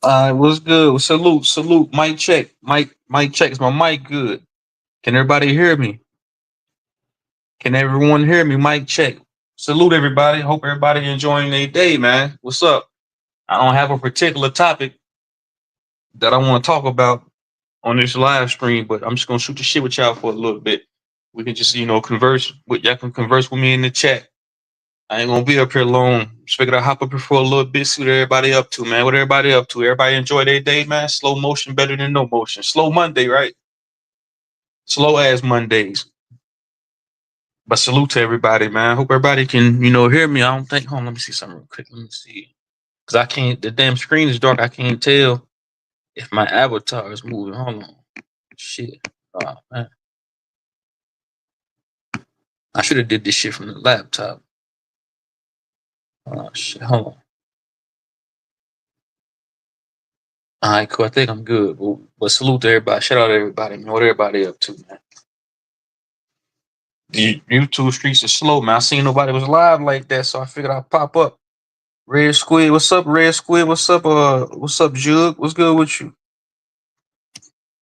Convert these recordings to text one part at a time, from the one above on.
What's good? Salute, salute. Mic check. Mic check. Is my mic good? Can everybody hear me? Can everyone hear me? Mic check. Salute everybody. Hope everybody enjoying their day, man. What's up? I don't have a particular topic that I want to talk about on this live stream, but I'm just gonna shoot the shit with y'all for a little bit. We can just, converse with y'all can converse with me in the chat. I ain't gonna be up here long. Just figured I'd hop up here for a little bit, see what everybody up to, man. What everybody up to? Everybody enjoy their day, man. Slow motion better than no motion. Slow Monday, right? Slow as Mondays. But salute to everybody, man. Hope everybody can, hear me. I don't think. Hold on, let me see something real quick. Let me see. Cause I can't. The damn screen is dark. I can't tell if my avatar is moving. Hold on. Shit. Oh man. I should have did this shit from the laptop. Oh shit. Hold on. All right, cool. I think I'm good. But salute to everybody. Shout out to everybody. Man. What everybody up to, man? The YouTube streets are slow, man. I seen nobody was live like that, so I figured I'd pop up. Red Squid, what's up, Red Squid? What's up, Jug? What's good with you?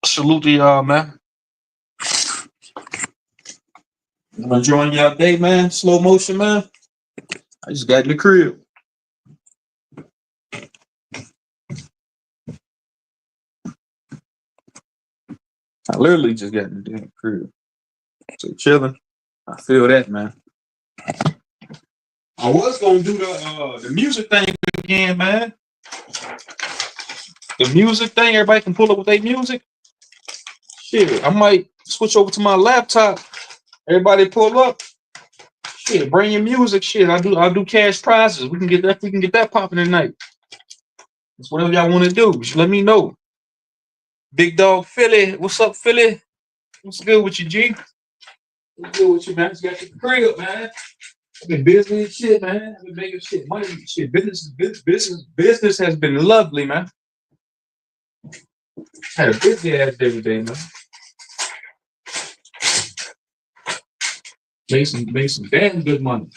Salute to y'all, man. I'm enjoying y'all day, man. Slow motion, man. I just got in the crib. I literally just got in the damn crib. So chilling. I feel that, man. I was gonna do the music thing again, man. The music thing, everybody can pull up with their music. Shit, I might switch over to my laptop. Everybody pull up. Shit, bring your music. Shit, I'll do cash prizes. We can get that popping tonight. It's whatever y'all want to do. Just let me know. Big dog Philly, what's up, Philly? What's good with you, G? What's good with you, man? Just got your crib, man. I've been busy and shit, man. I've been making shit money and shit. Business has been lovely, man. Had a busy ass day today, man. Made some damn good money.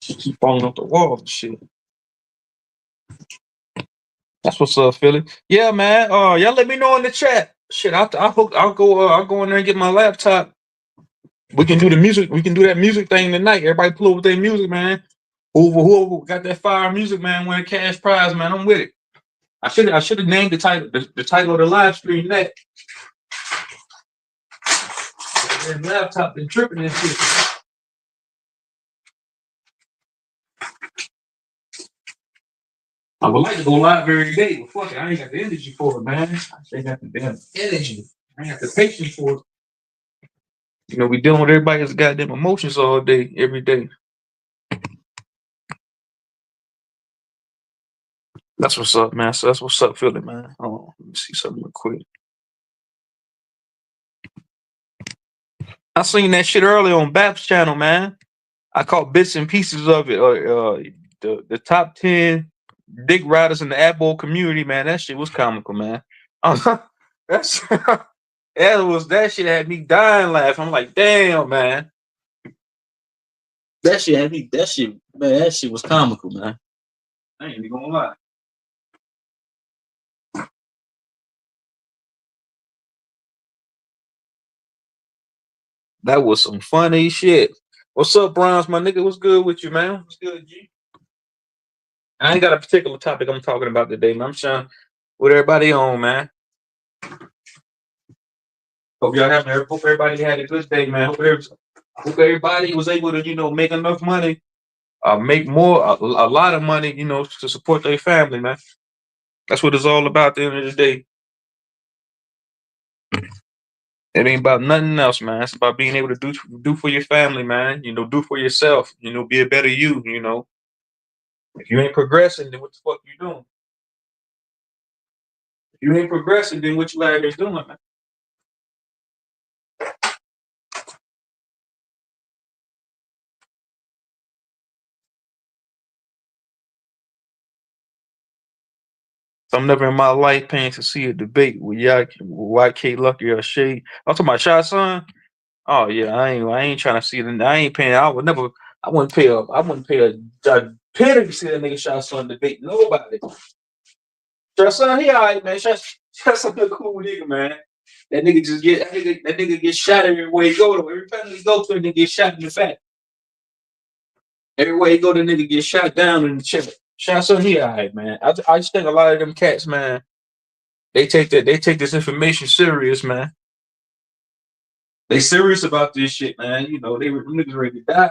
She keep falling off the wall and shit. That's what's up, Philly. Yeah, man. Y'all let me know in the chat. Shit, I'll go in there and get my laptop. We can do the music. We can do that music thing tonight. Everybody pull up with their music, man. Whoever got that fire music, man, win a cash prize, man. I'm with it. I should have named the title of the live stream that. That laptop been tripping and shit. I would like to go live every day, but fuck it, I ain't got the energy for it, man. I ain't got the damn energy. I ain't got the patience for it. We dealing with everybody's goddamn emotions all day, every day. That's what's up, man. So that's what's up, Philly, man. Oh, let me see something real quick. I seen that shit earlier on Bab's channel, man. I caught bits and pieces of it. The top 10 dick riders in the Abo community, man. That shit was comical, man. That's that shit had me dying laughing. I'm like, damn, man. That shit had me. That shit, man. That shit was comical, man. I ain't even gonna lie. That was some funny shit. What's up, Bronze, my nigga? What's good with you, man? What's good, G? I ain't got a particular topic I'm talking about today, man. I'm trying with everybody on, man. Hope everybody had a good day, man. Hope everybody was able to, make enough money, make more, a lot of money, to support their family, man. That's what it's all about at the end of the day. It ain't about nothing else, man. It's about being able to do for your family, man. Do for yourself. Be a better you. If you ain't progressing, then what the fuck you doing? If you ain't progressing, then what you out there doing, man? I'm never in my life paying to see a debate with YK Lucky or Shay. I'm talking about Shy Son. Oh yeah, I ain't trying to see it. I ain't paying. I would never a penny to see that nigga Shot Son debate nobody. Shot Son, he alright, man. Shot Son a cool nigga, man. That nigga get shot everywhere he go though. Every time he go to, a nigga get shot in the back. Everywhere he go, the nigga get shot down in the chest. Shot Son, he alright, man. I just think a lot of them cats, man, they take this information serious, man. They serious about this shit, man. You know, them niggas ready to die.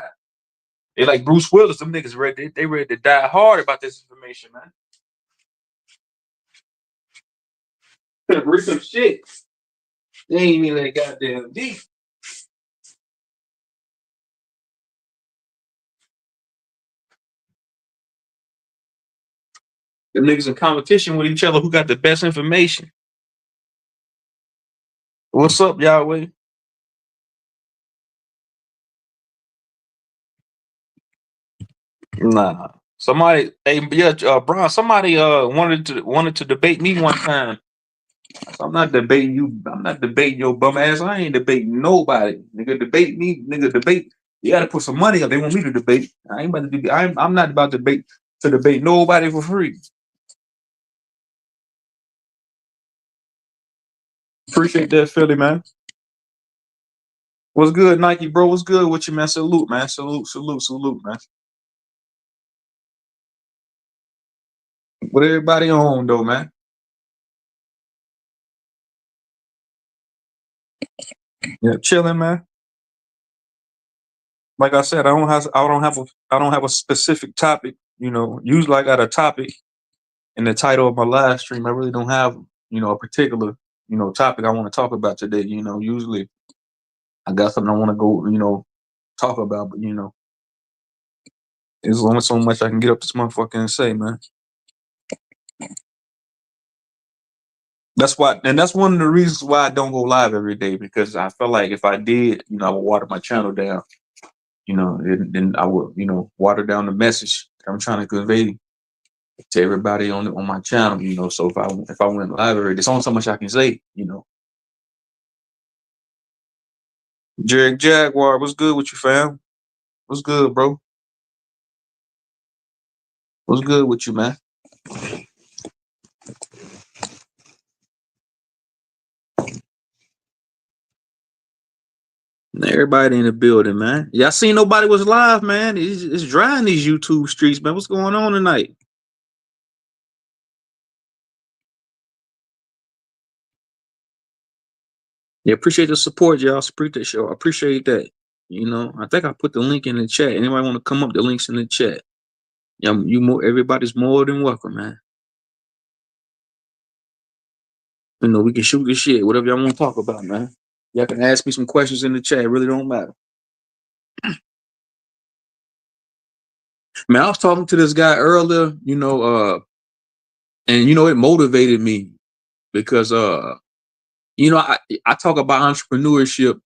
They like Bruce Willis. Them niggas ready. They ready to die hard about this information, man. Read some shit. They ain't even that goddamn deep. Them niggas in competition with each other who got the best information. What's up, Yahweh? Nah. Somebody, hey, yeah, Brian. Somebody wanted to debate me one time. I'm not debating you. I'm not debating your bum ass. I ain't debating nobody. Nigga, debate me. Nigga, debate. You gotta put some money up. They want me to debate. I ain't about to do. I'm not about to debate nobody for free. Appreciate that, Philly, man. What's good, Nike, bro? What's good with you, man? Salute, man. Salute, man. What everybody on though, man? Yeah, chilling, man. Like I said, I don't have a specific topic. You know, usually I got a topic in the title of my live stream. I really don't have, a particular, topic I want to talk about today. You know, usually I got something I want to go, talk about, but there's only so much I can get up this motherfucker and say, man. That's one of the reasons why I don't go live every day, because I feel like if I did, I would water my channel down. Then I would, water down the message that I'm trying to convey to everybody on my channel. So if I went live every day, there's only so much I can say. Jared Jaguar, what's good with you, fam? What's good, bro? What's good with you, man? Everybody in the building, man. Y'all seen nobody was live, man. It's dry in these YouTube streets, man. What's going on tonight? Yeah, appreciate the support, y'all. Appreciate that. I think I put the link in the chat. Anybody want to come up? The link's in the chat. Yeah, everybody's more than welcome, man. We can shoot the shit, whatever y'all want to talk about, man. Y'all can ask me some questions in the chat. It really don't matter. Man, I was talking to this guy earlier, and it motivated me because I talk about entrepreneurship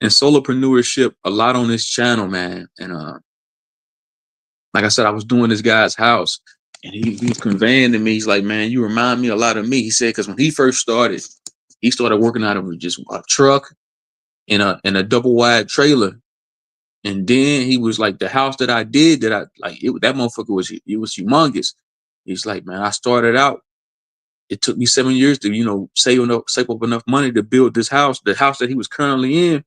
and solopreneurship a lot on this channel, man. And like I said, I was doing this guy's house, and he was conveying to me, he's like, man, you remind me a lot of me. He said, because when he first started, he started working out of just a truck in a double wide trailer. And then he was like, the house that I did, that motherfucker was humongous. He's like, man, I started out. It took me 7 years to, save up enough money to build this house, the house that he was currently in.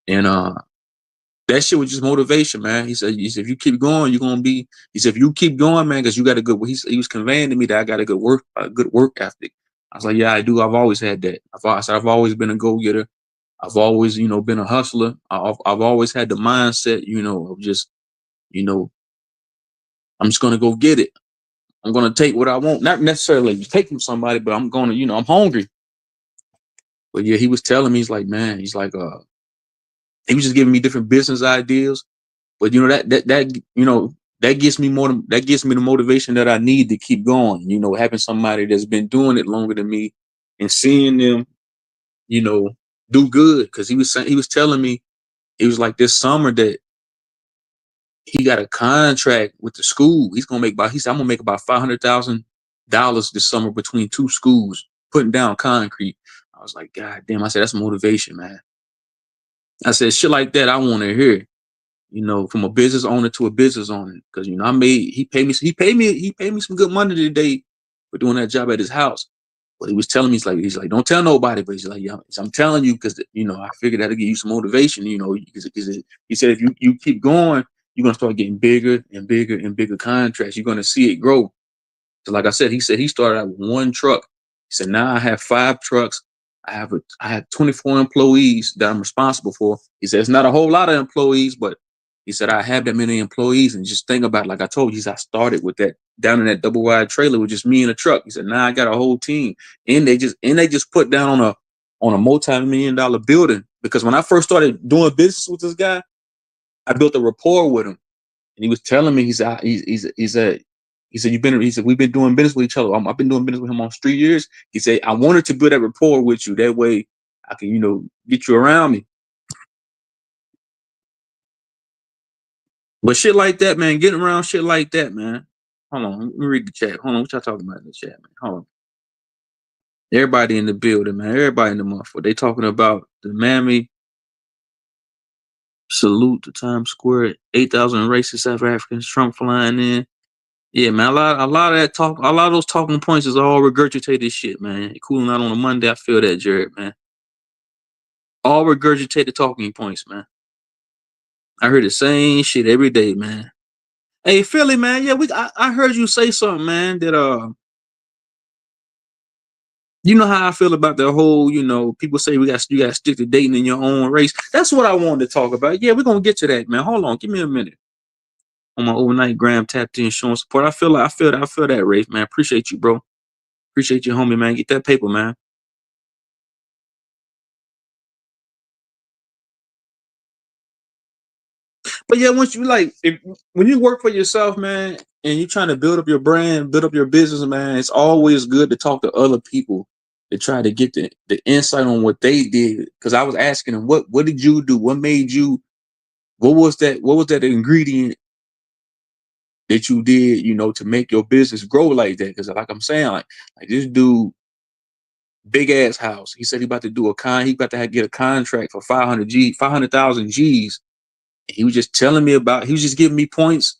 And that shit was just motivation, man. He said, if you keep going, you're gonna be. He said, if you keep going, man, because you got a good. He was conveying to me that I got a good work ethic. I was like, yeah, I do. I've always had that. I've always been a go getter. I've always, been a hustler. I've always had the mindset, of just, I'm just gonna go get it. I'm gonna take what I want, not necessarily take from somebody, but I'm gonna, I'm hungry. But yeah, he was telling me, he's like, man, he was just giving me different business ideas. But that gives me the motivation that I need to keep going. Having somebody that's been doing it longer than me and seeing them, do good. Because he was telling me, it was like this summer that he got a contract with the school. He said, I'm gonna make about $500,000 this summer between two schools, putting down concrete. I was like, God damn, I said, that's motivation, man. I said, shit like that, I want to hear. from a business owner to a business owner. Because he paid me some good money today for doing that job at his house. But he was telling me, he's like, don't tell nobody. But he's like, yeah, I'm telling you because I figured that'll give you some motivation. Because he said if you keep going, you're gonna start getting bigger and bigger and bigger contracts. You're gonna see it grow. So like I said, he said he started out with one truck. He said now I have 5 trucks. I have 24 employees that I'm responsible for. He said it's not a whole lot of employees, but he said I have that many employees. And just think about it, like I told you, I started with that down in that double wide trailer with just me and a truck. He said now I got a whole team, and they just put down on a multi-million-dollar building. Because when I first started doing business with this guy, I built a rapport with him. And he was telling me, he said we've been doing business with each other. I've been doing business with him almost 3 years. He said I wanted to build that rapport with you. That way I can, get you around me. But shit like that, man, getting around shit like that, man. Hold on, let me read the chat. Hold on, what y'all talking about in the chat, man? Hold on. Everybody in the building, man. Everybody in the motherfucker. They talking about the Mammy salute to Times Square. 8,000 racist South Africans. Trump flying in. Yeah, man. A lot of that talk, a lot of those talking points is all regurgitated shit, man. Cooling out on a Monday, I feel that, Jared, man. All regurgitated talking points, man. I heard the same shit every day, man. Hey, Philly, man. Yeah, I heard you say something, man. That you know how I feel about the whole, people say you got to stick to dating in your own race. That's what I wanted to talk about. Yeah, we're gonna get to that, man. Hold on, give me a minute. On my overnight gram tapped in showing support. I feel that, Rafe, man. Appreciate you, bro. Appreciate you, homie, man. Get that paper, man. But yeah, once you when you work for yourself, man, and you're trying to build up your brand, build up your business, man, it's always good to talk to other people to try to get the insight on what they did. Because I was asking them, what did you do? What made you? What was that ingredient that you did, to make your business grow like that? Because like I'm saying, like this dude, big ass house. He said he about to do he about to get a contract for 500,000 G's. He was just telling me he was just giving me points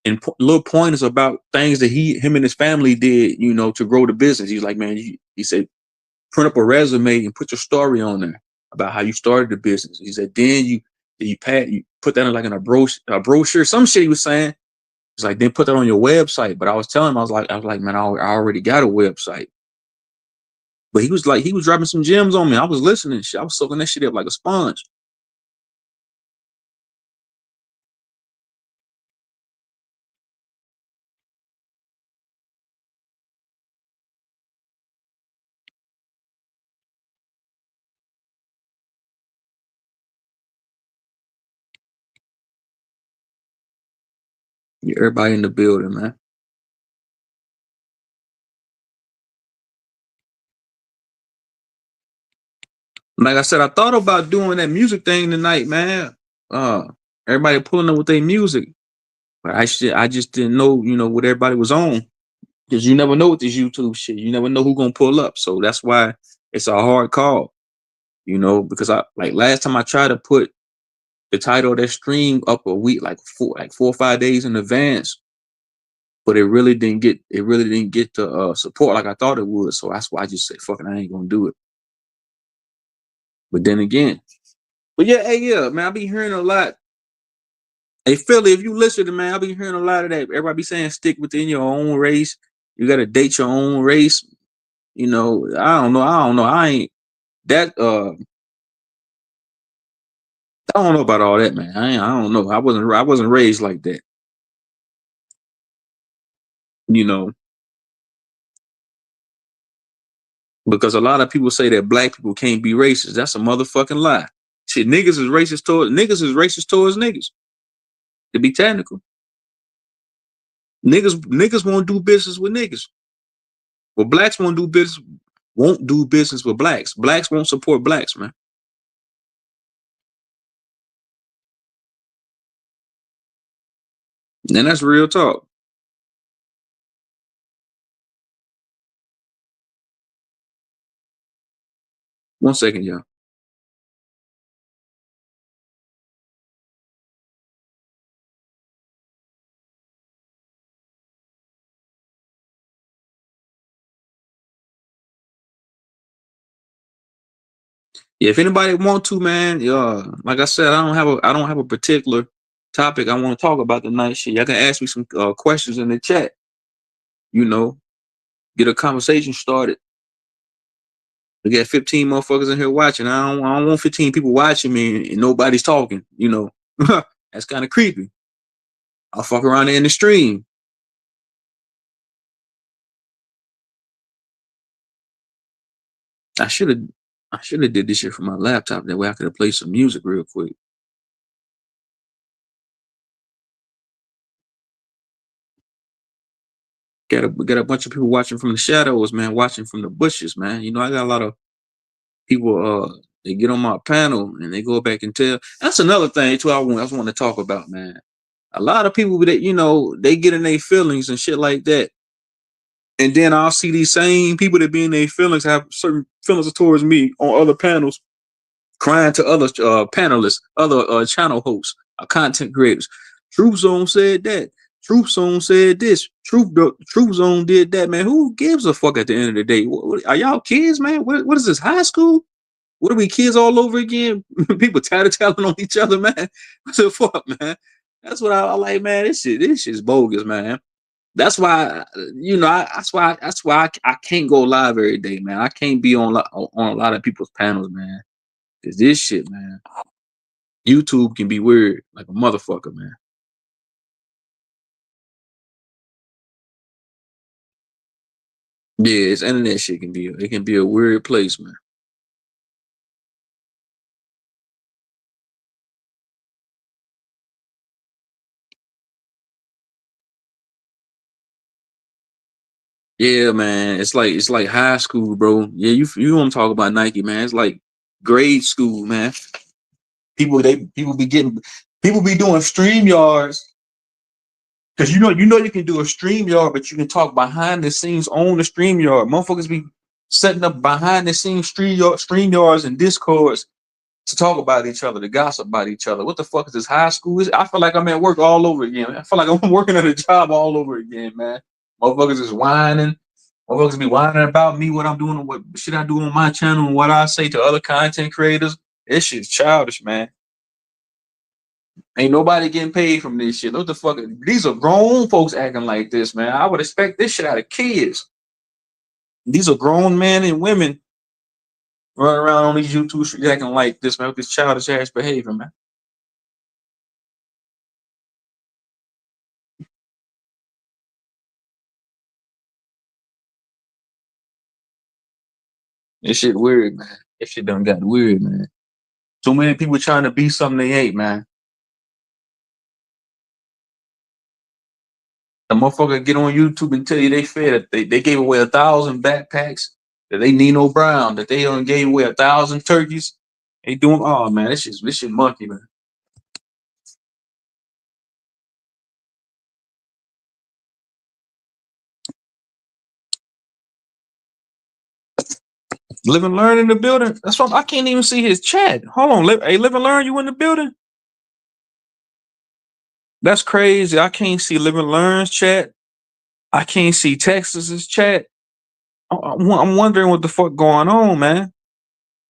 and little pointers about things that him and his family did, to grow the business. He's like, man, he said, print up a resume and put your story on there about how you started the business. He said, then you put that in in a brochure, some shit he was saying. He's like, then put that on your website. But I was telling him, I was like, man, I already got a website. But he was dropping some gems on me. I was listening. Shit. I was soaking that shit up like a sponge. Yeah, everybody in the building, man. Like I said, I thought about doing that music thing tonight, man. Uh, Everybody pulling up with their music, but I just didn't know, what everybody was on, because you never know with this YouTube shit. You never know who gonna pull up, so that's why it's a hard call, because I like last time I tried to put the title of that stream up a week, like 4 or 5 days in advance, but it really didn't get the support like I thought it would. So that's why I just said, fuck it, I ain't gonna do it. But then again, but yeah, hey, yeah, man, I be hearing a lot. Hey, Philly, if you listen to, man, I be hearing a lot of that. Everybody be saying stick within your own race. You got to date your own race. I don't know. I don't know. I ain't that. I don't know about all that, man. I don't know. I wasn't raised like that. You know, because a lot of people say that black people can't be racist. That's a motherfucking lie. Shit, niggas is racist towards niggas. To be technical, niggas won't do business with niggas. Well, blacks won't do business with blacks. Blacks won't support blacks, man. And that's real talk. 1 second, y'all. Yeah, if anybody want to, man, like I said, I don't have a particular topic I want to talk about tonight. Shit, y'all can ask me some questions in the chat. You know, get a conversation started. We got 15 motherfuckers in here watching. I don't want 15 people watching me and nobody's talking. You know, that's kind of creepy. I'll fuck around in the stream. I should have I should have did this shit from my laptop. That way I could have played some music real quick. Got a bunch of people watching from the shadows, man. Watching from the bushes, man. You know, I got a lot of people. They get on my panel and they go back and tell. That's another thing too. I just want to talk about, man. A lot of people that they get in their feelings and shit like that, and then I'll see these same people that be in their feelings have certain feelings towards me on other panels, crying to other panelists, other channel hosts, content creators. Truth Zone said that. Truth Zone said this. Truth Zone did that, man. Who gives a fuck at the end of the day? Are y'all kids, man? What is this, high school? What are we, kids all over again? People tattling on each other, man. What the fuck, man? That's what I like, man. This shit's bogus, man. That's why, I can't go live every day, man. I can't be on a lot of people's panels, man. Cause this shit, man. YouTube can be weird, like a motherfucker, man. Yeah, it's internet shit can be a weird place, man. Yeah, man. It's like high school, bro. Yeah, you want to talk about Nike, man? It's like grade school, man. People be getting people be doing stream yards because you can do a stream yard, but you can talk behind the scenes on the stream yard. Motherfuckers be setting up behind the scenes stream yards and discords to talk about each other, to gossip about each other. What the fuck is this, high school? I feel like I'm at work all over again. I feel like I'm working at a job all over again, man. Motherfuckers is whining. Motherfuckers be whining about me, what I'm doing, what shit I do on my channel, and what I say to other content creators. This shit's childish, man. Ain't nobody getting paid from this shit. What the fuck? These are grown folks acting like this, man. I would expect this shit out of kids. These are grown men and women running around on these YouTube streets acting like this, man, with this childish ass behavior, man. This shit weird, man. This shit done got weird, man. Too many people trying to be something they ain't, man. The motherfucker get on YouTube and tell you they fed it. They gave away 1,000 backpacks. That they Nino Brown. That they done gave away 1,000 turkeys. They doing, oh man, this shit monkey, man. Live and learn in the building. That's why I can't even see his chat. Hold on, hey, live and learn. You in the building? That's crazy. I can't see live and learn's chat. I can't see Texas's chat. I'm wondering what the fuck going on, man.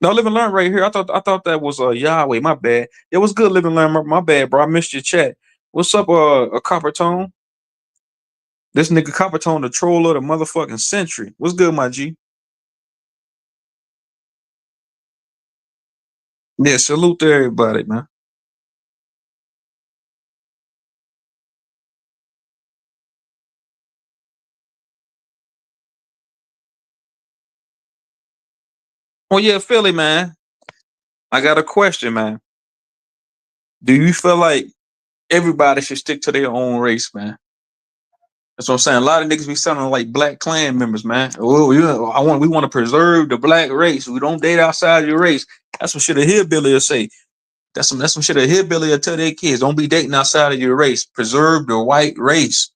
No, live and learn right here. I thought that was Yahweh. My bad. It was good, live and learn. My bad, bro. I missed your chat. What's up, a copper tone? This nigga copper tone, the troll of the motherfucking century. What's good, my G? Yeah, salute to everybody, man. Oh yeah, Philly, man. I got a question, man. Do you feel like everybody should stick to their own race, man? That's what I'm saying. A lot of niggas be sounding like Black Clan members, man. Oh, we want to preserve the black race. We don't date outside your race. That's some shit a hillbilly will say. That's some shit a hillbilly will tell their kids. Don't be dating outside of your race. Preserve the white race.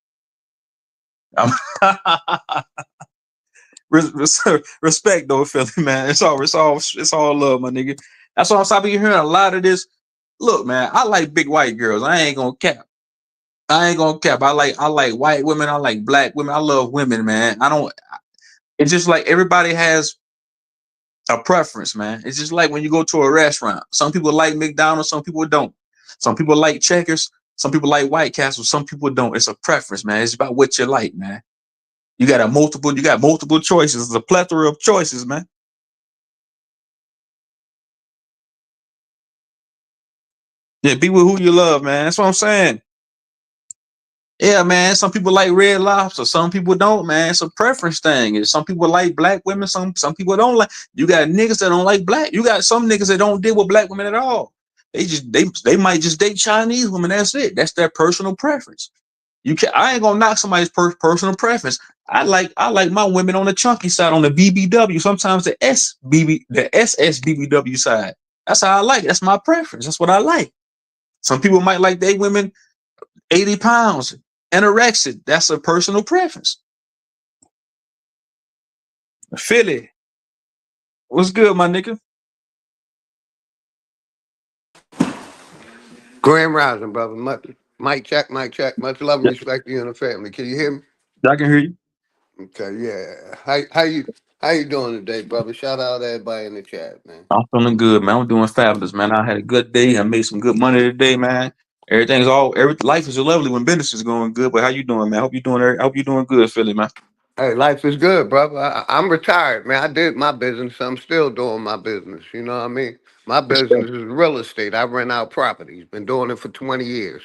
Respect though, Philly, man. It's all love, my nigga. That's why I'm stopping hearing a lot of this. Look, man, I like big white girls. I ain't gonna cap. I like white women. I like black women. I love women, man. I don't. It's just like everybody has A preference, man. It's just like when you go to a restaurant. Some people like McDonald's, some people don't. Some people like Checkers, some people like White Castle, some people don't. It's a preference, man. It's about what you like, man. You got multiple choices. It's a plethora of choices, man. Yeah, be with who you love, man. That's what I'm saying. Yeah, man. Some people like Red Lobster, some people don't, man. It's a preference thing. And some people like black women, some people don't like. You got niggas that don't like black. You got some niggas that don't deal with black women at all. They might just date Chinese women. That's it. That's their personal preference. I ain't gonna knock somebody's personal preference. I like my women on the chunky side, on the BBW. Sometimes the SSBBW side. That's how I like it. That's my preference. That's what I like. Some people might like they women 80 pounds, anorexic. That's a personal preference. Philly, what's good, my nigga? Grand Rising, brother. Mic check, mic check. Much love and Yeah, respect to you and the family. Can you hear me? I can hear you. Okay, yeah. How you doing today, brother? Shout out to everybody in the chat, man. I'm feeling good, man. I'm doing fabulous, man. I had a good day. I made some good money today, man. Life is lovely when business is going good. But how you doing, man? I hope you doing good, Philly, man. Hey, life is good, brother. I'm retired, man. I did my business. I'm still doing my business. You know what I mean? My What's up? business is real estate. I rent out properties. Been doing it for 20 years.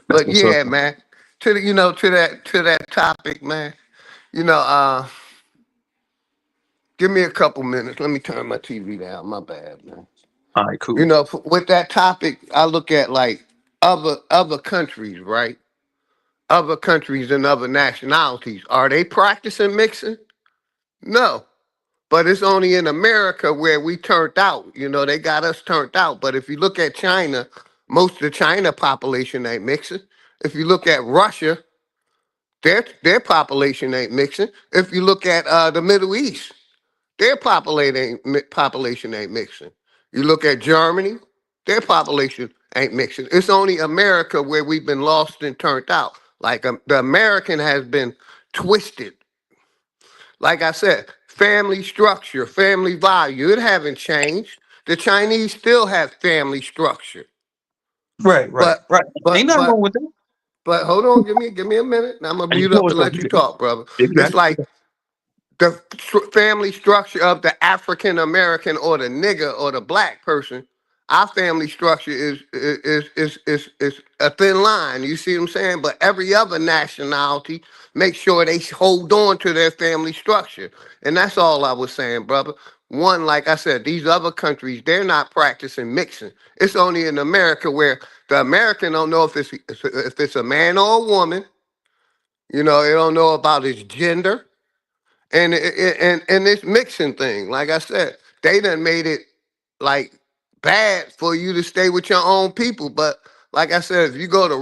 That's But what's up. yeah, man. To that topic, man. You know, give me a couple minutes. Let me turn my TV down. My bad, man. All right, cool. With that topic, I look at like other countries, right? Other countries and other nationalities. Are they practicing mixing? No. But it's only in America where we turned out. They got us turned out. But if you look at China, most of the China population ain't mixing. If you look at Russia, their population ain't mixing. If you look at the Middle East, their population ain't mixing. You look at Germany, their population ain't mixing. It's only America where we've been lost and turned out. Like the American has been twisted. Like I said, family structure, family value, it haven't changed. The Chinese still have family structure. Right, right, But right. Ain't but nothing wrong but with that. but hold on, give me a minute. Now I'm gonna And you mute know up what's and up. let you talk, brother. You got It's it. like the family structure of the African American or the nigger or the black person, our family structure is a thin line. You see what I'm saying? But every other nationality make sure they hold on to their family structure, and that's all I was saying, brother. One, like I said, these other countries they're not practicing mixing. It's only in America where the American don't know if it's a man or a woman. They don't know about his gender and this mixing thing, like I said, they done made it like bad for you to stay with your own people. But like I said, if you go to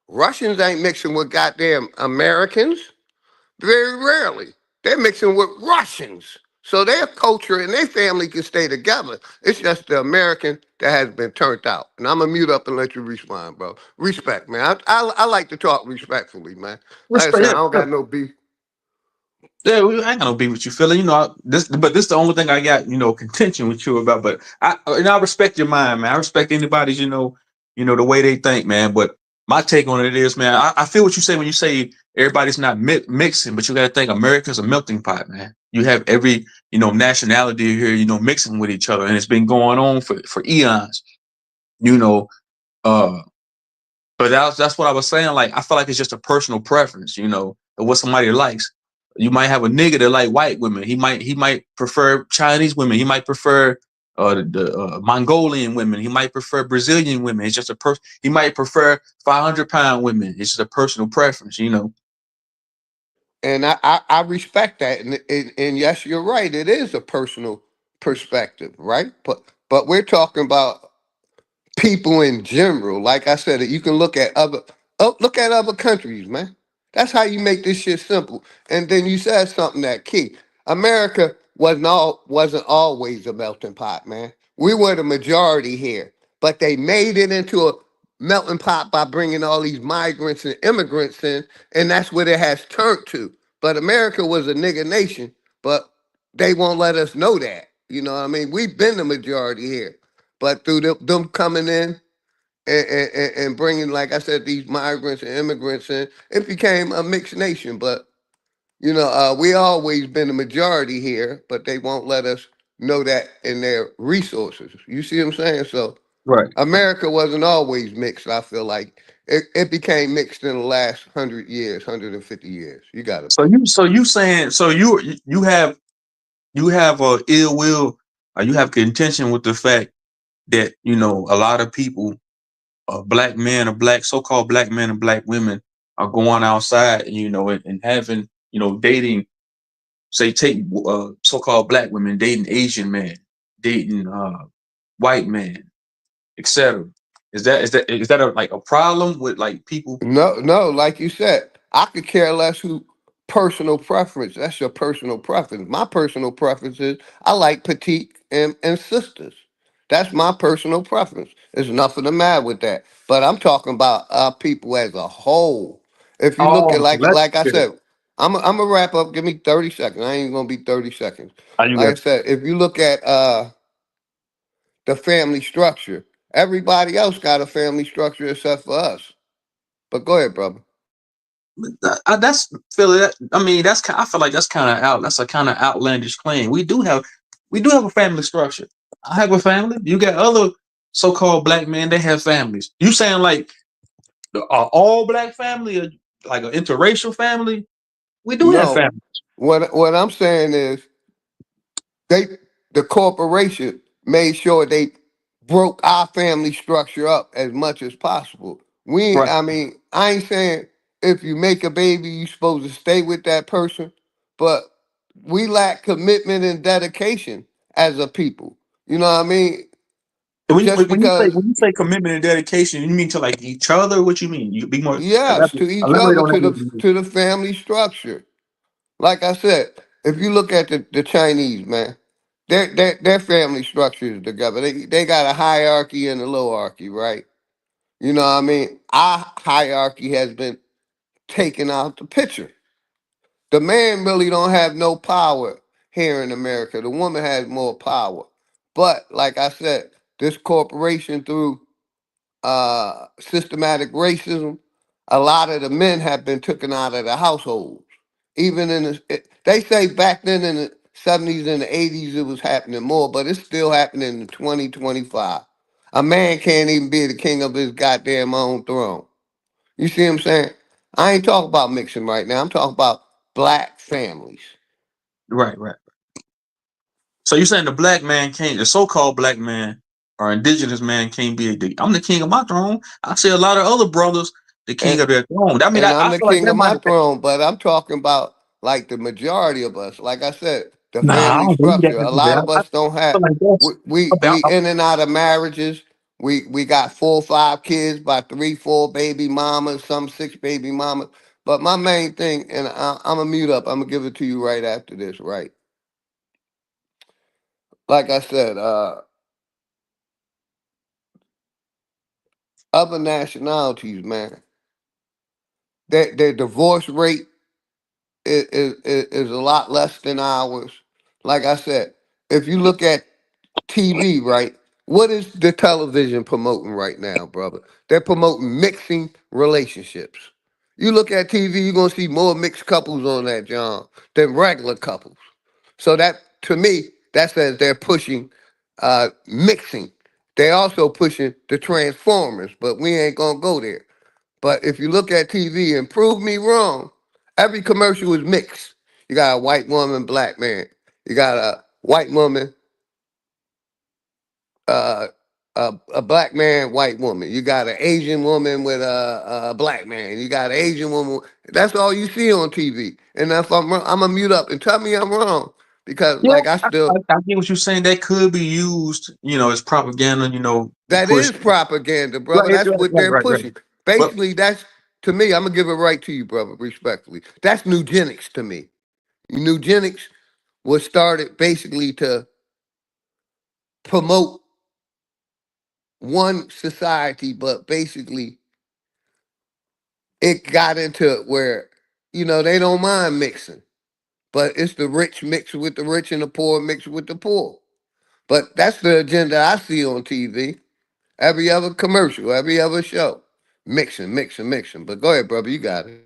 Russians ain't mixing with goddamn Americans. Very rarely. They're mixing with Russians. So their culture and their family can stay together. It's just the American that has been turned out. And I'm gonna mute up and let you respond, bro. Respect, man. I like to talk respectfully, man. Like I Respect. said, I Yeah, don't yeah. got no beef. I ain't got no beef with you, Philly. This the only thing I got, contention with you about. But I respect your mind, man. I respect anybody's, the way they think, man. But my take on it is, man, I feel what you say when you say everybody's not mixing, but you got to think America's a melting pot, man. You have every, nationality here, mixing with each other, and it's been going on for eons, you know. Uh, but that's what I was saying. Like I feel like it's just a personal preference, of what somebody likes. You might have a nigga that like white women. He might prefer Chinese women. He might prefer the Mongolian women. He might prefer Brazilian women. It's just a person. He might prefer 500-pound women. It's just a personal preference. And I respect that. And yes, you're right. It is a personal perspective, right? But we're talking about people in general. Like I said, you can look at other countries, man. That's how you make this shit simple. And then you said something that key. America wasn't always a melting pot, man. We were the majority here, but they made it into a melting pot by bringing all these migrants and immigrants in, and that's what it has turned to. But America was a nigger nation, but they won't let us know that. You know what I mean? We've been the majority here, but through them coming in and bringing, like I said, these migrants and immigrants in, it became a mixed nation. But we always been the majority here, but they won't let us know that in their resources. You see what I'm saying? So Right. America wasn't always mixed. I feel like it became mixed in the last 100 years, 150 years. You got it, brother. So you saying so you have a ill will or you have contention with the fact that a lot of people, black men or black so-called black men and black women are going outside and having dating, say take so-called black women dating Asian men, dating white men, etc. Is that like a problem with like people? No, no, like you said, I could care less who personal preference. That's your personal preference. My personal preference is I like petite and sisters. That's my personal preference. There's nothing the matter with that. But I'm talking about people as a whole. If you look at Oh, like I yeah. said, I'm gonna wrap up. Give me 30 seconds. I ain't gonna be 30 seconds. You Like I got said, if you look at the family structure, everybody else got a family structure except for us. But go ahead, brother. that's Philly. I mean, I feel like that's kind of out. That's a kind of outlandish claim. We do have a family structure. I have a family. You got other so-called black men. They have families. You saying like all black family, or like an interracial family? We do have No, families. what I'm saying is they the corporation made sure they broke our family structure up as much as possible. Right. I mean, I ain't saying if you make a baby, you supposed to stay with that person, but we lack commitment and dedication as a people. You know what I mean? And when you Just when you say because, when you say commitment and dedication, you mean to like each other? What you mean? You be more yes, to each elaborate other, on to that. the family structure. Like I said, if you look at the Chinese, man, their family structure is together. They got a hierarchy and a lowarchy, right? You know what I mean? Our hierarchy has been taken out the picture. The man really don't have no power here in America. The woman has more power. But like I said, this corporation through systematic racism, a lot of the men have been taken out of the households. Even they say back then in the 70s and the 80s it was happening more, but it's still happening in 2025. A man can't even be the king of his goddamn own throne. You see what I'm saying? I ain't talking about mixing right now. I'm talking about black families. Right, right. So you're saying the so-called black man or indigenous man can't be I'm the king of my throne. I see a lot of other brothers the king And of their throne. I mean, and I'm I the feel like king that of might my have. throne, but I'm talking about like the majority of us. Like I said, the Nah, I family don't believe that structure. A lot necessarily. of I us don't have. feel like that's We about. in and out of marriages. We got 4 or 5 kids by 3, 4 baby mamas, some 6 baby mamas. But my main thing, and I'm gonna mute up. I'm gonna give it to you right after this. Right, like I said, other nationalities, man, their divorce rate is a lot less than ours. Like I said, if you look at TV, right? What is the television promoting right now, brother? They're promoting mixing relationships. You look at TV, you're gonna see more mixed couples on that, John, than regular couples. So that, to me, that says they're pushing mixing. They also pushing the transformers, but we ain't gonna go there. But if you look at TV and prove me wrong, every commercial is mixed. You got a white woman, black man. You got a white woman, uh, a black man, white woman. You got an Asian woman with a black man. You got an Asian woman. That's all you see on TV. And if I'm wrong, I'm gonna mute up and tell me I'm wrong because, Yeah, like, I I, I, still I get what you're saying. That could be used, as propaganda, to that push. is propaganda, brother. Right, That's right, what right, they're right, right. pushing. But Basically, that's to me. I'm gonna give it right to you, brother, respectfully. That's eugenics to me. Eugenics was started basically to promote one society, but basically it got into where they don't mind mixing, but it's the rich mix with the rich and the poor mix with the poor. But that's the agenda I see on TV. Every other commercial, every other show. Mixing, mixing, mixing. But go ahead, brother. You got it.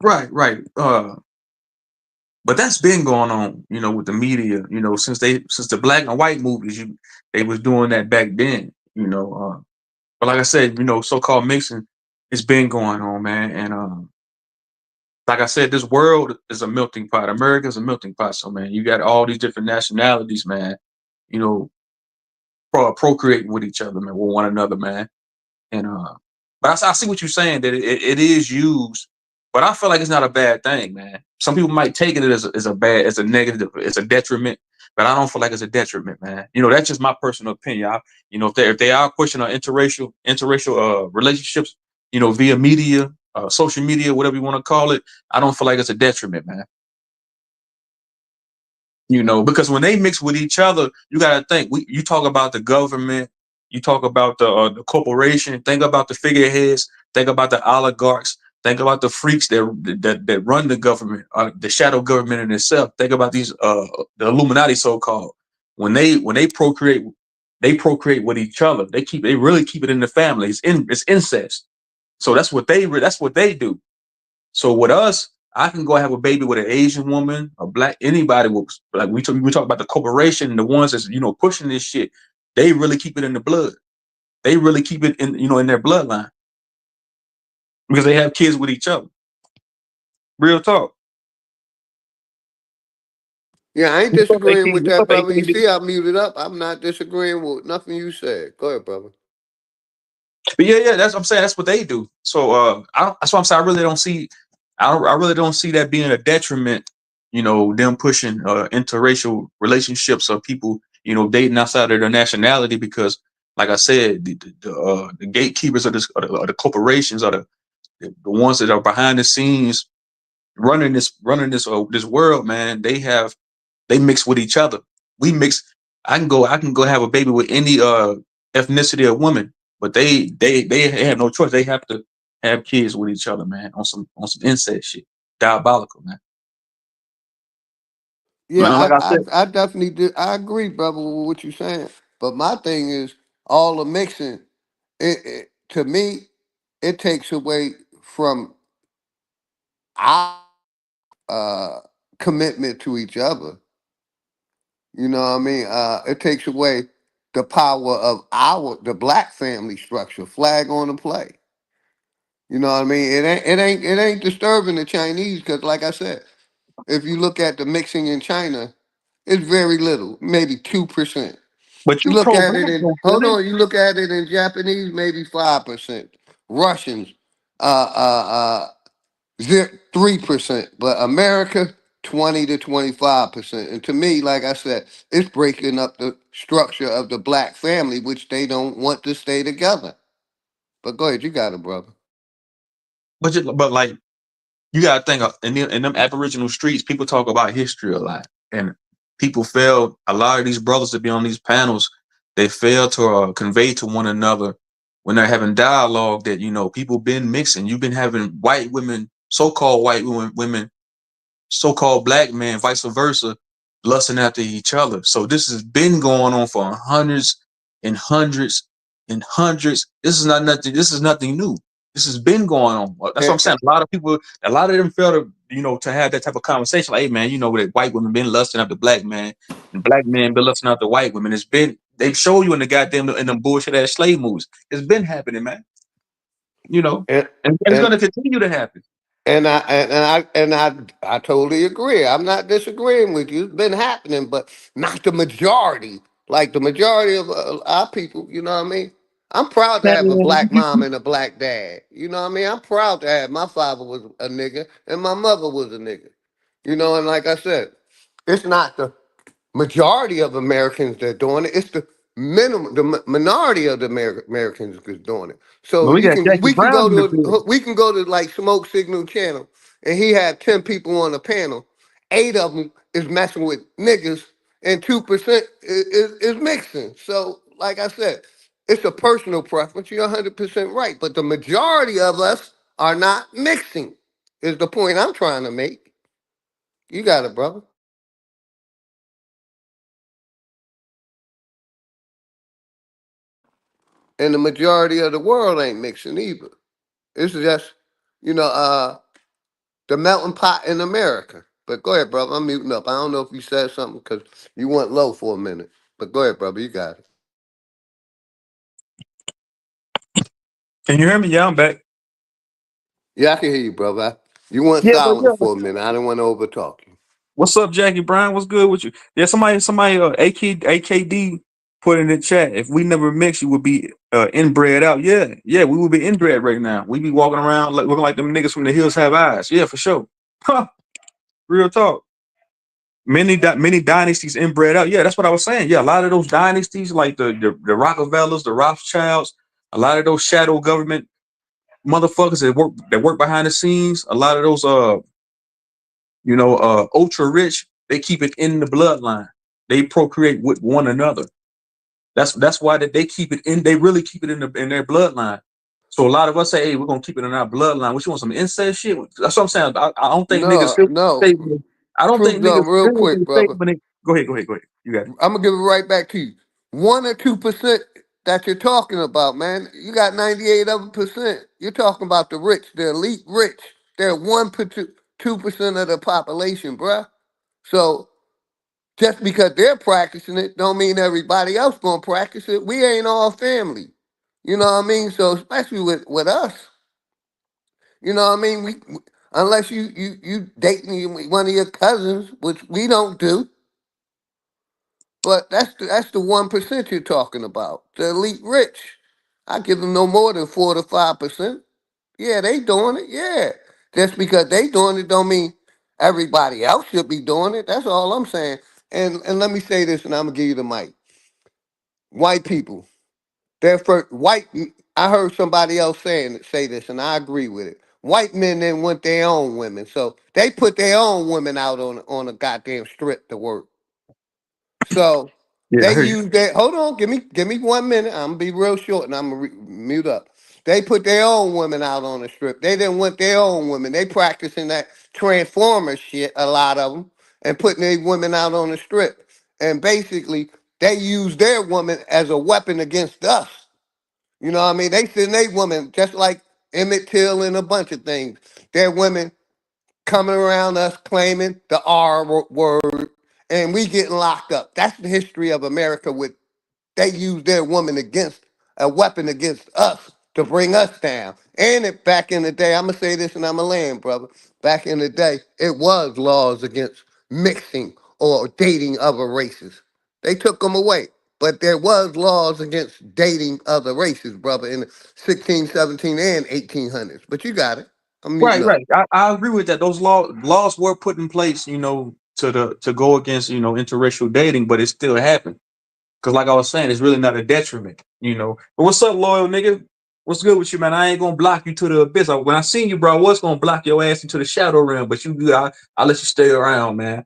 Right, right. But that's been going on, with the media, since the black and white movies, they was doing that back then, but like I said, so-called mixing, it's been going on, man. And like I said, this world is a melting pot. America's a melting pot. So man, you got all these different nationalities, man, you know, procreating with each other, man, with one another, man. And but I see what you're saying, that it is used, but I feel like it's not a bad thing, man. Some people might take it as a bad, as a negative, as a detriment, but I don't feel like it's a detriment, man. That's just my personal opinion. If they are pushing on interracial relationships, via media, social media, whatever you want to call it, I don't feel like it's a detriment, man. Because when they mix with each other, you got to think. You talk about the government, you talk about the corporation. Think about the figureheads. Think about the oligarchs. Think about the freaks that run the government, the shadow government in itself. Think about these the Illuminati, so called. When they procreate with each other. They really keep it in the family. It's incest. So that's what they do. So with us, I can go have a baby with an Asian woman, a black, anybody. Like we talk about the corporation and the ones that's pushing this shit. They really keep it in the blood. They really keep it in their bloodline because they have kids with each other. Real talk. Yeah, I ain't What's up, disagreeing 18? with What's that, up, brother. You 18? see, I muted up. I'm not disagreeing with nothing you said. Go ahead, brother. But yeah, that's what I'm saying. That's what they do. So that's what I'm saying. I really don't see that being a detriment. Them pushing interracial relationships of people dating outside of their nationality because, like I said, the gatekeepers of the corporations are the ones that are behind the scenes running this world, man. They mix with each other. We mix. I can go have a baby with any ethnicity of woman, but they have no choice. They have to have kids with each other, man, on some incest shit. Diabolical, man. Yeah, Man, like I said, I definitely did. I agree, brother, with what you're saying. But my thing is all the mixing. To me, it takes away from our commitment to each other. You know what I mean? It takes away the power of the black family structure. Flag on the play. You know what I mean? It ain't disturbing the Chinese because, like I said, if you look at the mixing in China, it's very little, maybe 2%. but You you look pro at black it in though, hold Philly. on. You look at it in Japanese, maybe 5%. Russians, uh, uh, 3%, but America 20 to 25%. And to me, like I said, it's breaking up the structure of the black family, which they don't want to stay together. But go ahead, you got it, brother. But like you gotta think in them Aboriginal streets, people talk about history a lot, and people fail. A lot of these brothers that be on these panels, they fail to convey to one another when they're having dialogue that people been mixing. You've been having white women, so-called white women, so-called black men, vice versa, lusting after each other. So this has been going on for hundreds and hundreds and hundreds. This is not nothing. This is nothing new. This has been going on. That's what I'm And, saying. A lot of people, a lot of them fail to, to have that type of conversation. Like, hey man, that white women been lusting after black man, and black men been lusting after white women. They show you in the goddamn in them bullshit ass slave movies. It's been happening, man. You know, and, and it's and gonna continue to happen. I totally agree. I'm not disagreeing with you. It's been happening, but not the majority. Like the majority of our people, you know what I mean? I'm proud to Man, have a black mom and a black dad. You know what I mean? I'm proud to have my father was a nigga and my mother was a nigga. You know, and like I said, it's not the majority of Americans that are doing it. It's the minority of the Americans is doing it. So we got Jackie Brown in the building. we can go to like Smoke Signal Channel, and he had 10 people on the panel. 8 of them is messing with niggas, and 2% is mixing. So, like I said, it's a personal preference. You're 100% right, but the majority of us are not mixing. Is the point I'm trying to make? You got it, brother. and the majority of the world ain't mixing either. It's just, you know, the melting pot in America. But go ahead, brother. I'm muting up. I don't know if you said something because you went low for a minute. But go ahead, brother. You got it. Can you hear me? Yeah, I'm back. Yeah, I can hear you, brother. You went Yeah, but silent yeah. for a minute. I didn't want to overtalk you. What's up, Jackie Brown? What's good with you? Yeah, somebody, AKD put in the chat. If we never mix, you would be inbred out. Yeah, yeah, we would be inbred right now. We be walking around looking like them niggas from the hills have eyes. Yeah, for sure. Huh, real talk. Many dynasties inbred out. Yeah, that's what I was saying. Yeah, a lot of those dynasties, like the Rockefellers, the Rothschilds, a lot of those shadow government motherfuckers that work behind the scenes. A lot of those ultra rich, they keep it in the bloodline. They procreate with one another. That's why that they keep it in. They really keep it in their bloodline. So a lot of us say, "Hey, we're gonna keep it in our bloodline." What you want, some incest shit? That's what I'm saying. I don't think niggas No, feel no. safe. I don't think Truth niggas done real really quick, feel safe brother. when they go ahead. You got it. I'm gonna give it right back to you. 1 or 2% that you're talking about, man. You got 98 other percent. You're talking about the rich, the elite rich. They're 1 to 2% of the population, bruh. So just because they're practicing it, don't mean everybody else gonna practice it. We ain't all family. You know what I mean? So especially with us, you know what I mean? Unless you dating one of your cousins, which we don't do. But that's the 1% you're talking about. The elite rich. I give them no more than 4 to 5%. Yeah, they doing it. Yeah, just because they doing it don't mean everybody else should be doing it. That's all I'm saying. And let me say this, and I'm gonna give you the mic. White people, they're first white. I heard somebody else say this, and I agree with it. White men didn't want their own women, so they put their own women out on a goddamn strip to work. So Yeah, I they hear you. use that. Hold on, give me 1 minute. I'm gonna be real short, and I'm gonna mute up. They put their own women out on the strip. They didn't want their own women. They practicing that transformer shit. A lot of them and putting their women out on the strip. And basically, they use their woman as a weapon against us. You know what I mean? They send their women just like Emmett Till and a bunch of things. Their women coming around us claiming the word, and we getting locked up. That's the history of America. With they use their woman against a weapon against us to bring us down. And it back in the day, I'm gonna say this and I'm gonna land, brother. Back in the day, it was laws against mixing or dating other races. They took them away. But there was laws against dating other races, brother, in the 16, 17, and 1800s. But you got it. I'm muting Right, up. right. I agree with that. Those laws were put in place, to go against interracial dating, but it still happened. Cause like I was saying, it's really not a detriment. But what's up, loyal nigga? What's good with you, man? I ain't gonna block you to the abyss. When I seen you, bro, I was gonna block your ass into the shadow realm, but you good. I let you stay around, man.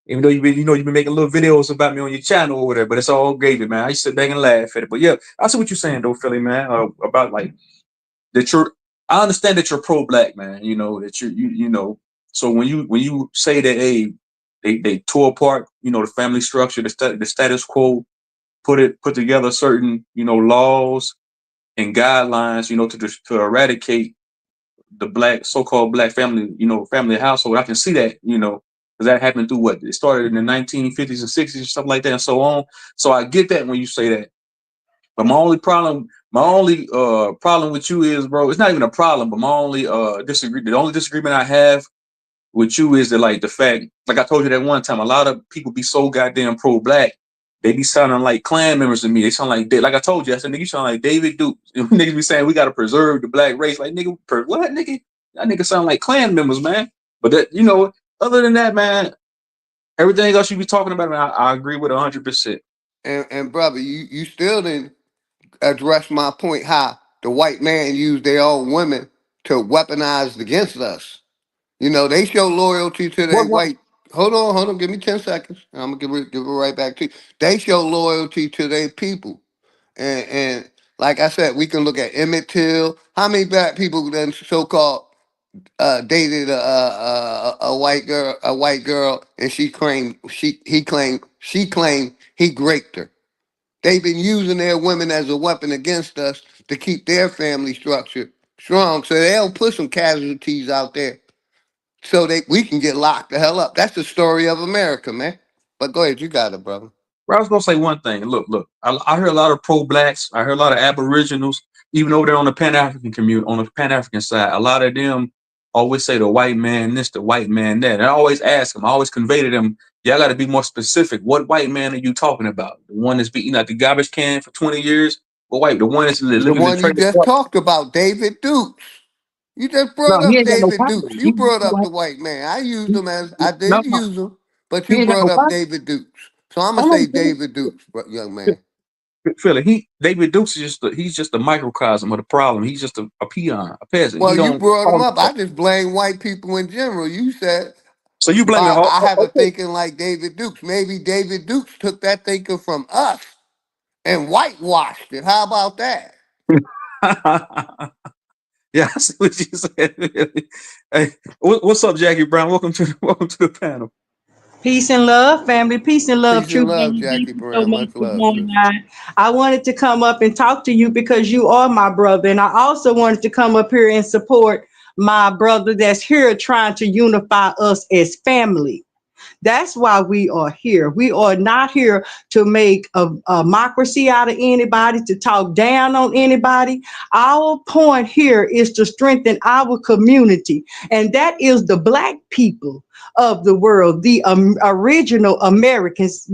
Even though you've been making little videos about me on your channel or whatever, but it's all gravy, man. I used to sit back and laugh at it. But yeah, I see what you're saying though, Philly, man. About like that you're I understand that you're pro black, man. That so when you say that, hey, they tore apart, the family structure, the status quo, put together certain laws and guidelines to eradicate the black so-called black family family household. I can see that because that happened through what it started in the 1950s and 60s or something like that and so on. So I get that when you say that. But my only problem with you is, bro, it's not even a problem, but my only the only disagreement I have with you is that, like, the fact, like I told you that one time, a lot of people be so goddamn pro black, they be sounding like clan members to me. They sound like I told you, I said, nigga, you sound like David Duke. Niggas be saying we gotta preserve the black race. Like, nigga, what, nigga? That nigga sound like clan members, man. But other than that, man, everything else you be talking about, man, I agree with 100%. And brother, you still didn't address my point how the white man used their own women to weaponize against us. They show loyalty to their What? white. Hold on, give me 10 seconds. I'm gonna give it right back to you. They show loyalty to their people. And like I said, we can look at Emmett Till. How many black people then so called dated a white girl, and she claimed he raped her. They've been using their women as a weapon against us to keep their family structure strong. So they'll put some casualties out there so that we can get locked the hell up. That's the story of America, man. But go ahead, you got it, brother. Well, I was gonna say one thing. Look. I hear a lot of pro-blacks. I hear a lot of Aboriginals, even over there on the Pan-African community, on the Pan-African side. A lot of them always say the white man this, the white man that. And I always ask them. I always convey to them, y'all got to be more specific. What white man are you talking about? The one that's beating out the garbage can for 20 years, or white? The one that's The living in the one you trailer just park? talked about, David Dukes. You just No, brought he up ain't got no David power. Dukes. You brought up the white man. I used him as I No, did use him, but he you ain't got brought no up power. David Dukes. So I'm gonna Hold say on, Philly. David Dukes, young man. Philly. David Dukes is he's just a microcosm of the problem. He's just a peon, a peasant. He Well, you don't. brought him up. I just blame white people in general. You said So you blaming all? I have a Okay. thinking like David Dukes. Maybe David Dukes took that thinking from us and whitewashed it. How about that? Yeah, I see what you said. Hey, what's up, Jackie Brown? Welcome to the panel. Peace and love, family. Peace and love, Peace and truth. love, Thank Jackie you so Brown. much Much for love, going sis. on. I wanted to come up and talk to you because you are my brother. And I also wanted to come up here and support my brother that's here trying to unify us as family. That's why we are here. We are not here to make a democracy out of anybody, to talk down on anybody. Our point here is to strengthen our community, and that is the black people of the world, the original Americans,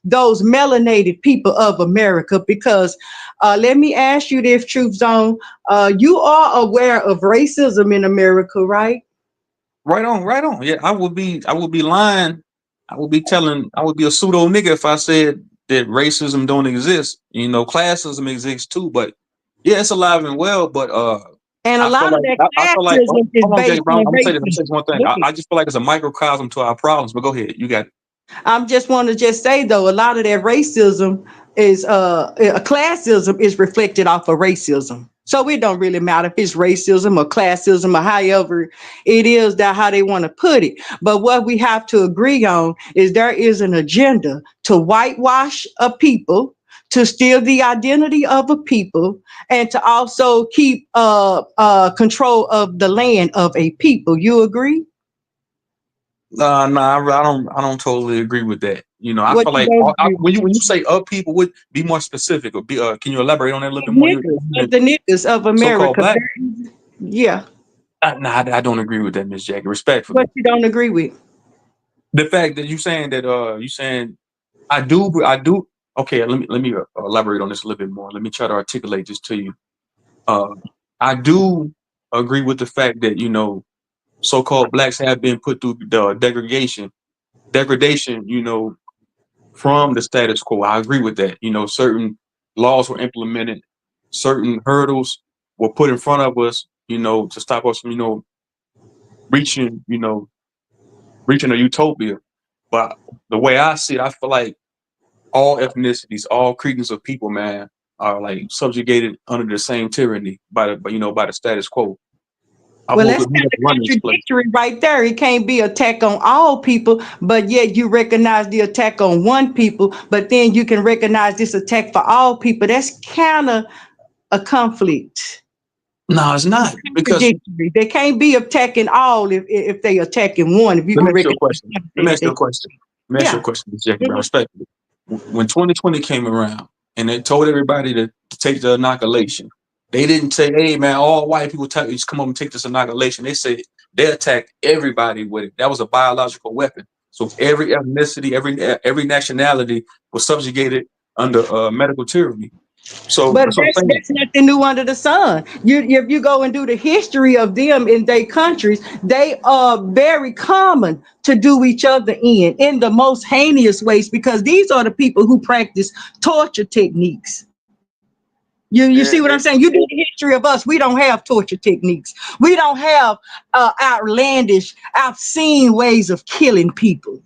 those melanated people of America. Because let me ask you this, Truth Zone. You are aware of racism in America, right? Right on, right on. Yeah, I would be lying. I would be a pseudo nigga if I said that racism don't exist. Classism exists too, but yeah, it's alive and well. But And a lot of that I feel like classism is hold on, Jay based Brown. on I'm gonna say this. I'm gonna racism. say this one thing. Go ahead. I just feel like it's a microcosm to our problems. But go ahead, you got it. I'm just want to just say though, a lot of that racism is classism is reflected off of racism. So it don't really matter if it's racism or classism or however it is that how they want to put it. But what we have to agree on is there is an agenda to whitewash a people, to steal the identity of a people, and to also keep control of the land of a people. You agree? I don't totally agree with that. I What feel you like don't agree with? when you say people, would be more specific or be. Can you elaborate on that a little bit more? You Niggas, of the niggas of so-called America. black. Yeah. Nah, I don't agree with that, Miss Jackie. What Respectfully, you don't agree with? the fact that you saying I do. Okay, let me elaborate on this a little bit more. Let me try to articulate this to you. Uh, I do agree with the fact that so-called blacks have been put through the degradation. From the status quo. I agree with that. Certain laws were implemented, certain hurdles were put in front of us. To stop us from reaching reaching a utopia. But the way I see it, I feel like all ethnicities, all creeds of people, man, are like subjugated under the same tyranny by the status quo. I Well, move that's with kind who's of running this place. contradictory right there. It can't be attack on all people, but yet you recognize the attack on one people, but then you can recognize this attack for all people. That's kind of a conflict. No, it's not because Contradictory. They can't be attacking all if they attacking one. If you let me can ask you a recognize question. Let me that ask you a they, question. Let me ask you a yeah. question, Ms. Jackie Brown. Mhm. Respectfully, when 2020 came around and they told everybody to take the inoculation, they didn't say, "Hey, man, all white people just come up and take this inoculation." They said they attacked everybody with it. That was a biological weapon. So every ethnicity, every nationality was subjugated under medical tyranny. So But that's what I'm saying. that's nothing new under the sun. If you go and do the history of them in their countries, they are very common to do each other in the most heinous ways because these are the people who practice torture techniques. You see what I'm saying? And, You do the history of us. We don't have torture techniques. We don't have outlandish, obscene ways of killing people.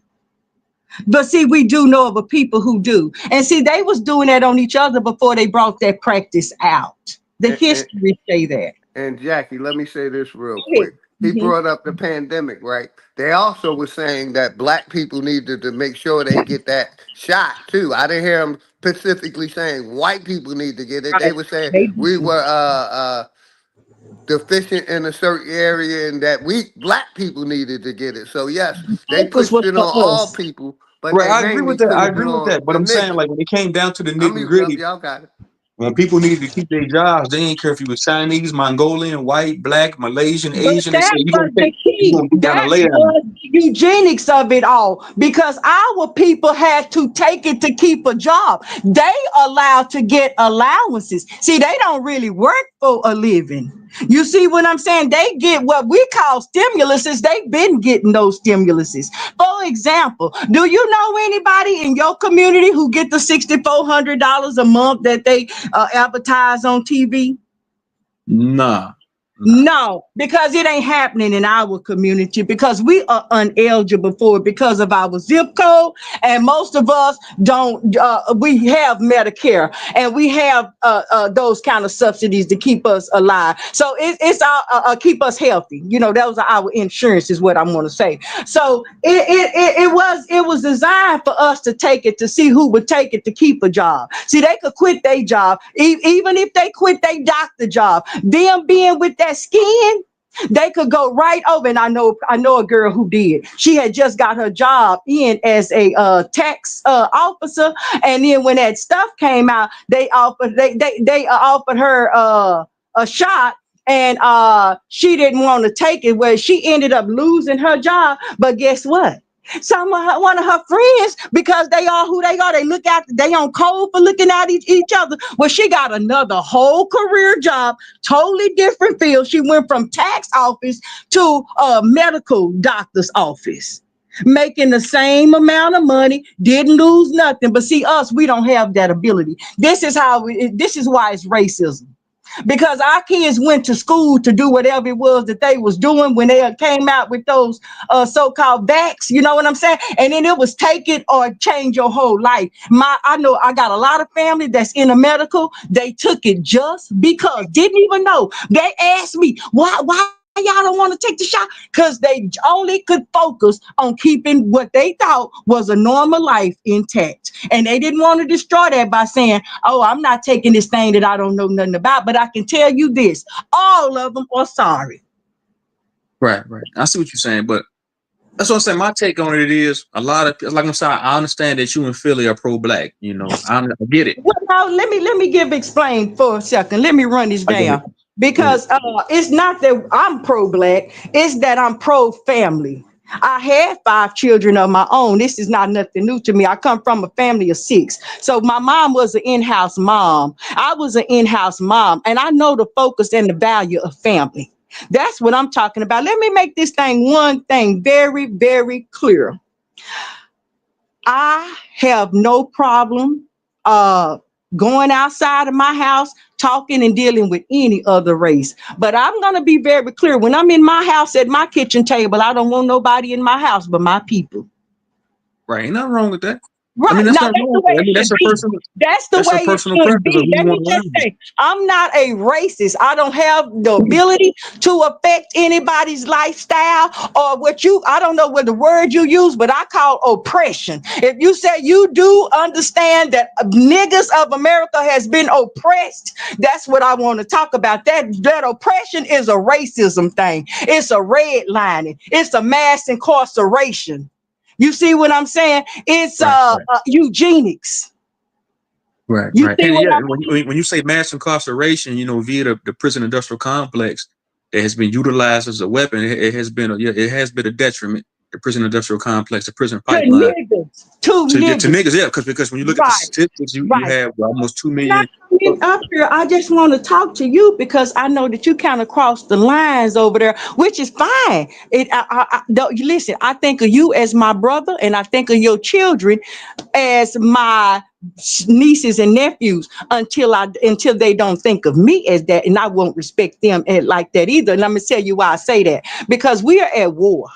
But see, we do know of a people who do. And see, they was doing that on each other before they brought that practice out. The and, history say that. and Jackie, let me say this real Go ahead. quick. he Mhm. brought up the pandemic, right? They also were saying that black people needed to make sure they get that shot too. I didn't hear them specifically saying white people need to get it. They Right. were saying They we do. were deficient in a certain area and that we black people needed to get it. So yes, they Focus pushed was it for on all us. people, but Right, they I agree mainly with that. put I it agree with on that. But the I'm saying, nigga. like, when it came down to the I'm nitty muting up, gritty, y'all got it. when people needed to keep their jobs, they didn't care if you was Chinese, Mongolian, white, black, Malaysian, But Asian. They that said was the you key. gonna get down and That lay down. was the eugenics of it all because our people had to take it to keep a job. They allowed to get allowances. See, they don't really work for a living. You see what I'm saying? They get what we call stimuluses. They've been getting those stimuluses. For example, do you know anybody in your community who get the $6,400 a month that they advertise on TV? Nah, nah. No, because it ain't happening in our community because we are uneligible for it because of our zip code, and most of us don't. We have Medicare and we have those kind of subsidies to keep us alive. So it's our keep us healthy. You know, those are our insurance, is what I'm going to say. So it was designed for us to take it to see who would take it to keep a job. See, they could quit their job even if they quit their doctor job. Them being with that skin, they could go right over. And I know a girl who did. She had just got her job in as a tax officer, and then when that stuff came out, they offered her a shot. And she didn't want to take it. Well, she ended up losing her job. But guess what? One of her friends, because they are who they are, they look at, they on code for looking at each other. Well, she got another whole career job, totally different field. She went from tax office to a medical doctor's office, making the same amount of money, didn't lose nothing. But see, us, we don't have that ability. This is why it's racism, because our kids went to school to do whatever it was that they was doing when they came out with those so-called vax, you know what I'm saying? And then it was take it or change your whole life. I know I got a lot of family that's in the medical. They took it just because, didn't even know. They asked me, why y'all don't want to take the shot? Because they only could focus on keeping what they thought was a normal life intact. And they didn't want to destroy that by saying, oh, I'm not taking this thing that I don't know nothing about. But I can tell you this, all of them are sorry. Right, right. I see what you're saying, but that's what I'm saying. My take on it is a lot of, like I'm saying, I understand that you and Philly are pro-black. You know, I get it. Well, now let me explain for a second. Let me run this I get it. down because it's not that I'm pro-black, it's that I'm pro-family. I had 5 children of my own. This is not nothing new to me. I come from a family of 6. So my mom was an in-house mom. I was an in-house mom, and I know the focus and the value of family. That's what I'm talking about. Let me make this one thing very, very clear. I have no problem uh going outside of my house, talking and dealing with any other race. But I'm going to be very clear. When I'm in my house at my kitchen table, I don't want nobody in my house but my people. Right. Ain't nothing wrong with that. I mean, Right. that's Now, not that's wrong the with way that. I it mean, should be. That's the that's way your it personal should preference of be. who you Let want me just around you. say, I'm not a racist. I don't have the ability to affect anybody's lifestyle or I don't know what the word you use, but I call oppression. If you say you do understand that niggas of America has been oppressed, that's what I want to talk about. That oppression is a racism thing. It's a redlining. It's a mass incarceration. You see what I'm saying? It's Right, right, eugenics. right, You right. see And what yeah, I'm when you say mass incarceration, you know, via the prison industrial complex that has been utilized as a weapon, it has been a detriment. The prison industrial complex, the prison to pipeline niggas, to to niggas. niggas, yeah, because when you look at the Right, statistics, you right. have almost 2 million. Not coming up here. I just want to talk to you because I know that you kind of crossed the lines over there, which is fine. Don't, you listen. I think of you as my brother, and I think of your children as my nieces and nephews until they don't think of me as that, and I won't respect them like that either. And let me tell you why I say that, because we are at war.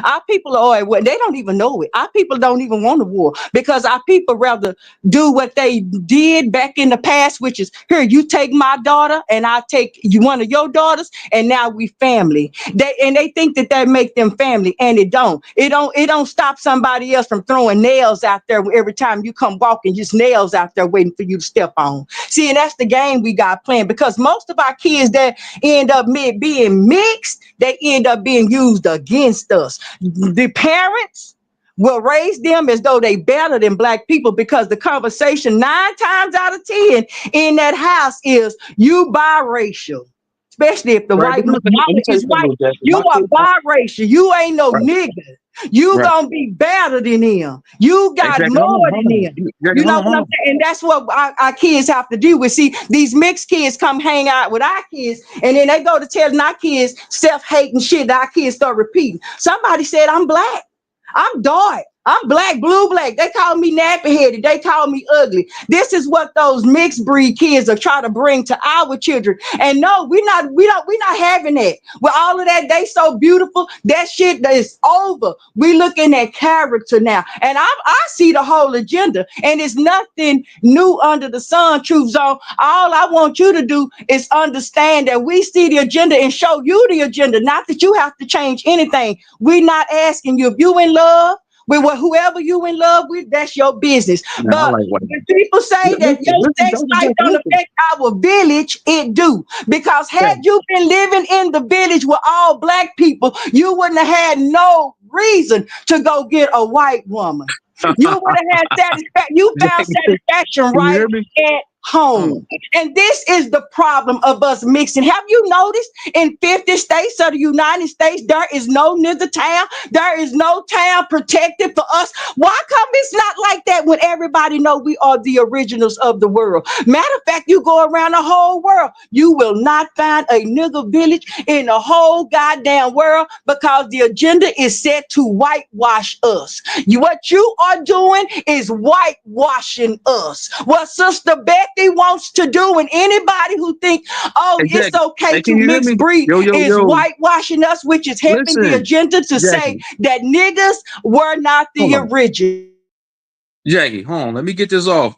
Our people are, well, they don't even know it. Our people don't even want a war because our people rather do what they did back in the past, which is, here, you take my daughter and I take you one of your daughters, and now we family. They think that make them family, and it don't. It don't stop somebody else from throwing nails out there every time you come walking, just nails out there waiting for you to step on. See, and that's the game we got playing, because most of our kids that end up being mixed, they end up being used against us. The parents will raise them as though they better than black people, because the conversation 9 times out of 10 in that house is, you biracial. Especially if the Right. white Let me mama tell you is something, white. Lil Jackie. You My are kid, biracial. You ain't no right, nigga. You right. gonna be better than them. You Hey, got Jackie, more than hold on. them. Jackie, You hold know on, what hold I'm on. saying? And that's what our kids have to do with. See, these mixed kids come hang out with our kids, and then they go to telling our kids self-hating shit that our kids start repeating. Somebody said, I'm black. I'm dark. I'm black, blue, black. They call me nappy-headed. They call me ugly. This is what those mixed breed kids are trying to bring to our children. And no, we're not having that. With all of that, they so beautiful. That shit is over. We looking at character now. And I see the whole agenda. And it's nothing new under the sun, Truth Zone. All I want you to do is understand that we see the agenda and show you the agenda. Not that you have to change anything. We're not asking you. If you in love with whoever you in love with, that's your business. Man, I But like white. when people say that Listen, your sex life Jackie, don't listen. affect our village, it do. Because had Jackie, you been living in the village with all black people, you wouldn't have had no reason to go get a white woman. You would have had satisfaction. You found Jackie, satisfaction can you right hear me? at Hold on. home. And this is the problem of us mixing. Have you noticed in 50 states of the United States, there is no nigger town? There is no town protected for us. Why come it's not like that when everybody know we are the originals of the world? Matter of fact, you go around the whole world, you will not find a nigger village in the whole goddamn world, because the agenda is set to whitewash us. What you are doing is whitewashing us. What Sister Betty wants to do, and anybody who think, oh, Hey, it's Jackie. okay Hey, to can you hear mix me? breed, Yo, yo, is yo. whitewashing us, which is helping the Listen, agenda to say Jackie. that niggas were not Hold the on. original. Jackie, hold on. Let me get this off.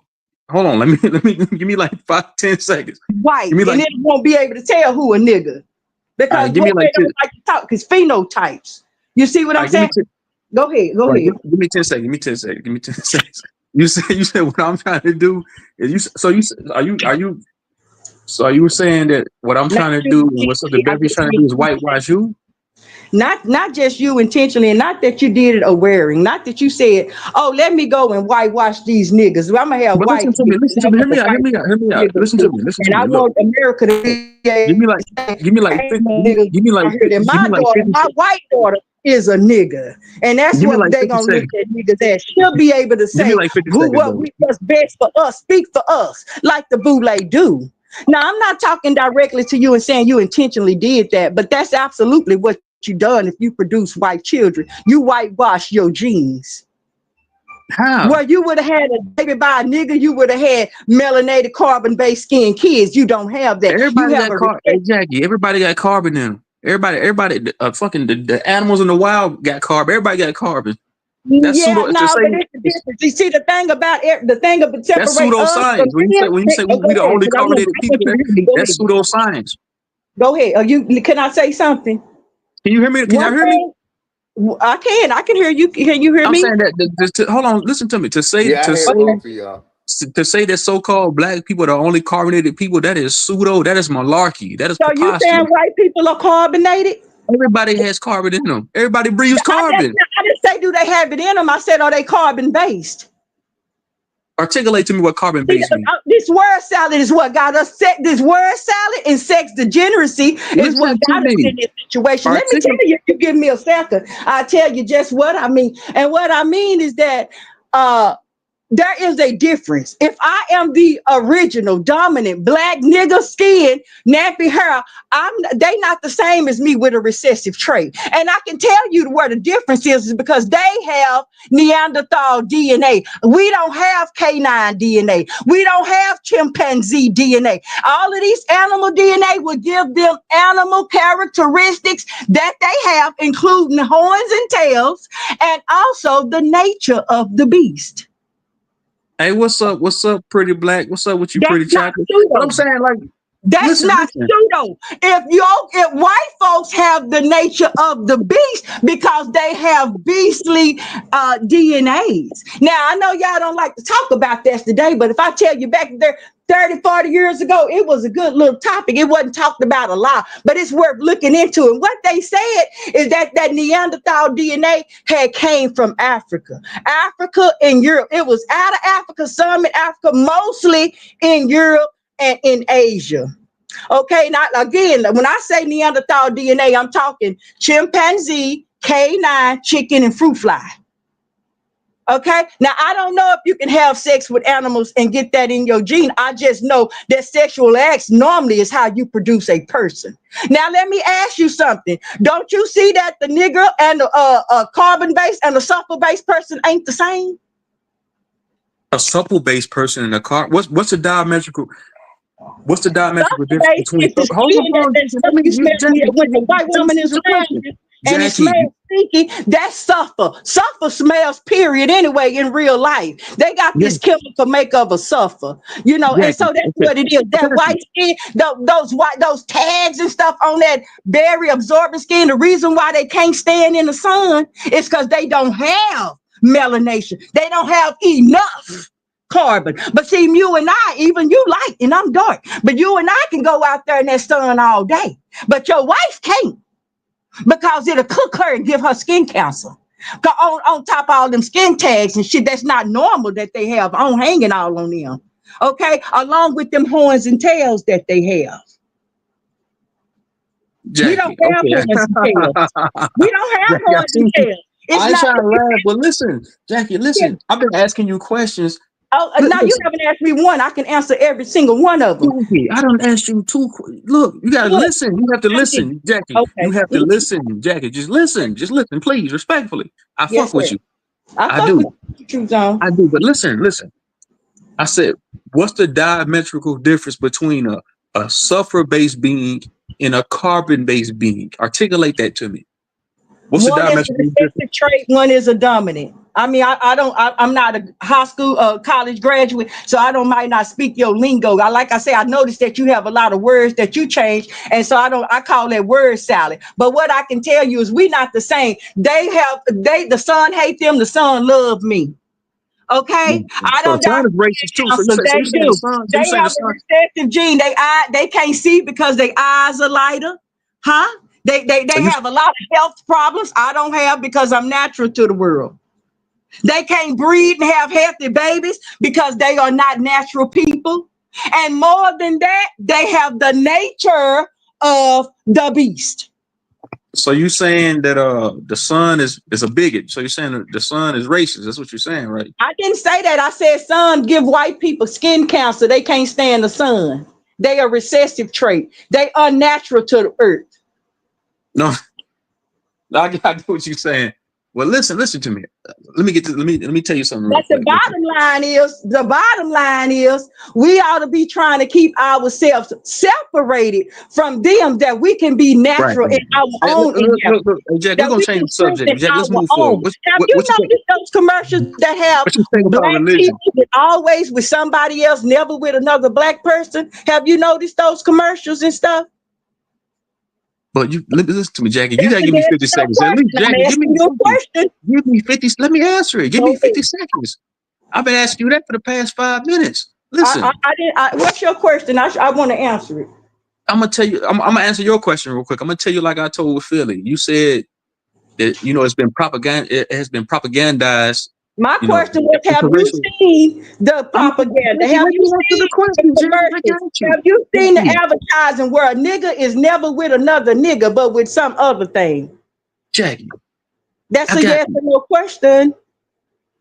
Hold on. Let me give me like 5-10 seconds. White, Give me and like, it won't be able to tell who a nigga, all because right, give me black like men 10. don't like to talk, because phenotypes. You see what All I'm right, give me saying? 10. Go ahead, go All right, ahead. give me 10 seconds. Give me 10 seconds. Give me 10 seconds. You said what I'm trying to do is are you saying that what I'm Not trying to you do and what Sister intentionally. I Beverly's just trying to do is whitewash you? not just you intentionally, and not that you did it awareing, not that you said, oh, let me go and whitewash these niggas. I'm gonna have But white listen to me, kids, listen and to I me. Hear want me the out, hear white me out, hear me out. niggas Listen to too. me, listen And to I me. Look, want America to be give me able like to say, give me like ain't 50, no niggas give me like out here. That give me my like daughter, 50 my white daughter, is a nigga. And that's give me what like they 50 gonna look seconds. at niggas as. She'll be able to Give me say like 50 who, seconds what though. we, what's best for us, speak for us, like the boule do. Now, I'm not talking directly to you and saying you intentionally did that, but that's absolutely what you done. If you produce white children, you whitewash your genes. How? Well, you would have had a baby by a nigga, you would have had melanated carbon-based skin kids. You don't have that. You Everybody have got a car. Hey, Jackie, everybody got carbon in them. Everybody, fucking the animals in the wild got carbon. Everybody got carbon. That's yeah, pseudo. To no, say but it's the difference. You see, the thing about that's separate us from pseudoscience. them. When you say Oh, go we the ahead, only because carbonated I people, want you to hear me. Go that's ahead. pseudoscience. Go ahead. Can I say something? Can you hear me? Can y'all One hear me? thing, I can hear you. Can you hear I'm me? saying that. Hold on, listen to me. Yeah, I hear both of y'all. To say that so-called black people are the only carbonated people, that is pseudo. That is malarkey. That is So you saying preposterous. white people are carbonated? Everybody has carbon in them. Everybody breathes carbon. I didn't say do they have it in them. I said, are they carbon based? Articulate to me what carbon See, base means. this word salad is what got us set. This word salad and sex degeneracy is what Listen to got us me. in this situation. Let me tell Articulate. you, you give me a second, I'll tell you just what I mean. And what I mean is that there is a difference. If I am the original dominant black nigga skin, nappy hair, they not the same as me with a recessive trait. And I can tell you where the difference is because they have Neanderthal DNA. We don't have canine DNA. We don't have chimpanzee DNA. All of these animal DNA will give them animal characteristics that they have, including horns and tails, and also the nature of the beast. Hey, what's up? What's up, pretty black? What's up with you, That's pretty chocolate? But I'm saying, like, that's not pseudo. If white folks have the nature of the beast because they have beastly DNAs. Now, I know y'all don't like to talk about this today, but if I tell you back there 30, 40 years ago, it was a good little topic. It wasn't talked about a lot, but it's worth looking into. And what they said is that Neanderthal DNA had came from Africa and Europe. It was out of Africa, some in Africa, mostly in Europe and in Asia. Okay, now again, when I say Neanderthal DNA, I'm talking chimpanzee, canine, chicken, and fruit fly. Okay, now I don't know if you can have sex with animals and get that in your gene. I just know that sexual acts normally is how you produce a person. Now let me ask you something. Don't you see that the nigger and the carbon-based and the sulfur-based person ain't the same? A supple-based person in a car. What's the diametrical? What's the diametrical difference between? Hold on. When the white woman is around you and it smells stinky, that's sulfur. Sulfur smells, period, anyway, in real life. They got this chemical makeup of sulfur, you know, and so that's what it is. That white skin, those tags and stuff on that very absorbent skin, the reason why they can't stand in the sun is because they don't have melanation. They don't have enough carbon. But see, you and I, even you light and I'm dark, but you and I can go out there in that sun all day. But your wife can't because it'll cook her and give her skin cancer. On top of all them skin tags and shit that's not normal that they have on hanging all on them. Okay, along with them horns and tails that they have. Jackie, we don't have horns and tails. We don't have horns and tails. I ain't trying to laugh, but listen, Jackie, listen. I've been asking you questions. Oh, now you haven't asked me one. I can answer every single one of them. Jackie, I don't ask you two. Look, you gotta listen. You have to listen, Jackie. Okay. You have to listen, Jackie. Just listen, please, respectfully. I fuck with you. I do. I do. But listen. I said, what's the diametrical difference between a sulfur-based being and a carbon-based being? Articulate that to me. What's the diametrical difference? Trait, one is a dominant. I mean, I'm not a high school, college graduate, so might not speak your lingo. Like I say, I noticed that you have a lot of words that you change, and so I call that word salad. But what I can tell you is we not the same. The sun hate them, the sun love me. Okay, I don't. The sun is racist too. So they do. They have a recessive gene. They can't see because their eyes are lighter, huh? They have a lot of health problems. I don't have because I'm natural to the world. They can't breed and have healthy babies because they are not natural people. And more than that, they have the nature of the beast. So you saying that the sun is a bigot. So you're saying that the sun is racist. That's what you're saying, right? I didn't say that. I said sun give white people skin cancer. They can't stand the sun. They are recessive trait. They are unnatural to the earth. No, I get what you're saying. Well, listen to me. Let me tell you something. But the bottom line is we ought to be trying to keep ourselves separated from them, that we can be natural in our own. Look, Jack, we're gonna change the subject. Jack, let's move forward. Have you noticed those commercials that have black people always with somebody else, never with another black person? Have you noticed those commercials and stuff? But listen to me, Jackie. You gotta give me 50 seconds. At least, Jackie, give me your question. Give me 50. Let me answer it. Give me 50 seconds. I've been asking you that for the past 5 minutes. Listen. What's your question? I want to answer it. I'm gonna tell you. I'm gonna answer your question real quick. I'm gonna tell you like I told Philly. You said that it's been propaganda. It has been propagandized. My question was, have you seen the propaganda? Have you seen the commercials? Have you seen the advertising where a nigga is never with another nigga, but with some other thing? Jackie. That's a yes or no question.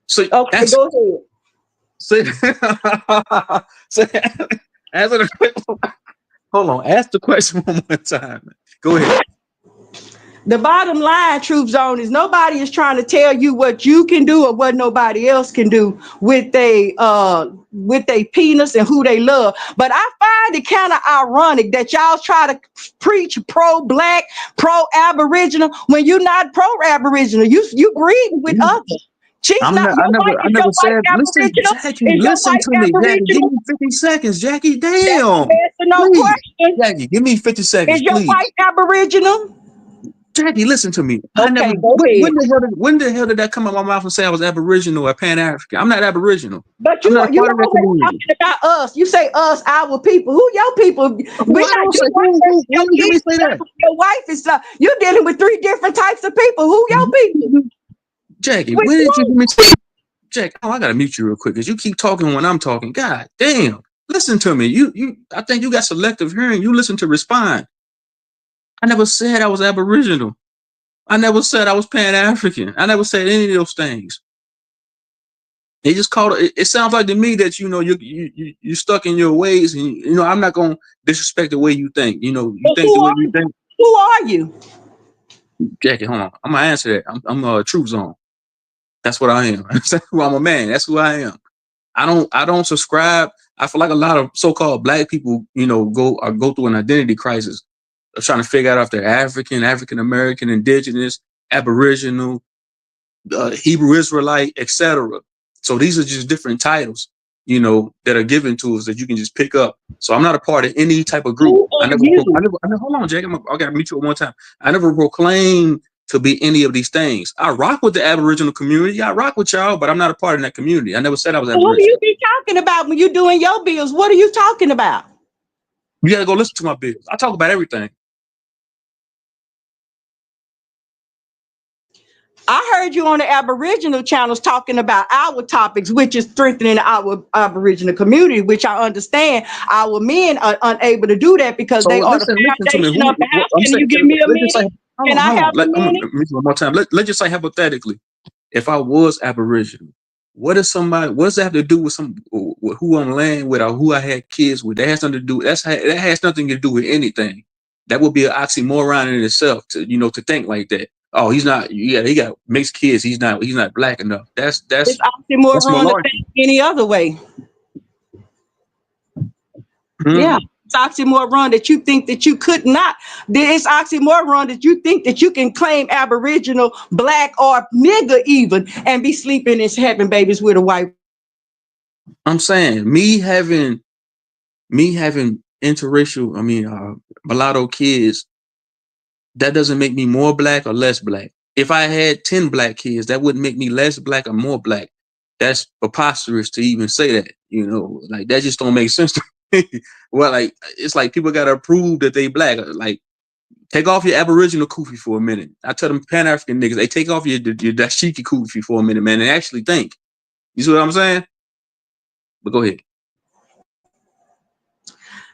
So okay, go ahead. Say, say, answer the question. Hold on. Ask the question one more time. Go ahead. The bottom line, Truth Zone, is nobody is trying to tell you what you can do or what nobody else can do with they penis and who they love. But I find it kind of ironic that y'all try to preach pro-black, pro-aboriginal when you're not pro-aboriginal. You breeding with others. She's I'm not not, your wife. I Is never your wife said, listen, aboriginal? Jackie, Is your listen wife to me. Jackie, give aboriginal? me 50 seconds. Jackie, That's damn. a yes or no Please. question. Jackie, give me 50 seconds, Is your please. wife aboriginal? Jackie, listen to me. I never. Okay, go ahead. When the hell did that come out of my mouth and say I was Aboriginal or Pan African? I'm not Aboriginal. But I'm you not a part of that always community. talking about us. You say us, our people. Who your people? We're Why not don't your say wife versus why your don't you kids. say that? Your wife is you're dealing with three different types of people. Who your people? Jackie, Which when did you one? give me? Jack, I gotta mute you real quick because you keep talking when I'm talking. God damn, listen to me. I think you got selective hearing. You listen to respond. I never said I was Aboriginal. I never said I was Pan African. I never said any of those things. They just called it. It sounds like to me that you're stuck in your ways, and I'm not gonna disrespect the way you think. You But think the way you think. who are you? Jackie, hold on. I'm gonna answer that. I'm a Truth Zone. That's what I am. I'm a man. That's who I am. I don't subscribe. I feel like a lot of so-called black people, go through an identity crisis of trying to figure out if they're African, African American, indigenous, Aboriginal, Hebrew Israelite, etc. So these are just different titles, that are given to us that you can just pick up. So I'm not a part of any type of group. Who are you? Hold on, Jake. I got to meet you one more time. I never proclaimed to be any of these things. I rock with the Aboriginal community. I rock with y'all, but I'm not a part of that community. I never said I was Who do you Aboriginal. be talking about when you're doing your bills? What are you talking about? You got to go listen to my bills. I talk about everything. I heard you on the Aboriginal channels talking about our topics, which is strengthening our Aboriginal community, which I understand our men are unable to do that because So they are the listen to me. foundation of the house. I'm Can saying, you give me a let's just say, minute? Can I have a I'm minute? gonna meet you one more time. Let's just say hypothetically, if I was Aboriginal, what does that have to do with who I'm laying with or who I had kids with? That has nothing to do. That has nothing to do with anything. That would be an oxymoron in itself to think like that. Oh, he's not. Yeah, he got mixed kids. He's not black enough. That's It's oxymoron to malarkey. think any other way. Yeah. It's oxymoron that you think that you could not. It's oxymoron that you think that you can claim Aboriginal, black, or nigger even and be sleeping and having babies with a white. I'm saying me having interracial, mulatto kids, that doesn't make me more black or less black. If I had 10 black kids, that wouldn't make me less black or more black. That's preposterous to even say that, like that just don't make sense to me. Well, like, it's like people got to prove that they black. Like, take off your Aboriginal kufi for a minute. I tell them Pan-African niggas, they take off your dashiki kufi for a minute, man, and actually think. You see what I'm saying? But go ahead.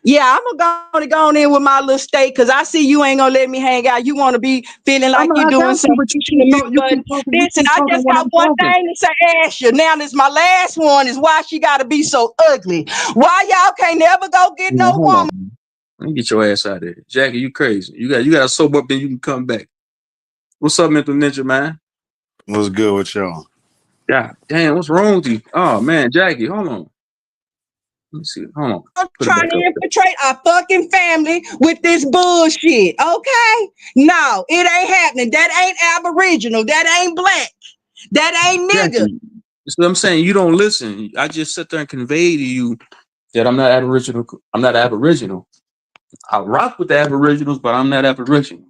Yeah, I'm gonna go on in with my little steak because I see you ain't gonna let me hang out. You want to be feeling like you're I doing got you, something. but you keep Listen, I talking just when got I'm one talking. thing to say, Ask you. Now, this my last one is why she gotta be so ugly. Why y'all can't never go get Yeah, no hold woman? on. Let me get your ass out of here. Jackie, you crazy. You got to sober up, then you can come back. What's up, Mental Ninja, man? What's good with y'all? God damn, what's wrong with you? Oh, man, Jackie, hold on. Let me see. Hold on. I'm Put it back trying to up. infiltrate our fucking family with this bullshit. Okay? No, it ain't happening. That ain't Aboriginal. That ain't black. That ain't nigga. Jackie, that's what I'm saying. You don't listen. I just sit there and convey to you that I'm not Aboriginal. I'm not Aboriginal. I rock with the Aboriginals, but I'm not Aboriginal.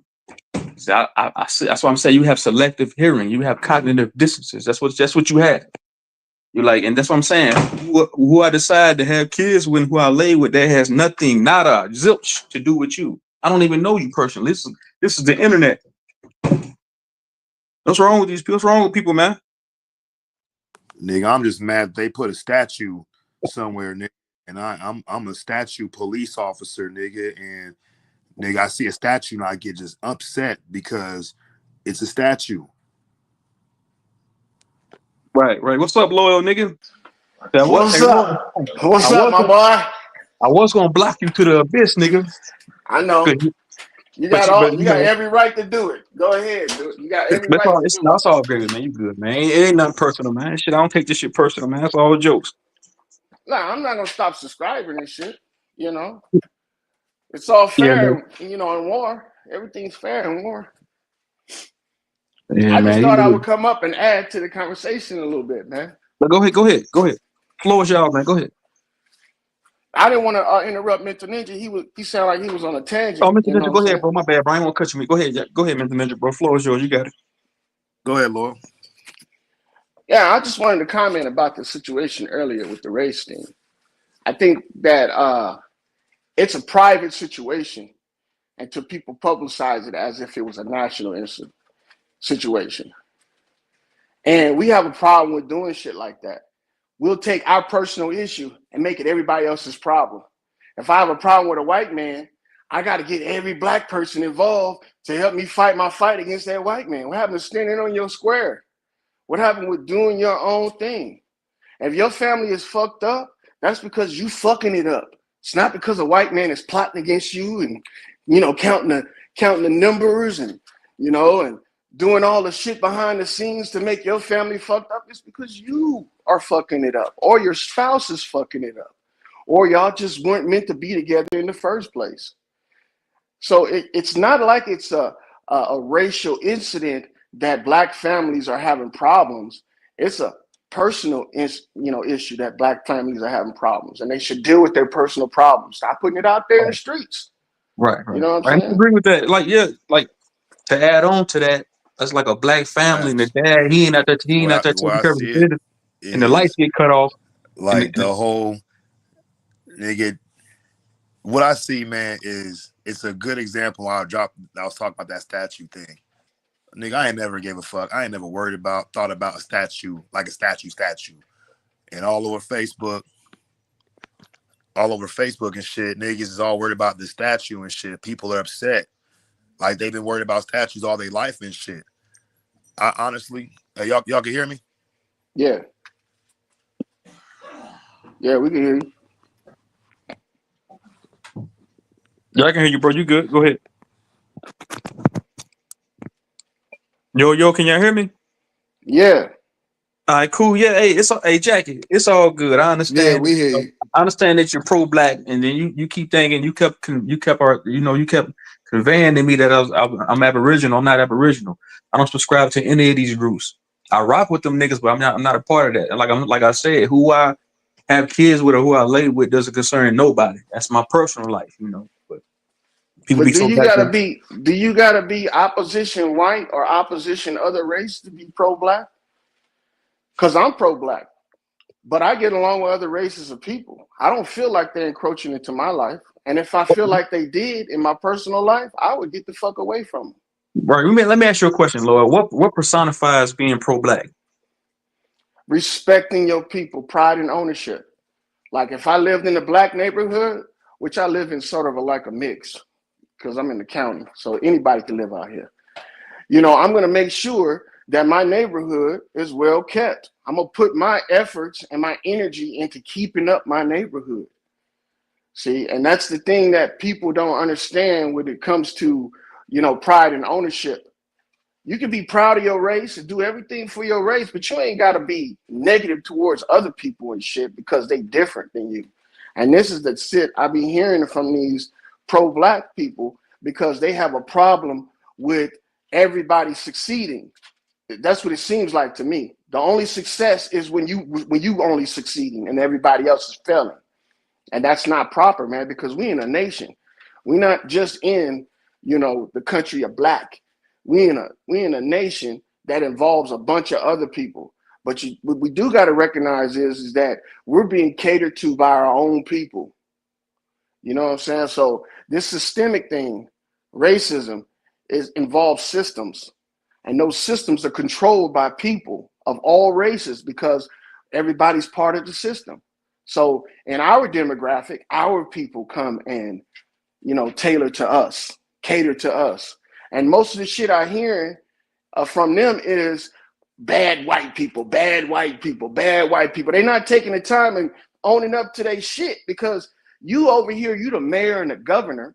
See, that's why I'm saying you have selective hearing. You have cognitive dissonance. That's what you have. You're like, and that's what I'm saying. Who I decide to have kids with, who I lay with, that has nothing, nada, zilch to do with you. I don't even know you personally. This is the internet. What's wrong with these people? What's wrong with people, man? Nigga, I'm just mad they put a statue somewhere, nigga, and I'm a statue police officer, nigga, and nigga, I see a statue and I get just upset because it's a statue. Right. What's up, loyal nigga? That what? What's up? What's up, my boy? I was gonna block you to the abyss, nigga. I know. But You but got you, but you you got know, every right to do it. Go ahead, do it. You got every that's right all. to It's do it. that's all good, man. You good, man. It ain't nothing personal, man. Shit, I don't take this shit personal, man. That's all jokes. Nah, I'm not gonna stop subscribing and shit. You know, it's all Yeah, man. fair. You know, in war, everything's fair in war. Yeah, I just man. thought I would come up and add to the conversation a little bit, man. But go ahead. Floor is y'all, man. Go ahead. I didn't want to interrupt Mental Ninja. He sounded like he was on a Oh, tangent. Mr. You know Ninja, what I'm go ahead, saying? bro. My bad, bro. I ain't want to cut you. Go ahead, go ahead, Mr. Ninja, bro. Floor is yours. You got it. Go ahead, Lord. Yeah, I just wanted to comment about the situation earlier with the race thing. I think that it's a private situation until people publicize it as if it was a national situation. And we have a problem with doing shit like that. We'll take our personal issue and make it everybody else's problem. If I have a problem with a white man, I got to get every black person involved to help me fight my fight against that white man. What happened to standing on your square? What happened with doing your own thing? If your family is fucked up, that's because you fucking it up. It's not because a white man is plotting against you and, you know, counting the numbers and, you know, and doing all the shit behind the scenes to make your family fucked up. It's because you are fucking it up, or your spouse is fucking it up, or y'all just weren't meant to be together in the first place. So it's not like it's a racial incident that black families are having problems. It's a personal issue that black families are having problems, and they should deal with their personal problems. Stop putting it out there in the streets. Right. You know what I I'm saying? agree with that. Like, yeah, like to add on to that, that's like a black family and the Facts. dad, he ain't out there Where taking I care of his see it business, and the lights is get cut off. like the whole nigga. What I see, man, is it's a good example. I was talking about that statue thing. Nigga, I ain't never gave a fuck. I ain't never thought about a statue, like a statue. And all over Facebook and shit, niggas is all worried about the statue and shit. People are upset. Like they've been worried about statues all their life and shit. I honestly, y'all can hear me? Yeah. Yeah, we can hear you. Yeah, I can hear you, bro. You good? Go ahead. Yo, can y'all hear me? Yeah. All right, cool. Yeah, hey, Jackie, it's all good. I Yeah, understand. we hear you. I understand that you're pro-black, and then you keep thinking you kept conveying to me that I'm Aboriginal. I'm not Aboriginal. I don't subscribe to any of these groups. I rock with them niggas, but I'm not a part of that. And like I said, who I have kids with or who I lay with doesn't concern nobody. That's my personal life, you know. But people But be so back then. do you gotta be opposition white or opposition other race to be pro-black? Because I'm pro-black. But I get along with other races of people. I don't feel like they're encroaching into my life. And if I feel like they did in my personal life, I would get the fuck away from them. Right. Let me ask you a question, Lord. What personifies being pro-black? Respecting your people, pride and ownership. Like if I lived in a black neighborhood, which I live in sort of like a mix, because I'm in the county, so anybody can live out here. You know, I'm gonna make sure that my neighborhood is well kept. I'm gonna put my efforts and my energy into keeping up my neighborhood. See, and that's the thing that people don't understand when it comes to, you know, pride and ownership. You can be proud of your race and do everything for your race, but you ain't got to be negative towards other people and shit because they different than you. And this is the shit I be hearing from these pro-black people because they have a problem with everybody succeeding. That's what it seems like to me. The only success is when you only succeeding and everybody else is failing. And that's not proper, man, because we in a nation. We're not just in, you know, the country of black. We in a nation that involves a bunch of other people. But what we do got to recognize is that we're being catered to by our own people. You know what I'm saying? So this systemic thing, racism, involves systems. And those systems are controlled by people of all races because everybody's part of the system. So in our demographic, our people come and, you know, tailor to us, cater to us. And most of the shit I hear from them is bad white people, bad white people, bad white people. They're not taking the time and owning up to their shit, because you over here, you the mayor and the governor,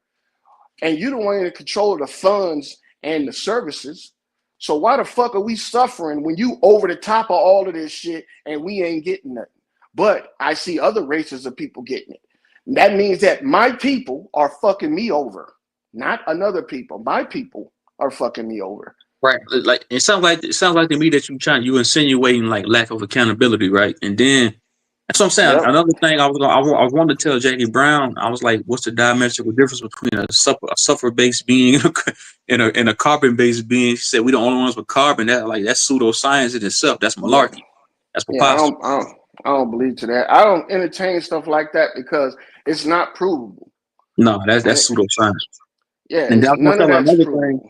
and you the one in control of the funds and the services. So why the fuck are we suffering when you over the top of all of this shit and we ain't getting nothing? But I see other races of people getting it. That means that my people are fucking me over, not another people. My people are fucking me over. Right. Like it sounds like to me that you insinuating like lack of accountability, right? And then that's what I'm saying. Yep. Another thing I wanted to tell Jackie Brown, I was like, what's the diametrical difference between a suffer based being and a carbon based being? She said we the only ones with carbon. That's pseudoscience in itself. That's Yeah. malarkey. That's Yeah, preposterous. I don't believe to that. I don't entertain stuff like that because it's not provable. No, that's And pseudoscience. yeah, And that's none of that's another thing. provable.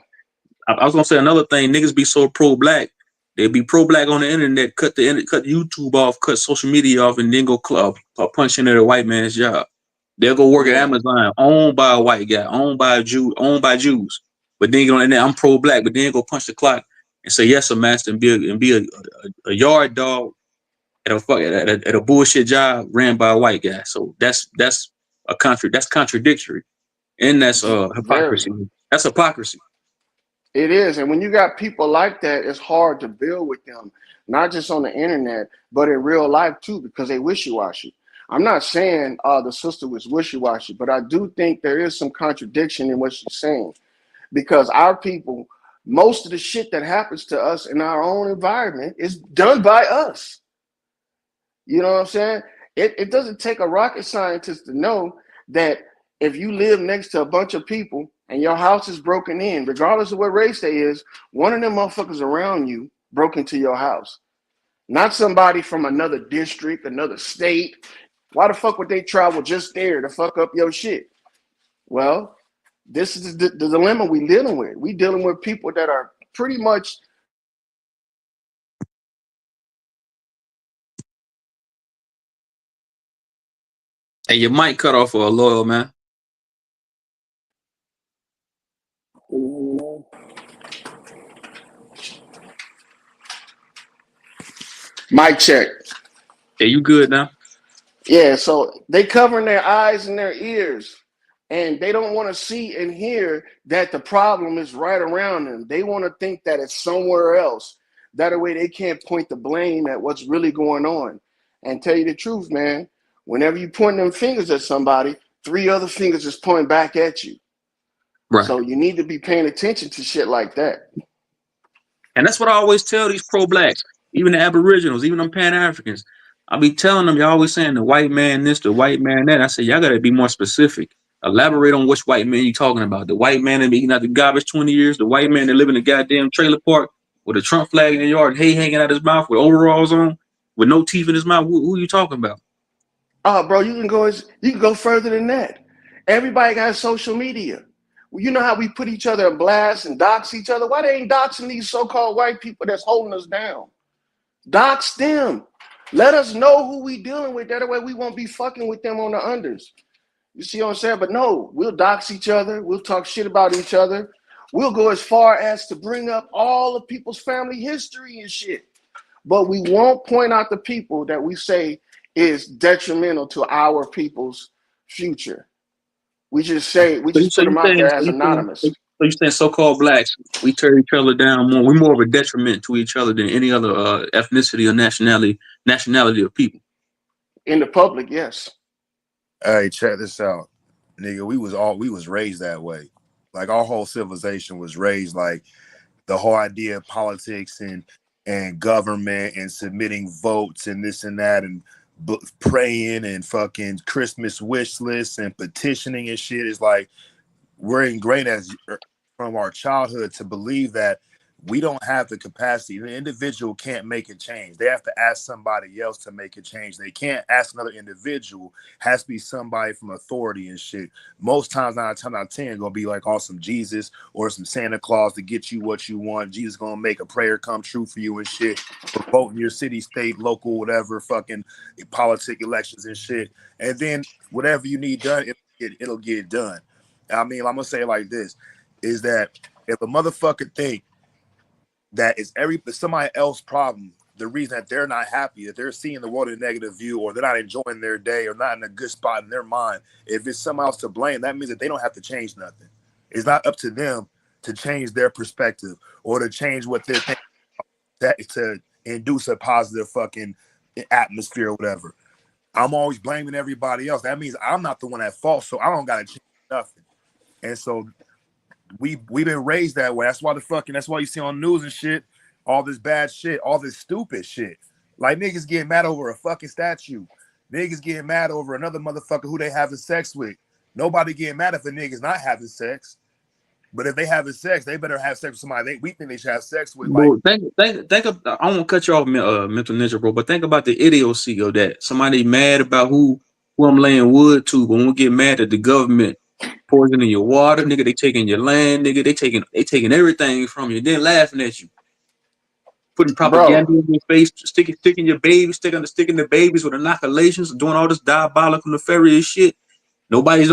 I was gonna say another thing. Niggas be so pro black. They be pro black on the internet. Cut YouTube off. Cut social media off, and then go punch in at a white man's job. They'll go work at Yeah. Amazon, owned by a white guy, owned by a Jew, owned by Jews. But then get on the internet, I'm pro black. But then go punch the clock and say yes, sir, master, and be a yard dog at a bullshit job ran by a white guy. So that's contradictory, and that's Very. hypocrisy. That's hypocrisy. It is. And when you got people like that, it's hard to build with them, not just on the internet, but in real life too, because they wishy-washy. I'm not saying the sister was wishy-washy, but I do think there is some contradiction in what she's saying, because our people, most of the shit that happens to us in our own environment is done by us. You know what I'm saying? It doesn't take a rocket scientist to know that if you live next to a bunch of people and your house is broken in, regardless of what race they is, one of them motherfuckers around you broke into your house. Not somebody from another district, another state. Why the fuck would they travel just there to fuck up your shit? Well, this is the dilemma we dealing with. We dealing with people that are pretty much. Hey, your mic cut off for a loyal man. Mic check. Yeah, you good now? Yeah, so they covering their eyes and their ears, and they don't want to see and hear that the problem is right around them. They want to think that it's somewhere else. That way they can't point the blame at what's really going on. And tell you the truth, man, whenever you point them fingers at somebody, 3 other fingers is pointing back at you. Right. So you need to be paying attention to shit like that. And that's what I always tell these pro-blacks, even the Aboriginals, even them Pan-Africans. I be telling them, y'all always saying the white man this, the white man that. I say, y'all got to be more specific. Elaborate on which white man you talking about. The white man that been eating out the garbage 20 years, the white man that live in a goddamn trailer park with a Trump flag in the yard, hay hanging out his mouth with overalls on, with no teeth in his mouth. Who you talking about? Oh, bro, you can go further than that. Everybody got social media. Well, you know how we put each other in blast and dox each other? Why they ain't doxing these so-called white people that's holding us down? Dox them. Let us know who we dealing with. That way we won't be fucking with them on the unders. You see what I'm saying? But no, we'll dox each other. We'll talk shit about each other. We'll go as far as to bring up all of people's family history and shit. But we won't point out the people that we say is detrimental to our people's future. We just put them out there as anonymous. So you saying so-called blacks, we tear each other down more. We're more of a detriment to each other than any other ethnicity or nationality of people. In the public, yes. Hey, check this out, nigga. We was raised that way. Like our whole civilization was raised like the whole idea of politics and government and submitting votes and this and that and praying and fucking Christmas wish lists and petitioning and shit is like we're ingrained as from our childhood to believe that we don't have the capacity. The individual can't make a change. They have to ask somebody else to make a change. They can't ask another individual. Has to be somebody from authority and shit. Most times, 9 times out of 10, gonna be like some Jesus or some Santa Claus to get you what you want. Jesus gonna make a prayer come true for you and shit. For voting your city, state, local, whatever, fucking politic elections and shit. And then whatever you need done, it'll get done. I mean, I'm gonna say it like this: is that if a motherfucker think that it's somebody else's problem. The reason that they're not happy, that they're seeing the world in a negative view, or they're not enjoying their day, or not in a good spot in their mind. If it's someone else to blame, that means that they don't have to change nothing. It's not up to them to change their perspective or to change what they're thinking to induce a positive fucking atmosphere or whatever. I'm always blaming everybody else. That means I'm not the one at fault, so I don't gotta change nothing. And so we've been raised that way. That's why you see on news and shit, all this bad shit, all this stupid shit. Like niggas getting mad over a fucking statue. Niggas getting mad over another motherfucker who they having sex with. Nobody getting mad if a nigga's not having sex. But if they having sex, they better have sex with somebody we think they should have sex with. Like, Bro, think of, I won't cut you off, mental ninja, bro, but think about the idiocy of that. Somebody mad about who I'm laying wood to, but when we get mad at the government poisoning your water, nigga, they taking your land, nigga, they taking everything from you, then laughing at you, putting propaganda Bro, in your face, sticking your babies, sticking the babies with inoculations, doing all this diabolical nefarious shit. Nobody's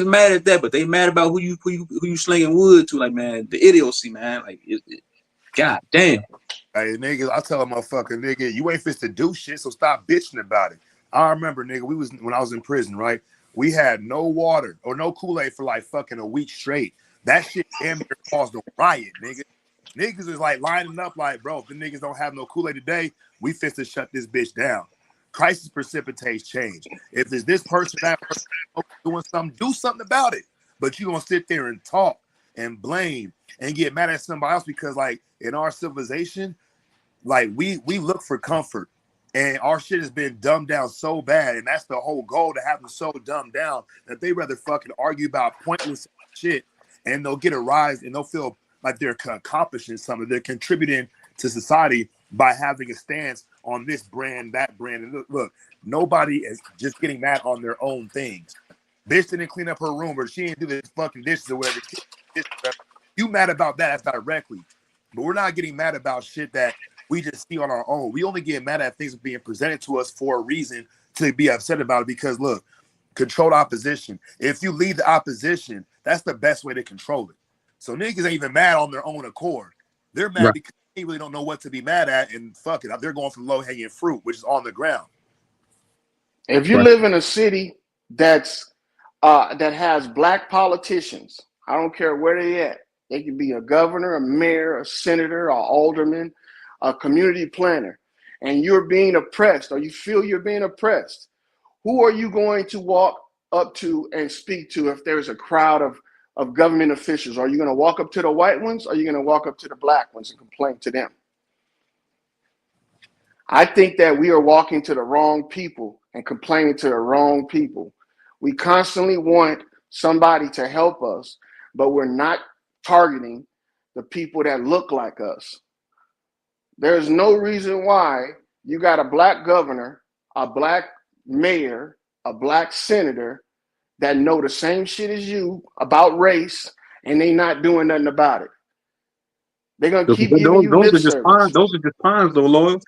mad at that, but they mad about who you slinging wood to. Like, man, the idiocy, man. Like, God damn. hey, niggas, I tell a motherfucker, nigga, you ain't fit to do shit, so stop bitching about it. I remember, nigga, when I was in prison, right? We had no water or no Kool-Aid for like fucking a week straight. That shit damn near caused a riot, nigga. Niggas is like lining up like, bro, if the niggas don't have no Kool-Aid today, we fit to shut this bitch down. Crisis precipitates change. If it's this person, that person doing something, do something about it. But you gonna sit there and talk and blame and get mad at somebody else because, like, in our civilization, like we look for comfort, and our shit has been dumbed down so bad, and that's the whole goal, to have them so dumbed down that they rather fucking argue about pointless shit, and they'll get a rise and they'll feel like they're accomplishing something. They're contributing to society by having a stance on this brand, that brand. And look, nobody is just getting mad on their own things. Bitch didn't clean up her room, or she didn't do the fucking dishes or whatever. You mad about that directly. But we're not getting mad about shit that we just see on our own. We only get mad at things being presented to us for a reason to be upset about it. Because look, controlled opposition. If you lead the opposition, that's the best way to control it. So niggas ain't even mad on their own accord. They're mad because they really don't know what to be mad at, and fuck it, they're going for low-hanging fruit, which is on the ground. if you live in a city that's that has black politicians, I don't care where they at. They could be a governor, a mayor, a senator, an alderman, a community planner, and you're being oppressed, or you feel you're being oppressed. Who are you going to walk up to and speak to if there's a crowd of government officials? Are you going to walk up to the white ones, or are you going to walk up to the black ones and complain to them? I think that we are walking to the wrong people and complaining to the wrong people. We constantly want somebody to help us, but we're not targeting the people that look like us. There's no reason why you got a black governor, a black mayor, a black senator that know the same shit as you about race, and they not doing nothing about it. They're gonna keep giving you lip service. Those are just pawns, though, Loyal.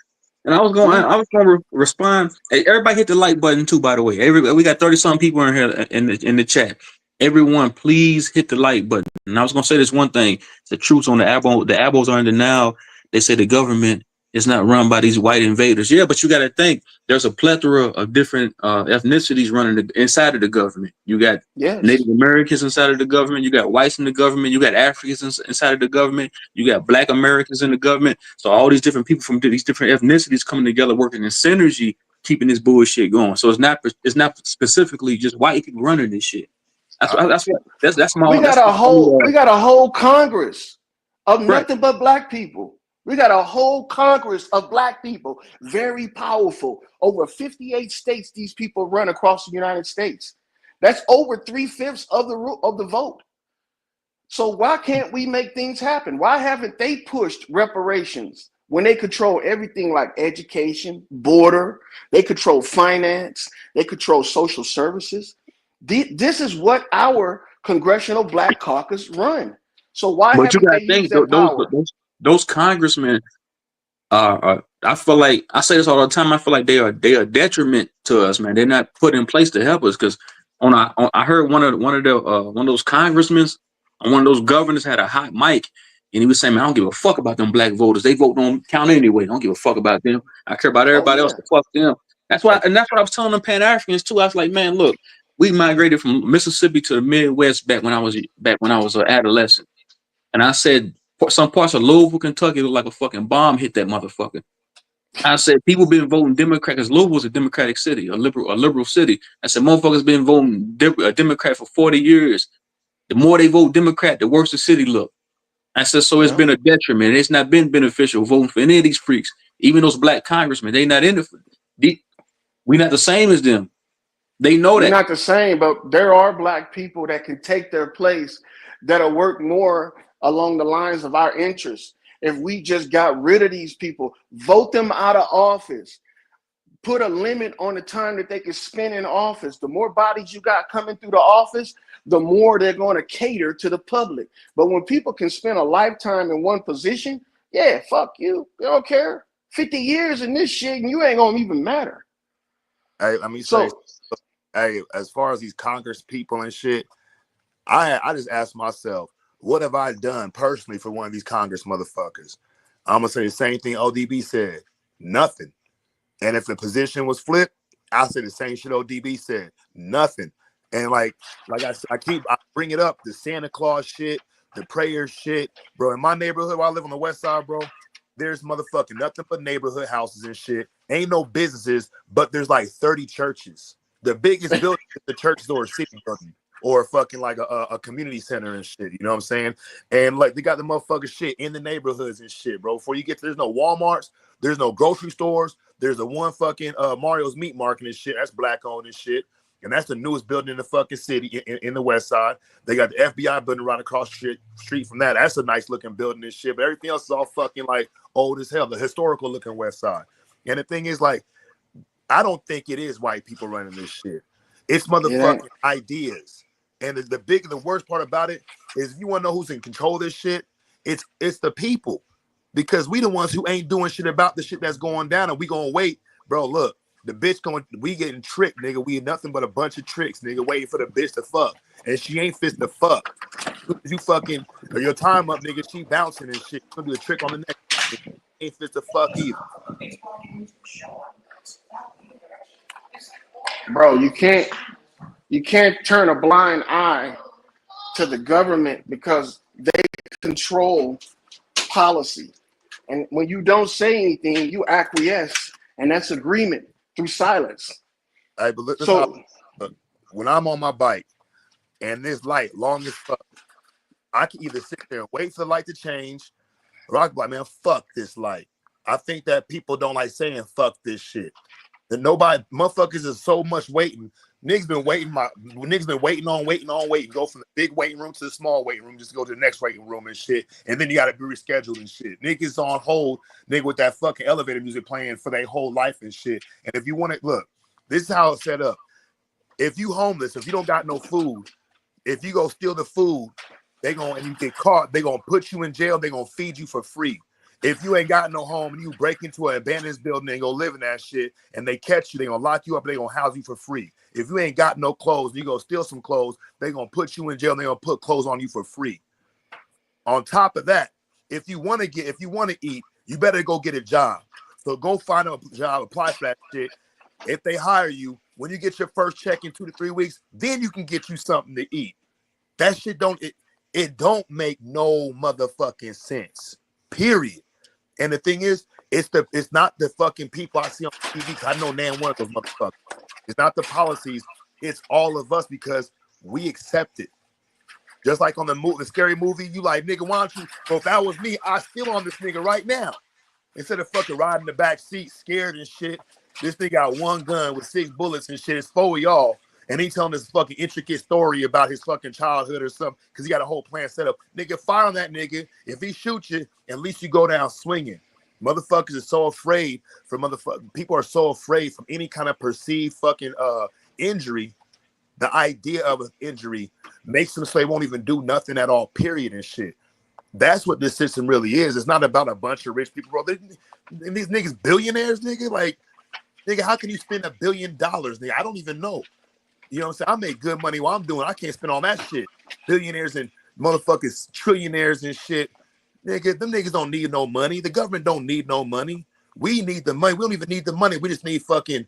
And I was going to respond. Hey, everybody hit the like button too, by the way. We got 30-something people in here in the chat. Everyone, please hit the like button. And I was going to say this one thing: the troops on the Abos are in denial. They say the government is not run by these white invaders. Yeah, but you got to think there's a plethora of different ethnicities running inside of the government. You got Native Americans inside of the government. You got whites in the government. You got Africans inside of the government. You got Black Americans in the government. So all these different people from these different ethnicities coming together, working in synergy, keeping this bullshit going. So it's not specifically just white people running this shit. That's my. We got a whole Congress of nothing but black people. We got a whole Congress of black people, very powerful. Over 58 states, these people run across the United States. That's over 3/5 of the vote. So why can't we make things happen? Why haven't they pushed reparations when they control everything like education, border, they control finance, they control social services? This is what our Congressional Black Caucus run. So why haven't they used that power? Those congressmen I feel like, I say this all the time, I feel like they are a detriment to us, man. They're not put in place to help us, because I heard one of those congressmen, one of those governors had a hot mic, And he was saying, man, I don't give a fuck about them black voters. They vote don't count anyway. I don't give a fuck about them. I care about Oh everybody else. yeah. To fuck them. That's why, and that's what I was telling them Pan Africans too. I was like, man, look, we migrated from Mississippi to the Midwest back when I was an adolescent. And I said, some parts of Louisville, Kentucky look like a fucking bomb hit that motherfucker. I said, people been voting Democrat because Louisville's a Democratic city, a liberal city. I said, motherfuckers been voting Democrat for 40 years. The more they vote Democrat, the worse the city look. I said, so it's Yeah. been a detriment. It's not been beneficial voting for any of these freaks. Even those black congressmen, they not in it. We not the same as them. They know We're that. not the same, but there are black people that can take their place, that'll work more along the lines of our interests. If we just got rid of these people, vote them out of office, put a limit on the time that they can spend in office. The more bodies you got coming through the office, the more they're going to cater to the public. But when people can spend a lifetime in one position, yeah, fuck you. They don't care. 50 years in this shit, and you ain't going to even matter. Hey, let me say, So, hey, as far as these Congress people and shit, I just asked myself, what have I done personally for one of these Congress motherfuckers? I'm gonna say the same thing ODB said, nothing. And if the position was flipped, I say the same shit ODB said, nothing. And like I said, I bring it up, the Santa Claus shit, the prayer shit, bro. In my neighborhood where I live on the west side, bro, there's motherfucking nothing but neighborhood houses and shit. Ain't no businesses, but there's like 30 churches. The biggest building is the church or city building or fucking like a community center and shit. You know what I'm saying? And like they got the motherfucking shit in the neighborhoods and shit, bro. Before you get to, there's no Walmarts, there's no grocery stores. There's a one fucking Mario's Meat Market and shit. That's black owned and shit. And that's the newest building in the fucking city in the west side. They got the FBI building right across the street from that. That's a nice looking building and shit. But everything else is all fucking like old as hell. The historical looking west side. And the thing is, like, I don't think it is white people running this shit. It's motherfucking ideas. And the worst part about it is, if you want to know who's in control of this shit, it's the people. Because we the ones who ain't doing shit about the shit that's going down, and we gonna wait, bro. Look, the bitch we getting tricked, nigga. We nothing but a bunch of tricks, nigga, waiting for the bitch to fuck, and she ain't fit to fuck. You fucking your time up, nigga. She bouncing and shit. Gonna do a trick on the neck. Nigga. Ain't fit to fuck either. bro, you can't turn a blind eye to the government because they control policy. And when you don't say anything, you acquiesce, and that's agreement through silence. Hey, but look, So, when I'm on my bike and this light long as fuck, I can either sit there and wait for the light to change, or I can be like, man, fuck this light. I think that people don't like saying fuck this shit. And nobody, motherfuckers is so much waiting. Niggas been waiting waiting. Go from the big waiting room to the small waiting room, just to go to the next waiting room and shit. And then you gotta be rescheduled and shit. Niggas on hold, nigga, with that fucking elevator music playing for their whole life and shit. And if you want to look, this is how it's set up. If you homeless, if you don't got no food, if you go steal the food, and you get caught, they gonna put you in jail, they gonna feed you for free. If you ain't got no home and you break into an abandoned building and go live in that shit and they catch you, they gonna lock you up and they gonna house you for free. If you ain't got no clothes and you go steal some clothes, they gonna put you in jail and they gonna put clothes on you for free. On top of that, if you wanna eat, you better go get a job. So go find a job, apply for that shit. If they hire you, when you get your first check in 2 to 3 weeks, then you can get you something to eat. That shit don't make no motherfucking sense. Period. And the thing is, it's not the fucking people I see on TV. I know nan one of those motherfuckers. It's not the policies. It's all of us because we accept it. Just like on the scary movie, you like, nigga, why don't you? Well, if that was me, I still on this nigga right now. Instead of fucking riding the back seat, scared and shit, this nigga got one gun with 6 bullets and shit. It's 4 of y'all. And he telling this fucking intricate story about his fucking childhood or something because he got a whole plan set up. Nigga, fire on that nigga. If he shoots you, at least you go down swinging. Motherfuckers are so afraid people are so afraid from any kind of perceived fucking injury. The idea of an injury makes them so they won't even do nothing at all, period, and shit. That's what this system really is. It's not about a bunch of rich people, bro. And these niggas billionaires, nigga. Like, nigga, how can you spend $1 billion, nigga? I don't even know. You know what I'm saying? I make good money while I'm doing. I can't spend all that shit. Billionaires and motherfuckers, trillionaires and shit. Nigga, them niggas don't need no money. The government don't need no money. We need the money. We don't even need the money. We just need fucking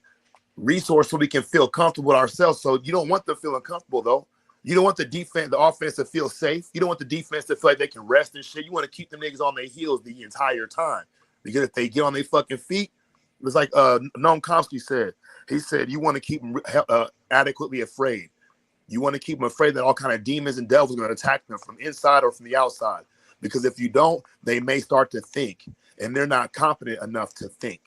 resource so we can feel comfortable with ourselves. So you don't want them feeling comfortable though. You don't want the offense to feel safe. You don't want the defense to feel like they can rest and shit. You want to keep them niggas on their heels the entire time. Because if they get on their fucking feet, it was like Noam Chomsky said. He said you want to keep them adequately afraid. You want to keep them afraid that all kind of demons and devils are going to attack them from inside or from the outside. Because if you don't, they may start to think, and they're not competent enough to think.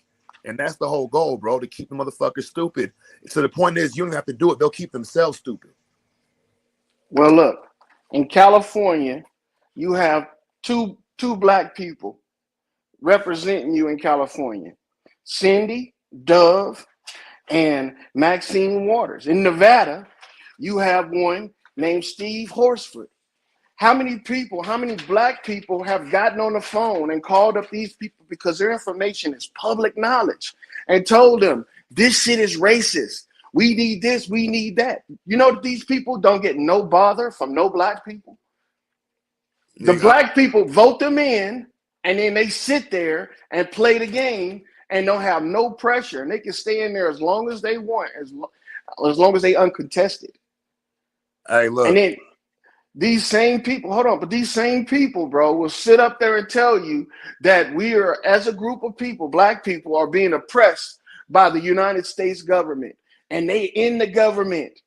And that's the whole goal, bro, to keep the motherfuckers stupid. So the point is, you don't have to do it. They'll keep themselves stupid. Well, look, in California, you have two black people representing you in California. Cindy, Dove, and Maxine Waters. In Nevada, you have one named Steve Horsford. How many black people have gotten on the phone and called up these people because their information is public knowledge and told them this shit is racist. We need this, we need that. You know, these people don't get no bother from no black people. The black people vote them in, and then they sit there and play the game and don't have no pressure. And they can stay in there as long as they want, as long as they uncontested. Hey, look. And then these same people, but these same people, bro, will sit up there and tell you that we are, as a group of people, black people, are being oppressed by the United States government. And they in the government.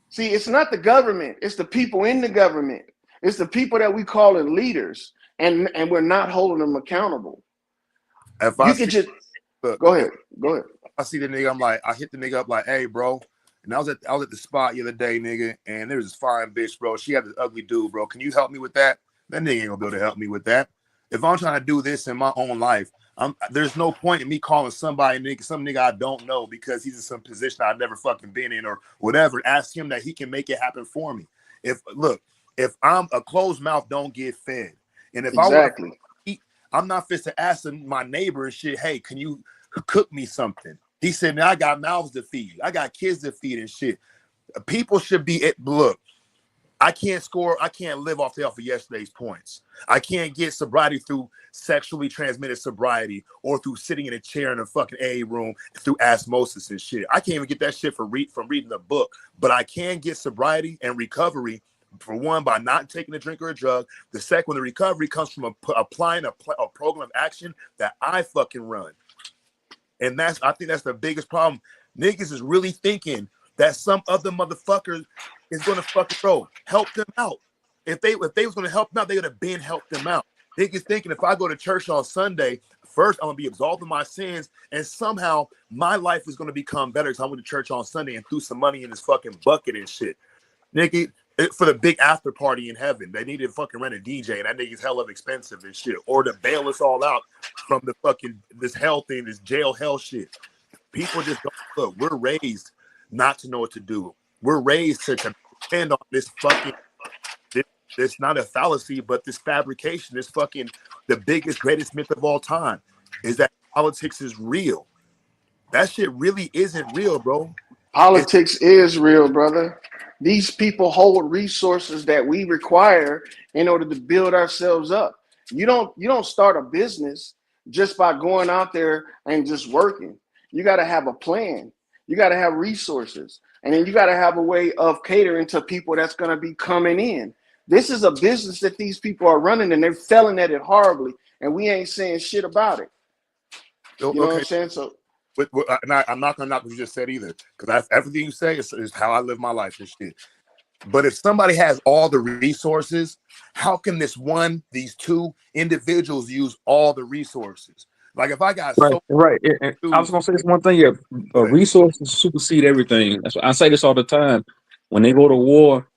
See, it's not the government. It's the people in the government. It's the people that we call it leaders. And we're not holding them accountable. If you I can see, just look, go ahead. I see the nigga, I hit the nigga up like, hey, bro. And I was at the spot the other day, nigga, and there was this fine bitch, bro. She had this ugly dude, bro. Can you help me with that? That nigga ain't gonna be able to help me with that. If I'm trying to do this in my own life, there's no point in me calling some nigga I don't know because he's in some position I've never fucking been in or whatever. Ask him that he can make it happen for me. If I'm a closed mouth, don't get fed. And if I want to eat, I'm not fit to ask my neighbor and shit, hey, can you cook me something? He said, man, I got mouths to feed. I got kids to feed and shit. People should be, look, I can't live off of yesterday's points. I can't get sobriety through sexually transmitted sobriety or through sitting in a chair in a fucking AA room through osmosis and shit. I can't even get that shit from reading a book, but I can get sobriety and recovery, for one, by not taking a drink or a drug. The second, the recovery comes from applying a program of action that I fucking run. And I think that's the biggest problem. Niggas is really thinking that some other motherfucker is gonna fucking help them out. If they was gonna help them out, they would have been helped them out. Niggas thinking if I go to church on Sunday, first I'm gonna be absolved of my sins, and somehow my life is gonna become better because I went to church on Sunday and threw some money in this fucking bucket and shit. Nigga, for the big after party in heaven, they need to fucking rent a DJ, and that nigga's hella expensive and shit, or to bail us all out from the fucking this hell thing, this jail hell shit. People just don't look. We're raised not to know what to do. We're raised to depend on this fucking. This not a fallacy, but this fabrication, this fucking the biggest, greatest myth of all time, is that politics is real. That shit really isn't real, bro. Politics is real, brother. These people hold resources that we require in order to build ourselves up. You don't start a business just by going out there and just working. You got to have a plan. You got to have resources. And then you got to have a way of catering to people that's going to be coming in. This is a business that these people are running, and they're failing at it horribly, and we ain't saying shit about it. You know what I'm saying? So, I'm not gonna knock what you just said either, because everything you say is how I live my life and shit. But if somebody has all the resources, how can these two individuals use all the resources? Like if I got right. I was gonna say this one thing. Yeah, resources supersede everything. That's why I say this all the time. When they go to war,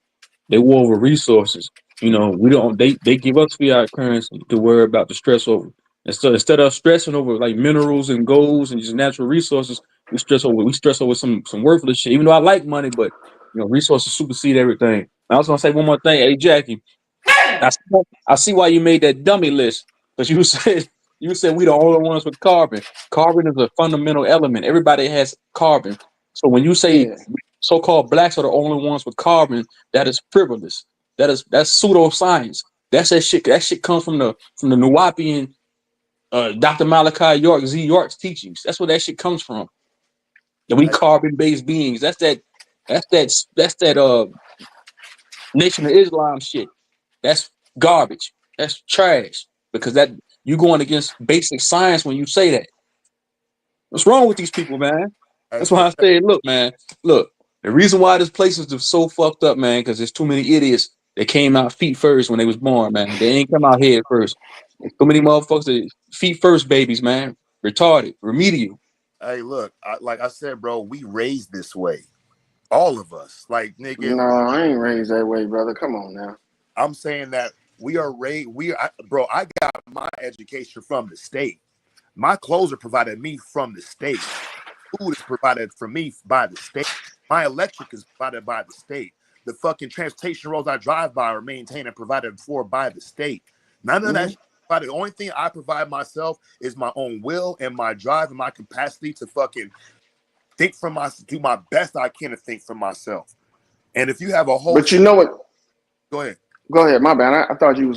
they war over resources. You know, we don't. They give us fiat currency to worry about the stress over. Instead of stressing over like minerals and golds and just natural resources, we stress over some worthless shit. Even though I like money, but resources supersede everything. I was gonna say one more thing. Hey Jackie, I see why you made that dummy list, because you said we the only ones with carbon. Carbon is a fundamental element. Everybody has carbon. So when you say so-called blacks are the only ones with carbon, that is frivolous. That's pseudoscience. That's that shit. That shit comes from the Nuwapian Dr. Malachi York, Z York's teachings. That's where that shit comes from. And we carbon-based beings. That's that Nation of Islam shit. That's garbage. That's trash. Because that you going against basic science when you say that. What's wrong with these people, man? Hey, That's why I say, look, man, look. The reason why this place is just so fucked up, man, because there's too many idiots that came out feet first when they was born, man. They ain't come out head first. There's too many motherfuckers that feet first babies, man. Retarded, remedial. hey, look, like I said, bro, we raised this way. All of us. Like, nigga, No, I ain't raised that way, brother. Come on now. I'm saying that we are raised. Bro, I got my education from the state. My clothes are provided me from the state. Food is provided for me by the state. My electric is provided by the state. The fucking transportation roads I drive by are maintained and provided for by the state. None of that shit provided. The only thing I provide myself is my own will and my drive and my capacity to fucking think for myself, do my best I can to think for myself. And if you have a whole, But you know what? go ahead. Go ahead. My bad. I thought you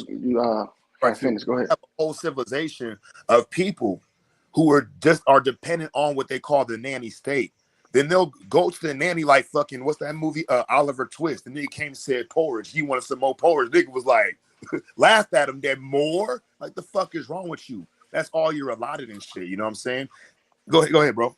Right, finished. Go ahead. have a whole civilization of people who are dependent on what they call the nanny state. Then they'll go to the nanny like fucking what's that movie? Oliver Twist. And then he came and said porridge. He wanted some more porridge. Nigga was like, laughed at him. That more? Like the fuck is wrong with you? That's all you're allotted and shit. You know what I'm saying? Go ahead, bro.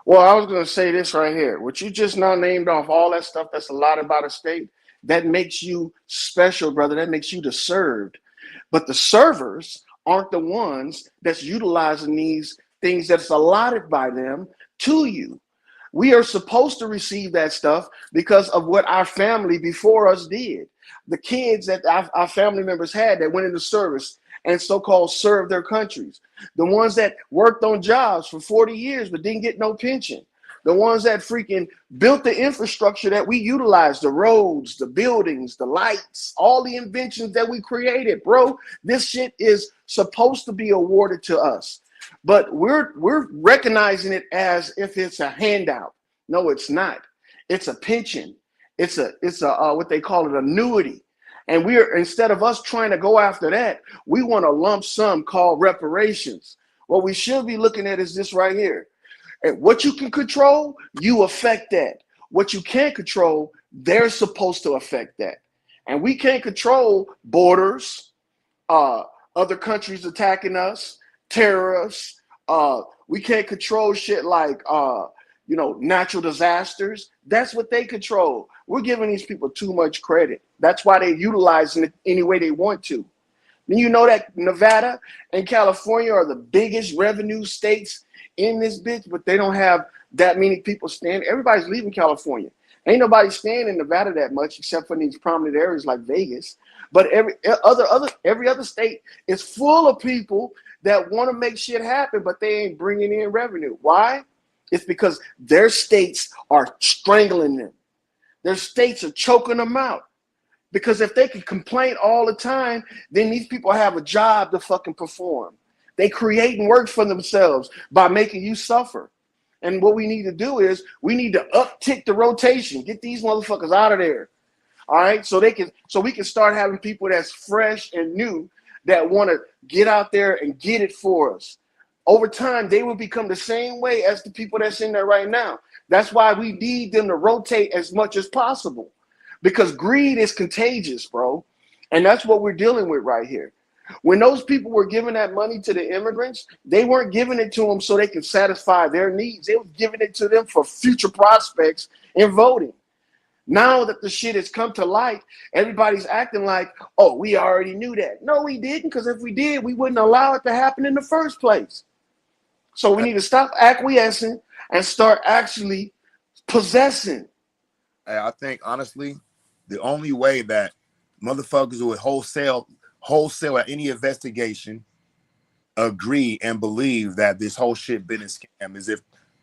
Well, I was going to say this right here. What you just now named off, all that stuff that's allotted by the state, that makes you special, brother. That makes you the served. But the servers aren't the ones that's utilizing these things that's allotted by them to you. We are supposed to receive that stuff because of what our family before us did. The kids that our family members had that went into service and so-called served their countries. The ones that worked on jobs for 40 years but didn't get no pension. The ones that freaking built the infrastructure that we utilize, the roads, the buildings, the lights, all the inventions that we created, bro. This shit is supposed to be awarded to us. But we're recognizing it as if it's a handout. No, it's not. It's a pension. It's a what they call it, annuity. And instead of us trying to go after that, we want a lump sum called reparations. What we should be looking at is this right here. And what you can control, you affect that. What you can't control, they're supposed to affect that. And we can't control borders, other countries attacking us, terrorists. We can't control shit like natural disasters. That's what they control. We're giving these people too much credit. That's why they're utilizing it any way they want to. Then you know that Nevada and California are the biggest revenue states in this bitch, but they don't have that many people staying. Everybody's leaving California. Ain't nobody staying in Nevada that much except for these prominent areas like Vegas. But every other state is full of people that want to make shit happen, but they ain't bringing in revenue. Why? It's because their states are strangling them. Their states are choking them out. Because if they can complain all the time, then these people have a job to fucking perform. They create and work for themselves by making you suffer. And what we need to do is we need to uptick the rotation, get these motherfuckers out of there. All right, so we can start having people that's fresh and new that want to get out there and get it for us. Over time, they will become the same way as the people that's in there right now. That's why we need them to rotate as much as possible, because greed is contagious, bro. And that's what we're dealing with right here. When those people were giving that money to the immigrants, they weren't giving it to them so they could satisfy their needs. They were giving it to them for future prospects in voting. Now that the shit has come to light, everybody's acting like, oh, we already knew that. No, we didn't, because if we did, we wouldn't allow it to happen in the first place. So we need to stop acquiescing and start actually possessing. I think, honestly, the only way that motherfuckers would wholesale at any investigation agree and believe that this whole shit been a scam is if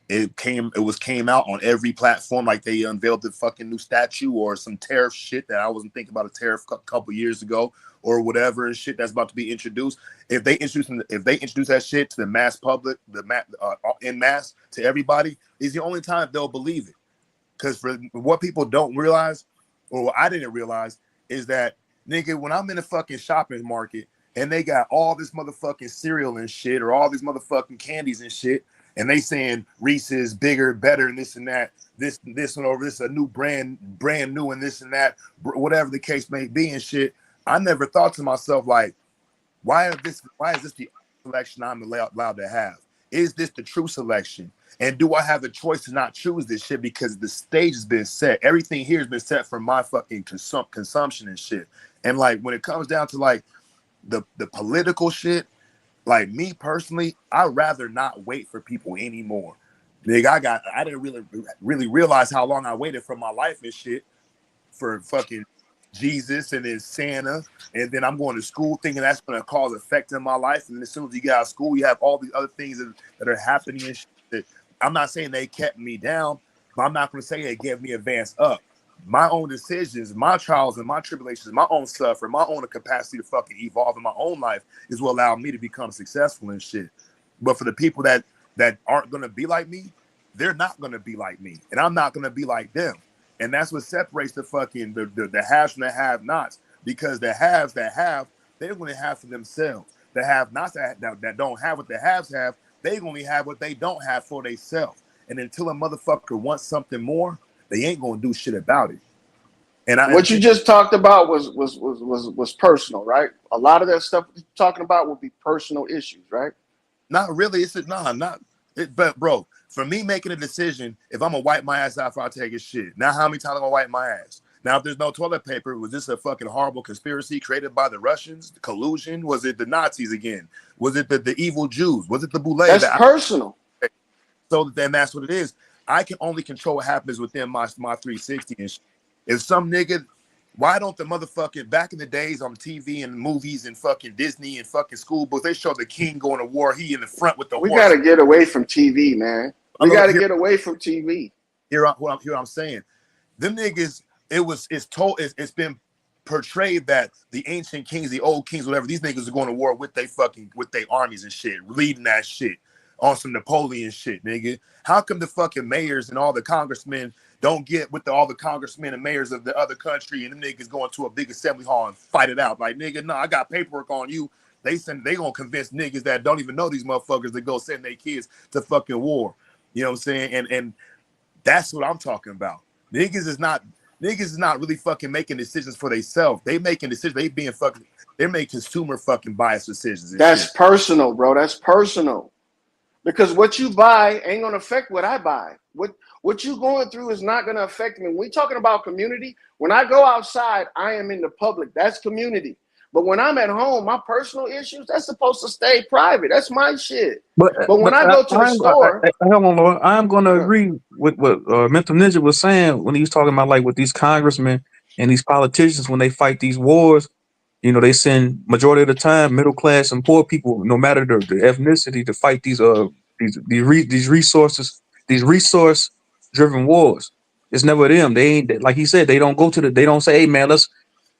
it came out on every platform, like they unveiled the fucking new statue or some tariff shit that I wasn't thinking about a tariff a couple years ago or whatever and shit that's about to be introduced. If they introduce that shit to the mass public, en masse to everybody, is the only time they'll believe it. Because for what people don't realize, or what I didn't realize, is that Nigga, when I'm in the fucking shopping market and they got all this motherfucking cereal and shit, or all these motherfucking candies and shit, and they saying Reese's bigger, better, and this and that, this one over this a new brand new, and this and that, whatever the case may be and shit. I never thought to myself, like, why is this the selection I'm allowed to have? Is this the true selection? And do I have the choice to not choose this shit because the stage has been set? Everything here has been set for my fucking consumption and shit. And like when it comes down to like the political shit, like me personally, I'd rather not wait for people anymore. Nigga, I didn't really realize how long I waited for my life and shit for fucking Jesus and then Santa, and then I'm going to school thinking that's going to cause effect in my life. And as soon as you get out of school, you have all these other things that are happening and shit that I'm not saying they kept me down, but I'm not going to say they gave me advance up. My own decisions, my trials and my tribulations, my own suffering, my own capacity to fucking evolve in my own life is what allowed me to become successful and shit. But for the people that aren't going to be like me, they're not going to be like me, and I'm not going to be like them. And that's what separates the fucking the haves from the have-nots, because the haves that have, they're going to have for themselves. The have-nots that don't have what the haves have, they only have what they don't have for themselves. And until a motherfucker wants something more, they ain't going to do shit about it. And what you just talked about was personal, right? A lot of that stuff you're talking about would be personal issues, right? Not really. But bro, for me making a decision, if I'm gonna wipe my ass after I take a shit, now how many times am I gonna wipe my ass? Now, if there's no toilet paper, was this a fucking horrible conspiracy created by the Russians? The collusion? Was it the Nazis again? Was it the evil Jews? Was it the Boule? That's personal. So then that's what it is. I can only control what happens within my 360 and shit. If some nigga, why don't the motherfucking, back in the days on TV and movies and fucking Disney and fucking school books, they show the king going to war, he in the front with the horse. We got to get away from TV, man. We got to get away from TV. Here I'm saying. Them niggas, it's been portrayed that the ancient kings, the old kings, whatever, these niggas are going to war with their armies and shit, leading that shit on some Napoleon shit, nigga. How come the fucking mayors and all the congressmen don't get with all the congressmen and mayors of the other country, and them niggas going to a big assembly hall and fight it out? Like, nigga, no, I got paperwork on you. They gonna convince niggas that don't even know these motherfuckers to go send their kids to fucking war. You know what I'm saying? And that's what I'm talking about. Niggas is not really fucking making decisions for themselves. They making decisions. They make consumer fucking bias decisions. That's shit. Personal, bro. That's personal. Because what you buy ain't gonna affect what I buy. What you going through is not gonna affect me. When we talking about community, when I go outside, I am in the public. That's community. But when I'm at home, my personal issues, that's supposed to stay private. That's my shit. But when I go to the store, I'm going to agree with what Mental Ninja was saying when he was talking about like with these congressmen and these politicians when they fight these wars. You know, they send majority of the time middle class and poor people, no matter the ethnicity, to fight these resource driven wars. It's never them. They ain't, like he said, they don't say, hey man,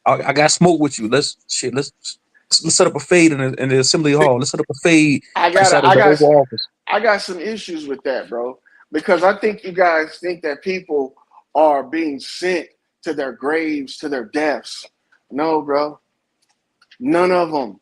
I got smoke with you. Let's set up a fade in the assembly hall. Let's set up a fade. I got some issues with that, bro, because I think you guys think that people are being sent to their graves, to their deaths. No, bro. None of them.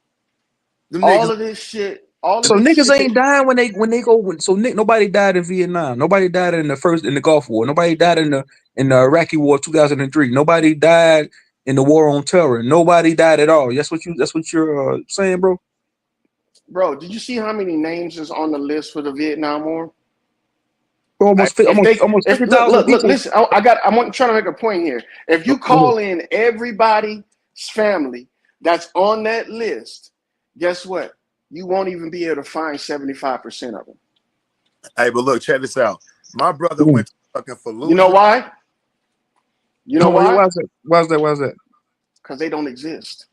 All of this shit. So niggas ain't dying when they go. So nobody died in Vietnam. Nobody died in the Gulf War. Nobody died in the Iraqi War 2003. Nobody died in the War on Terror. Nobody died at all. That's what you're saying, bro. Bro, did you see how many names is on the list for the Vietnam War? Almost 50,000 look, listen. I'm trying to make a point here. If you call in everybody's family that's on that list, guess what? You won't even be able to find 75% of them. Hey, but look, check this out. My brother went to fucking Fallujah. You know why? Why is that? Because they don't exist.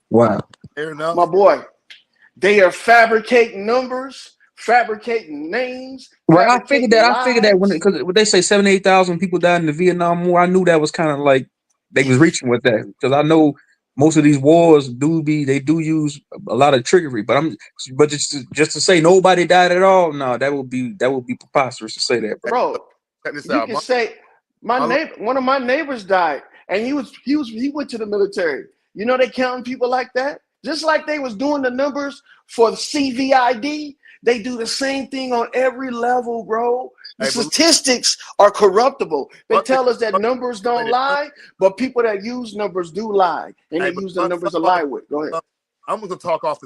Wow. Fair enough. My boy, they are fabricating numbers, fabricating names. Well, I figured that because they say 78,000 people died in the Vietnam War. I knew that was kind of like they was reaching with that, because I know most of these wars do use a lot of trickery. But just to say nobody died at all, no, that would be preposterous to say that, bro. Check this you out. Can say one of my neighbors died, and he went to the military. You know they counting people like that? Just like they was doing the numbers for the CVID, they do the same thing on every level, bro. The statistics are corruptible. They tell us that numbers don't lie, but people that use numbers do lie, and they use the numbers to lie with. Go ahead. I'm gonna talk off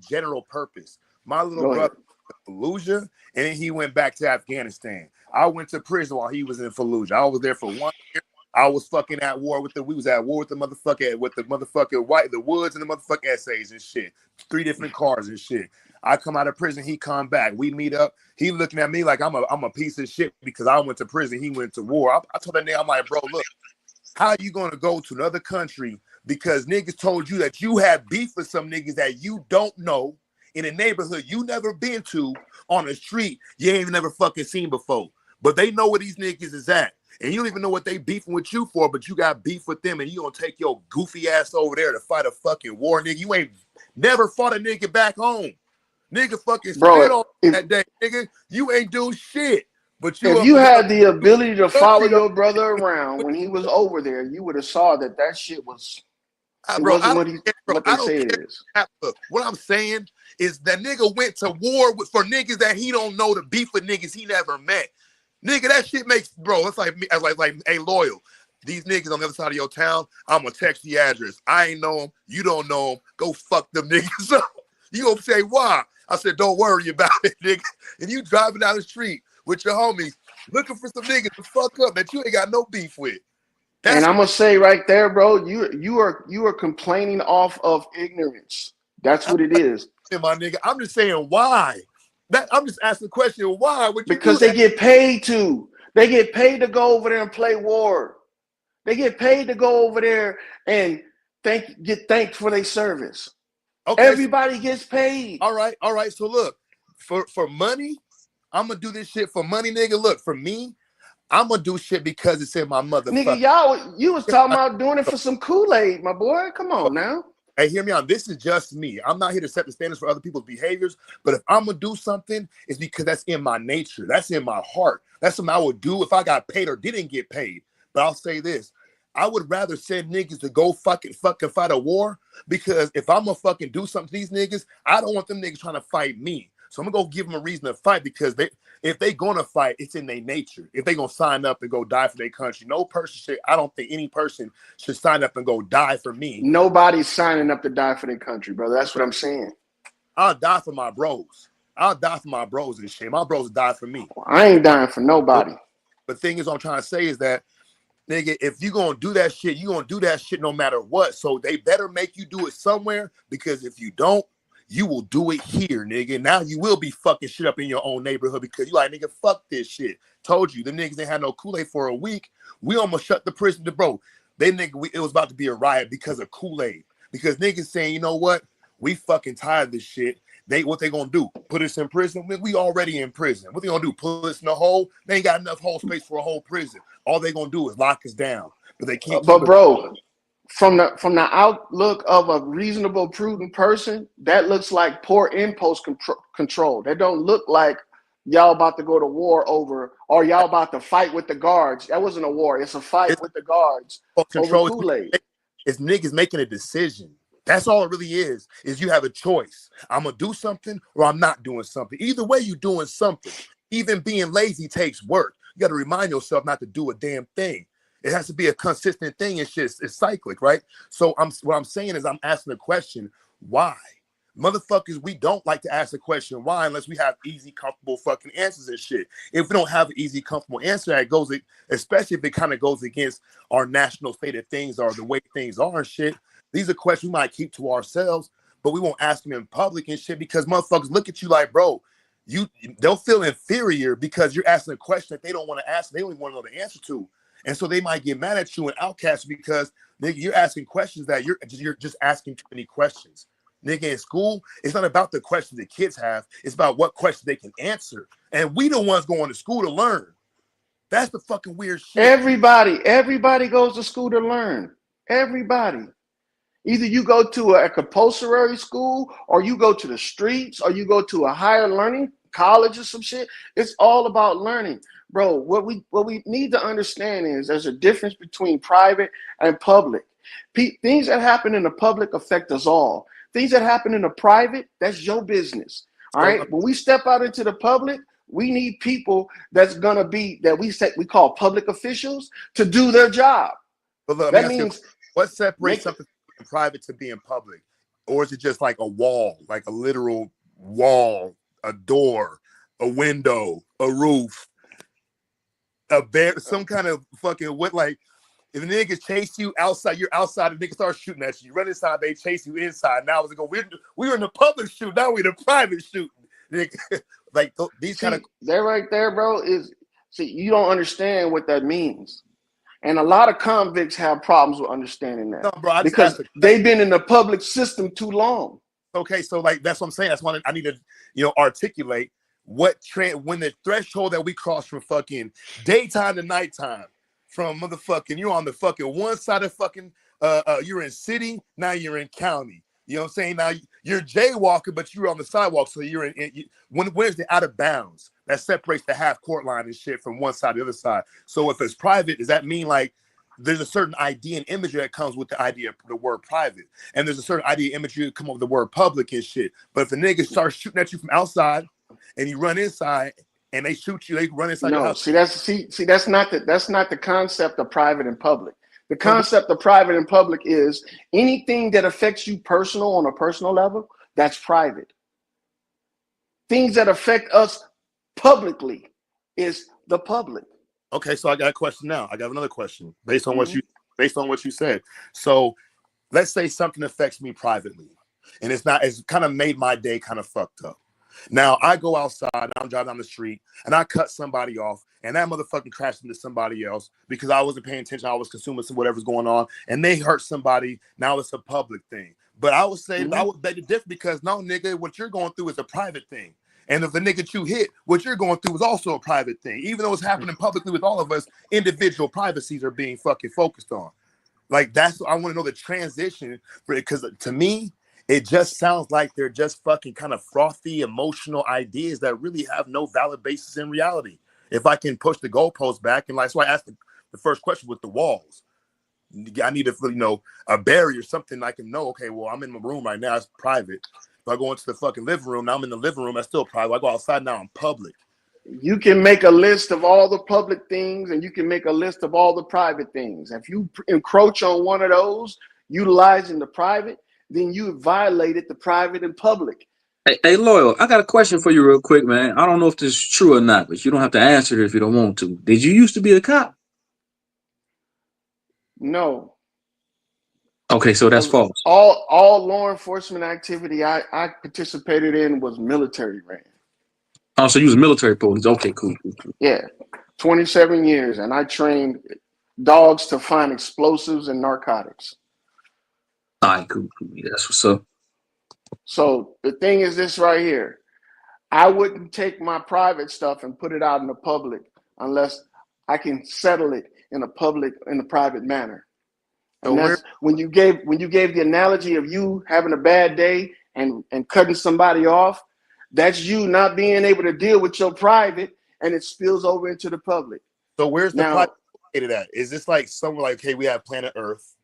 general purpose. My little brother went to Fallujah, and then he went back to Afghanistan. I went to prison while he was in Fallujah. I was there for 1 year. I was fucking at war with we was at war with the motherfucking the Woods and the motherfucking essays and shit. 3 different cars and shit. I come out of prison, he come back. We meet up. He looking at me like I'm a piece of shit because I went to prison. He went to war. I told that nigga, I'm like, bro, look, how are you gonna go to another country because niggas told you that you had beef with some niggas that you don't know in a neighborhood you never been to on a street you ain't never fucking seen before. But they know where these niggas is at. And you don't even know what they beefing with you for, but you got beef with them and you gonna take your goofy ass over there to fight a fucking war, nigga. You ain't never fought a nigga back home. Nigga fucking spit on that day, nigga. You ain't do shit. But if you had the ability to follow your brother around when he was over there, you would have saw that shit was wasn't what they say it is. What I'm saying is that nigga went to war for niggas that he don't know to beef with niggas he never met. Nigga, that shit makes, bro, it's like hey, loyal. These niggas on the other side of your town, I'm gonna text the address. I ain't know them. You don't know them. Go fuck them niggas up. You gonna say, why? I said, don't worry about it, nigga. And you driving down the street with your homies looking for some niggas to fuck up that you ain't got no beef with. And I'm gonna say right there, bro, you are complaining off of ignorance. That's what it is. My nigga, I'm just saying why. I'm just asking the question, why? Because they get paid to. They get paid to go over there and play war. They get paid to go over there and get thanked for their service. Okay, everybody gets paid. All right. So look, for money, I'm gonna do this shit for money, nigga. Look, for me, I'm gonna do shit because it's in my motherfucker. Nigga, you was talking about doing it for some Kool-Aid, my boy. Come on now. Hey, hear me out. This is just me. I'm not here to set the standards for other people's behaviors, but if I'm gonna do something, it's because that's in my nature. That's in my heart. That's something I would do if I got paid or didn't get paid. But I'll say this. I would rather send niggas to go fucking fight a war, because if I'm gonna fucking do something to these niggas, I don't want them niggas trying to fight me. So I'm gonna go give them a reason to fight, because if they gonna fight, it's in their nature. If they gonna sign up and go die for their country, I don't think any person should sign up and go die for me. Nobody's signing up to die for their country, brother. That's what I'm saying. I'll die for my bros. I'll die for my bros and shit. My bros die for me. I ain't dying for nobody. But thing is, what I'm trying to say is that, nigga, if you gonna do that shit, you gonna do that shit no matter what. So they better make you do it somewhere, because if you don't, you will do it here, nigga. Now you will be fucking shit up in your own neighborhood, because you like, nigga, fuck this shit. Told you, the niggas ain't had no Kool-Aid for a week. We almost shut the prison to, bro. It was about to be a riot because of Kool-Aid. Because niggas saying, you know what? We fucking tired of this shit. What they gonna do? Put us in prison? We already in prison. What they gonna do? Put us in a hole? They ain't got enough hole space for a whole prison. All they gonna do is lock us down. But they can't. But bro, from the outlook of a reasonable, prudent person, that looks like poor impulse control. That don't look like y'all about to go to war over, or y'all about to fight with the guards. That wasn't a war. It's a fight with the guards over Kool-Aid. It's niggas making a decision. That's all it really is you have a choice. I'm going to do something or I'm not doing something. Either way, you're doing something. Even being lazy takes work. You got to remind yourself not to do a damn thing. It has to be a consistent thing, and shit. It's cyclic, right? So what I'm saying is I'm asking the question, why? Motherfuckers, we don't like to ask the question why unless we have easy, comfortable fucking answers and shit. If we don't have an easy, comfortable answer, that goes, especially if it kind of goes against our national state of things or the way things are and shit. These are questions we might keep to ourselves, but we won't ask them in public and shit, because motherfuckers look at you like, bro, they'll feel inferior because you're asking a question that they don't want to ask. They don't even want to know the answer to. And so they might get mad at you and outcast you because, nigga, you're asking questions that you're just asking too many questions. Nigga, in school, it's not about the questions the kids have. It's about what questions they can answer. And we the ones going to school to learn. That's the fucking weird shit. Everybody goes to school to learn. Everybody. Either you go to a compulsory school, or you go to the streets, or you go to a higher learning college or some shit. It's all about learning, bro. What we need to understand is there's a difference between private and public. Things that happen in the public affect us all. Things that happen in the private, that's your business. All right. When we step out into the public, we need people that's gonna be that we call public officials to do their job. But look, that means what separates something from private to being public, or is it just like a wall, like a literal wall, a door, a window, a roof, a bear, some kind of fucking what? Like if a nigga chase you outside, you're outside, the nigga starts shooting at you. You run inside, they chase you inside. Now it's like we were in the public shoot, now we're in the private shoot. Like these kind of that right there, bro, is you don't understand what that means. And a lot of convicts have problems with understanding that. No, bro, because they've been in the public system too long. Okay, so like that's what I'm saying. That's why I need to articulate when the threshold that we cross from fucking daytime to nighttime, from motherfucking you're on the fucking one side of fucking you're in city, now you're in county. You know what I'm saying? Now you're jaywalking, but you're on the sidewalk, so you're where's the out of bounds that separates the half court line and shit from one side to the other side? So if it's private, does that mean like there's a certain idea and imagery that comes with the idea of the word private, and there's a certain idea and imagery that come up with the word public and shit? But if the nigga starts shooting at you from outside and you run inside and they shoot you, they run inside your house. That's not the concept of private and public. The concept of private and public is anything that affects you on a personal level, that's private. Things that affect us publicly is the public. Okay, so I got a question now. I got another question based on what you said. So let's say something affects me privately, and it's kind of made my day kind of fucked up. Now I go outside, I'm driving down the street, and I cut somebody off, and that motherfucking crashed into somebody else because I wasn't paying attention. I was consuming whatever's going on, and they hurt somebody. Now it's a public thing. But I would say I would beg to differ because no, nigga, what you're going through is a private thing. And if the nigga you hit, what you're going through is also a private thing. Even though it's happening publicly with all of us, individual privacies are being fucking focused on. Like I want to know the transition for it, because to me, it just sounds like they're just fucking kind of frothy, emotional ideas that really have no valid basis in reality. If I can push the goalposts back, and that's why I asked the first question with the walls. I need a barrier, something I can know. Okay, well, I'm in my room right now; it's private. If I go into the fucking living room, now I'm in the living room. That's still private. I go outside now, I'm public. You can make a list of all the public things, and you can make a list of all the private things. If you encroach on one of those, utilizing the private, then you violated the private and public. Hey, Loyal, I got a question for you real quick, man. I don't know if this is true or not, but you don't have to answer it if you don't want to. Did you used to be a cop? No. Okay, so that's false. All law enforcement activity I participated in was military ran. Oh, so you was military police. Okay, cool. Yeah, 27 years, and I trained dogs to find explosives and narcotics. All right, cool. Yeah, that's what's up. So the thing is this right here. I wouldn't take my private stuff and put it out in the public unless I can settle it in a private manner. And that's when you gave the analogy of you having a bad day and cutting somebody off. That's you not being able to deal with your private, and it spills over into the public. So where's the private located at? Is this like somewhere like, hey, we have planet Earth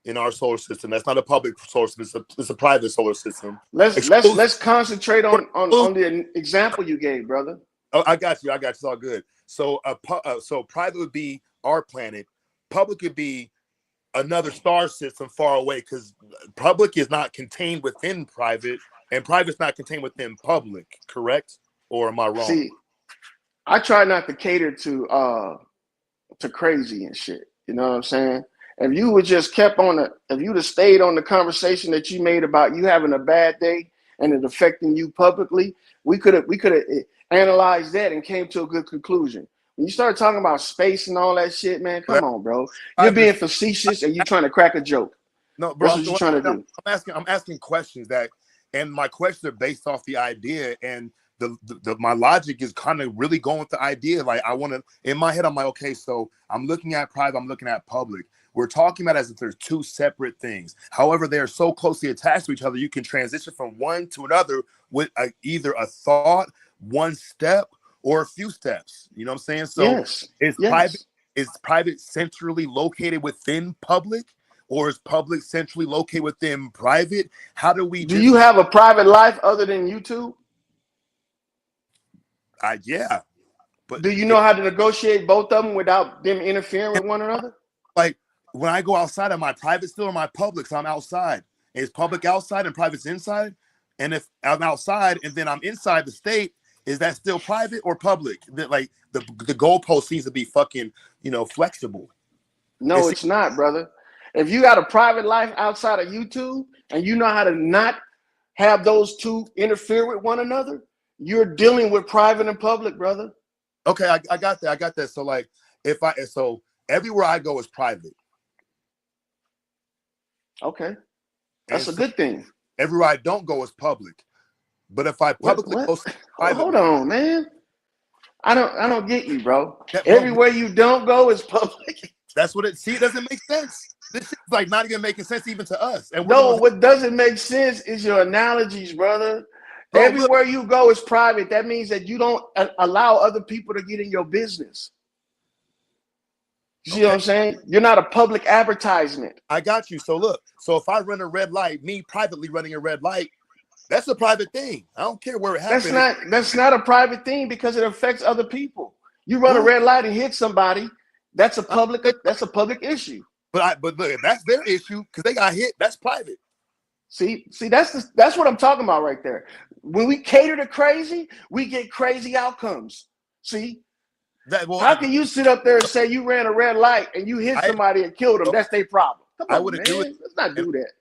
in our solar system? That's not a public solar system. It's a private solar system. Let's concentrate on the example you gave, brother. Oh, I got you. It's all good. So so private would be our planet. Public would be another star system far away, because public is not contained within private, and private's not contained within public, correct? Or am I wrong? See, I try not to cater to crazy and shit. You know what I'm saying? If you would just if you'd have stayed on the conversation that you made about you having a bad day and it affecting you publicly, we could have analyzed that and came to a good conclusion. When you start talking about space and all that shit, man, come on, bro. You're being facetious and you're trying to crack a joke. No, bro. That's what you're trying to do. I'm asking questions and my questions are based off the idea, and my logic is kind of really going with the idea. Like in my head, I'm like, okay, so I'm looking at private, I'm looking at public. We're talking about as if there's two separate things. However, they're so closely attached to each other, you can transition from one to another with either a thought one step or a few steps. You know what I'm saying? So Yes. is private centrally located within public, or is public centrally located within private? How do we Do you have a private life other than YouTube? Yeah. But do you know how to negotiate both of them without them interfering with one another? Like when I go outside, am I private still or am I public? So I'm outside. Is public outside and private's inside? And if I'm outside and then I'm inside the state, is that still private or public? That like the goalpost seems to be fucking, flexible. No, it's not, brother. If you got a private life outside of YouTube and you know how to not have those two interfere with one another, you're dealing with private and public, brother. Okay, I got that. I got that. So like so everywhere I go is private. Okay. That's a good thing. Everywhere I don't go is public. But if I publicly go private, hold on, man. I don't get you, bro. Everywhere you don't go is public. That's what it doesn't make sense. This is like not even making sense even to us. And no, what doesn't make sense is your analogies, brother. Bro, everywhere you go is private. That means that you don't allow other people to get in your business. You see what I'm saying? You're not a public advertisement. I got you. So look, so if I run a red light, me privately running a red light, that's a private thing. I don't care where it happens. That's not a private thing because it affects other people. You run a red light and hit somebody, that's a public issue. But look, if that's their issue because they got hit, that's private. See, that's what I'm talking about right there. When we cater to crazy, we get crazy outcomes. See? How can you sit up there and say you ran a red light and you hit somebody and killed them? That's their problem. Come on, I would agree with. Let's not do that.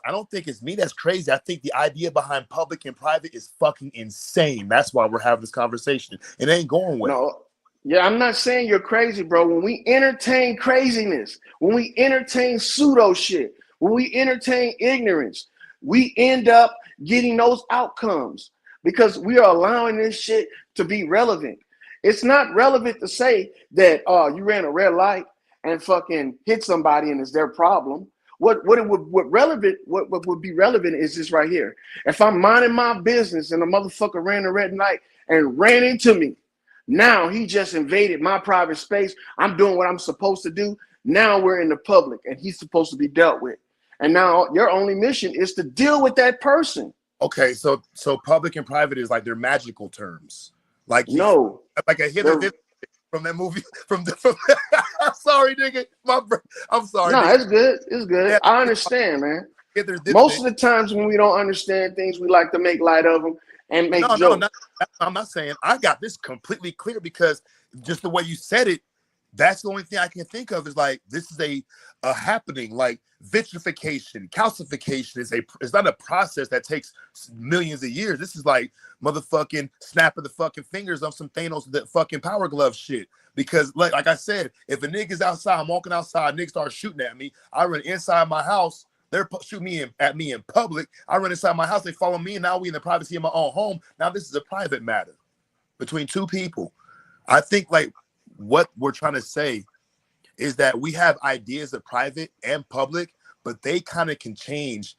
I don't think it's me that's crazy. I think the idea behind public and private is fucking insane. That's why we're having this conversation. It ain't going well. No, yeah, I'm not saying you're crazy, bro. When we entertain craziness, when we entertain pseudo shit, when we entertain ignorance, we end up getting those outcomes because we are allowing this shit to be relevant. It's not relevant to say that you ran a red light and fucking hit somebody and it's their problem. What would be relevant is this right here. If I'm minding my business and a motherfucker ran a red light and ran into me, now he just invaded my private space. I'm doing what I'm supposed to do. Now we're in the public and he's supposed to be dealt with. And now your only mission is to deal with that person. Okay, so public and private is like they're magical terms. Like no, like a hit from that movie from I'm sorry, nigga. I'm sorry. No, nigga. It's good. It's good. Yeah, I understand, man. Most of the times when we don't understand things, we like to make light of them and make jokes. No, I'm not saying I got this completely clear because just the way you said it, that's the only thing I can think of is like this is a happening. Like vitrification, calcification is not a process that takes millions of years. This is like motherfucking snapping the fucking fingers on some Thanos that fucking power glove shit. Because like I said, if a nigga's outside, I'm walking outside, niggas start shooting at me. I run inside my house. They're shooting at me in public. I run inside my house. They follow me. And now we in the privacy of my own home. Now this is a private matter between two people. I think like what we're trying to say is that we have ideas of private and public, but they kind of can change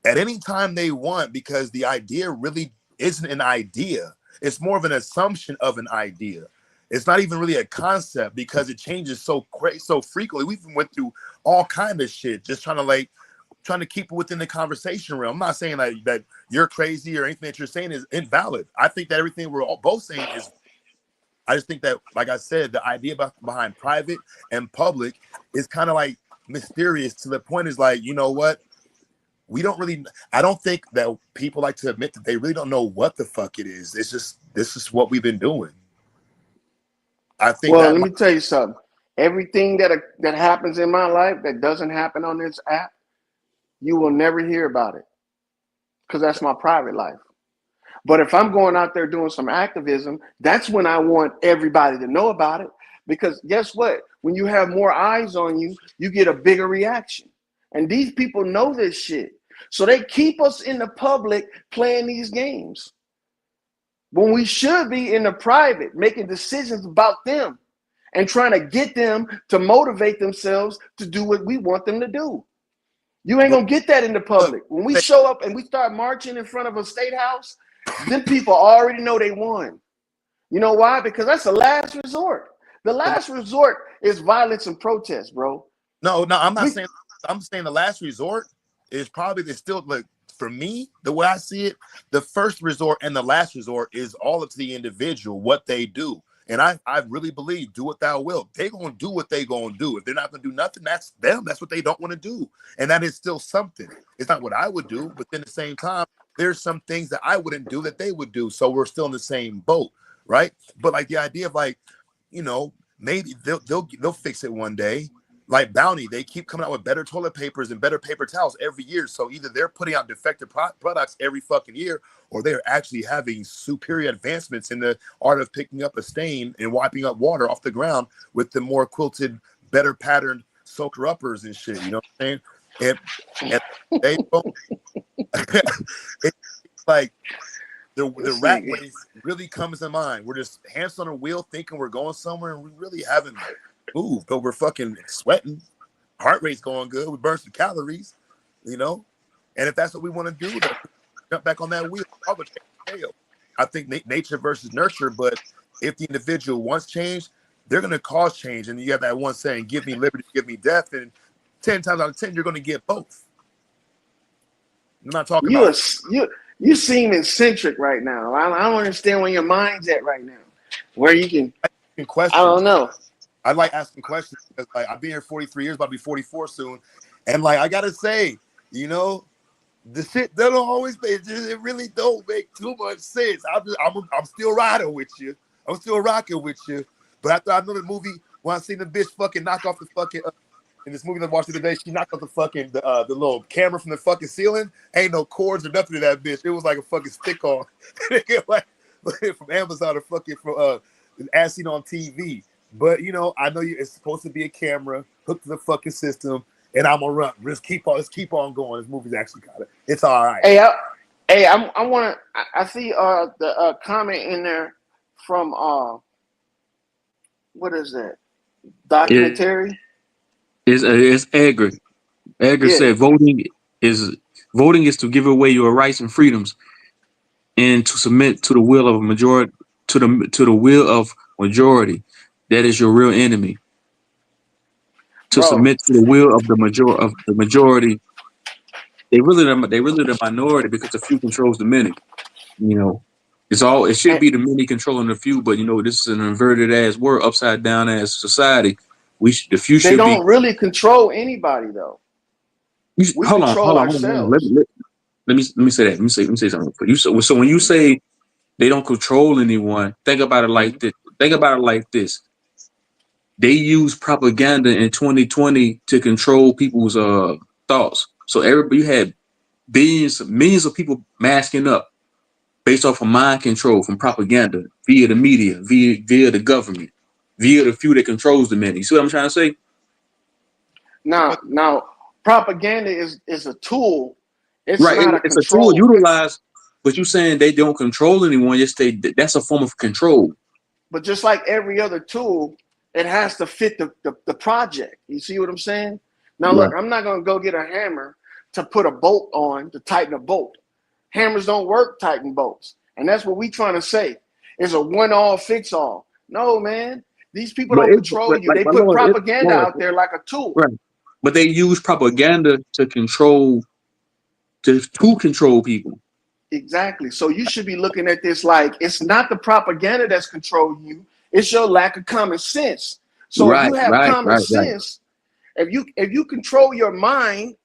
at any time they want because the idea really isn't an idea. It's more of an assumption of an idea. It's not even really a concept because it changes so frequently. We went through all kind of shit, just trying to keep it within the conversation realm. I'm not saying that you're crazy or anything that you're saying is invalid. I think that everything we're both saying is. I just think that, like I said, the idea behind private and public is kind of like mysterious to the point is like, you know what? I don't think that people like to admit that they really don't know what the fuck it is. It's just, this is what we've been doing. I think. Well, let me tell you something. Everything that happens in my life that doesn't happen on this app, you will never hear about it because that's my private life. But if I'm going out there doing some activism, that's when I want everybody to know about it. Because guess what? When you have more eyes on you, you get a bigger reaction. And these people know this shit. So they keep us in the public playing these games. When we should be in the private, making decisions about them and trying to get them to motivate themselves to do what we want them to do. You ain't gonna get that in the public. When we show up and we start marching in front of a state house, Them people already know they won. You know why? Because that's the last resort. The last resort is violence and protest, bro. No, I'm not saying. I'm saying the last resort is probably still like, for me, the way I see it, the first resort and the last resort is all up to the individual, what they do. And I really believe, do what thou wilt. They're going to do what they're going to do. If they're not going to do nothing, that's them. That's what they don't want to do. And that is still something. It's not what I would do, but then at the same time, there's some things that I wouldn't do that they would do. So we're still in the same boat, right? But like the idea of like, you know, maybe they'll fix it one day. Like Bounty, they keep coming out with better toilet papers and better paper towels every year. So either they're putting out defective products every fucking year, or they're actually having superior advancements in the art of picking up a stain and wiping up water off the ground with the more quilted, better patterned soaker uppers and shit. You know what I'm saying? And they don't. It's like the rat race really comes to mind. We're just hands on a wheel thinking we're going somewhere, and we really haven't moved, but we're fucking sweating. Heart rate's going good. We burn some calories, you know? And if that's what we want to do, then jump back on that wheel. I think nature versus nurture, but if the individual wants change, they're going to cause change. And you have that one saying, give me liberty, give me death. And 10 times out of 10, you're going to get both. I'm not talking about... You seem eccentric right now. I don't understand where your mind's at right now. Where you can... I don't know. I like asking questions because like I've been here 43 years, about to be 44 soon. And like I gotta say, you know, the shit that don't always make it really don't make too much sense. I'm still riding with you. I'm still rocking with you. But after I know the movie, when I seen the bitch fucking knock off the fucking in this movie that I watched the other day, she knocked off the fucking the little camera from the fucking ceiling. Ain't no cords or nothing to that bitch. It was like a fucking stick on like from Amazon or fucking from as seen on TV. But you know, I know it's supposed to be a camera hooked to the fucking system, and I'm gonna run. Let's keep on going. This movie's actually got it. It's all right. I see the comment in there from what is that documentary? It's Edgar. Edgar said voting is to give away your rights and freedoms, and to submit to the will of a majority to the will of majority. That is your real enemy. To submit to the will of the majority, they really the minority because the few controls the many. You know, it should be the many controlling the few, but you know this is an inverted ass world, upside down ass society. The few should be. They don't really control anybody though. Hold on. Let me say that. Let me say something for you. So when you say they don't control anyone, think about it like this. Think about it like this. They use propaganda in 2020 to control people's thoughts. So you had millions of people masking up based off of mind control from propaganda via the media, via the government, via the few that controls the many. You see what I'm trying to say? Now, propaganda is a tool. It's right. Not it's a tool utilized, but you're saying they don't control anyone. That's a form of control. But just like every other tool, it has to fit the project. You see what I'm saying? Now, look, I'm not going to go get a hammer to put a bolt on to tighten a bolt. Hammers don't work tighten bolts. And that's what we trying to say. It's a one-all, fix-all. No, man. These people don't control you. They put propaganda out there like a tool. Right. But they use propaganda to control people. Exactly. So you should be looking at this like it's not the propaganda that's controlling you. It's your lack of common sense. So if you have common sense, if you control your mind,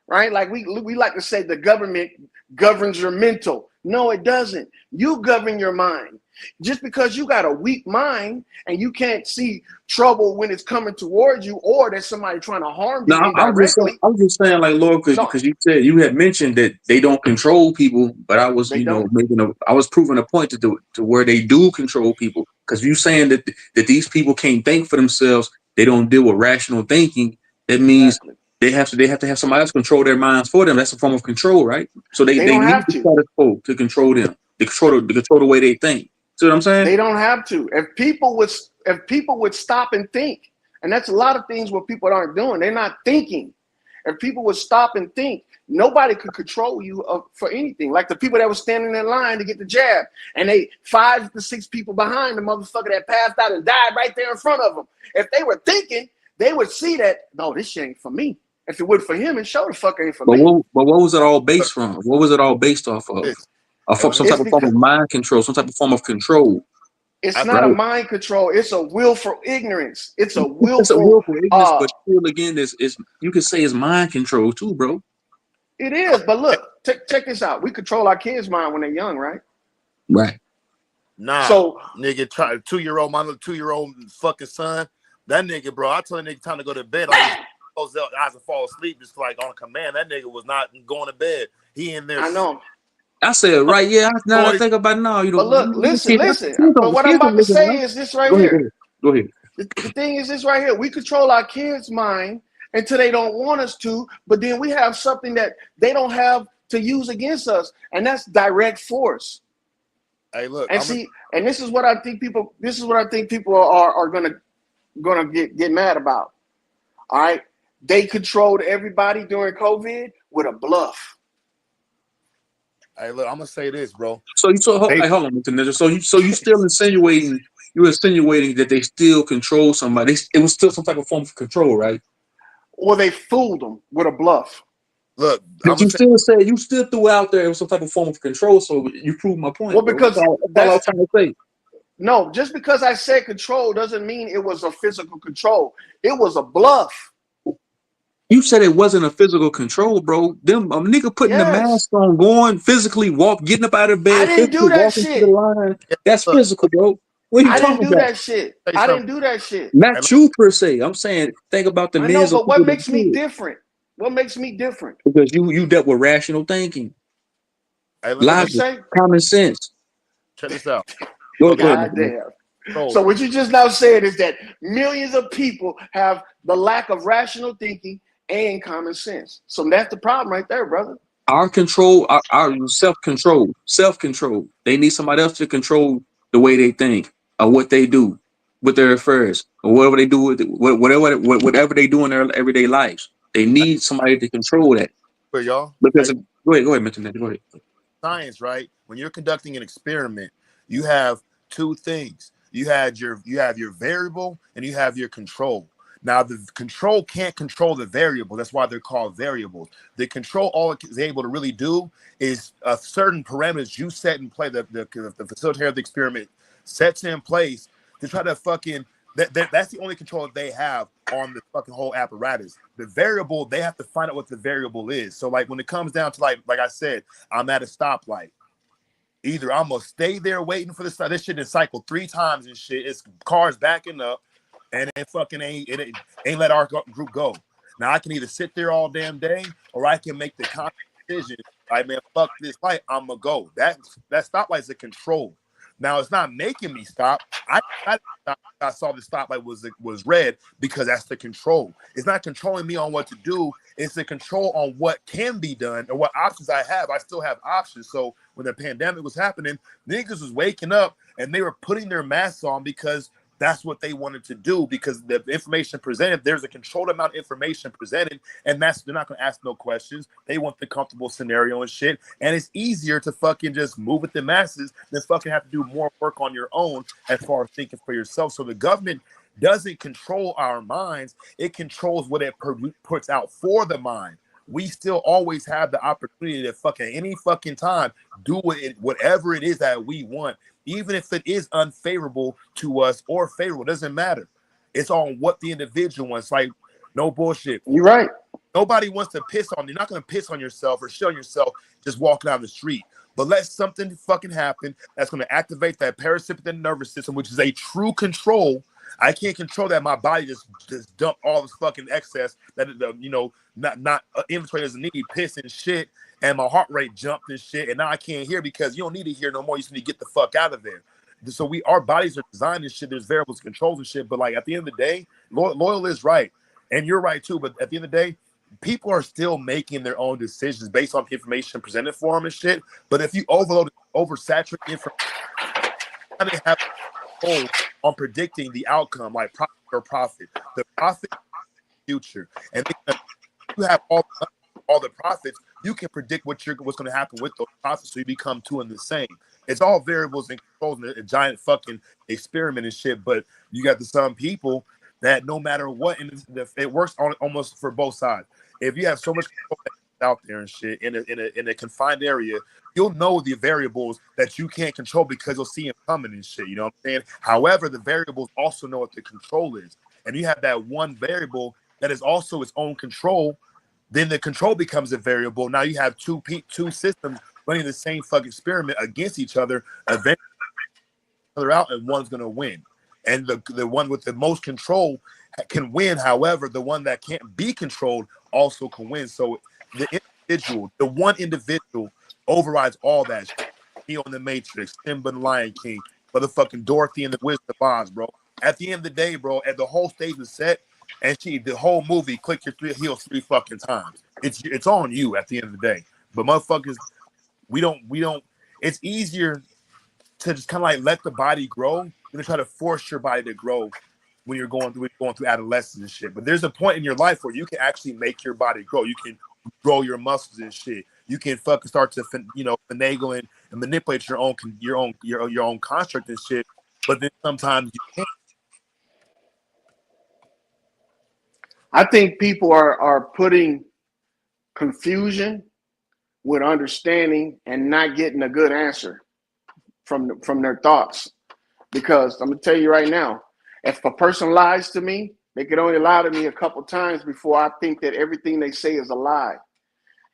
right? Like we like to say the government governs your mental. No, it doesn't. You govern your mind. Just because you got a weak mind and you can't see trouble when it's coming towards you, or there's somebody trying to harm you indirectly. I'm just saying, like, Lord, because you said you had mentioned that they don't control people, but I was, I was proving a point to where they do control people. Because you saying that these people can't think for themselves, they don't deal with rational thinking. That means they have to have somebody else control their minds for them. That's a form of control, right? So they need the status quo to control them, to control the way they think. See what I'm saying? They don't have to. If people would stop and think, and that's a lot of things what people aren't doing. They're not thinking. If people would stop and think, Nobody could control you for anything. Like the people that were standing in line to get the jab, and they 5 to 6 people behind the motherfucker that passed out and died right there in front of them. If they were thinking, they would see that, no, this shit ain't for me. If it would for him, and show the fuck ain't for me. But what was it all based from? What was it all based off of? Some type of form of mind control, some type of form of control. It's not a mind control. It's a willful ignorance. It's a willful ignorance, but still, again, is you could say it's mind control too, bro. It is, but look, check this out. We control our kids' mind when they're young, right? Right. Nah. So nigga, try 2-year-old, my little 2-year-old fucking son. That nigga, bro. I tell that nigga time to go to bed. Like, close out eyes and fall asleep, just like on command. That nigga was not going to bed. He in there. I know. I said, right, yeah. Now I think about it now. You know. But look, listen. But what I'm about to say is this right here. Go ahead. The thing is this right here. We control our kids' mind until they don't want us to, but then we have something that they don't have to use against us, and that's direct force. Hey, look, and and this is what I think people. This is what I think people are gonna get mad about. All right, they controlled everybody during COVID with a bluff. Hey, look, I'm gonna say this, bro. So hold on, Mr. Ninja. So you still insinuating? You're insinuating that they still control somebody. It was still some type of form of control, right? Or they fooled them with a bluff. Look, but you still threw out there it was some type of form of control. So you proved my point. Well, because that's all I was trying to say. No, just because I said control doesn't mean it was a physical control. It was a bluff. You said it wasn't a physical control, bro. Them a nigga putting the mask on, going physically, getting up out of bed. I didn't do that shit. To the line. That's physical, bro. What are you talking about? That shit. I didn't do that shit. Not you per se. I'm saying think about the millions. But what makes me different? What makes me different? Because you dealt with rational thinking, logic, common sense. Check this out. God damn. So what you just now said is that millions of people have the lack of rational thinking and common sense. So that's the problem right there, brother. Our control, our self-control. They need somebody else to control the way they think or what they do with their affairs or whatever they do with whatever they do in their everyday lives. They need somebody to control that. For y'all, because go ahead, mention that. Go ahead. Science, right? When you're conducting an experiment, you have two things. You have your variable and you have your control. Now, the control can't control the variable. That's why they're called variables. The control, all it is able to really do is a certain parameters you set in play. The facilitator of the experiment sets in place to try to fucking. That's the only control that they have on the fucking whole apparatus. The variable, they have to find out what the variable is. So, like when it comes down to like I said, I'm at a stoplight. Either I'm gonna stay there waiting for this shit and cycle 3 times and shit. It's cars backing up. And it fucking ain't let our group go. Now I can either sit there all damn day, or I can make the conscious decision. Like, man, fuck this light, I'm gonna go. That stoplight's a control. Now it's not making me stop. I saw the stoplight was red because that's the control. It's not controlling me on what to do. It's the control on what can be done or what options I have. I still have options. So when the pandemic was happening, niggas was waking up and they were putting their masks on because that's what they wanted to do, because the information presented, there's a controlled amount of information presented, and they're not going to ask no questions. They want the comfortable scenario and shit, and it's easier to fucking just move with the masses than fucking have to do more work on your own as far as thinking for yourself. So the government doesn't control our minds. It controls what it puts out for the mind. We still always have the opportunity to fucking any fucking time do whatever it is that we want. Even if it is unfavorable to us or favorable, doesn't matter. It's on what the individual wants. Like, no bullshit. You're right. Nobody wants to piss on you. You're not going to piss on yourself or shit on yourself just walking down the street. But let something fucking happen that's going to activate that parasympathetic nervous system, which is a true control. I can't control that. My body just dump all this fucking excess that not inventory doesn't need, piss and shit, and my heart rate jumped and shit, and now I can't hear because you don't need to hear no more. You just need to get the fuck out of there. So our bodies are designed and shit. There's variables, controls and shit. But like at the end of the day, Loyal is right, and you're right too. But at the end of the day, people are still making their own decisions based on the information presented for them and shit. But if you oversaturate information, they have control on predicting the outcome, like profit. The profit future, and you have all the profits, you can predict what's going to happen with those processes, so you become two in the same. It's all variables and controls in a giant fucking experiment and shit. But you got some people that no matter what, and it works on almost for both sides. If you have so much control out there and shit in a confined area, you'll know the variables that you can't control because you'll see them coming and shit. You know what I'm saying? However, the variables also know what the control is, and you have that one variable that is also its own control. Then the control becomes a variable. Now you have two systems running the same fucking experiment against each other. Eventually, other out, and one's gonna win. And the one with the most control can win. However, the one that can't be controlled also can win. So the one individual overrides all that shit. Neo in the Matrix, Simba and Lion King, motherfucking Dorothy and the Wizard of Oz, bro. At the end of the day, bro, at the whole stage is set, and the whole movie, click your heels 3 fucking times. It's on you at the end of the day. But motherfuckers, we don't. It's easier to just kind of like let the body grow than to try to force your body to grow when you're going through adolescence and shit. But there's a point in your life where you can actually make your body grow. You can grow your muscles and shit. You can fucking start to finagle and manipulate your own construct and shit. But then sometimes you can't. I think people are putting confusion with understanding and not getting a good answer from their thoughts. Because I'm gonna tell you right now, if a person lies to me, they can only lie to me a couple times before I think that everything they say is a lie.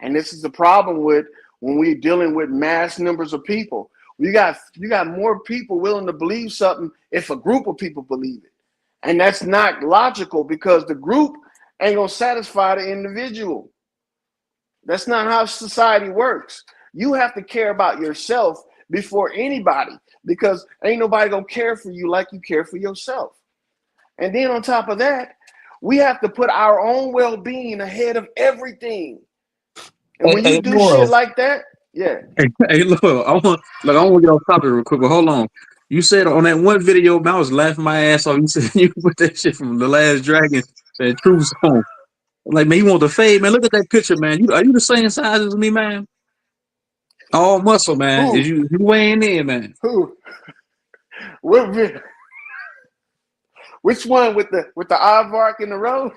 And this is the problem with when we're dealing with mass numbers of people. You got more people willing to believe something if a group of people believe it. And that's not logical because the group ain't gonna satisfy the individual. That's not how society works. You have to care about yourself before anybody, because ain't nobody gonna care for you like you care for yourself. And then on top of that, we have to put our own well-being ahead of everything. And when you do shit like that, yeah. Hey, look, I want to get off topic real quick, but hold on. You said on that one video, man, I was laughing my ass off. You said you put that shit from The Last Dragon, that True Song. Like, man, you want the fade, man? Look at that picture, man. Are you the same size as me, man? All muscle, man. Who? Is you weighing in, man? Who? Which one with the aardvark in the road?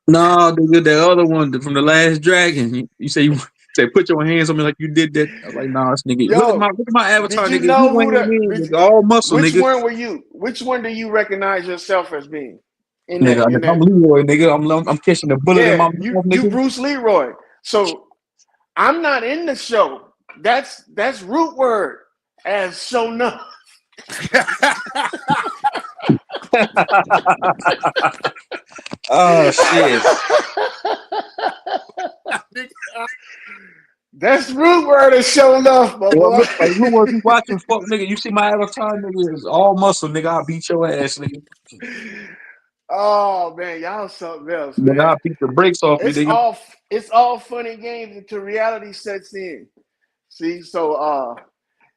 No, the other one from The Last Dragon. You say you say put your hands on me like you did that. I was like, nah, this nigga. Yo, look at my avatar, did you nigga. know You weighing in, nigga. All muscle, which nigga. one were you? Which one do you recognize yourself as being? Nigga, I'm Leroy, nigga. I'm catching the bullet in my mouth, you nigga. Bruce Leroy. So I'm not in the show. That's root word as show enough. Oh shit. That's root word as show enough, my boy. Hey, you want to be watching, fuck, nigga? You see my avatar, nigga? It's all muscle, nigga. I'll beat your ass, nigga. Oh man, y'all something else, Nigga, man. I'll beat the brakes off you, nigga. It's all funny games until reality sets in. See, so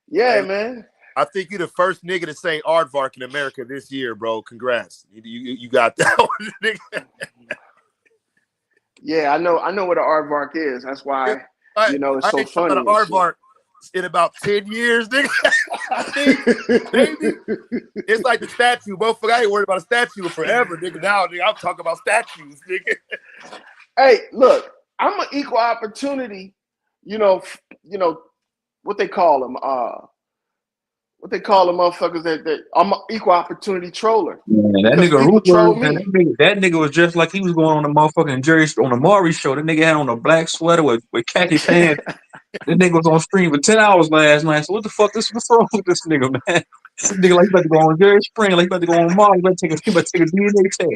yeah, hey, man. I think you're the first nigga to say aardvark in America this year, bro. Congrats. You got that one, nigga. Yeah, I know what an aardvark is. That's why it's so funny. An aardvark in about 10 years, nigga. I think maybe it's like the statue, motherfucker. I ain't worried about a statue forever, nigga. Now, nigga, I'm talking about statues, nigga. Hey, look, I'm an equal opportunity. What they call them? What they call the motherfuckers that I'm an equal opportunity troller. Man, that nigga Rupert, man, that nigga was just like he was going on the motherfucking on the Maury show. That nigga had on a black sweater with khaki pants. This nigga was on stream for 10 hours last night. So what the fuck? What's wrong with this nigga, man? This nigga like he about to go on Jerry Springer, like he about to go on Mars. He about to take a DNA test.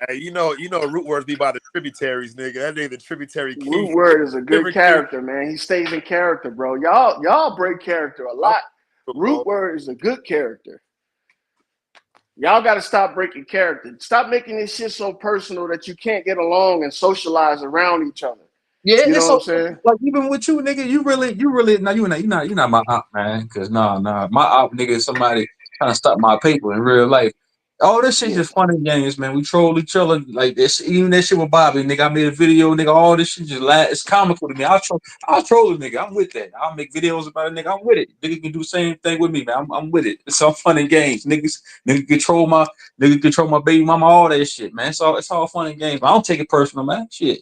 Hey, you know, root words be by the tributaries, nigga. That nigga the tributary king. Root word is a good character, man. He stays in character, bro. Y'all break character a lot. Root word is a good character. Y'all got to stop breaking character. Stop making this shit so personal that you can't get along and socialize around each other. Yeah, you know what I'm saying? Like even with you, nigga, you really, now you're not my op, man. Cause nah, my op nigga is somebody trying to stop my paper in real life. All this shit just fun and games, man. We troll each other like this. Even that shit with Bobby, nigga. I made a video, nigga. All this shit just laugh. It's comical to me. I'll troll a nigga. I'm with that. I'll make videos about it, nigga. I'm with it. Nigga can do the same thing with me, man. I'm with it. It's all fun and games. Nigga control my baby mama, all that shit, man. It's all fun and games. I don't take it personal, man. Shit.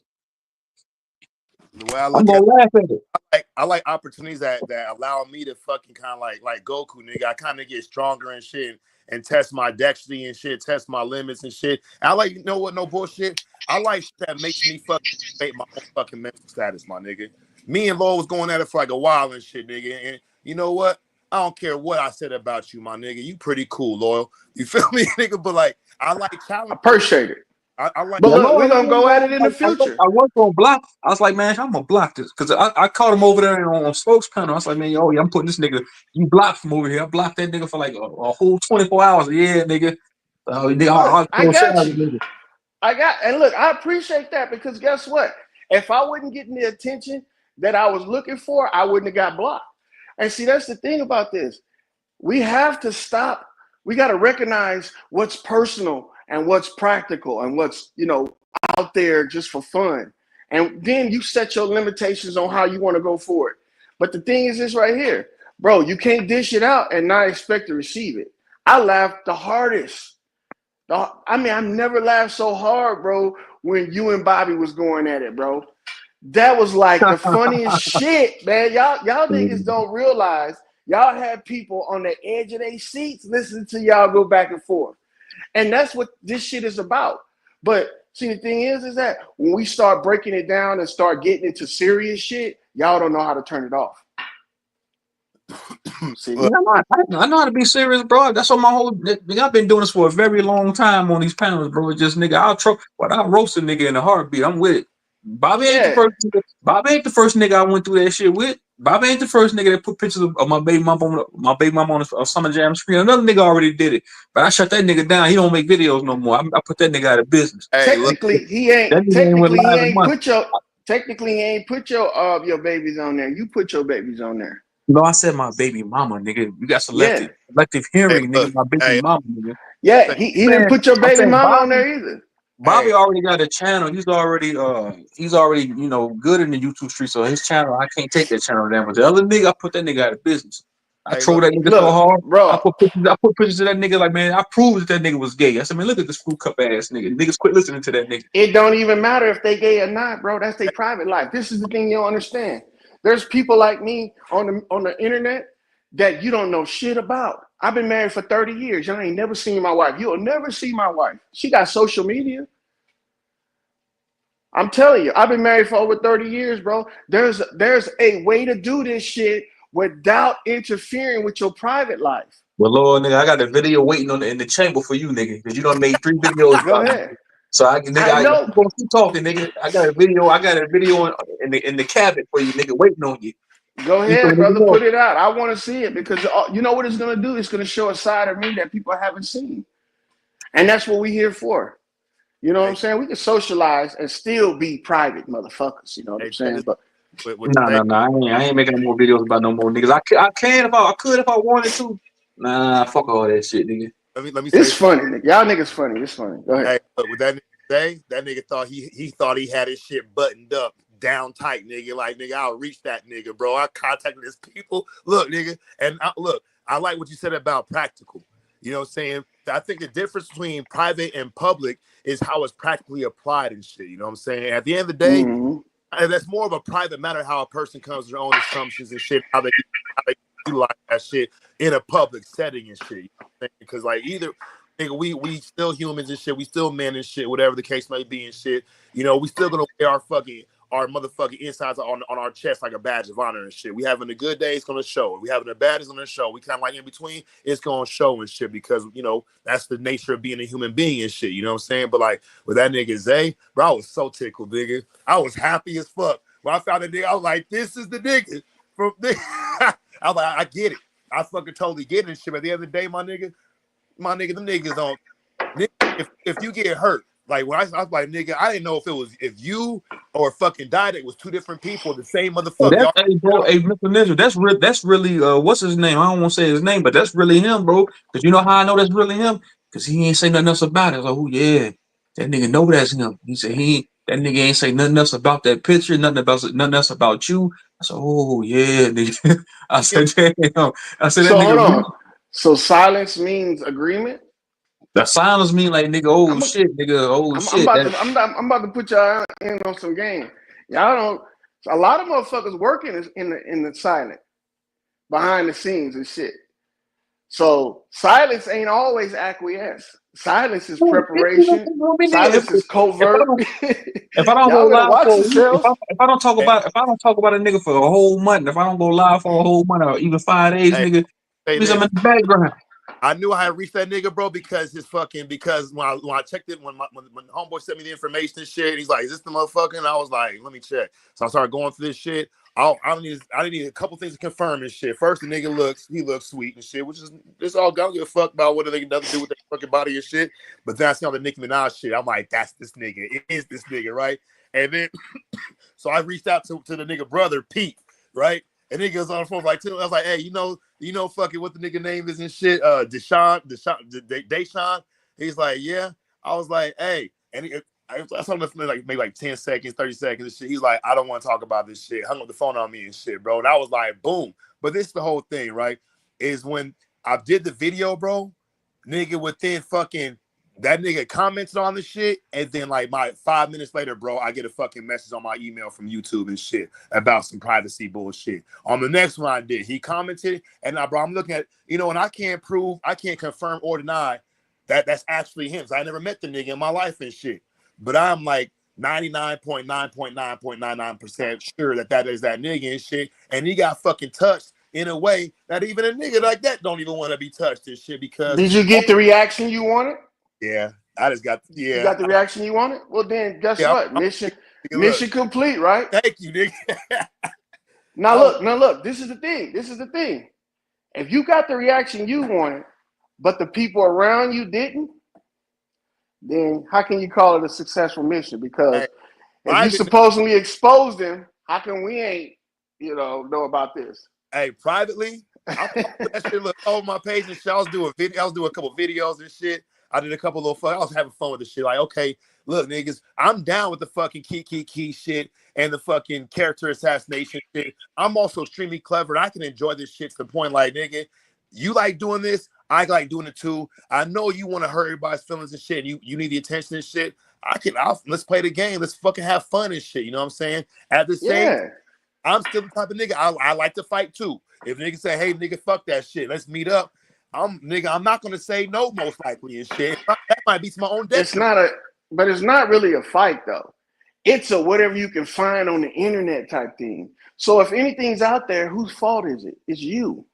The way I I'm look gonna at laugh at it. I like opportunities that allow me to fucking kind of like Goku, nigga. I kind of get stronger and shit and test my dexterity and shit, test my limits and shit. I like, you know what, no bullshit. I like shit that makes me fucking make my own fucking mental status, my nigga. Me and Law was going at it for like a while and shit, nigga. And you know what? I don't care what I said about you, my nigga. You pretty cool, Loyal. You feel me, nigga? But like, I like challenge. Appreciate it. I like. But look, we're gonna go at it in the future. I was gonna block. I was like, man, I'm gonna block this because I caught him over there on spokes panel. I was like, man, yo, I'm putting this nigga. You blocked from over here. I blocked that nigga for like a whole 24 hours. Yeah, nigga. I got you. And look, I appreciate that because guess what? If I wasn't getting the attention that I was looking for, I wouldn't have got blocked. And see, that's the thing about this. We have to stop. We got to recognize what's personal and what's practical and what's, out there just for fun. And then you set your limitations on how you want to go forward. But the thing is this right here, bro, you can't dish it out and not expect to receive it. I laughed the hardest. I've never laughed so hard, bro, when you and Bobby was going at it, bro. That was like the funniest shit, man. Y'all niggas don't realize y'all had people on the edge of their seats listening to y'all go back and forth. And that's what this shit is about. But see, the thing is that when we start breaking it down and start getting into serious shit, y'all don't know how to turn it off. See, I know how to be serious, bro. That's what my whole nigga, I've been doing this for a very long time on these panels, bro. It's just nigga, I'll roast a nigga in a heartbeat. I'm with it. Bobby ain't the first nigga I went through that shit with. Bobby ain't the first nigga that put pictures of my baby mom on a Summer Jam screen. Another nigga already did it, but I shut that nigga down. He don't make videos no more. I put that nigga out of business. Hey, technically, he ain't put your babies on there. You put your babies on there. No, I said my baby mama, nigga. You got selective hearing, nigga. My baby mama, nigga. Yeah, he didn't put your baby mama on there either. Bobby already got a channel. He's already good in the YouTube street. So his channel, I can't take that channel down. But the other nigga, I put that nigga out of business. I troll that nigga so hard, bro. I put pictures of that nigga like, man, I proved that nigga was gay. I said, man, look at this fruit cup ass nigga. Niggas quit listening to that nigga. It don't even matter if they gay or not, bro. That's their private life. This is the thing you don't understand. There's people like me on the internet that you don't know shit about. I've been married for 30 years. Y'all ain't never seen my wife. You'll never see my wife. She got social media. I'm telling you, I've been married for over 30 years, bro. There's a way to do this shit without interfering with your private life. Well, Lord, nigga, I got a video waiting in the chamber for you, nigga, because you done made 3 videos. Go ahead. So I know. Keep talking, nigga. I got a video in the cabinet for you, nigga, waiting on you. Go ahead, brother. Put it out. I want to see it because you know what it's gonna do? It's gonna show a side of me that people haven't seen, and that's what we're here for. You know what I'm saying? We can socialize and still be private, motherfuckers. You know what I'm saying? But no, I ain't making no more videos about no more niggas. I could if I wanted to. Nah, fuck all that shit, nigga. Let me say it's funny, nigga. Y'all niggas funny. It's funny. Go ahead. Hey, look, with that nigga say, that nigga thought he thought he had his shit buttoned up, down tight, nigga. Like, nigga, I'll reach that nigga, bro. I contacted his people. Look, nigga, and I like what you said about practical. You know what I'm saying? I think the difference between private and public is how it's practically applied and shit. You know what I'm saying? At the end of the day, that's more of a private matter how a person comes to their own assumptions and shit, how they utilize that shit in a public setting and shit. You know what I'm saying? Because like either nigga, we still humans and shit, we still men and shit, whatever the case may be and shit. You know, we still gonna wear our motherfucking insides on our chest like a badge of honor and shit. We having a good day, it's gonna show. We having a bad, it's gonna show. We kind of like in between, it's gonna show and shit because you know that's the nature of being a human being and shit. You know what I'm saying? But like with that nigga Zay, bro, I was so tickled, nigga. I was happy as fuck when I found that nigga. I was like, this is the nigga from. I was like, I get it. I fucking totally get it and shit. But at the end of the day, my nigga, them niggas on. Nigga, if you get hurt. Like when I was like, nigga, I didn't know if you or fucking died, it was 2 different people, the same motherfucker. Hey, Mr. Ninja, that's really what's his name? I don't want to say his name, but that's really him, bro. Because you know how I know that's really him? Cause he ain't say nothing else about it. I was like, oh yeah, that nigga know that's him. He said that nigga ain't say nothing else about that picture, nothing else about you. I said, oh yeah, nigga. I said, damn. I said that So hold nigga on. So silence means agreement. the silence mean like nigga, oh I'm a, shit, nigga, oh I'm shit. about to I'm about to put y'all in on some game. Y'all don't. A lot of motherfuckers working in the silent behind the scenes and shit. So silence ain't always acquiesce. Silence is preparation. Silence is covert. If I don't go Y'all better live watch for a week, yourselves. if I don't talk Hey, about a nigga for a whole month, if I don't go live for a whole month or even 5 days, hey, nigga, say means I'm this. in the background. I knew I had reached that nigga, bro, because when I checked it, when homeboy sent me the information and shit, he's like, "Is this the motherfucker?" And I was like, "Let me check." So I started going through this shit. I need a couple things to confirm and shit. First, the nigga looks sweet and shit, which is it's all. I don't give a fuck about what they nothing to do with their fucking body and shit. But then I see all the Nicki Minaj shit. I'm like, that's this nigga. It is this nigga, right? And then so I reached out to the nigga brother Pete, right? And nigga was on the phone like, I was like, hey, you know, fucking what the nigga name is and shit, Deshaun. He's like, yeah. I was like, hey, and I saw him like maybe like 10 seconds, 30 seconds and shit. He's like, I don't want to talk about this shit. Hung up the phone on me and shit, bro. And I was like, boom. But this is the whole thing, right? Is when I did the video, bro, nigga within fucking that nigga commented on the shit, and then like 5 minutes later, bro, I get a fucking message on my email from YouTube and shit about some privacy bullshit. On the next one I did, he commented, and bro, I'm looking at, and I can't confirm or deny that that's actually him. So I never met the nigga in my life and shit, but I'm like 99.9.9.99% sure that is that nigga and shit, and he got fucking touched in a way that even a nigga like that don't even want to be touched and shit because. Did you get the reaction you wanted? Yeah, I just got You got the reaction you wanted? Well, then guess what? Mission complete, right? Thank you, nigga. Now look. This is the thing. If you got the reaction you wanted, but the people around you didn't, then how can you call it a successful mission? Because if you supposedly exposed them, how come we ain't, know about this? Hey, privately, I put that shit over my page and shit. I was doing a couple videos and shit. I did a couple little fun. I was having fun with the shit. Like, okay, look, niggas, I'm down with the fucking key shit and the fucking character assassination shit. I'm also extremely clever and I can enjoy this shit to the point like, nigga, you like doing this, I like doing it too. I know you want to hurt everybody's feelings and shit. You need the attention and shit. Let's play the game. Let's fucking have fun and shit. You know what I'm saying? At the same time, I'm still the type of nigga. I like to fight too. If niggas say, hey, nigga, fuck that shit, let's meet up. I'm not gonna say no, most likely and shit. That might be to my own detriment. But it's not really a fight though. It's a whatever you can find on the internet type thing. So if anything's out there, whose fault is it? It's you.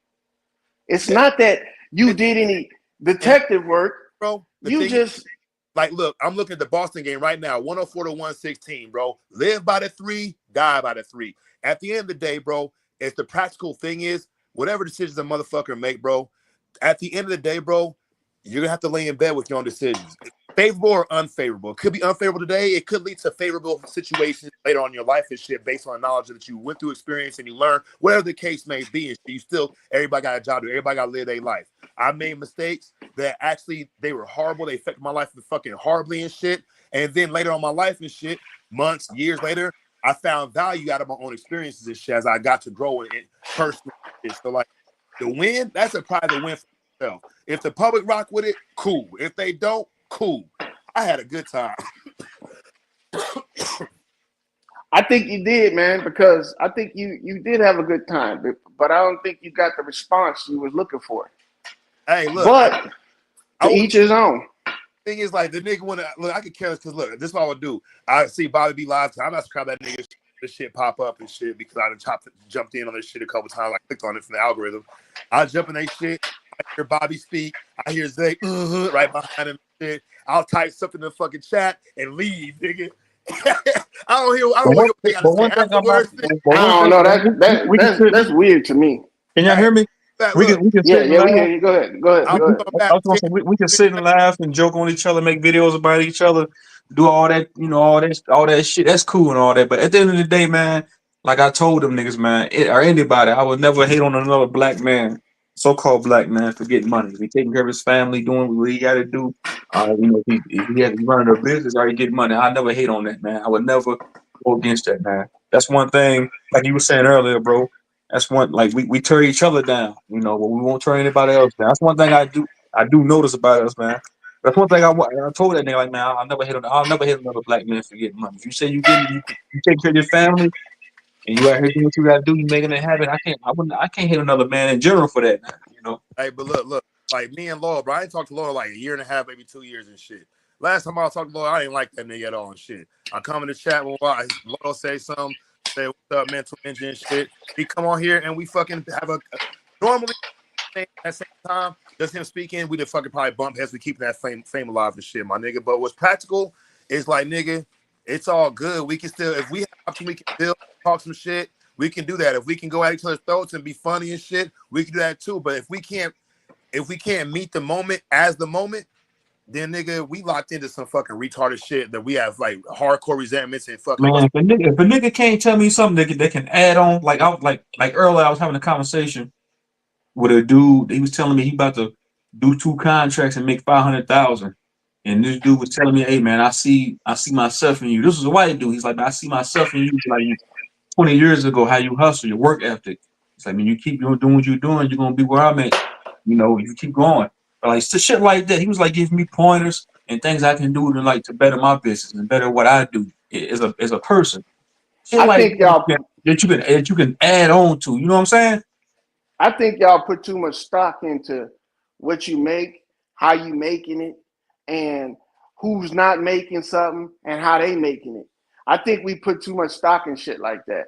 It's not that you did any detective work, bro. Like, look, I'm looking at the Boston game right now, 104-116, bro. Live by the 3, die by the 3. At the end of the day, bro, if the practical thing is, whatever decisions a motherfucker make, bro, at the end of the day, bro, you're going to have to lay in bed with your own decisions. Favorable or unfavorable. It could be unfavorable today. It could lead to favorable situations later on in your life and shit based on the knowledge that you went through experience and you learn, whatever the case may be. And you still, everybody got a job to do. Everybody got to live their life. I made mistakes that actually, they were horrible. They affected my life fucking horribly and shit. And then later on my life and shit, months, years later, I found value out of my own experiences and shit as I got to grow in it personally. So like the win, that's a private win for myself. If the public rock with it, cool. If they don't, cool. I had a good time. I think you did, man, because I think you did have a good time, but I don't think you got the response you was looking for. Hey, look. But to each his own. Thing is, like, the nigga want to look. I could care less because look, this is what I would do. I see Bobby B live. I'm not subscribed to that nigga. This shit pop up and shit because I jumped in on this shit a couple times. I clicked on it from the algorithm. I jump in that shit. I hear Bobby speak. I hear Zay right behind him. Shit. I'll type something in the fucking chat and leave, nigga. I don't hear what they gotta say afterwards. I don't know. That's weird to me. Can y'all hear me? We can we hear you. Go ahead. We can sit and laugh and joke on each other, make videos about each other, do all that, all that shit. That's cool and all that. But at the end of the day, man, like I told them niggas, man, or anybody, I would never hate on another black man. so-called black man for getting money. If he taking care of his family, doing what he got to do, if he has running a business, or he get money. I never hate on that, man. I would never go against that, man. That's one thing, like you were saying earlier, bro. That's one, like we tear each other down, but we won't tear anybody else down. That's one thing I do notice about us, man. That's one thing I told that nigga, like, man, I'll never hit another black man for getting money. If you say you take care of your family, and you out here doing what you gotta do, you making it happen. I can't hit another man in general for that, man. Hey, but look, like me and Laura, bro, I ain't talked to Laura like a year and a half, maybe 2 years and shit. Last time I talked to Laura, I didn't like that nigga at all and shit. I come in the chat with Laura say something, say what's up, mental engine and shit. He come on here and we fucking have a normally at the same time, just him speaking, we'd have fucking probably bump heads. We keep that fame alive and shit, my nigga. But what's practical is like, nigga, it's all good. We can still, if we have option, we can still talk some shit. We can do that. If we can go at each other's throats and be funny and shit, we can do that too. But if we can't meet the moment as the moment, then nigga, we locked into some fucking retarded shit that we have like hardcore resentments and fucking. Man, if a nigga can't tell me something that can add on, like I was like earlier, I was having a conversation with a dude. He was telling me he about to do 2 contracts and make 500,000. And this dude was telling me, "Hey man, I see myself in you." This was a white dude. He's like, "I see myself in you, like 20 years ago, how you hustle, your work ethic." It's like, "Man, you keep doing what you're doing, you're gonna be where I'm at. You keep going." But like shit like that, he was like giving me pointers and things I can do to better my business and better what I do as a person. Shit I like think y'all that you can add on to. You know what I'm saying? I think y'all put too much stock into what you make, how you making it, and who's not making something and how they making it. I think we put too much stock in shit like that.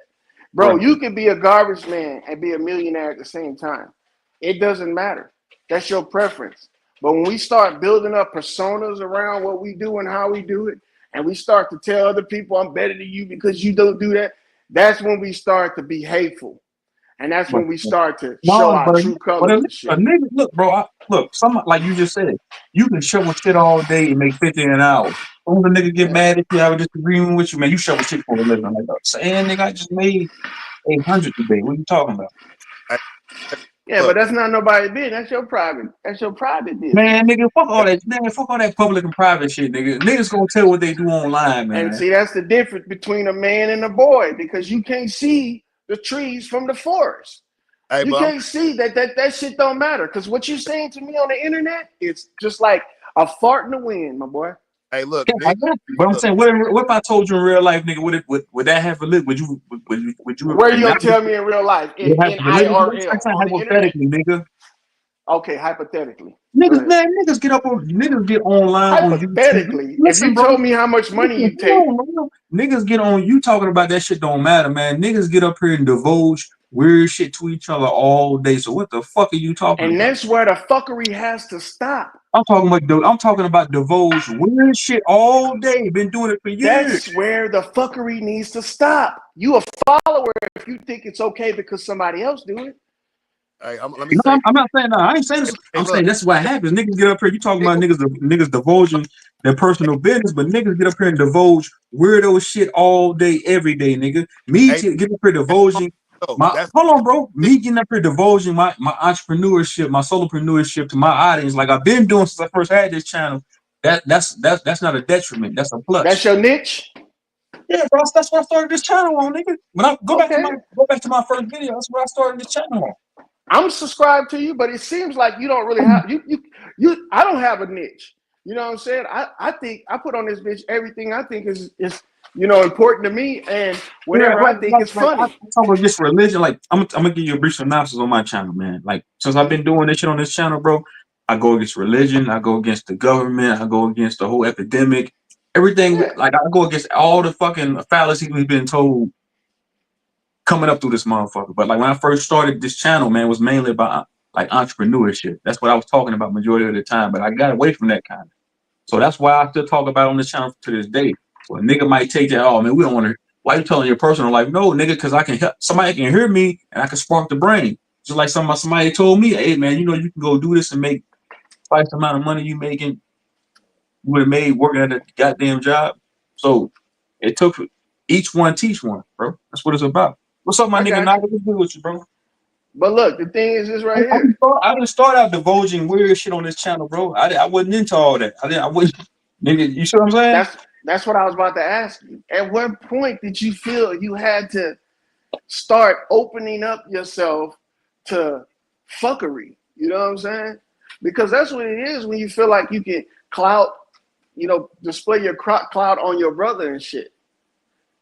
Bro, Right. you can be a garbage man and be a millionaire at the same time. It doesn't matter. That's your preference. But when we start building up personas around what we do and how we do it, and we start to tell other people I'm better than you because you don't do that, that's when we start to be hateful. And that's But when we start to show no, our but true but colors a, and a shit. nigga, look, bro, some like you just said, you can shovel shit all day and make 50 an hour. When the nigga get Yeah. mad at you, I was disagreeing with you, man. You shovel shit for a living. I'm like, saying nigga, I just made 800 today. What are you talking about? Yeah, but Look, that's not nobody's business. That's your private business. Man, nigga, fuck all that. Man, fuck all that public and private shit, nigga. Niggas gonna tell what they do online, And man. see, that's the difference between a man and a boy because you can't see the trees from the forest. hey, You but can't see that shit don't matter because what you're saying to me on the internet is just like a fart in the wind, my boy. look, Yeah, I nigga, got you. But I'm look, saying, what if I told you in real life, nigga? Would that have validity? Would you Where you and that gonna tell me in real life? would have In validity? I'm IRL saying on the internet? hypothetically, nigga. Okay, hypothetically. Go Niggas, ahead. man, niggas get online on YouTube. Hypothetically, if Listen, you bro. told me how much money Listen, you hold take, on, bro. Niggas get on you talking about that shit don't matter, man. Niggas get up here and divulge weird shit to each other all day. So what the fuck are you talking and about? that's where the fuckery has to stop. I'm talking about divulge weird shit all day. Been doing it for years. That's where the fuckery needs to stop. You a follower if you think it's okay because somebody else do it. let me No, say, I'm not saying that. I ain't saying this. hey, I'm look, saying that's what happens. Niggas get up here. You talking about nigga, niggas divulging their personal business, but niggas get up here and divulge weirdo shit all day, every day, nigga. hey, Get up here divulging no, my that's hold on, bro. Me getting up here divulging my entrepreneurship, my solopreneurship to my audience, like I've been doing since I first had this channel. That's not a detriment. That's a That's plus. your niche. Yeah, bro. That's what I started this channel on, nigga. When I Okay. go back to my first video, that's what I started this channel on. I'm subscribed to you, but it seems like you don't really have you I don't have a niche. You know what I'm saying? I think I put on this bitch everything I think is important to me and Yeah, whatever I think is I funny. talk about just religion. Like I'm gonna give you a brief synopsis on my channel, man. Like since I've been doing this shit on this channel, bro, I go against religion, I go against the government, I go against the whole epidemic, everything. Yeah. Like I go against all the fucking fallacies we've been told coming up through this motherfucker. But like when I first started this channel, man, it was mainly about like entrepreneurship. That's what I was talking about majority of the time. But I got away from that kind of. So that's why I still talk about it on this channel to this day. So a nigga might take that, oh man, we don't want to. Why you telling your personal life? No, nigga, because I can help. Somebody can hear me and I can spark the brain. Just like somebody told me, hey man, you can go do this and make twice the amount of money you making you would have made working at a goddamn job. So it took each one teach one, bro. That's what it's about. What's up, my I nigga? got Naga? you. What's good with you, bro? But look, the thing is this right I here. didn't start out divulging weird shit on this channel, bro. I wasn't into all that. I wasn't, nigga. You see what I'm saying? That's what I was about to ask you. At what point did you feel you had to start opening up yourself to fuckery? You know what I'm saying? Because that's what it is when you feel like you can clout, display your clout on your brother and shit.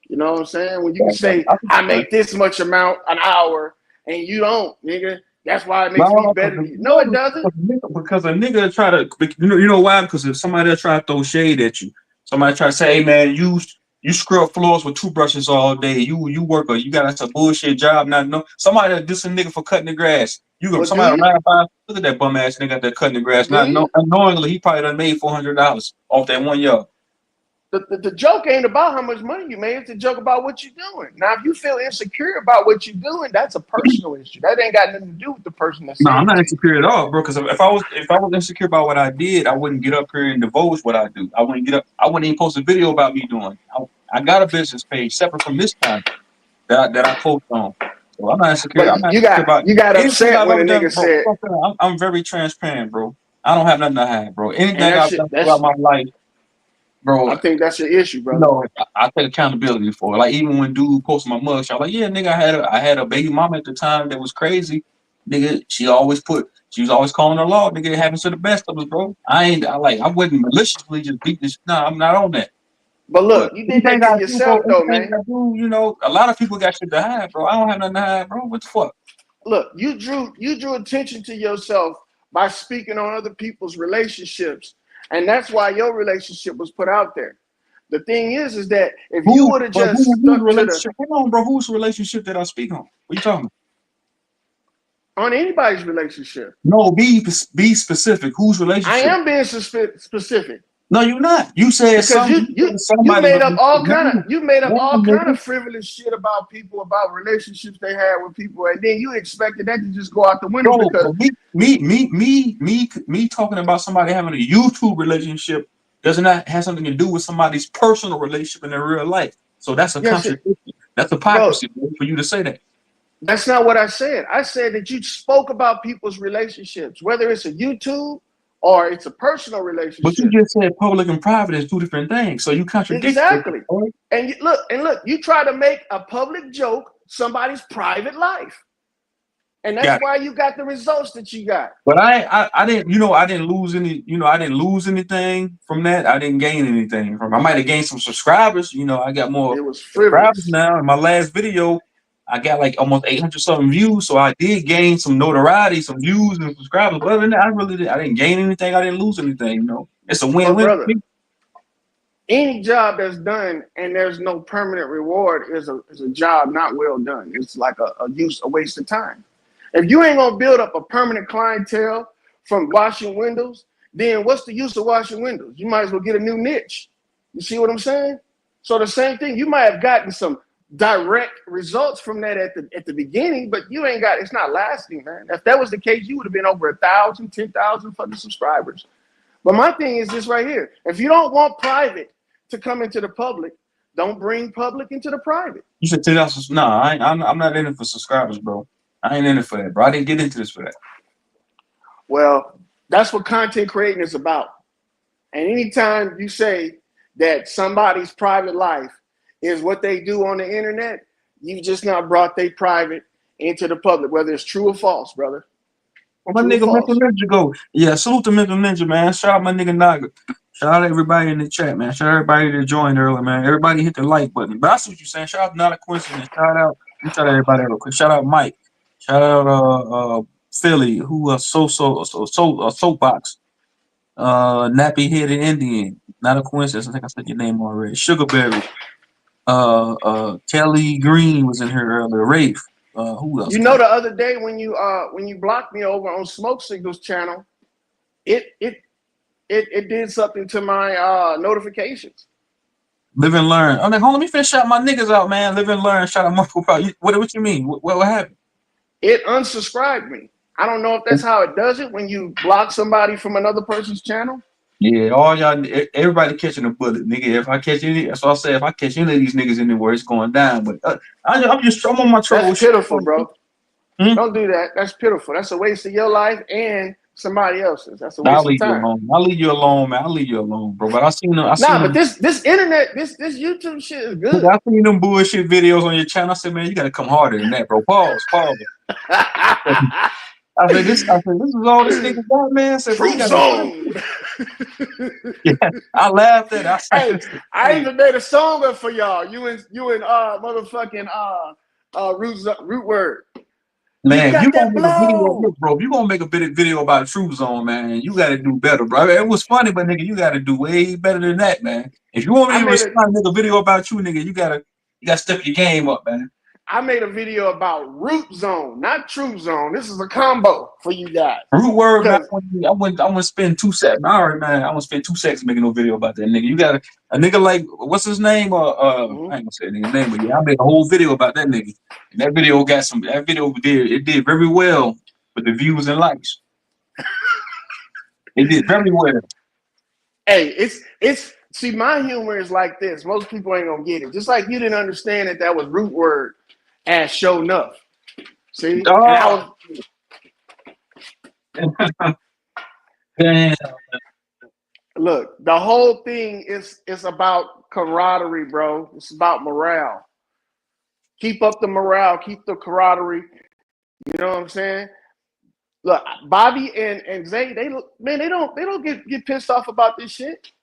You know what I'm saying? When you can say, I make this much amount an hour and you don't, nigga. That's why it makes me better than you. No, it doesn't. Because a nigga try to, you know why? Because if somebody else try to throw shade at you, somebody try to say, hey man, you scrub floors with toothbrushes all day. You work you got a bullshit job. Not no somebody that diss a nigga for cutting the grass. Somebody ride by, look at that bum ass nigga that cutting the grass. Unknowingly he probably done made $400 off that 1 yard. The joke ain't about how much money you made. It's a joke about what you're doing. Now, if you feel insecure about what you're doing, that's a personal issue. That ain't got nothing to do with the person that's saying. No, I'm not insecure at all, bro. Because if I was insecure about what I did, I wouldn't get up here and divulge what I do. I wouldn't even post a video about me doing. I got a business page separate from this time that I post on. So I'm not insecure. But I'm not insecure about you got anything upset I've when ever a done, nigga bro. said. I'm very transparent, bro. I don't have nothing to hide, bro. Anything I've done that's throughout my life, bro. I think that's your issue, bro. No, I take accountability for it. Like even when dude posted my mug shot, like, yeah, nigga, I had a baby mama at the time that was crazy. Nigga, she was always calling her law, nigga, it happens to the best of us, bro. I wouldn't maliciously just beat this. No, I'm not on that. But look, you did that to yourself, though, man. A lot of people got shit to hide, bro. I don't have nothing to hide, bro. What the fuck? Look, you drew attention to yourself by speaking on other people's relationships, and that's why your relationship was put out there. The thing is that if you would have just stuck to the hold on, bro, whose relationship did I speak on? What you talking about? On anybody's relationship. No, be specific. Whose relationship? I am being specific. No, you're not. You said because you made up all kind of frivolous shit about people, about relationships they had with people, and then you expected that to just go out the window. Bro, because me talking about somebody having a YouTube relationship does not have something to do with somebody's personal relationship in their real life. So that's a contradiction. That's hypocrisy for you to say that. That's not what I said. I said that you spoke about people's relationships, whether it's a YouTube or it's a personal relationship. But you just said public and private is two different things. So you contradict. Exactly. And look, you try to make a public joke somebody's private life. And that's why you got the results that you got. But I didn't lose anything from that. I didn't gain anything from it. I might have gained some subscribers. I got more subscribers now. In my last video, I got like almost 800 something views. So I did gain some notoriety, some views and subscribers. But other than that, I didn't gain anything. I didn't lose anything. It's a win-win. Any job that's done and there's no permanent reward is a job not well done. It's like a waste of time. If you ain't gonna build up a permanent clientele from washing windows, then what's the use of washing windows? You might as well get a new niche. You see what I'm saying? So the same thing, you might have gotten some direct results from that at the beginning, but you ain't got, it's not lasting, man. If that was the case, you would have been over 1,000, 10,000 fucking subscribers. But my thing is this right here. If you don't want private to come into the public, don't bring public into the private. You said 10,000. No, I'm not in it for subscribers, bro. I ain't in it for that, bro. I didn't get into this for that. Well, that's what content creating is about. And anytime you say that somebody's private life is what they do on the internet, you've just not brought their private into the public, whether it's true or false, brother. Well, my nigga Mental Ninja go. Yeah, salute to Mental Ninja, man. Shout out my nigga Naga. Shout out everybody in the chat, man. Shout out everybody that joined early, man. Everybody hit the like button. But I see what you're saying. Shout out Not a Coincidence. Shout out everybody real quick. Shout out Mike. Shout out Philly, who soapbox. Nappy headed Indian. Not a coincidence. I think I said your name already. Sugarberry. Kelly Green was in here earlier. Rafe. Who else? The other day when you blocked me over on Smoke Signals channel, it did something to my notifications. Live and learn. I'm like, hold on, let me finish out my niggas out, man. Live and learn. Shout out Marco. What you mean? What happened? It unsubscribed me. I don't know if that's how it does it when you block somebody from another person's channel. Yeah, all y'all, everybody catching a bullet, nigga. If I catch any, that's what I say. If I catch any of these niggas anywhere, it's going down. But I'm on my troll. That's pitiful, bro. Don't do that. That's pitiful. That's a waste of your life and somebody else's. That's a I'll waste of leave you time. alone. I'll leave you alone, man. I'll leave you alone, bro. But I seen them. Nah, but this internet, this YouTube shit is good. I seen them bullshit videos on your channel. I said, man, you gotta come harder than that, bro. Pause. This is all this nigga got, man. I said, bro, you Truth gotta. Zone. Yeah, I laughed at it. I said, Hey, I even made a song up for y'all. You and motherfucking root word. man, if you got gonna that make a video, blow. look, bro, if you gonna make a video about Truth Zone, man, you gotta do better, bro. I mean, it was funny, but nigga, you gotta do way better than that, man. If you want me to respond, make a video about you, nigga, you gotta step your game up, man. I made a video about Root Zone, not Truth Zone. This is a combo for you guys. Root word, man. I wouldn't spend 2 seconds. I already, man. I wouldn't spend 2 seconds making no video about that nigga. You got a nigga like what's his name? I ain't gonna say nigga name, but yeah, I made a whole video about that nigga. And that video got some. That video did very well with the views and likes. It did very well. Hey, it's see, my humor is like this. Most people ain't gonna get it. Just like you didn't understand that was root word as show enough. See, oh. And I was. Damn. Look, the whole thing is about camaraderie, bro. It's about morale. Keep up the morale, keep the camaraderie. You know what I'm saying? Look, Bobby and Zay, they don't get pissed off about this shit.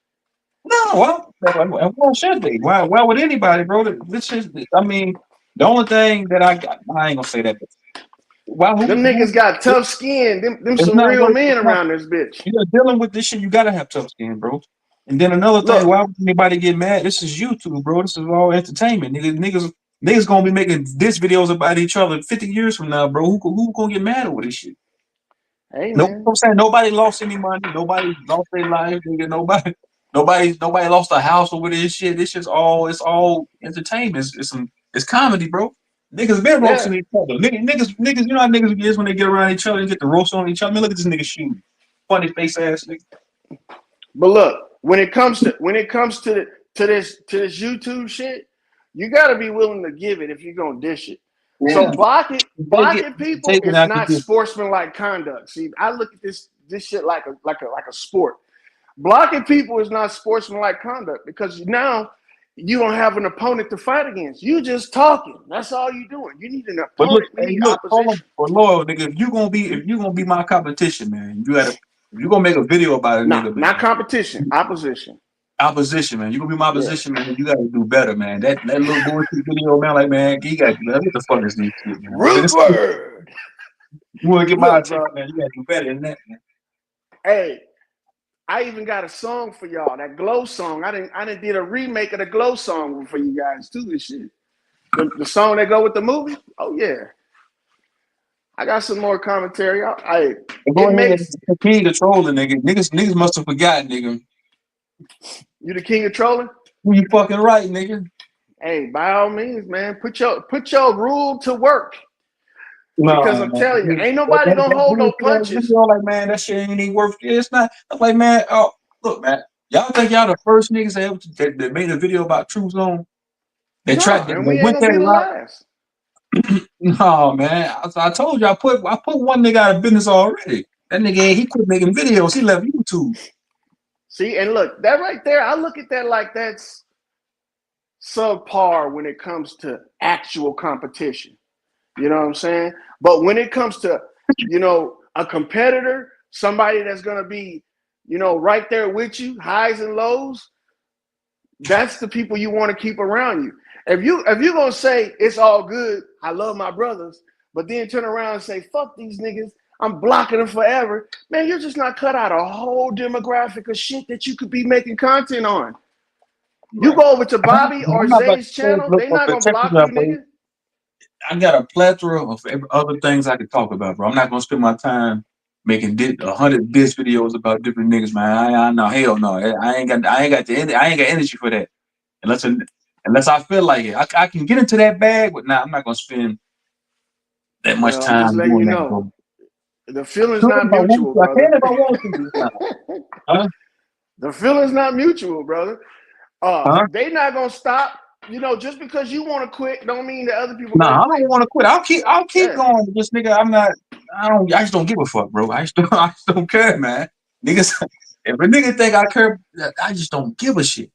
No, why should they? Why would anybody, bro? This is, I mean, the only thing that I got, I ain't gonna say that. But them niggas got tough skin. Them some real men around this bitch. You're dealing with this shit. You gotta have tough skin, bro. And then another thing, why would anybody get mad? This is YouTube, bro. This is all entertainment. Niggas gonna be making diss videos about each other 50 years from now, bro. Who gonna get mad over this shit? Hey, no, man. I'm saying nobody lost any money. Nobody lost their life. Nigga. Nobody lost a house over this shit. This is all. It's all entertainment. It's comedy, bro. Niggas been roasting each other. Niggas. You know how niggas is when they get around each other and get the roast on each other. I mean, look at this nigga shooting. Funny face ass nigga. But look, when it comes to this YouTube shit, you gotta be willing to give it if you're gonna dish it. Yeah. So blocking people is not sportsmanlike conduct. See, I look at this shit like a sport. Blocking people is not sportsmanlike conduct because now you don't have an opponent to fight against. You just talking. That's all you doing. You need an opponent. Opposition. Loyal nigga, if you gonna be my competition, man, you gonna make a video about it, nigga. Not competition, opposition. Opposition, man. You gonna be my opposition, man. You gotta do better, man. That little bullshit video, man. Like, man, you got what the fuck is this shit, man? Root word. You wanna get my attention, man? You gotta do better than that, man. Hey. I even got a song for y'all, that Glow song. I didn't did a remake of the Glow song for you guys too. This shit, the song that go with the movie. Oh yeah, I got some more commentary. The king of trolling, nigga. Niggas must have forgotten, nigga. You the king of trolling? You fucking right, nigga. Hey, by all means, man, put your rule to work. Because I'm telling you, ain't nobody gonna hold no punches. Like, man, that shit ain't even worth it. It's not. I'm like, man, oh, look, man, y'all think y'all the first niggas that made a video about Truth Zone? They tried to went that last. No, man, I told you I put one nigga out of business already. That nigga, he quit making videos. He left YouTube. See, and look, that right there, I look at that like that's subpar when it comes to actual competition. You know what I'm saying? But when it comes to, a competitor, somebody that's going to be, right there with you, highs and lows, that's the people you want to keep around you. If you're going to say, it's all good, I love my brothers, but then turn around and say, fuck these niggas, I'm blocking them forever, man, you're just not cut out a whole demographic of shit that you could be making content on. You go over to Bobby or Zay's channel, they're not going to block you, nigga. I got a plethora of other things I could talk about, bro. I'm not gonna spend my time making 100 diss videos about different niggas, man. I know, hell no. I ain't got energy for that. Unless I feel like it, I can get into that bag, but I'm not gonna spend that much time. I'm just letting you know, bro. The feeling's not mutual, brother. I can if I want to. Huh? The feeling's not mutual, brother. They not gonna stop you know, just because you want to quit, don't mean that other people Nah, gonna I quit. don't want to quit. I'll keep Yeah. going. This nigga, I just don't give a fuck, bro. I just don't care, man. Niggas, if a nigga think I care, I just don't give a shit.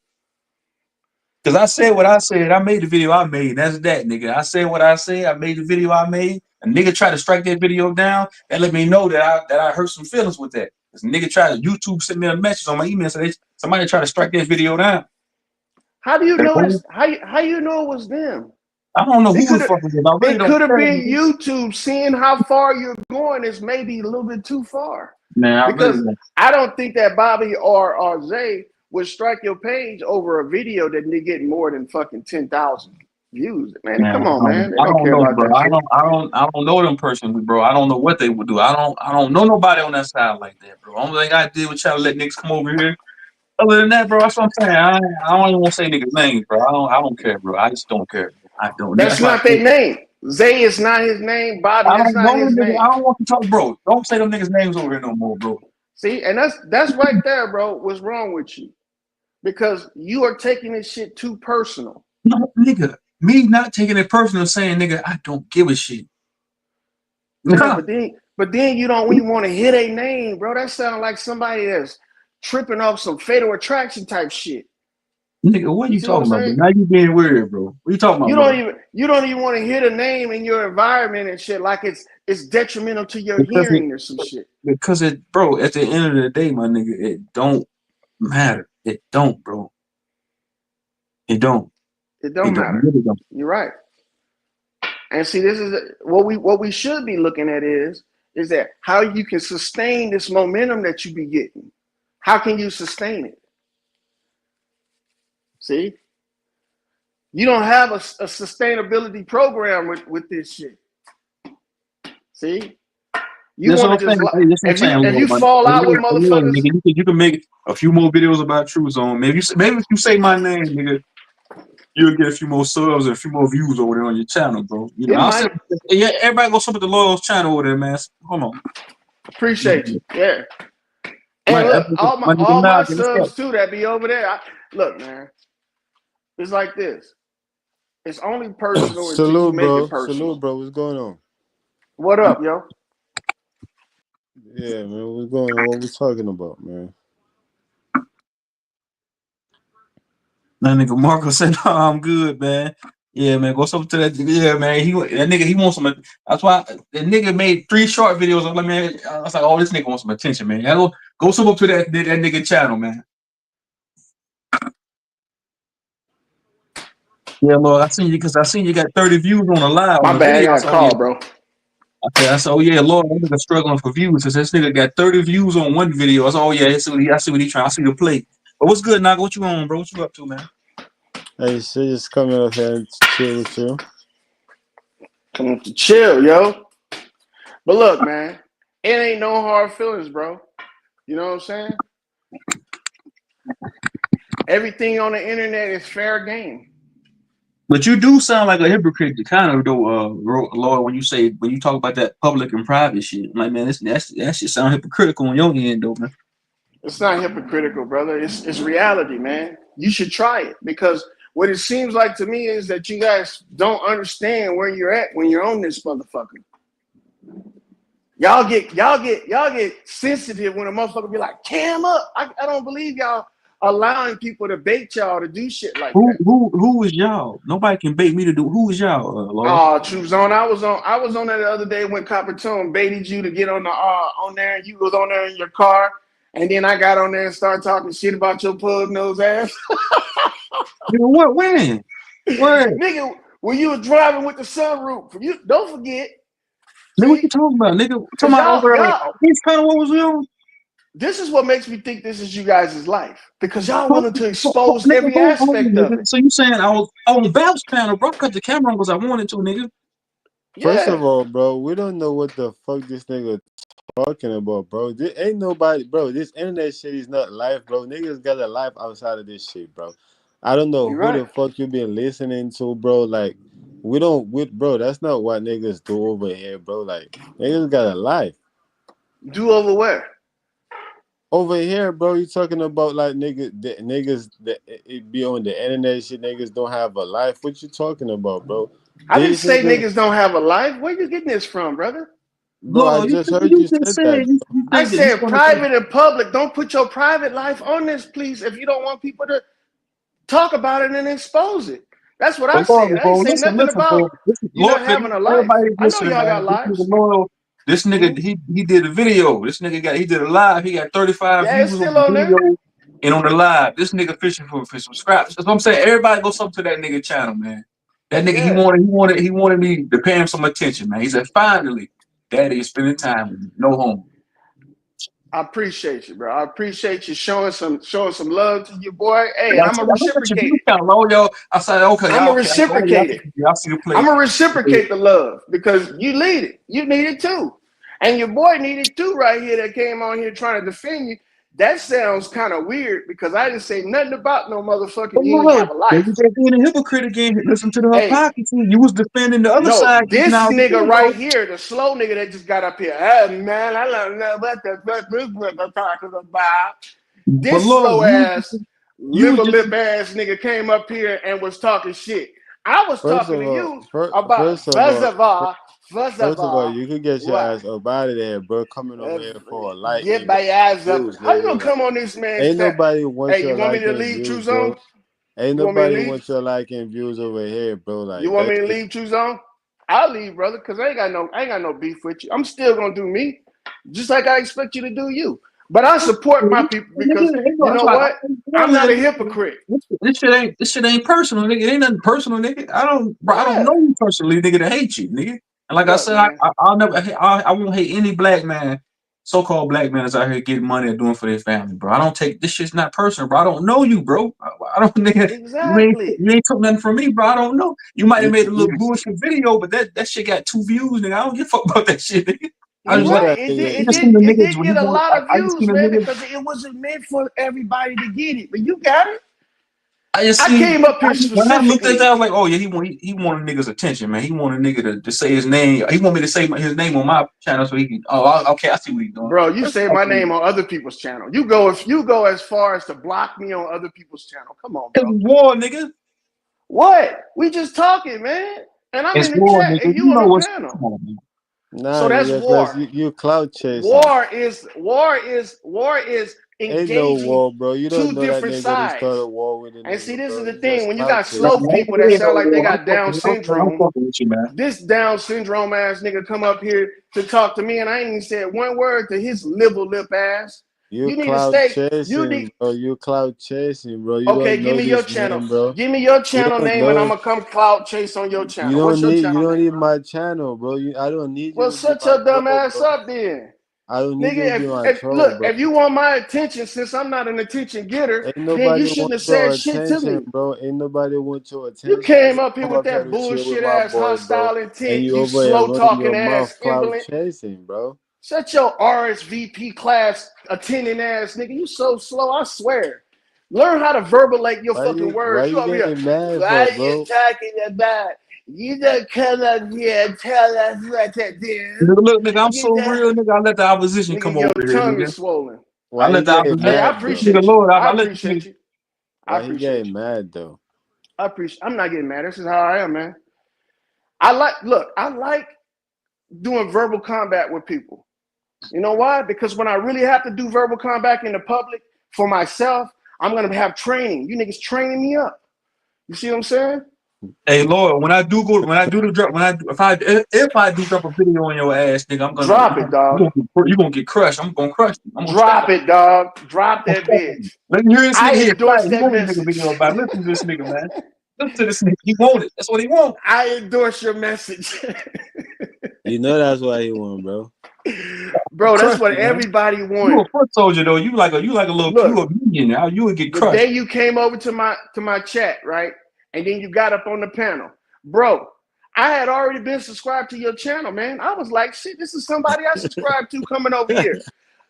Cause I said what I said. I made the video I made. That's that, nigga. I said what I said. I made the video I made. A nigga tried to strike that video down. That let me know that I hurt some feelings with that. Cause a nigga tried to YouTube send me a message on my email. So somebody tried to strike that video down. How do you That know whole- this? How you know it was them? I don't know It who could the have fuck it is. I really it don't could have care, been nigga. YouTube. Seeing how far you're going is maybe a little bit too far. Man, I really Because don't. I don't think that Bobby or Zay would strike your page over a video that they get more than fucking 10,000 views. Man, Man, come on, man. They I don't don't care know, about bro. that shit. I don't know them personally, bro. I don't know what they would do. I don't know nobody on that side like that, bro. Only thing I did was try to let niggas come over here. Other than that, bro, that's what I'm saying. I don't even want to say niggas' names, bro. I don't care, bro. I just don't care. Bro. I don't. That's That's why not their name. Zay is not his name. Bobby, I that's don't not know his them niggas. name. I don't want to talk, bro. Don't say them niggas' names over here no more, bro. See, and that's right there, bro. What's wrong with you? Because you are taking this shit too personal. No, nigga. Me not taking it personal, saying, nigga, I don't give a shit. Yeah, Nah. but then you don't even want to hit a name, bro. That sounds like somebody that's tripping off some fatal attraction type shit. Nigga, what You you see what I'm talking about, bro? saying? Now you being weird, bro. What you talking about, bro? You don't even want to hit a name in your environment and shit like it's detrimental to your Because hearing or some shit. bro, at the end of the day, my nigga, it don't matter. It don't, bro. It don't. It It don't don't. matter. Really don't. You're right. And see, this is what we should be looking at is that how you can sustain this momentum that you be getting. How can you sustain it? See, you don't have a sustainability program with this shit. See, you That's what want I'm to saying. just Hey, that's what I'm saying, if Lord, you man. fall Hey, out with Lord, motherfuckers, nigga, you can make a few more videos about True Zone. Maybe if you say my name, nigga, you'll get a few more subs and a few more views over there on your channel, bro. You know, it I'll say, might. yeah, everybody go sub to the Loyal's channel over there, man. Hold on. Appreciate you. Yeah. And My, look, my nigga all my Nod, what's up? subs too that be over there. Look, man, it's like this. It's only personal until you Salute, make it bro. personal. Salute, bro. What's going on? What up, yo? Yeah, man. What's going on? What we talking about, man? That nigga Marco said, "No, I'm good, man. Yeah, man. Go sub to that. Yeah, man. He wants some. That's why the nigga made 3 short videos. I'm like, man, I was like, oh, this nigga wants some attention, man. Yeah, go sub up to that nigga channel, man. Yeah, Lord, I seen you got 30 views on a live on My the bad, I video. I got a said, oh yeah. call, bro. I said, oh yeah, Lord, that nigga struggling for views. Since this nigga got 30 views on one video. I said, oh yeah, I see what he trying. I see the play. But what's good, Naga? What you on, bro? What you up to, man? Hey, shit, just coming up here and chill with you. Come to chill, yo. But look, man, it ain't no hard feelings, bro. You know what I'm saying? Everything on the internet is fair game. But you do sound like a hypocrite, kind of though, Lord, when you talk about that public and private shit. I'm like, man, that shit sound hypocritical on your end, though, man. It's not hypocritical, brother. It's reality, man. You should try it because what it seems like to me is that you guys don't understand where you're at when you're on this motherfucker. Y'all get sensitive when a motherfucker be like, cam up. I don't believe y'all allowing people to bait y'all to do shit like that. Who is y'all? Nobody can bait me to do. Who is y'all, Lord? Oh, True Zone. I was on there the other day when Copper Tone baited you to get on the on there, and you was on there in your car, and then I got on there and started talking shit about your pug nose ass. What? When? What? Nigga, when you was driving with the sunroof, you don't forget. Nigga, what you talking about? Nigga, talking about over there. Which kind of what was you on? This is what makes me think this is you guys' life because y'all wanted to expose Nigga, every aspect of it. So you saying I was on Valve's panel, bro? Cut the camera on because I wanted to, nigga. First Yeah. of all, bro, we don't know what the fuck this nigga talking about, bro. There ain't nobody, bro. This internet shit is not life, bro. Niggas got a life outside of this shit, bro. I don't know You're who right. the fuck you been listening to, bro. Like, bro, that's not what niggas do over here, bro. Like, niggas got a life. Do over where? Over here, bro, you talking about like niggas that it be on the internet shit. Niggas don't have a life. What you talking about, bro? I didn't These say niggas, niggas don't have a life. Where you getting this from, brother? bro. I Lord, just heard you you just said said that. you I think that you said want to. private and public. Don't put your private life on this, please, if you don't want people to talk about it and expose it. That's what I But said. Lord, I bro, ain't say listen, nothing listen, about bro. Listen, you not Lord, having a life. everybody I know listening, y'all got man. This nigga lives. Loyal, this nigga, Mhm. he did a video. This nigga he did a live. He got 35 Yeah, it's views on still the on there. video and on the live. This nigga fishing for some scraps. That's what I'm saying. Everybody go sub to that nigga channel, man. That nigga, Yeah. he wanted me to pay him some attention, man. He said, finally, daddy is spending time with me. No home. I appreciate you, bro. I appreciate you showing some love to your boy. Hey, Like and I I'm said, gonna I look at your reciprocate view it. count, low, yo. I said, okay, I'm gonna y'all okay. reciprocate it. Y'all see the I'm place. gonna reciprocate the love because you need it. You need it too. And your boy needed too right here that came on here trying to defend you. That sounds kind of weird because I didn't say nothing about no motherfucking But you ain't have look, a you life. just being a hypocrite again. Listen to the Hey, hypocrisy. You was defending the other no, side just this now. nigga right here, the slow nigga that just got up here. Hey, man, I don't know what this nigga talking about. But This Lord, slow ass, you liver was just lip ass nigga came up here and was talking shit. I was First talking of to all, you about first of first of all, all, you could get your what? ass up out of there, bro. Coming over here for a like, Get nigga. my ass up. Views, How you gonna nigga. Like, come on this man's ain't chat? nobody want Hey, you your want me like to and leave True views, bro. Zone? Ain't You want me to nobody leave? want your like and views over here, bro. You Like want me that's to just leave True Zone? I'll leave, brother, because I ain't got no beef with you. I'm still gonna do me, just like I expect you to do you. But I support my people because you that's know why what? I'm not a hypocrite. this shit ain't personal, nigga. It ain't nothing personal, nigga. I don't Yeah. know you personally, nigga, to hate you, nigga. And like I Look, said, man. I'll never, I won't hate any black man, so-called black man that's out here getting money and doing for their family, bro. I don't take this shit's not personal, bro. I don't know you, bro. I don't, nigga. Exactly. You ain't took nothing from me, bro. I don't know. You might have you, made a little you, bullshit video, but that shit got 2 views, nigga. I don't give a fuck about that shit, nigga. I You're you just know like, right. that nigga. I just seen the It niggas did when he get a going. lot of I just seen views, the man, niggas. because it wasn't meant for everybody to get it. But you got it. I just I seen came up here when I looked at that, I specifically. was like, oh yeah, he wanted niggas' attention, man. He wanted nigga to say his name. He want me to say his name on my channel so he can. Okay, I see what he's doing. Bro, you That's say what my I see. name on other people's channel. You go as far as to block me on other people's channel. Come on, It's bro. war, nigga. What? We just talking, man. And I'm It's in the war, chat nigga. and You you on know the what's. panel. Come on, man. Nah, So that's nigga, cause war. you clout chasing. War is Ain't no engaging war, bro. You don't two know that different nigga to start sides. a war with a And see, nigga, this is bro. the You thing. just When you clout got slow chasing. people that sound like they I'm got Down syndrome, fucking with you, man. this Down syndrome ass nigga come up here to talk to me, and I ain't even said one word to his liver lip ass. You You need to clout stay. You chasing, need. bro. You clout chasing, bro. You Okay, don't give know me your this channel. man, bro. Give me your You channel don't name, and I'm know. gonna come cloud chase on your You channel. What's don't your need. You channel don't name, need bro? my channel, bro. I don't need you Well, to be shut my your dumb troll, ass bro. up then. I don't need you to Nigga, be my if troll, look, bro. if you want my attention, since I'm not an attention getter, Ain't then you nobody shouldn't want have said your shit to attention, me. bro. Ain't nobody want your You attention. You came just up here come with up here that to chill with bullshit my ass boy, bro. hostile And intent, you you over here slow running talking your ass mouth clout indolent. chasing, bro. Shut your RSVP class attending ass nigga. You so slow, I swear. Learn how to verbulate your fucking Why words. You you over here. getting mad Why for, are you bro? talking about? You don't come up here and tell us what to do. Look, nigga, I'm You so don't. real, nigga. I let the opposition Nigga, come your over here, tongue nigga. is swollen. I Why let he the getting Hey, opposition. I mad though? Nigga, appreciate you. Lord, I I let you. appreciate you. I Why he appreciate getting you. mad though? I'm not getting mad. This is how I am, man. I like doing verbal combat with people. You know why? Because when I really have to do verbal combat in the public for myself, I'm gonna have training. You niggas training me up. You see what I'm saying? Hey, Lord, when I do the drop, if I do drop a video on your ass, nigga, Drop it, dog. you gonna get crushed. I'm gonna crush you. I'm gonna stab Drop it, dog. Drop you. that bitch. Let me hear this nigga I here. endorse He that want to make a message. video about it. Listen to this nigga, man. Listen to this nigga. He want it. That's what he want. I endorse your message. You know that's why he won, bro. Bro, that's Crush what you, man. everybody You a wanted. foot soldier though. You like a little you Look, a minion now. You would get the crushed. day you came over to my chat, right? And then you got up on the panel. Bro, I had already been subscribed to your channel, man. I was like, shit, this is somebody I subscribed to coming over here.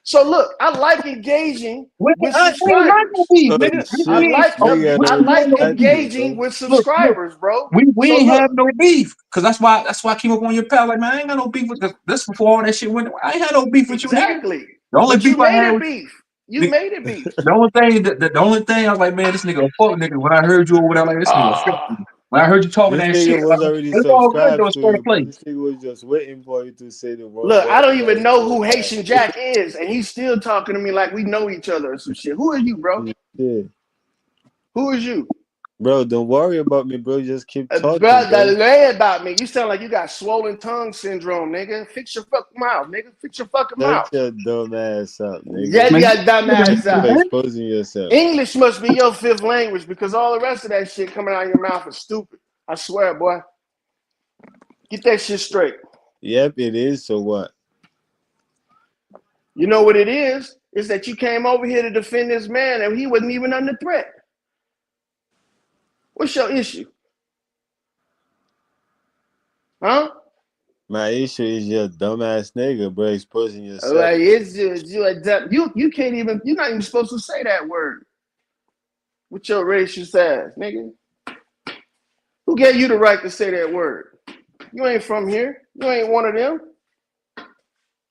So look, I like engaging with We ain't had no subscribers. beef, Oh nigga. I shit, like nigga I don't like got you, engaging bro. with Look. subscribers, bro. We So ain't look, have no beef, cause that's why I came up on your pal. Like, man, I ain't got no beef with this before all that shit went. I ain't had no beef with you, nigga. exactly. The only But you beef I made had it was beef. You made it be. The only thing, the only thing I was like, man, this nigga a fuck nigga. When I heard you over there, like this nigga a fuck Ah, nigga. When I heard you talking This that shit, nigga like, was already it's all good though. subscribed It's to fair you, bro. play. This nigga was just waiting for you to say the wrong look, I word. don't even know who Bro. Haitian Jack is, and he's still talking to me like we know each other or some shit. Who are you, bro? Yeah. Who is you? Bro, don't worry about me, bro. Just keep talking, Bro, bro. lay about me. You sound like you got swollen tongue syndrome, nigga. Fix your fucking mouth, nigga. Fix your fucking Shut mouth. your dumb ass up, Yeah, nigga. Man, yeah, dumbass You're up. exposing yourself. English must be your fifth language because all the rest of that shit coming out of your mouth is stupid. I swear, boy. Get that shit straight. Yep, it is. So what? You know what it is? Is that you came over here to defend this man and he wasn't even under threat. What's your issue? Huh? My issue is your dumbass nigga, bro, exposing yourself. Like it's just you can't even, you're not even supposed to say that word. With your racist ass, nigga. Who gave you the right to say that word? You ain't from here. You ain't one of them.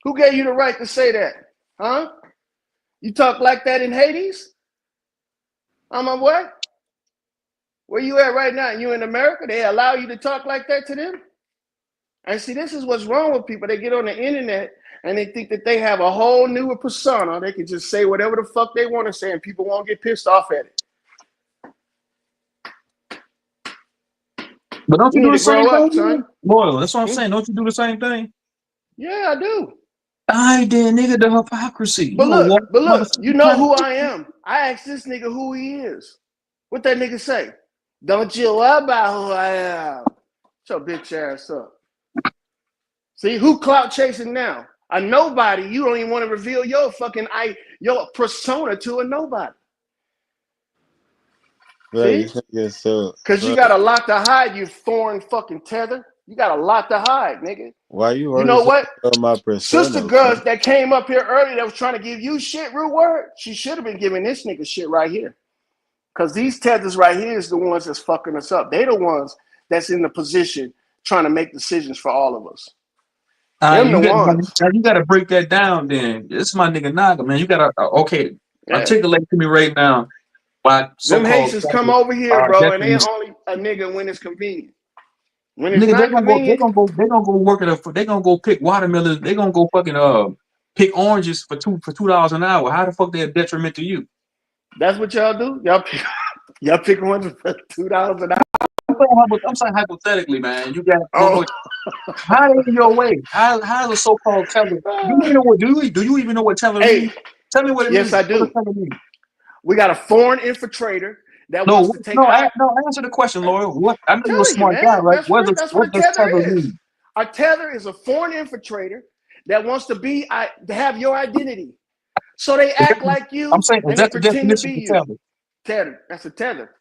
Who gave you the right to say that? Huh? You talk like that in Hades? My boy? Where you at right now? You in America? They allow you to talk like that to them? And see, this is what's wrong with people. They get on the internet and they think that they have a whole new persona. They can just say whatever the fuck they want to say and people won't get pissed off at it. but don't You you do need the to grow same up, thing, son. Loyal? That's what I'm saying. Don't you do the same thing? Yeah, I do. I did, nigga. The hypocrisy. But You a walk look, you know motherfucker. who I am. I asked this nigga who he is. What that nigga say? Don't you worry about who I am. Shut your bitch ass up. See, who clout chasing now? A nobody. You don't even want to reveal your your persona to a nobody. Bro, See? you nigga so Because you got a lot to hide, you foreign fucking tether. You got a lot to hide, nigga. why you You always know what? about my Sister persona, girls bro? that came up here earlier that was trying to give you shit, real word, she should have been giving this nigga shit right here. Because these tethers right here is the ones that's fucking us up. They the ones that's in the position trying to make decisions for all of us. Them the ones. You got to break that down. Then this is my nigga Naga, man. You got to okay. Yeah. Articulate to me right now why Them so-called Haitians come over here, bro, and they definitely. only a nigga when it's convenient. When it's Nigga, not convenient, they gonna go work at they gonna go pick watermelons. They gonna go fucking pick oranges for $2 an hour. How the fuck they a detriment to you? that's what y'all do. Y'all pick ones for $2 an hour. I'm saying hypothetically, man. You got Oh, how in your way? How's a so-called teller? Do you even know what do you even know what teller hey, means? Tell me what it yes, means. I What does do. teller mean? We got a foreign infiltrator that wants No, to take high. no. Answer the question, Laura. What? I know you're a Telling you, smart guy, man. right? That's what a What does tether tether is. mean? A tether is a foreign infiltrator that wants to have your identity. So they act like I'm you saying, is and they that the pretend to definition be for you. tether? Tether. That's a tether.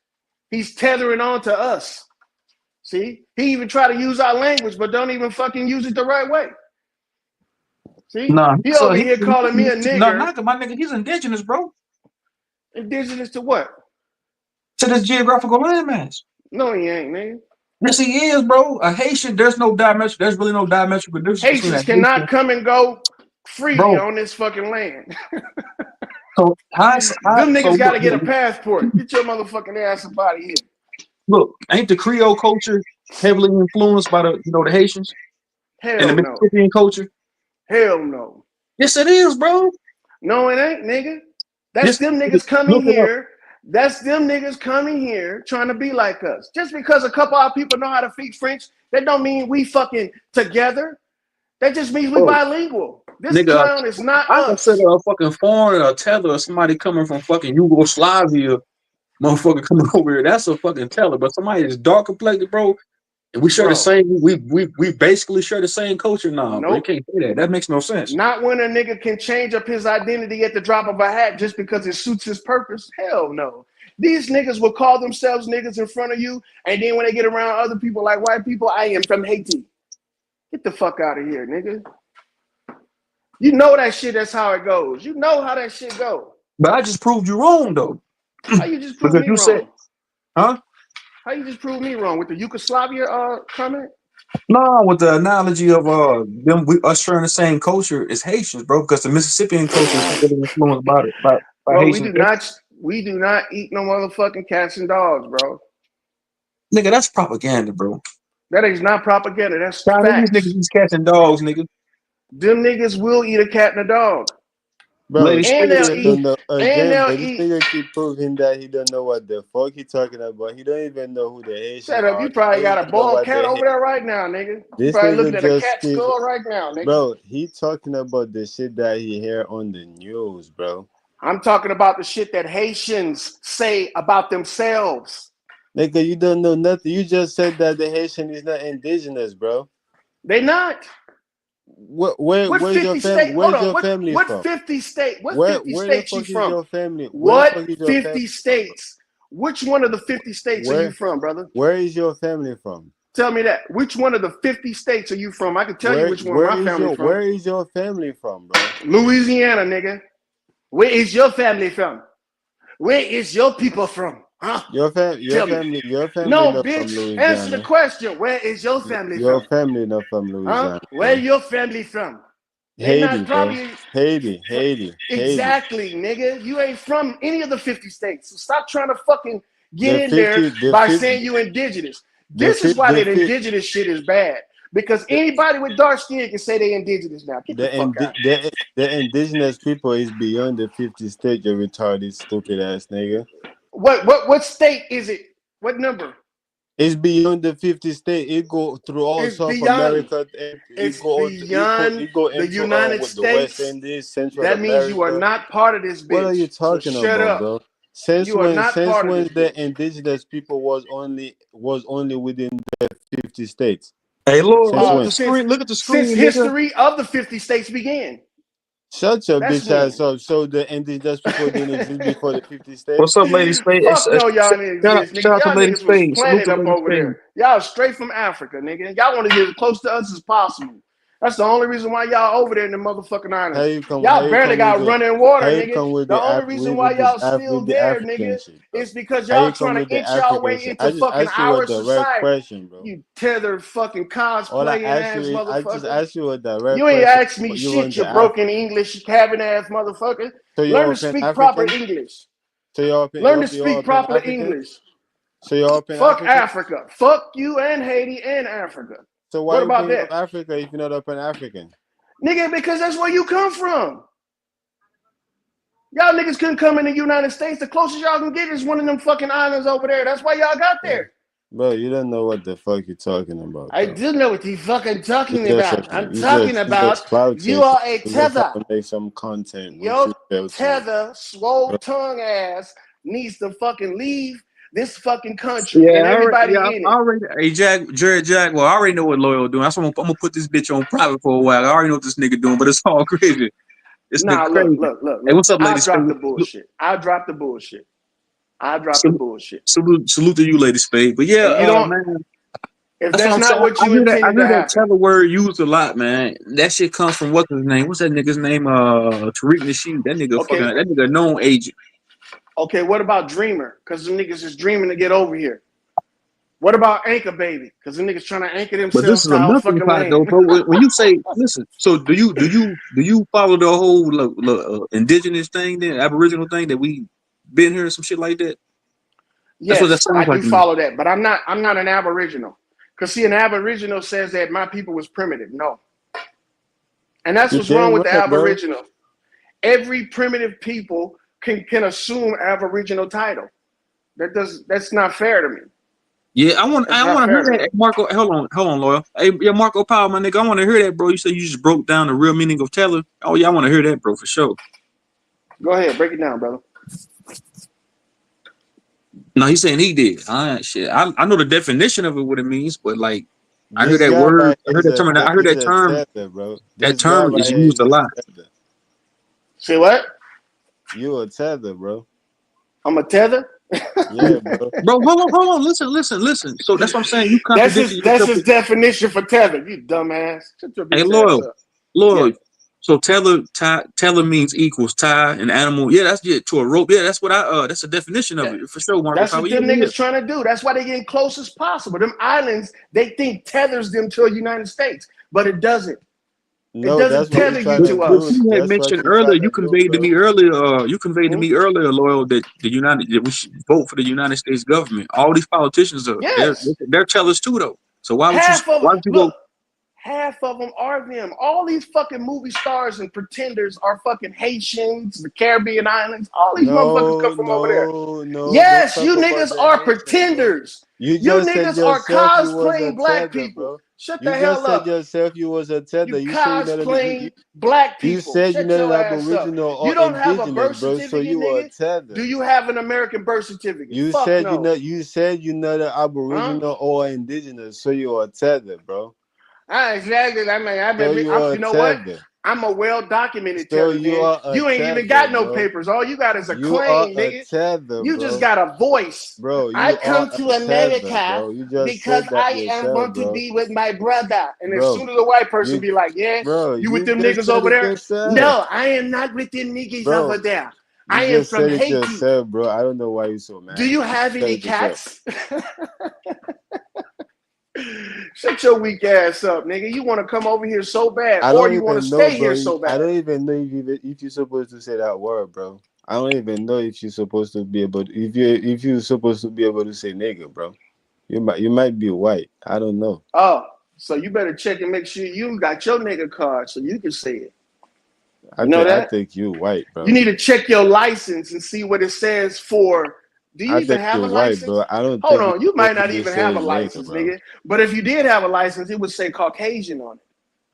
He's tethering on to us. See? He even try to use our language, but don't even fucking use it the right way. See? Nah, He so over here calling me a no, nigger. not my nigga. He's indigenous, bro, Indigenous to what? to this geographical landmass. No, he ain't, nigga. Yes, he is, bro. A Haitian. There's no dimension. There's really no dimensional difference between a Haitians cannot Haitian, come and go freely bro. on this fucking land. So Them so niggas got to get a look, passport. Get your motherfucking ass up out of here. look, ain't the Creole culture heavily influenced by the Haitians and the Hell no. Mississippian culture? Hell no. Yes, it is, bro. No, it ain't, nigga. That's This them niggas coming look it up. here. That's them niggas coming here trying to be like us. Just because a couple of people know how to speak French, that don't mean we fucking together. That just means we Bro, bilingual. This nigga, clown is not I consider us. a fucking foreigner, a tether, or somebody coming from fucking Yugoslavia, motherfucker coming over here. That's a fucking teller. But somebody that's dark complected, bro, and we share the Bro, same. We basically share the same culture now, bro. You nope. can't say that. That makes no sense. Not when a nigga can change up his identity at the drop of a hat just because it suits his purpose. Hell no. These niggas will call themselves niggas in front of you, and then when they get around other people like white people, I am from Haiti. Get the fuck out of here, nigga. You know that shit, that's how it goes. You know how that shit goes. But I just proved you wrong, though, How you just prove because me you said, wrong? huh? How you just prove me wrong with the Yugoslavia comment? No, with the analogy of us sharing the same culture is Haitians, bro, because the Mississippian culture is heavily influenced by Bro, Haitian. we do not eat no motherfucking cats and dogs, bro. Nigga, that's propaganda, bro. That is not propaganda. That's Chinese facts. niggas eat cats and dogs, nigga. Them niggas will eat a cat and a dog. Bro, Ladies, this And they'll nigga eat don't know and again, they'll bro. This eat. nigga keep proving that he don't know what the fuck he talking about. He don't even know who the Haitian Shut up. are. You He probably don't got a even know bald what cat the over there right now, nigga. You this probably looking nigga at a just cat keep, skull right now, nigga. bro. He talking about the shit that he hear on the news, bro. I'm talking about the shit that Haitians say about themselves. Nigga, you don't know nothing. You just said that the Haitian is not indigenous, bro. They not. What Where's your 50 family? state? Hold Where's on. your family What from? 50 state? What Where 50 where the states you fuck is from? your family? Where the What fuck is your family 50 from, bro? states? Which one of the 50 states are you from, brother? Where is your family from? Tell me that. Which one of the 50 states are you from? I can tell you which one my family's from. Where is your family from, bro? Louisiana, nigga. Where is your family from? Where is your people from? Huh? Your family No, not from bitch. Answer the Louisiana. question. Where is your family Your from? family not from Huh? Louisiana, Where bro. your family from? They Haiti, not bro. probably Haiti. exactly, nigga. You ain't from any of the 50 states. So stop trying to fucking get The in there 50, the by 50, saying you indigenous. the This is 50, why the that 50, indigenous shit is bad. Because anybody with dark skin can say they indigenous now. Get the fuck out. the indigenous people is beyond the 50 state, you retarded, stupid ass nigga. What state is it? What number? It's beyond the 50 state. It go through all It's South beyond. America. It's beyond It go the into United with the West States. Indies, Central That means you are America. not part of this What are you bitch. So talking shut about, up. bro? You are not Since part of when this the bitch. indigenous people was only within the 50 states? hey, Lord, Since look at when? the screen. Look at the Since screen, nigga. history of the 50 states began. Shut your That's bitch ass when. up. So the indigenous people didn't exist before the 50 states? What's up, Lady Spade? Fuck no, y'all didn't exist, Shout nigga. out to Y'all Lady niggas was Spade. Salute planted to up Lady over Spade. there. Y'all straight from Africa, nigga. Y'all want to get as close to us as possible. That's the only reason why y'all over there in the motherfucking How islands. you come? How Y'all you barely come with got the? running water, How you nigga. come with The the only Af- reason why y'all still with the there, African nigga, shit, bro? is because How y'all you come trying with to the inch y'all African way shit? into I just fucking asked you a our direct society. question, bro. You tethered fucking All I cosplaying asked you ass is, I just motherfucker. asked you a direct You ain't question. asked me You shit, want you the broken African? English cabin ass motherfucker. So Learn you're to Pan speak proper African? English. So Learn to you're speak Pan proper African? English. So you're Pan Fuck African? Africa. Fuck you and Haiti and Africa. So why What you about bringing that? up Africa if you're not Pan African? Nigga, because that's where you come from. Y'all niggas couldn't come in the United States. The closest y'all can get is one of them fucking islands over there. That's why y'all got there. Bro, you don't know what the fuck you're talking about, I bro. do know what you fucking You talking just about. I'm you talking about just cloud you chasing. are a You just trying tether. to make some content with Your you, Chelsea. tether, swole tongue ass needs to fucking leave this fucking country Yeah, and everybody in I it. already. Hey, Jared Jack. Well, I already know what Loyal doing. That's why I'm gonna put this bitch on private for a while. I already know what this nigga doing, but it's all crazy. This nigga Nah, look. crazy. Hey, what's up, I'll Lady drop Spade? the bullshit. I'll drop the bullshit. Salute, salute to you, Lady Spade. But yeah, If you don't, man, if that's what that's I'm not saying. what you I intended hear to that happen. tether word used a lot, man. That shit comes from what's his name? What's that nigga's name? Tariq Nasheed. That nigga Okay, that nigga known agent. okay. What about dreamer? Because them niggas is dreaming to get over here. What about anchor baby? Because them niggas trying to anchor But this themselves is to a our melting fucking pot, though, land. bro. When you say, listen, so do you follow the whole indigenous thing, then Aboriginal thing that we been here, some shit like that? That's what that Yes, I sounds like do to me. follow that, but I'm not an Aboriginal. Because see, an Aboriginal says that my people was primitive. No. And that's You what's wrong damn with the right, bro. Aboriginal. Every primitive people can assume Aboriginal title. That's not fair to me. Yeah, That's I not want to fair hear to that. me. Hey, Marco, hold on, Loyal. Hey, yeah, Marco Powell, my nigga, I want to hear that, bro. You said you just broke down the real meaning of Taylor. Oh yeah, I want to hear that, bro, for sure. Go ahead, break it down, brother. No, he's saying he did. Shit. I know the definition of it, what it means, but like, I hear This that guy word. right here I heard is that a term. tether, bro. That This guy term right is here used is a a lot. tether. Say what? You a tether, bro. I'm a tether? Yeah, bro. Bro, hold on. Listen. So that's what I'm saying. You That's contradicted his yourself. definition for tether, you dumbass. Shut your Hey, bitch ass up. Loyal. Yeah. So tether means equals tie an animal. Yeah, that's to a rope. Yeah, that's what that's the definition of That, it for sure, Marco that's Papa. what Yeah, them yeah. niggas trying to do. That's why they getting close as possible. Them islands, they think tethers them to the United States, but it doesn't. It No, doesn't that's what tether you're you trying to to But do. us. you had That's what mentioned you're earlier. trying You to do, conveyed to bro. me earlier. You conveyed to Hmm? me earlier, Loyal, that that we should vote for the United States government. All these politicians are Yes. they're tellers too, though. So Half of why would you look, go? half of them are them. All these fucking movie stars and pretenders are fucking Haitians, the Caribbean islands. All these motherfuckers come No, from over there. no, no. Don't Yes, talk you about niggas the are Haitians, bro. pretenders. You You just said niggas are yourself you was a cosplaying black tether, people. bro. Shut You the just hell said up. yourself you was a tether. You You say cosplaying black you people. said you're Shut not an your ass up. aboriginal You or don't have a indigenous, birth bro. So certificate, you are a nigga? tether. Do you have an American birth certificate? You Fuck said no. you said you're not an Huh? aboriginal or indigenous, so you are a tether, bro. Exactly. So you are you a know what? tether. I'm a well-documented So tether, you man. are a You ain't even tether, got no bro. papers. All you got is a You are claim, a nigga. tether, You just bro. got a voice. Bro, I you are come a to tether, America bro. You just because said that I am yourself, want to bro. be with my brother. And as Bro, soon as a white person you be like, yeah, you with you them just niggas said over it there? yourself. No, I am not with them niggas over Bro, there. you I am just from said it Haiti. yourself, bro. I don't know why you're so Do mad. you You have said any it yourself. cats? Shut your weak ass up, nigga. You want to come over here so bad, I or don't you want to even know, stay bro. here so I bad. don't even know if you're supposed to say that word, bro. I don't even know if you're supposed to be able to, if you're supposed to be able to say nigga, bro. You might be white. I don't know. Oh, so you better check and make sure you got your nigga card so you can say it. You know I that? think you white, You bro. need to check your license and see what it says for. Do you I even think have a you're white, license? bro. I don't Hold think you're on, you might supposed to not be even have a saying nigga, license, bro. nigga. But if you did have a license, it would say Caucasian on it.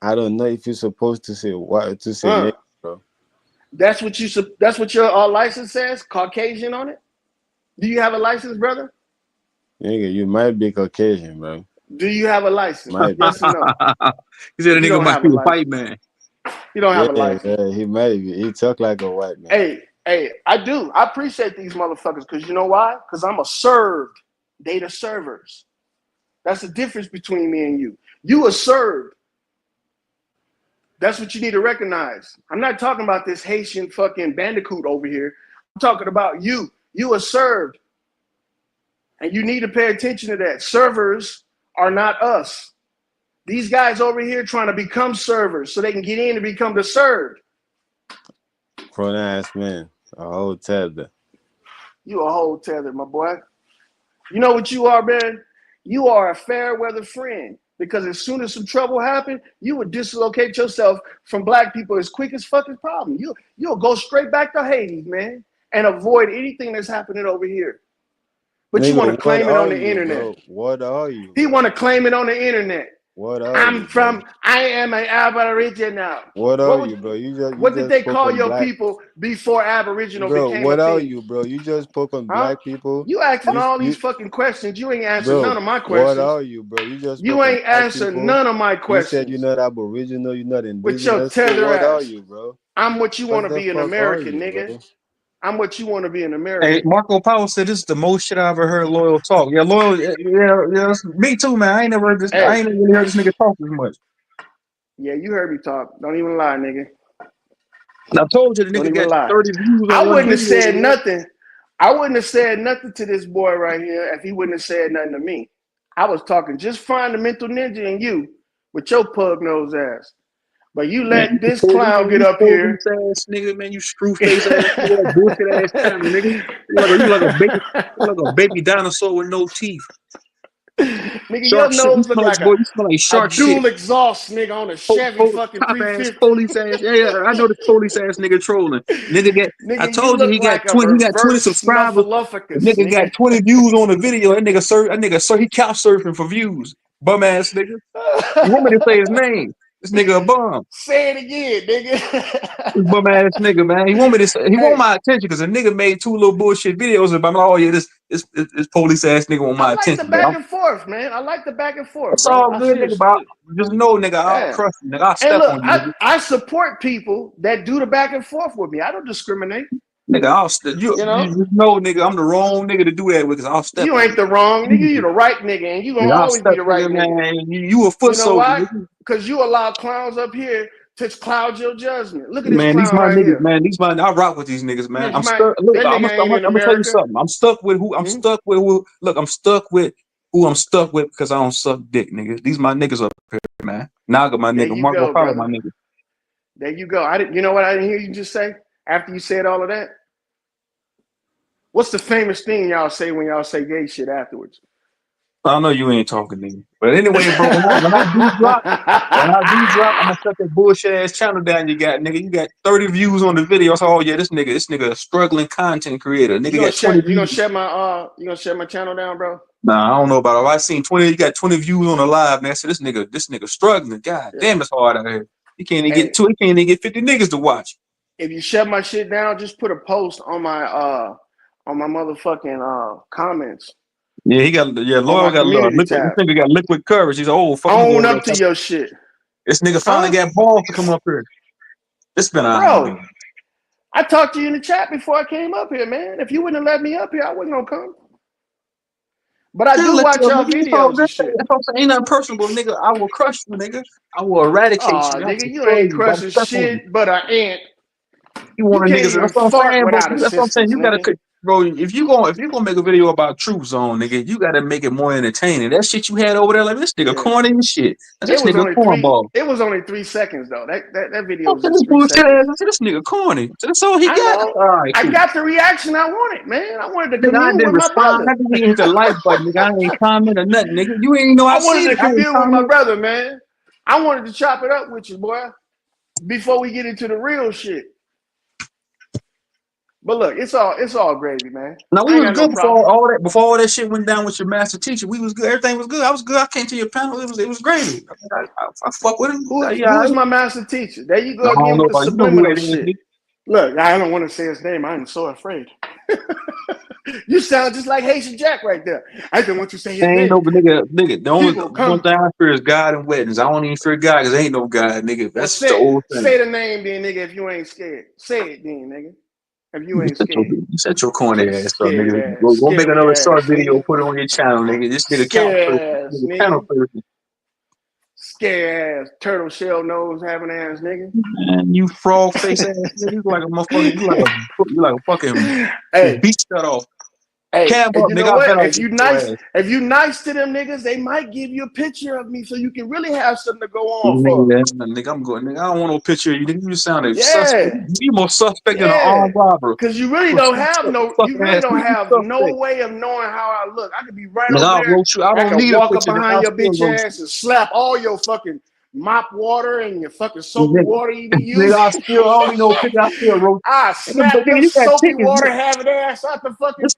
I don't know if you're supposed to say what to say nigga, bro. That's what you. That's what your license says, Caucasian on it. Do you have a license, brother? Nigga, you might be Caucasian, bro. Do you have a license? Might be. Yes or no? He said a You nigga don't might have be a a white license. man. You don't have Yeah, a license. yeah, he might be. He talk like a white man. Hey, I do. I appreciate these motherfuckers because you know why? Because I'm a served. They the servers. That's the difference between me and you. You are served. That's what you need to recognize. I'm not talking about this Haitian fucking bandicoot over here. I'm talking about you. You are served. And you need to pay attention to that. Servers are not us. These guys over here trying to become servers so they can get in and become the served. Grown ass man. A whole tether. You a whole tether, my boy. You know what you are, man? You are a fair weather friend. Because as soon as some trouble happened, you would dislocate yourself from black people as quick as fucking problem. You'll go straight back to Haiti, man, and avoid anything that's happening over here. But you want to Nigga, what claim it on are the you, internet. bro? What are you, He bro? want to claim it on the internet. What are you, bro? I am an Aboriginal. What are you, bro? You What did just they spoke call on your black. people before Aboriginal Bro, became a what are thing? you, bro? You just spoke on Huh? black people. You asking all these You fucking questions. You ain't answering none bro, of my what questions. are you, bro? You just You spoke on ain't black answering people. none of my You said you're questions. not aboriginal, you're not With your indigenous. So tether what are ass. you, bro? I'm what you want What to the be an fuck are American, you, nigga. bro? I'm what you want to be an Hey, American. Marco Powell said this is the most shit I ever heard Loyal talk. Yeah, Loyal, me too, man. I ain't never heard this. I Hey, ain't never really heard this nigga talk this much. yeah, you heard me talk. Don't even lie, nigga. And I told you the Don't nigga even got lie. 30 views I on one wouldn't have video. said Man. nothing. I wouldn't have said nothing to this boy right here if he wouldn't have said nothing to me. I was talking just fine to Mental Ninja and you with your pug nose ass. But you Man, let this clown get you up police here. ass nigga, man. You screw face ass nigga, that bullshit ass channel, nigga. You like a baby dinosaur with no teeth. Nigga, your Shark shit. You nose look smell like like boy. You smell like a shark shit. dual exhaust nigga on a Chevy fucking Top ass 350. police ass. Yeah, I know this police ass nigga trolling. I Nigga, you told you look like a he got 20 reverse subscribers. The snuffleupagus, nigga got nigga. 20 views on the video. He couch surfing for views. Bum ass nigga. You want me to say his name? This nigga a bum. Say it again, nigga. This bum ass nigga, man. He want Hey, my attention because a nigga made 2 little bullshit videos about, oh yeah, this police ass nigga want I my like the attention. But back and forth, man. I like the back and forth, it's brother. all I good, nigga. seriously But do. just know, nigga, I'll Yeah. crush you, nigga. I'll And step look, on you, nigga. I support people that do the back and forth with me. I don't discriminate. Nigga, you You know, just know, nigga, I'm the wrong nigga to do that with because I'll step you on ain't the wrong nigga. You you. the right nigga, and you gonna Nigga, I'll always be step, the right nigga, nigga. man. You a foot You know soldier, why? nigga. Because you allow clowns up here to cloud your judgment. Look at this Man, these clown my right niggas, here. man. These my I rock with these niggas, man. This I'm might, stuck. Look, that I'm nigga ain't in gonna tell you America. something. I'm stuck with who I'm Mhm. stuck with. Look, I'm stuck with who I'm stuck with because I don't suck dick, niggas. These my niggas up here, man. Naga, my There nigga. you Marco go, Polo, my brother. nigga. There you go. You know what I didn't hear you just say after you said all of that? What's the famous thing y'all say when y'all say gay shit afterwards? I know you ain't talking, nigga. But anyway, bro, when I do drop, I'm gonna shut that bullshit ass channel down. You got, nigga. You got 30 views on the video. So, oh yeah, this nigga, a struggling content creator. Nigga got 20 you gonna views. shut my channel down, bro? Nah, I don't know about it. I seen 20. You got 20 views on the live, man. So this nigga struggling. God Yeah. damn, it's hard out here. He can't even Hey. get 2. He can't even get 50 niggas to watch. If you shut my shit down, just put a post on my motherfucking comments. Yeah, he got Loyal got community liquid. tab. This nigga got liquid courage. He's old. Fuck, Own up to your shit. This nigga finally got balls to come up here. It's been Bro, I talked to you in the chat before I came up here, man. If you wouldn't have let me up here, I wasn't gonna come. But I do watch y'all videos and shit. That's what I'm saying. Ain't nothing personal, nigga. I will crush you, nigga. I will eradicate you. Nigga, you ain't crushing shit but an ant. You want You a can't nigga? even That's what I'm fart saying, bro. without That's what I'm saying. assistance, You nigga. gotta, bro. If you gonna make a video about Truth Zone, nigga, you gotta make it more entertaining. That shit you had over there, like this nigga corny and shit. This nigga cornball. It was only 3 seconds though. That video was This just 3 bullshit seconds. ass. This nigga corny. So that's all he I got. know. All right, cool. I got the reaction I wanted, man. I wanted to Nigga, I commune didn't with my respond. brother. I didn't even hit the like button, nigga. I ain't comment or nothing, nigga. You ain't know I wanted see to it. I ain't commune with my comment. brother, man. I wanted to chop it up with you, boy, before we get into the real shit. But look, it's all gravy, man. No, we was good problem. before all that shit went down with your master teacher. We was good. Everything was good. I was good. I came to your panel. It was gravy. I fuck with him. Who's my master teacher? There you go I don't again know with the about you know who subliminal that is, shit. nigga. Look, I don't want to say his name. I'm so afraid. You sound just like Haitian Jack right there. I don't want you to say his name. Ain't no nigga. The only one thing I fear is God and weddings. I don't even fear God because ain't no God, nigga. That's the old thing. Say the name then, nigga, if you ain't scared. Say it then, nigga. If you ain't scared. You set your corny ass up, nigga. Ass, Go make another short video, nigga. put it on your channel, nigga. This nigga count person. Nigga channel person. Scare ass, turtle shell nose having ass nigga. Man, you frog face ass nigga. You like a motherfucker. You like a fucking beast cut off. Hey, Cab up, you nigga. know what? If you nice to them niggas, they might give you a picture of me so you can really have something to go on for. Nigga, I'm going. Nigga, I don't want no picture of you. Nigga, you sound like suspect. You more suspect than an armed robber. Because you really don't have no way of knowing how I look. I could be right over there. I can walk up behind your bitch ass and slap all your fucking mop water and your fucking soapy water you be using. Nigga, I only know picture. I still roast. I slap your soapy water having ass out the fucking. This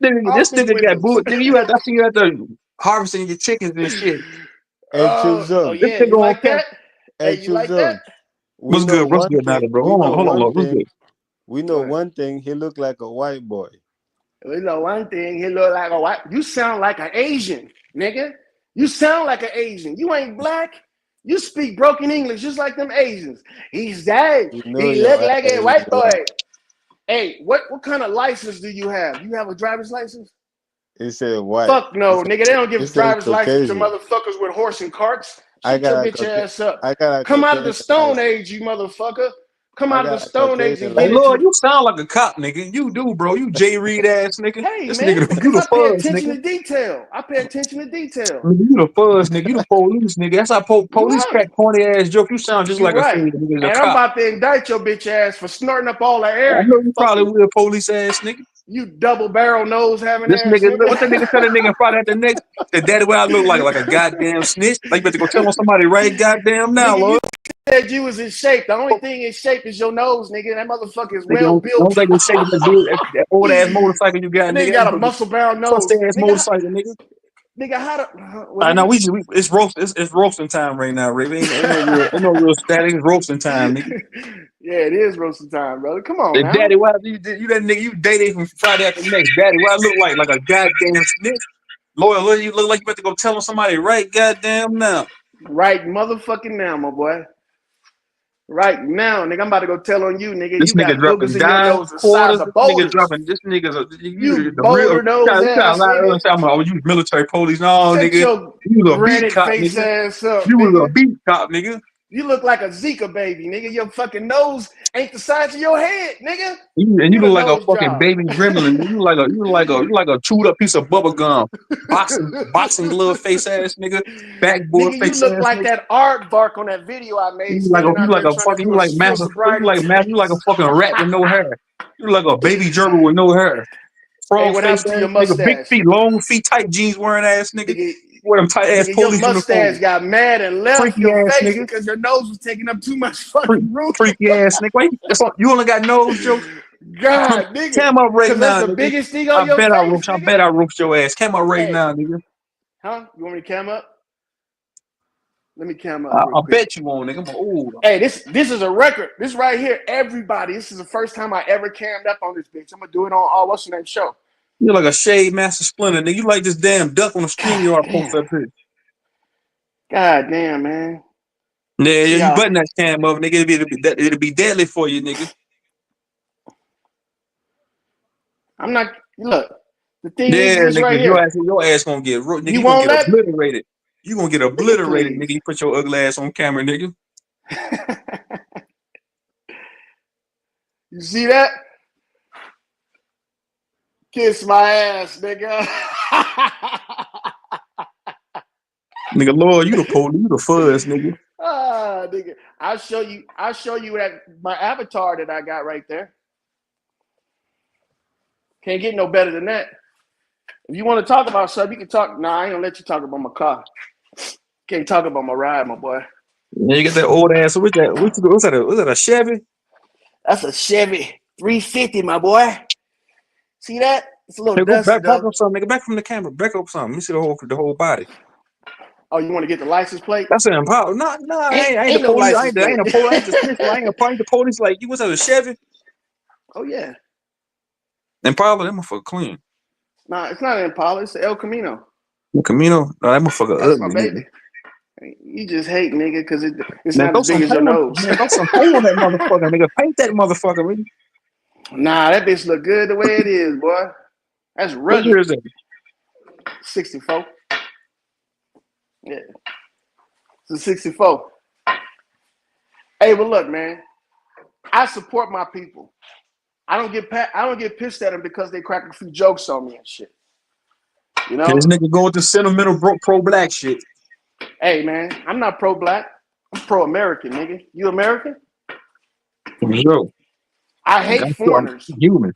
nigga got booed. Nigga, I see you at the harvesting your chickens and shit. Oh yeah, you like that? Hey, you like that? What's good? What's good now, bro? Hold on. What's good? We know one thing. He look like a white boy. We know one thing. He look like a white. You sound like an Asian, nigga. You sound like an Asian. You ain't black. You speak broken English just like them Asians. He's that. He look like a white boy. Hey, what kind of license do you have? You have a driver's license? It said white. Fuck no, nigga. They don't give driver's license to motherfuckers with horse and carts. Shut your bitch ass up. Come out of the Stone Age, you motherfucker. Come out of the Stone Age and get it. Lord, you sound like a cop, nigga. You do, bro. You J. Reed ass nigga. Hey, this man, nigga, because I pay attention to detail. I pay attention to detail. You the fuzz, nigga. You the police, nigga. That's how police crack corny ass joke. You sound just like a nigga. And I'm about to indict your bitch ass for snorting up all the air. I know you probably will, police ass nigga. You double barrel nose having this ass nigga. What the nigga tell the nigga Friday at the next? The daddy what I look like a goddamn snitch. Like you better go tell on somebody right goddamn now, Lord. Said you was in shape. The only thing in shape is your nose, nigga. That motherfucker is well built. Don't think in shape that old ass motorcycle you got, nigga. Got a muscle bound nose. Ass motorcycle, nigga. Nigga, how to? I know it's roasting time right now, Ray. Ain't no real static. It's roasting time, nigga. Yeah, it is roasting time, brother. Come on, man. Daddy, why you that nigga? You dated from Friday after next. Daddy, why I look like a goddamn snitch? Loyal, you look like you about to go tell somebody right goddamn now. Right motherfucking now, my boy. Right now, nigga, I'm about to go tell on you, nigga. This you nigga got boogers in your nose the size of boulders. This nigga's you boulder nose ass nigga. You military police. No, Shut nigga. Your you was a granite beat cop, face nigga. ass up, You nigga. was a beat cop, nigga. You look like a Zika baby, nigga. Your fucking nose ain't the size of your head, nigga. You the look like a nose fucking job. baby gremlin. You like a chewed up piece of bubble gum. Boxing glove face ass nigga. Backboard Nigga, you face look ass like nigga. that aardvark on that video I made, You standing out like there a trying to fucking do a field sobriety you like a test. fucking rat with no hair. You like a baby gerbil with no hair. Hey, Frog what face happened to ass your nigga, big mustache? feet, long feet, tight jeans wearing ass nigga. Nigga, Wear them tight ass nigga, your police mustache uniforms. got mad and left Freaky your ass face nigga. because your nose was taking up too much fucking room. Freaky ass nigga. Wait, you only got nose jokes? God, nigga. Cam up right Because that's now, the nigga. biggest thing on your face, nigga. I bet I roast your ass. Cam up right Hey. now, nigga. Huh? You want me to cam up? Let me cam up I real quick. bet you won't, nigga. Hey, this is a record. This right here, everybody. This is the first time I ever cammed up on this bitch. I'm gonna do it on what's the name show. You're like a shade master splinter, nigga. You like this damn duck on the stream yard post up here. God damn, man. Yeah, See, you button that cam up, nigga. It'll be deadly for you, nigga. I'm not. Look, the thing Yeah, is this nigga, right your here. ass gonna get nigga. You You gonna won't get let obliterated. You gonna get obliterated, please. nigga. You put your ugly ass on camera, nigga. You see that? Kiss my ass, nigga. Nigga, Lord, you the police, you the fuzz, nigga. Ah, nigga. I'll show you that my avatar that I got right there. Can't get no better than that. If you want to talk about something, you can talk. Nah, I ain't gonna let you talk about my car. Can't talk about my ride, my boy. Yeah, you got that old ass. What's that? Was that a Chevy? That's a Chevy 350, my boy. See that? It's a little Hey, go dusty, back though. up something, nigga. Back from the camera. Back up something. Let me see the whole body. Oh, you want to get the license plate? That's an Impala. No, I ain't the no police. license plate. I ain't the snitch. I ain't the police. Like you was at a Chevy. Oh yeah. Impala, that motherfucker clean. Nah, it's not an Impala. It's the El Camino. The Camino, no, that motherfucker That's my ugly, baby. nigga. You just hate, nigga, because it's Man, not as big as your nose. Man, throw some paint on that motherfucker, nigga. Paint that motherfucker, nigga. Nah, that bitch look good the way it is, boy. That's What rugged. year is that? 64. Yeah. It's a 64. Hey, but look, man. I support my people. I don't get pissed at them because they crack a few jokes on me and shit. You know? This nigga going to sentimental pro-black shit. Hey, man, I'm not pro-black. I'm pro-American, nigga. You American? For sure. I hate foreigners. I'm human.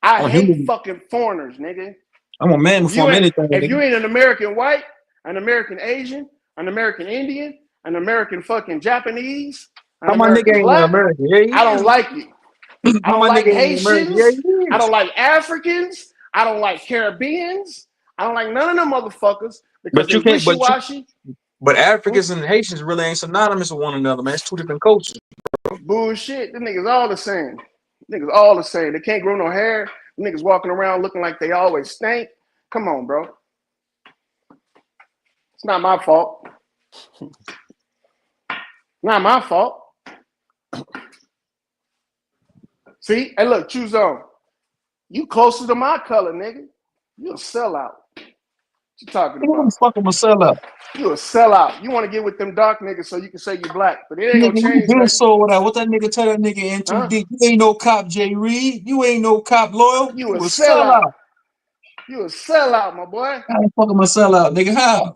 I hate human. fucking foreigners, nigga. I'm a man before anything. If you ain't an American white, an American Asian, an American Indian, an American fucking Japanese, an How my nigga American ain't black, American? Yeah, I don't like you. I don't like Haitians. Yeah, I don't like Africans. I don't like Caribbeans. I don't like none of them motherfuckers because they wishy-washy. But Africans and Haitians really ain't synonymous with one another, man. It's two different cultures. Bullshit. The niggas all the same. Niggas all the same. They can't grow no hair. Niggas walking around looking like they always stink. Come on, bro. It's not my fault. Not my fault. See? Hey, look, choose on. You closer to my color, nigga. You a sellout. What you talking about? Who the fuck am a sellout? You a sellout. You want to get with them dark niggas so you can say you black, but it ain't Nigga, gonna change, you man. so what that nigga tell that nigga in too deep. You ain't no cop, Jay Reed. You ain't no cop loyal. You a sellout. You a sellout, my boy. How the fuck am I sellout, nigga? How?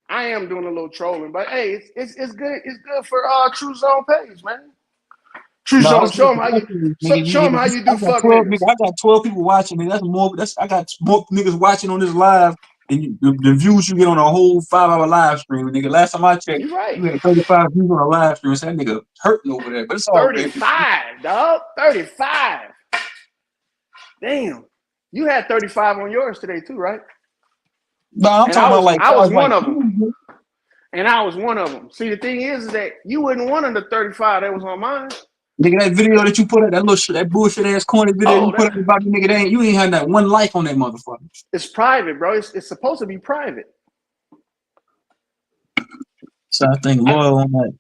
I am doing a little trolling, but hey, it's good. It's good for True Zone page, man. True Zone, show them how you do fuck niggas. I got 12 people watching, nigga. I got more niggas watching on this live than the views you get on a whole 5-hour live stream, nigga. Last time I checked, you right. You had 35 views on a live stream. So that nigga hurting over there, but it's all 35, dog. 35. Damn. You had 35 on yours today too, right? No, I'm talking about like I was one of them. And I was one of them. See, the thing is that you wouldn't want under 35 that was on mine. Nigga, that video that you put up, that bullshit ass corny video you put up about the nigga, you ain't had that one like on that motherfucker. It's private, bro. It's supposed to be private. So I think loyal on that.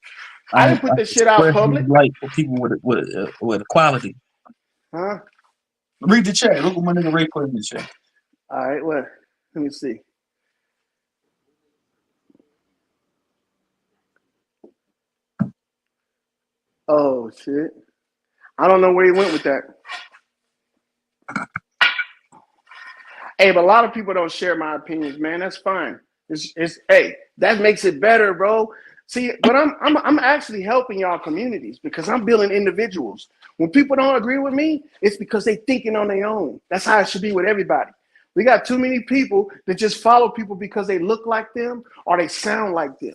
I didn't put this shit out public. Like for people with equality. Huh? Read the chat. Look what my nigga Ray put in the chat. All right, well, let me see. Oh shit! I don't know where he went with that. Hey, but a lot of people don't share my opinions, man. That's fine. It's hey, that makes it better, bro. See, but I'm actually helping y'all communities because I'm building individuals. When people don't agree with me, it's because they thinking on their own. That's how it should be with everybody. We got too many people that just follow people because they look like them or they sound like them.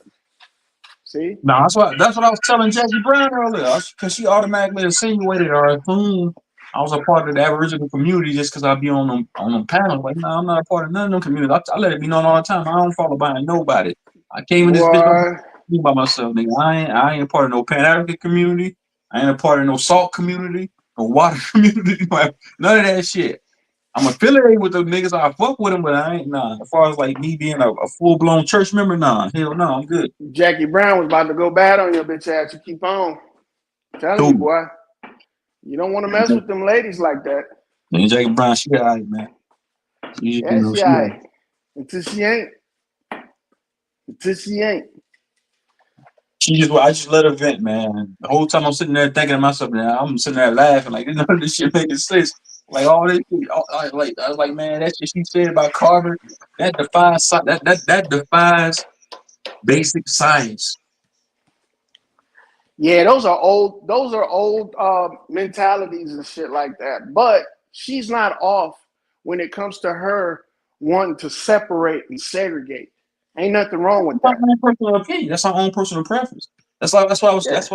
See? No, that's what I was telling Jackie Brown earlier, because she automatically insinuated or assumed I was a part of the Aboriginal community just because I be on them panels. Like, no, I'm not a part of none of them communities. I let it be known all the time. I don't follow behind nobody. I came in this bitch Boy, by myself, nigga. I ain't a part of no Pan African community. I ain't a part of no salt community, no water community, none of that shit. I'm affiliated with them niggas. I fuck with them, but I ain't nah. As far as like me being a full blown church member, nah, hell no, I'm good. Jackie Brown was about to go bad on your bitch ass. You keep on. I'm telling you, Dude, boy. You don't want to mess with them ladies like that. and Jackie Brown, she alright, man. She just, Yeah, she she alright. ain't. Until she ain't. Until she ain't. I just let her vent, man. The whole time I'm sitting there thinking to myself, man, I'm sitting there laughing like none of this shit making sense. Like all this, I was like, man, that shit she said about Carver, that defies that defies basic science. Yeah, those are old. Those are old mentalities and shit like that. But she's not off when it comes to her wanting to separate and segregate. Ain't nothing wrong with That's that. my own personal opinion. That's my own personal preference. That's what I was. Yeah. That's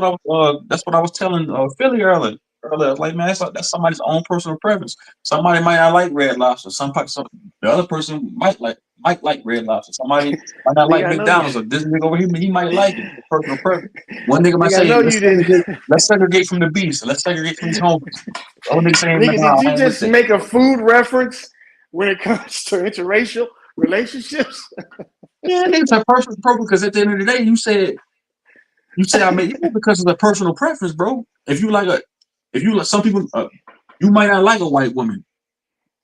what I was telling Philly earlier. Earlier, I was like, man, that's somebody's own personal preference. Somebody might not like Red Lobster. The other person might like Red Lobster. Somebody might not like Nigga, I know you. McDonald's. Or this nigga over here, he might like it. It's personal preference. One nigga might Nigga, I say, know you didn't. let's segregate from the beast. Let's segregate from these homies. The other nigga saying, Nigga, did nah, you I ain't with just that. make a food reference when it comes to interracial relationships? Yeah, it's a personal preference because at the end of the day, you say I made it because it's a personal preference, bro. If you like some people, you might not like a white woman.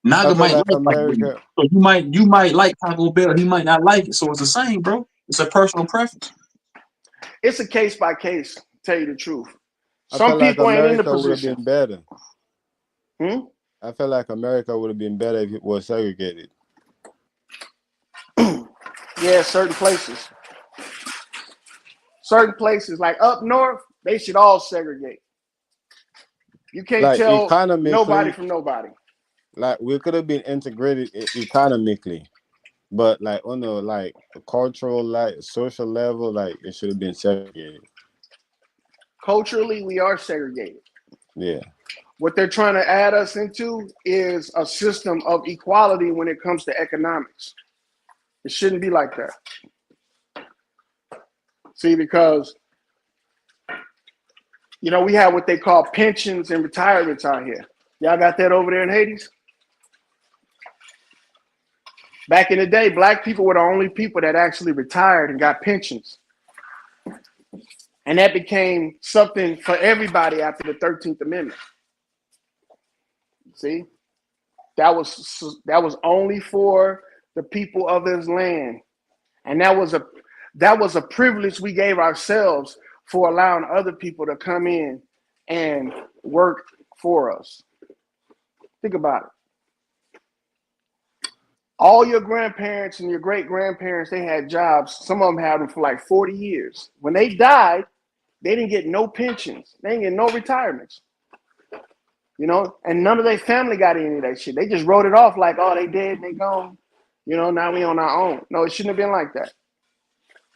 I Naga feel might like like white women. America. So you might like Taco Bell. He might not like it. So it's the same, bro. It's a personal preference. It's a case by case, tell you the truth. I Some feel like people ain't in the America would have position. been better. Hmm? I feel like America would have been better if it was segregated. Yeah, certain places. Certain places, like up north, they should all segregate. You can't Like tell nobody economically, from nobody. like we could have been integrated economically, but like on the like cultural, like social level, like it should have been segregated. Culturally, we are segregated. Yeah. What they're trying to add us into is a system of equality when it comes to economics. It shouldn't be like that. See, because we have what they call pensions and retirements out here. Y'all got that over there in Hades? Back in the day, black people were the only people that actually retired and got pensions. And that became something for everybody after the 13th Amendment. See? That was only for the people of this land. And that was a privilege we gave ourselves for allowing other people to come in and work for us. Think about it. All your grandparents and your great grandparents, they had jobs. Some of them had them for like 40 years. When they died, they didn't get no pensions. They didn't get no retirements. And none of their family got any of that shit. They just wrote it off like, oh, they dead and they gone. Now we on our own. No, it shouldn't have been like that.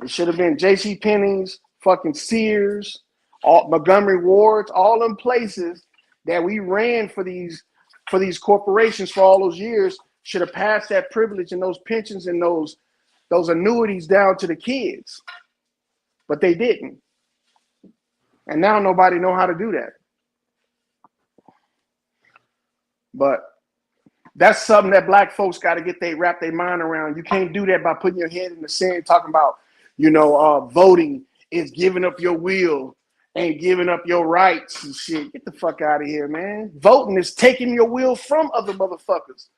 It should have been J.C. Penney's, fucking Sears, Montgomery Ward's, all them places that we ran for these corporations for all those years should have passed that privilege and those pensions and those annuities down to the kids. But they didn't. And now nobody know how to do that. But that's something that black folks got to wrap their mind around. You can't do that by putting your head in the sand talking about, voting is giving up your will and giving up your rights and shit. Get the fuck out of here, man. Voting is taking your will from other motherfuckers.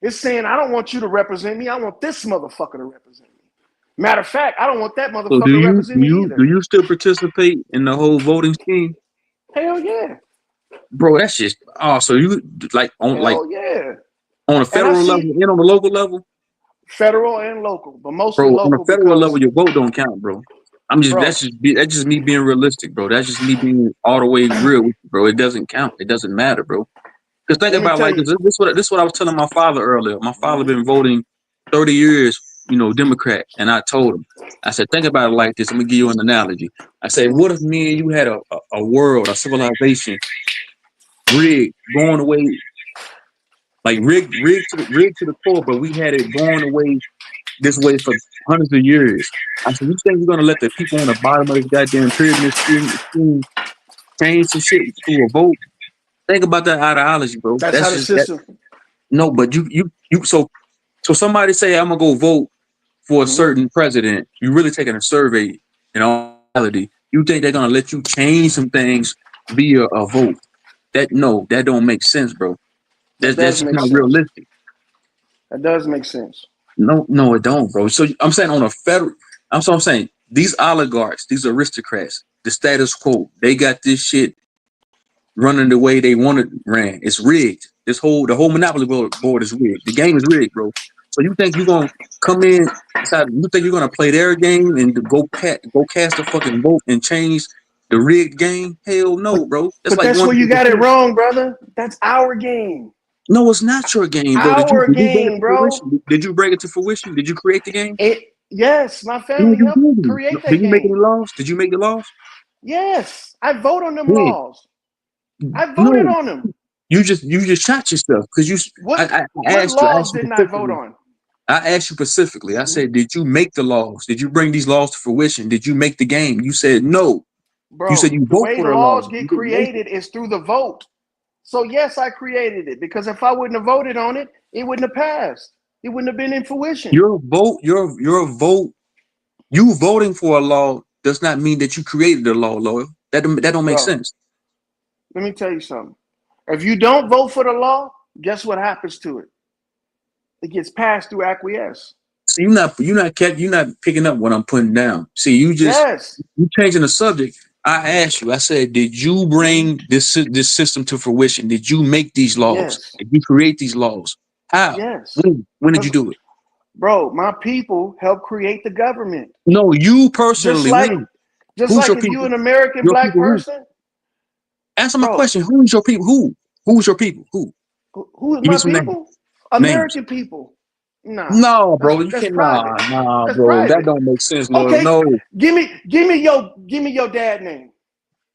It's saying, I don't want you to represent me. I want this motherfucker to represent me. Matter of fact, I don't want that So motherfucker to represent me either. do you still participate in the whole voting scheme? Hell yeah. Bro, that's just so you like Hell yeah. on a And I federal level see and on the local level, federal and local, but mostly bro. On a local federal because, level, your vote don't count, bro. bro, That's just me being realistic, bro. That's just me being all the way real with you, bro. It doesn't count. It doesn't matter, bro. Because think let me about it tell like you. this. This what I was telling my father earlier. My father Mhm. been voting 30 years, Democrat, and I told him, I said, think about it like this. I'm gonna give you an analogy. I said, what if me and you had a world, a civilization rigged, going away, like rigged to the core, but we had it going away this way for hundreds of years. I said, you think you're gonna let the people on the bottom of this goddamn pyramid scheme change some shit through a vote? Think about that ideology, bro. That's how That's the just that. system. No, but so somebody say I'm gonna go vote for a Mhm. certain president. You really taking a survey in all reality. You think they're gonna let you change some things via a vote? That don't make sense, bro. That That's does just make not sense. realistic. That does make sense. No, it don't, bro. So I'm saying on a federal, I'm saying these oligarchs, these aristocrats, the status quo, they got this shit running the way they want it ran. It's rigged. The whole monopoly board is rigged. The game is rigged, bro. So you think you're gonna come in? You think you're gonna play their game and to go cast a fucking vote and change the rigged game? Hell But no, bro. That's but like that's going where to you the got it casino. wrong, brother. That's our game. No, it's not your game, bro. Our Did you bring it game, to bro. fruition? Did you bring it to fruition? Did you create the game? Yes, my No, family you helped didn't. create Did that you make any game. laws? Did you make the laws? Yes, I vote on them When? laws. I voted No. on them. You just shot yourself because What I what asked you laws didn't I vote on? I asked you specifically. I Mhm. said, did you make the laws? Did you bring these laws to fruition? Did you make the game? You said no. You said Bro, you the vote way for the laws. laws get You didn't make it. created is through the vote. So yes, I created it because if I wouldn't have voted on it, it wouldn't have passed. It wouldn't have been in fruition. Your vote, you voting for a law does not mean that you created the law, lawyer. That don't make Bro, sense. let me tell you something. If you don't vote for the law, guess what happens to it? It gets passed through acquiesce. So you're not picking up what I'm putting down. See, Yes. you changing the subject. I asked you. I said, did you Mhm. bring this system to fruition? Did you make these laws? Yes. Did you create these laws? How? Yes. When did you Because, do it? bro, my people help create the government. No, you Just personally. like When? just Who's like your if you people? an American Your black people who? person, Answer my bro, question. Who's your people? Who? Who's your people? Who? who is Give me my some names. people? Names. American people. Nah, No, that's bro. You that's can't. private. Nah, That's bro. That private. don't make sense, Lord. Okay, No. give me your dad name.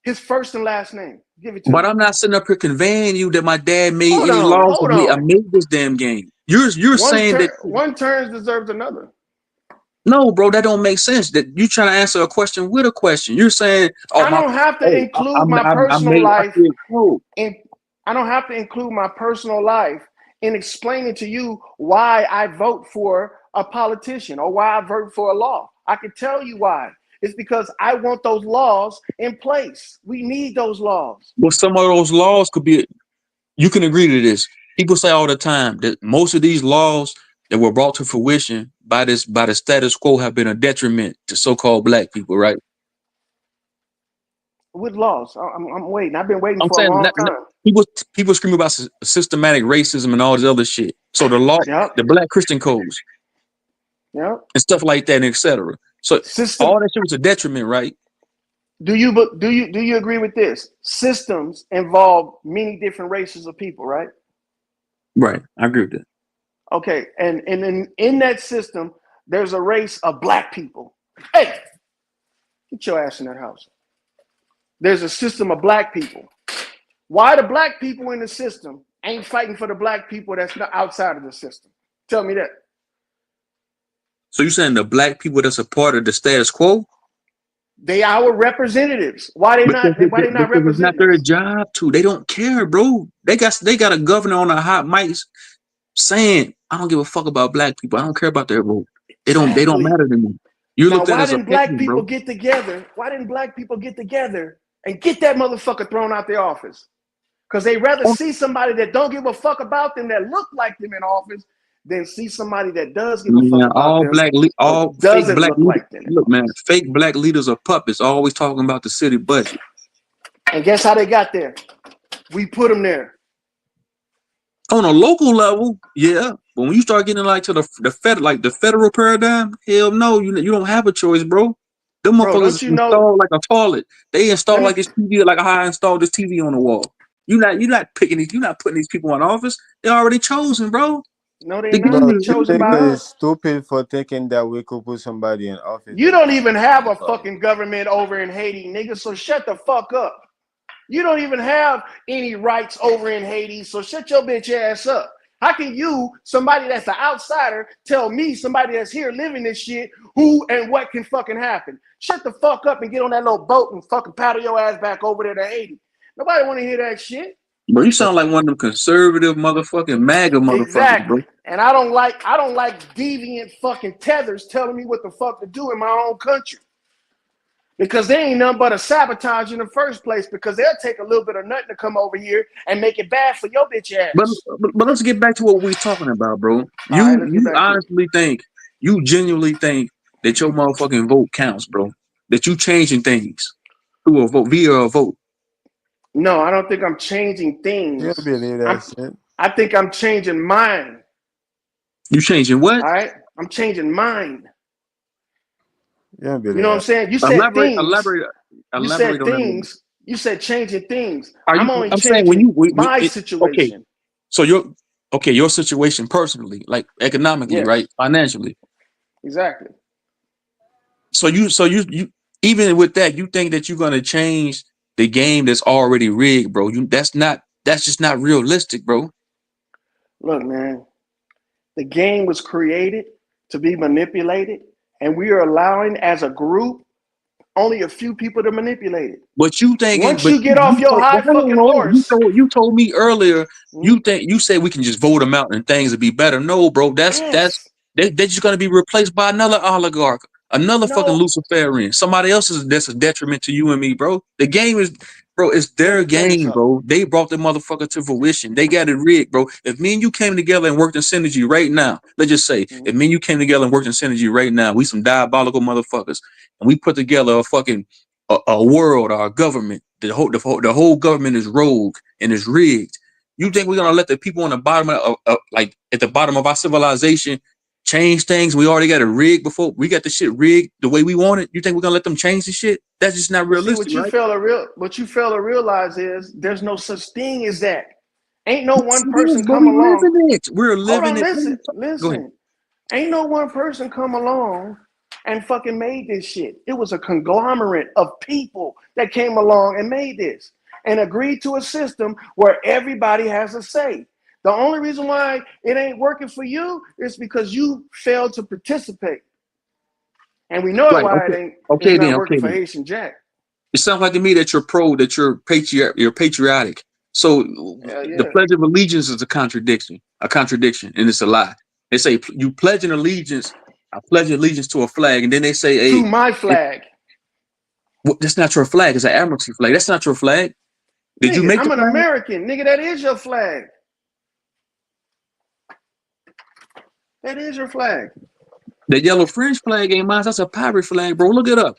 His first and last name. Give it to But me. I'm not sitting up here conveying you that my dad made Hold any on, laws. hold I on. made this damn game. You're saying that One turn deserves another. no, bro. That don't make sense. That you trying to answer a question with a question. You're saying, oh I my, don't have to oh, include my I personal made. I life create code. in I don't have to include my personal life in explaining to you why I vote for a politician or why I vote for a law. I can tell you why. It's because I want those laws in place. We need those laws. Well, some of those laws could be. You can agree to this. People say all the time that most of these laws that were brought to fruition by the status quo have been a detriment to so-called black people, right? With laws. I'm waiting. I've been waiting I'm for a saying long time. people scream about systematic racism and all this other shit. So Yep. the black Christian codes Yep. and stuff like that, and etc. So System. all that shit was a detriment, right? Do you agree with this? Systems involve many different races of people, right? Right. I agree with that. Okay, and in that system, there's a race of black people. Hey, get your ass in that house. There's a system of black people. Why the black people in the system ain't fighting for the black people that's not outside of the system? Tell me that. So you saying the black people that's a part of the status quo? They our representatives. Why they not? Why they not Because it's not representing their us? job to. They don't care, bro. They got a governor on a hot mic saying, I don't give a fuck about black people. I don't care about their vote. They don't Exactly. matter to me. You're Now, looked at why as a didn't black peasant, people bro. get together? Why didn't black people get together and get that motherfucker thrown out their office? Because they rather see somebody that don't give a fuck about them that look like them in office than see somebody that does give a fuck Man, about them but all fake doesn't black look leaders. like them in Look, man, office. fake black leaders are puppets, always talking about the city budget. And guess how they got there? We put them there. On a local level, yeah. But when you start getting like to the federal paradigm, hell no, you don't have a choice, bro. Them Bro, motherfuckers don't you know? installed like a toilet. They install Let me. like this TV, like how I installed this TV on the wall. You're not picking these. You're not putting these people in office. They're already chosen, bro. No, they The not. game Bro, They is this chosen by nigga is us. stupid for thinking that we could put somebody in office. You don't even have a fucking government over in Haiti, nigga. So shut the fuck up. You don't even have any rights over in Haiti. So shut your bitch ass up. How can you, somebody that's an outsider, tell me, somebody that's here living this shit, who and what can fucking happen? Shut the fuck up and get on that little boat and fucking paddle your ass back over there to Haiti. Nobody want to hear that shit. Bro, you sound like one of them conservative motherfucking MAGA motherfuckers, Exactly. bro. And I don't like deviant fucking tethers telling me what the fuck to do in my own country. Because they ain't nothing but a sabotage in the first place, because they'll take a little bit of nothing to come over here and make it bad for your bitch ass. But let's get back to what we're talking about, bro. All right, let's get You back to it. honestly think, you genuinely think that your motherfucking vote counts, bro? That you changing things through a vote, via a vote? No, I don't think I'm changing You things. don't believe that shit. I think I'm changing mine. You changing what? All right? I'm changing mine. You don't believe You know what I'm that. saying? You said things. Elaborate You said on that. things. You said changing things. Are I'm you? only I'm saying changing my okay. situation. So your situation personally, like economically, Yes, right? Financially. exactly. So you even with that, you think that you're gonna change the game that's already rigged, bro? That's just not realistic, bro. Look, man, the game was created to be manipulated, and we are allowing, as a group, only a few people to manipulate it. But you thinking, Once you get off your high fucking horse, you told me earlier, mm, you said we can just vote them out and things will be better. No, bro, yes, they're just gonna be replaced by another oligarch, another fucking no, Luciferian, somebody else that's a detriment to you and me, bro. The game is, bro, it's let their me tell you game, something. bro. They brought the motherfucker to fruition. They got it rigged, bro. If me and you came together and worked in synergy right now, let's just say, if Mm, me and you came together and worked in synergy right now, we some diabolical motherfuckers, and we put together a world or a government. The whole government is rogue and is rigged. You think we're gonna let the people on the bottom like at the bottom of our civilization change things? We already got it rigged before we got the shit rigged the way we want it. You think we're gonna let them change the shit? That's just not But see, realistic, right? what you fail to realize is there's no such thing as that. Ain't no Yes, one it is, person bro. come We along. living it. We're Hold living on, it. Go ahead. listen. Ain't no one person come along and fucking made this shit. It was a conglomerate of people that came along and made this and agreed to a system where everybody has a say. The only reason why it ain't working for you is because you failed to participate. And we know Right. why Okay. it's Okay then. not working Okay for then. Haitian Jack. It sounds like to me that you're patriotic. So Hell the yeah. Pledge of Allegiance is a contradiction, and it's a lie. They say you pledge an allegiance, I pledge allegiance to a flag, and then they say, To hey, my flag. that's not your flag. It's an admiralty flag. That's not your flag. Did you Nigga, make the I'm an flag? American. Nigga, that is your flag. That is your flag. The yellow French flag ain't mine. That's a pirate flag, bro. Look it up.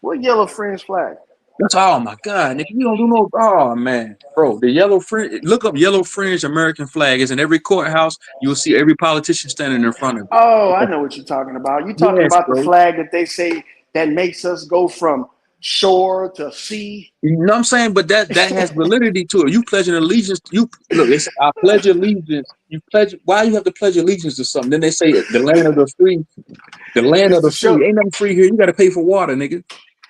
What yellow French flag? That's oh my god, nigga. You don't do no. Oh man, bro. The yellow fringe. Look up yellow fringe American flag. It's in every courthouse. You'll see every politician standing in front of Oh, I it. know what you're talking about. You're talking Yes, about the bro. flag that they say that makes us go from shore to sea. You know what I'm saying? But that has validity to it. You pledge an allegiance. You look. They say I pledge allegiance. You pledge. Why you have to pledge allegiance to something? Then they say the land of the free. The land It's of to the free. show. Ain't nothing free here. You got to pay for water, nigga.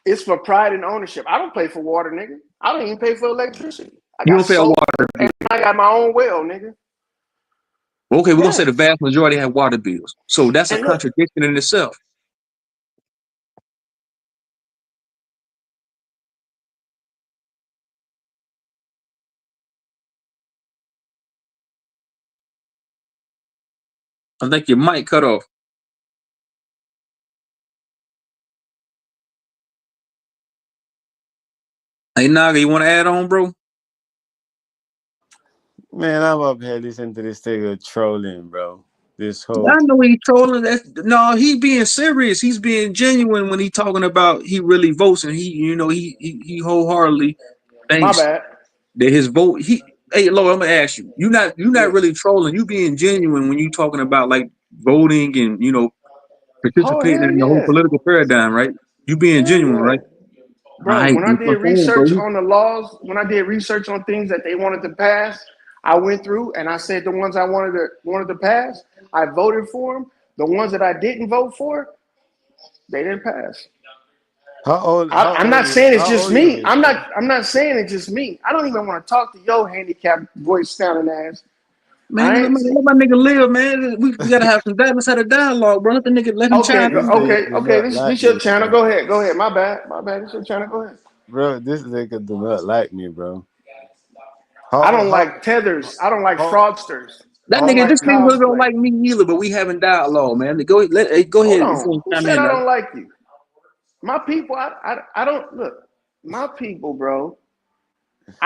It's for pride and ownership. I don't pay for water, nigga. I don't even pay for electricity. I You got don't pay a solar water bill. and I got my own well, nigga. Okay, we're gonna say the Yes. vast majority have water bills. So that's a And look, contradiction in itself. I think your mic cut off. Hey Naga, you want to add on, bro? Man, I'm up here listening to this nigga trolling, bro. This whole I know he trolling. No, he being serious. He's being genuine when he talking about he really votes and he wholeheartedly My thinks bad. that his vote. Hey, Lord, I'm gonna ask you. You're not Yeah. really trolling. You being genuine when you talking about like voting and Oh participating hell in the whole yeah. political paradigm, right? You being Hell genuine, yeah. right? All Bro, right, when I that's what did I'm saying, research bro. on the laws, when I did research on things that they wanted to pass, I went through and I said the ones I wanted to pass, I voted for them. The ones that I didn't vote for, they didn't pass. I'm not saying it's how just old you me. is, I'm bro? not. I'm not saying it's just me. I don't even want to talk to your handicapped voice sounding ass. All Man, right. let my nigga live, man. We gotta have some dialogue. Let's have a dialogue, bro. Let the nigga let him Okay. chime This in. nigga Okay. do Okay. not This like your me, channel. bro. Go ahead. Go ahead. My bad. My bad. This your channel. Go ahead. Bro, this nigga do not like me, bro. I don't How like tethers. I don't like how fraudsters. That I don't how nigga, old like this you? nigga really don't cosplay. like me either, but we having dialogue, man. Go Hold ahead on. before you Who chime said in, I dog. don't like you? My people. I don't look. My people, bro.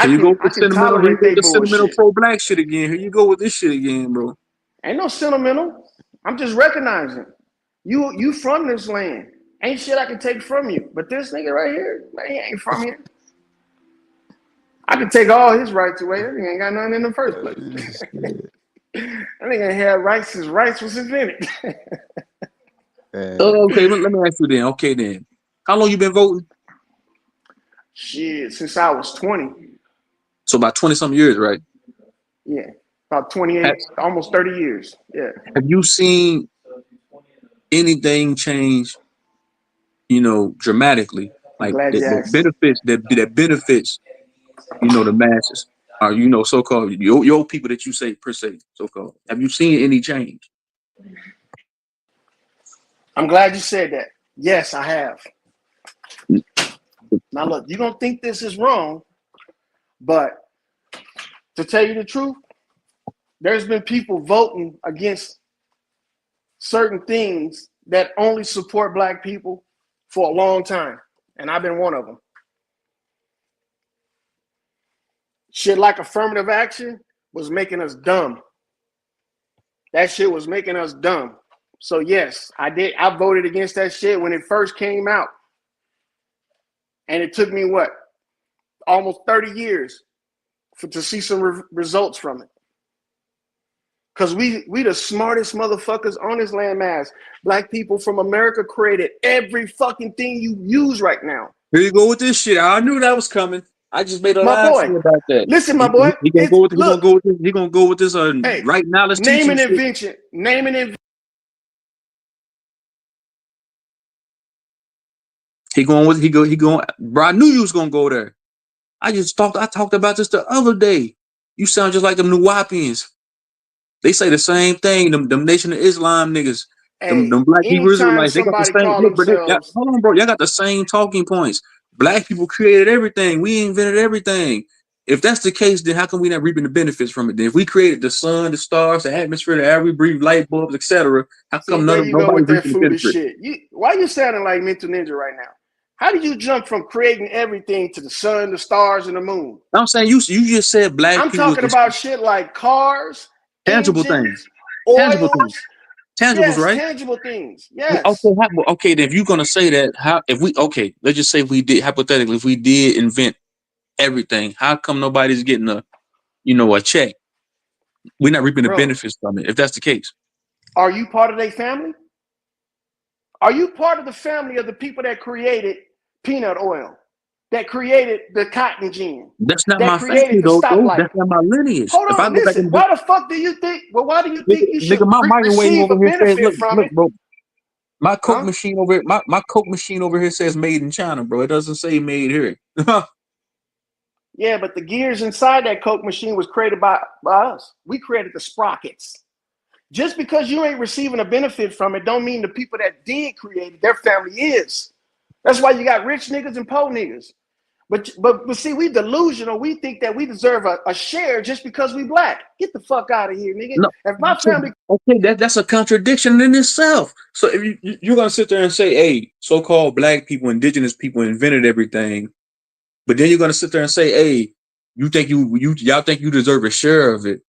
Here you go with I the can sentimental. Here you tolerate go with they the sentimental bullshit. pro-black shit again. Here you go with this shit again, bro. Ain't no sentimental. I'm just recognizing you from this land. Ain't shit I can take from you. But this nigga right here, man, he ain't from here. I can take all his rights away. That nigga ain't got nothing in the first place. Shit. That nigga had rights since rights was invented. Okay, let me ask you then. Okay, then. How long you been voting? Shit, since I was 20. So about 20 some years, right? Yeah. About Have, 28, almost 30 years. Yeah. have you seen anything change, dramatically? I'm Like glad that, you that asked. benefits that benefits, the masses. Or so-called your people that you say per se, so-called. Have you seen any change? I'm glad you said that. Yes, I have. Now look, you're gonna think this is wrong, but to tell you the truth, there's been people voting against certain things that only support black people for a long time. And I've been one of them. Shit like affirmative action was making us dumb. That shit was making us dumb. So yes, I did. I voted against that shit when it first came out. And it took me what? Almost 30 years to see some results from it. Because we the smartest motherfuckers on this landmass. Black people from America created every fucking thing you use right now. Here you go with this shit. I knew that was coming. I just made a My line boy, for you about that. listen, my He, boy. he, he gonna It's go with he gonna look, go with this. He gonna go with this hey, right knowledge name teaching an shit. invention. Name an invention. He going. Bro, I knew you was gonna go there. I talked about this the other day. You sound just like them New Wapians. They say the same thing. Them Nation of Islam niggas. Hey, Them Black Hebrew anytime Israelites. They got the somebody same. call Look, but themselves, hold on, bro. Y'all got the same talking points. Black people created everything. We invented everything. If that's the case, then how come we not reaping the benefits from it? Then if we created the sun, the stars, the atmosphere, the air we breathe, light bulbs, etc., how see, come there you go nobody with that reaping the foolish benefits? shit. Why you sounding like Mental Ninja right now? How did you jump from creating everything to the sun, the stars, and the moon? I'm saying you just said black I'm people was talking the about shit like cars, tangible things, engines, tangible things, oils. tangibles, Yes, right? tangible things. Well, Yes. okay, okay. Then if you're gonna say that, let's just say if we did hypothetically, if we did invent everything, how come nobody's getting a check? We're not reaping the Bro, benefits from it. If that's the case, are you part of their family? Are you part of the family of the people that created peanut oil, that created the cotton gin, that's not that my created family the though. stoplight? That's not my lineage. Hold If I on, go back listen. and Why the fuck do you think? Well, why do you think you should nigga, my microwave receive over a here says, benefit look, from look, it? bro. My Coke Huh? machine over here, my Coke machine over here says made in China, bro. It doesn't say made here. Yeah, but the gears inside that Coke machine was created by us. We created the sprockets. Just because you ain't receiving a benefit from it, don't mean the people that did create it, their family is. That's why you got rich niggas and poor niggas. But see, we delusional. We think that we deserve a share just because we black. Get the fuck out of here, nigga. No, If my family, okay, that's a contradiction in itself. So if you're gonna sit there and say, "Hey, so-called black people, indigenous people invented everything," but then you're gonna sit there and say, "Hey, y'all think you deserve a share of it?"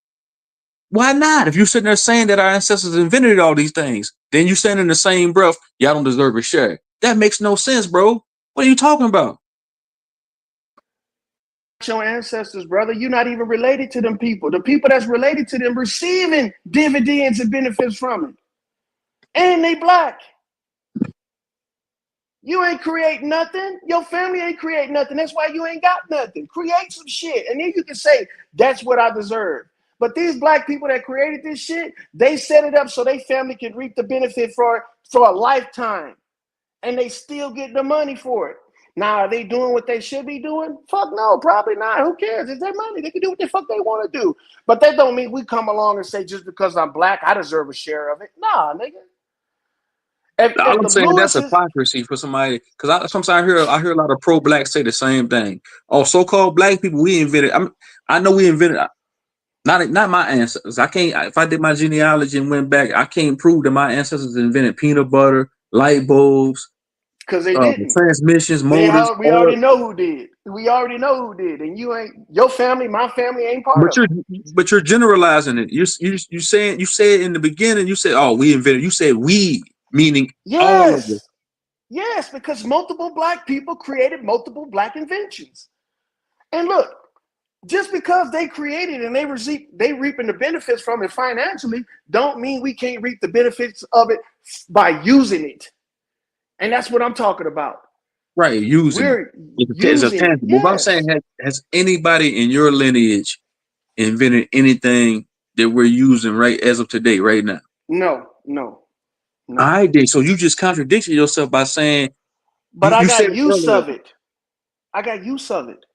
Why not? If you're sitting there saying that our ancestors invented all these things, then you saying in the same breath, "Y'all don't deserve a share." That makes no sense, bro. What are you talking about? your ancestors, brother. You're not even related to them people. The people that's related to them receiving dividends and benefits from it. And they black. You ain't create nothing. Your family ain't create nothing. That's why you ain't got nothing. Create some shit. And then you can say, that's what I deserve. But these black people that created this shit, they set it up so their family can reap the benefit for a lifetime. And they still get the money for it. Now, are they doing what they should be doing? Fuck no, probably not. Who cares? It's their money. They can do what the fuck they want to do. But that don't mean we come along and say, just because I'm black, I deserve a share of it. Nah, nigga. All I'm saying, that's hypocrisy for somebody, because sometimes I hear a lot of pro-blacks say the same thing. Oh, so-called black people, we invented. I know we invented. Not my ancestors. I can't. If I did my genealogy and went back, I can't prove that my ancestors invented peanut butter, light bulbs, because they didn't. Transmissions, motors. We already know who did. We already know who did, and you ain't. Your family, my family ain't part of it. But you're generalizing it. You saying, you said in the beginning. You said, "Oh, we invented." You said "we," meaning all of it. Yes, because multiple black people created multiple black inventions. And look, just because they created and they reaping the benefits from it financially, don't mean we can't reap the benefits of it by using it. And that's what I'm talking about. Right, using it. It's a tangible. Yes. But I'm saying, has anybody in your lineage invented anything that we're using right as of today, right now? No. I did. So you just contradicted yourself by saying, but I got use of it. I got use of it.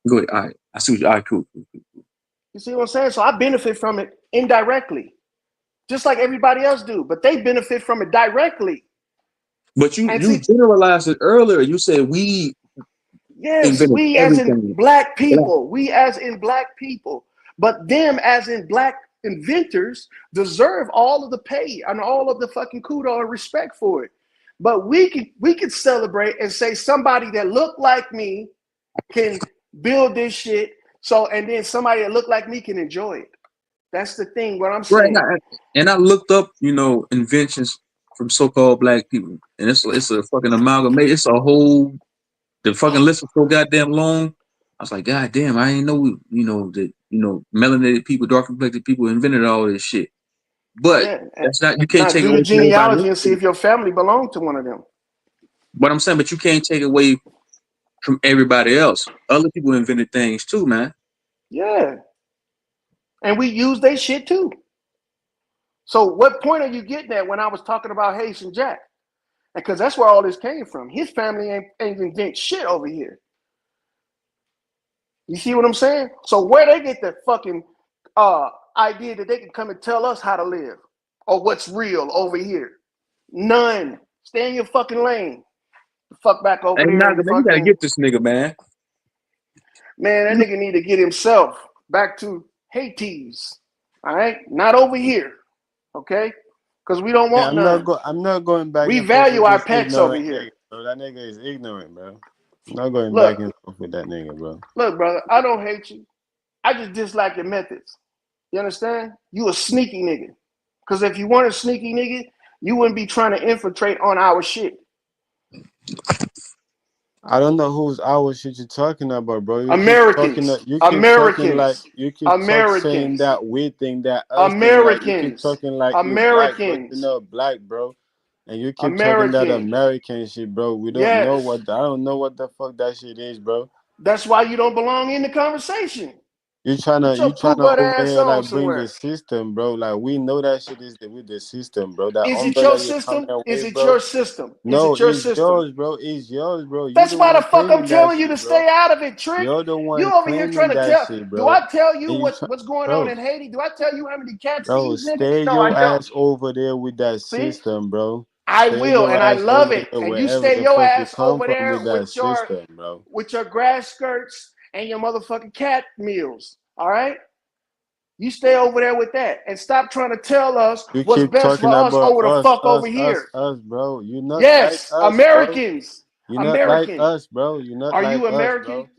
Go ahead. All right. I see what you. All right, cool. You see what I'm saying? So I benefit from it indirectly, just like everybody else do. But they benefit from it directly. But you generalized it earlier. You said we. Yes, we as in black people. We as in black people. But them as in black inventors deserve all of the pay and all of the fucking kudos and respect for it. But we could celebrate and say somebody that looked like me can build this shit. So, and then somebody that looked like me can enjoy it. That's the thing. What I'm saying. Right. And I looked up, inventions from so-called black people, and it's a fucking amalgamation. It's a whole. The fucking list was so goddamn long. I was like, God damn, I ain't know, that melanated people, dark complected people invented all this shit. But that's not. You can't take do away the genealogy and see if your family belonged to one of them. But I'm saying, but you can't take away from everybody else. Other people invented things too, man. Yeah. And we use their shit too. So what point are you getting at when I was talking about Haitian Jack? Because that's where all this came from. His family ain't invent shit over here. You see what I'm saying? So where they get the fucking idea that they can come and tell us how to live or what's real over here? None. Stay in your fucking lane. The fuck back over there. You gotta get this nigga, man. Man, that nigga need to get himself back to Hades. All right? Not over here. Okay? Because we don't want none. I'm not going back. We value our pets over here. Nigga, bro. That nigga is ignorant, bro. I'm not going back and forth with that nigga, bro. Look, brother, I don't hate you. I just dislike your methods. You understand? You a sneaky nigga. Because if you weren't a sneaky nigga, you wouldn't be trying to infiltrate on our shit. I don't know whose our shit you're talking about, bro. Americans. Americans. You keep saying that weird thing that us Americans. Like, you keep talking like Americans. Black, bro. And you keep talking that American shit, bro. We don't know I don't know what the fuck that shit is, bro. That's why you don't belong in the conversation. You trying to over here like bring the system, bro. Like we know that shit is with the system, bro. That is it your system? Is it your system? No, it's your system. Yours, bro. It's yours, bro. That's why the fuck I'm telling you to stay out of it, Trick. You're the one. You over here trying to tell. Shit, bro. Do I tell you what's going on in Haiti? Do I tell you how many cats? Bro, stay your ass over there with that system, bro. I will, and I love it. And you stay your ass over there with your grass skirts and your motherfucking cat meals. All right. You stay over there with that and stop trying to tell us what's best for us over here. Us, bro. You not like us, Americans. Bro. You're not Americans. Are you American? Bro.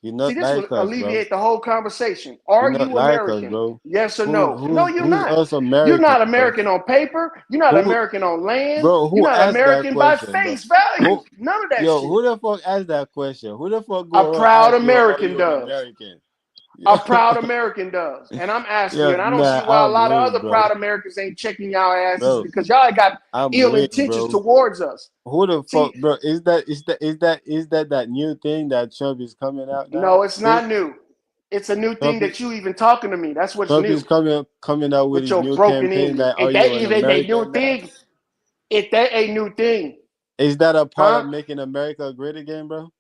You're See, not this like would us, bro. alleviate the whole conversation. You're Are not you like us, American? bro. Yes or no? No, you're Who's not. us You're American, not bro? American on paper. You're not Who, American on land. bro? You're Who not asked that American by question, bro? face value. Who, None of that yo, shit. who the fuck asked that question? Who the fuck A go around proud ask you, are American you an does. American? A Yeah, proud American does. And I'm asking you, yeah, and I don't see man, why a I'm lot of weak, other bro. proud Americans ain't checking y'all asses Bro, because y'all got I'm ill weak, intentions bro. towards us. Who the See, fuck, bro? Is that new thing that Trump is coming out now no, it's with? not new. It's a new thing Trump is that you even talking to me. That's what's Trump is new coming out with with his your new broken campaign English. that, are If that you an is a new American now? thing, if that a new thing, Is that a part huh? of making America great again, bro?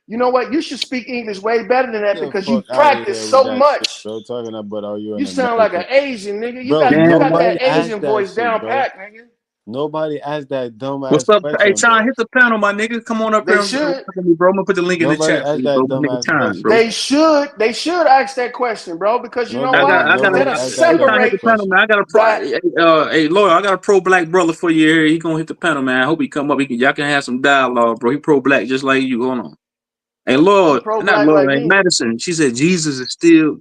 You know what? You should speak English way better than that Get the because you fuck out of practice here with so that shit, much. bro. Talking about, are you You an sound like an American? Asian nigga. You Bro, got Damn, nobody that man. asked Asian that voice shit, down bro. pat, nigga. Nobody asked that What's dumbass up? Hey, question, Chon, bro. hit the panel, my nigga. Come on up They here and should. talk to me, bro. I'm gonna put the link in the Nobody chat for asked you, bro. that My nigga dumbass Chon, bro. question. They should ask that question, bro, because you know Nobody, why? nobody That'll asked that Hey, Chon, hit dumbass the separate panel, question. man. I got a that. hey, lawyer, I got a pro-black brother for you here. He gonna hit the panel, man. I hope he come up. Y'all can have some dialogue, bro. He pro-black just like you. Hold on. Hey, He Lord, not pro-black like Lord, hey, me. Madison. She said Jesus is still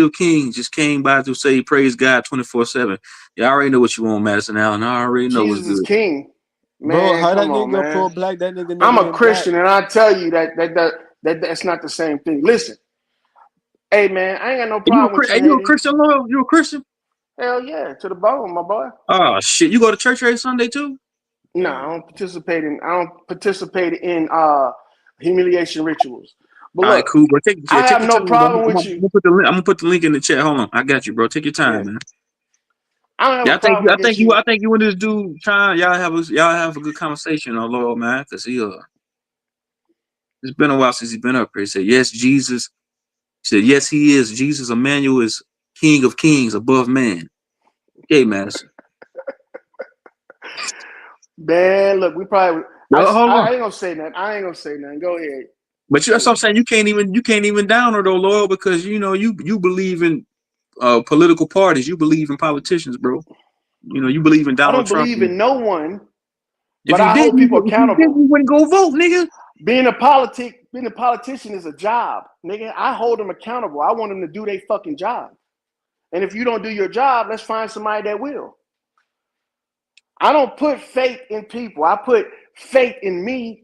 king. Just came by to say praise God 24/7. Yeah, I already know what you want, Madison Allen. I already know what's Jesus is good. king. Bro, Man, how that come on, nigga man. pro-black? That nigga I'm never a been black. Christian, and I tell you that's not the same thing. Listen, hey, man, I ain't got no problem with you, You a Haiti. Christian, Lord? You a Christian? Hell yeah, to the bone, my boy. Oh shit! You go to church every Sunday too? No, Damn. I don't participate in humiliation rituals. But All right, look, cool, bro. I Take have your no time, bro. problem I'm with gonna you. put the link. I'm gonna put the link in the chat. Hold on, I got you, bro. Take your Yeah, time, man. I don't have Yeah, a problem against you. I think you and this dude trying. Y'all have a good conversation, Lord, man. Cause it's been a while since he's been up here. He said, "Yes, Jesus." He said, "Yes, he is. Jesus, Emmanuel is King of Kings, above man." Okay, Madison. Man, look, we probably. No, hold on. I ain't gonna say nothing. I ain't gonna say nothing. Go ahead. But that's what I'm saying. You can't even down her though, Lord, because you believe in political parties. You believe in politicians, bro. You believe in I Donald don't Trump. believe in no one, If but you I hold didn't, people accountable. you wouldn't go vote, nigga. Being a politician is a job, nigga. I hold them accountable. I want them to do their fucking job. And if you don't do your job, let's find somebody that will. I don't put faith in people. I put faith in me,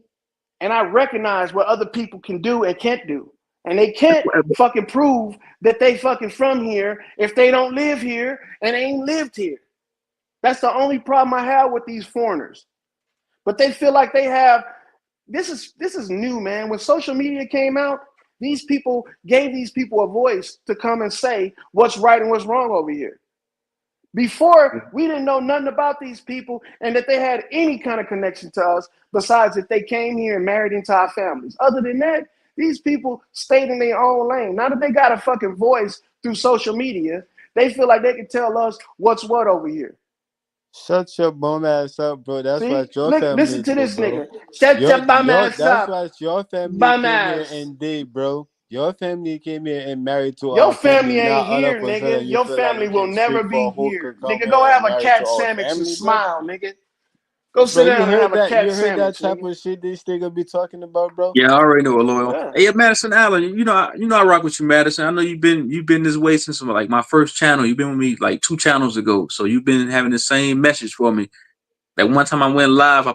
and I recognize what other people can do and can't do. And they can't fucking prove that they fucking from here if they don't live here and ain't lived here. That's the only problem I have with these foreigners. But they feel like they have this is new, man. When social media came out, these people gave these people a voice to come and say what's right and what's wrong over here. Before, we didn't know nothing about these people and that they had any kind of connection to us besides if they came here and married into our families. Other than that, these people stayed in their own lane. Now that they got a fucking voice through social media, they feel like they can tell us what's what over here. Shut your bum ass up, bro. That's See? what your Look, family listen to do, this bro. nigga. Shut your bum ass That's up. what your family Bum came here ass. and did, bro. Your family came here and married to Your our family. family Now ain't all here, of a sudden nigga. you Your feel like family you will can never speak for be a whole here. could come Nigga, here go have and a married to cat our sandwich and family, bro. smile, nigga. Go Bro, sit down and have a cat you heard that sandwich, type nigga. of shit this nigga be talking about, bro? Yeah, I already know a loyal. Yeah. Hey, Madison Allen, I rock with you, Madison. I know you've been this way since like my first channel. You've been with me like 2 channels ago, so you've been having the same message for me. Like one time I went live, I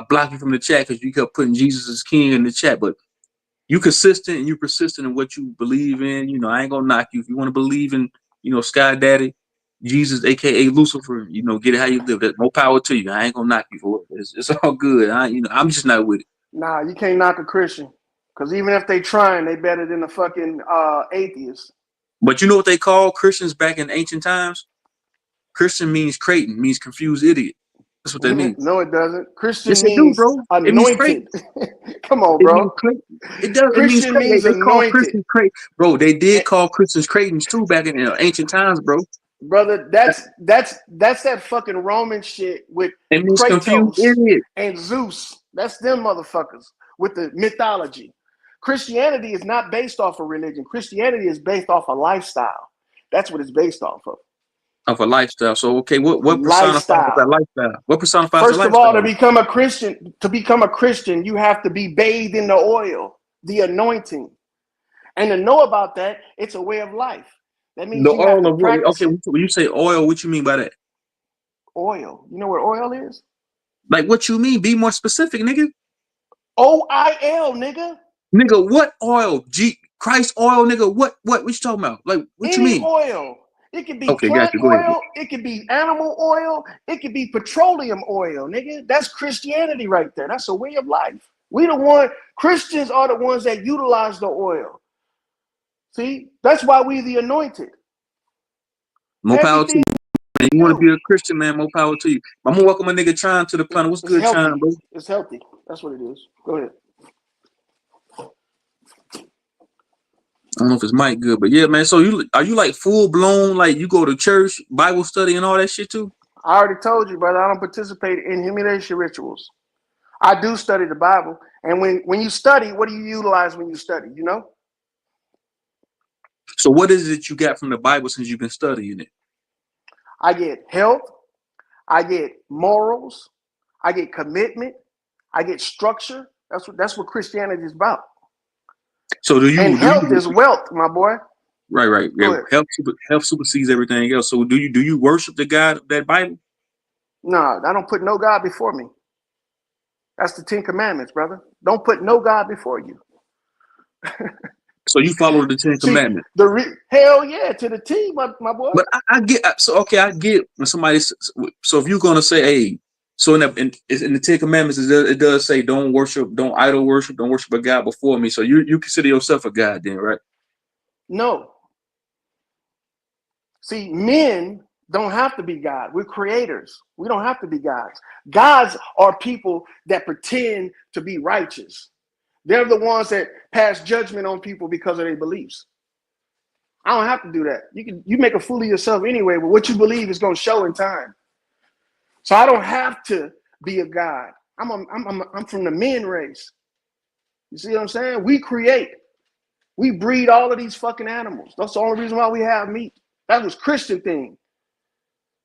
blocked you from the chat because you kept putting Jesus as king in the chat. But you consistent and you persistent in what you believe in. I ain't gonna knock you if you want to believe in, Sky Daddy, Jesus, aka Lucifer. Get it how you live. That more power to you. I ain't gonna knock you for it. It's all good. I'm just not with it. Nah, you can't knock a Christian. Because even if they trying, they better than a fucking atheist. But you know what they call Christians back in ancient times? Christian means Creighton, means confused idiot. That's what that means. No, it doesn't. Yes, Christian it do, means bro. It means anointed. Creighton. Come on, It means bro. Creighton. It does. It means Christian Creighton. means They call anointed. Christians Creighton. Bro, they did call Christians Creightons too back in ancient times, bro. Brother, that's that fucking Roman shit with It means confused Kratos idiot. and Zeus. That's them motherfuckers with the mythology. Christianity is not based off of religion. Christianity is based off a lifestyle. That's what it's based off of. Of a lifestyle. So okay, what personifies that Lifestyle. lifestyle? What personifies the First of all, lifestyle? to become a Christian, you have to be bathed in the oil, the anointing. And to know about that, it's a way of life. That means The you have oil to of what? practice Okay, it. when you say oil, what you mean by that? Oil. You know what oil is? Like, what you mean? Be more specific, nigga. OIL, nigga. Nigga, what oil? Christ oil, nigga. What you talking about? Like, what you Any mean? oil. It could be Okay, got plant you. Go ahead. oil. It could be animal oil. It could be petroleum oil, nigga. That's Christianity right there. That's a way of life. Christians are the ones that utilize the oil. See, that's why we the anointed. More power to Everything you. Man, you we want to do be a Christian, man? More power to you. I'm gonna welcome my nigga Chime to the planet. What's is good, healthy. Chime, bro? It's healthy. That's what it is. Go ahead. I don't know if it's mic good, but yeah, man. So are you like full blown, like you go to church, Bible study, and all that shit too? I already told you, brother, I don't participate in humiliation rituals. I do study the Bible. And when you study, what do you utilize when you study? You know? So what is it you got from the Bible since you've been studying it? I get health. I get morals. I get commitment. I get structure. That's what Christianity is about. So And health is wealth, my boy. right. Yeah, health supersedes everything else. So do you worship the God of that Bible? No, I don't put no God before me. That's the 10 Commandments, brother. Don't put no God before you. So you follow the Ten See, Commandments? hell yeah, to the T, my boy. But I get I get when somebody. So if you're gonna say, hey, so in the Ten Commandments, it does say don't idol worship, don't worship a God before me. So you consider yourself a God then, right? No. See, men don't have to be God. We're creators. We don't have to be gods. Gods are people that pretend to be righteous. They're the ones that pass judgment on people because of their beliefs. I don't have to do that. You make a fool of yourself anyway, but what you believe is going to show in time. So I don't have to be a god. I'm from the men race. You see what I'm saying? We create. We breed all of these fucking animals. That's the only reason why we have meat. That was Christian thing.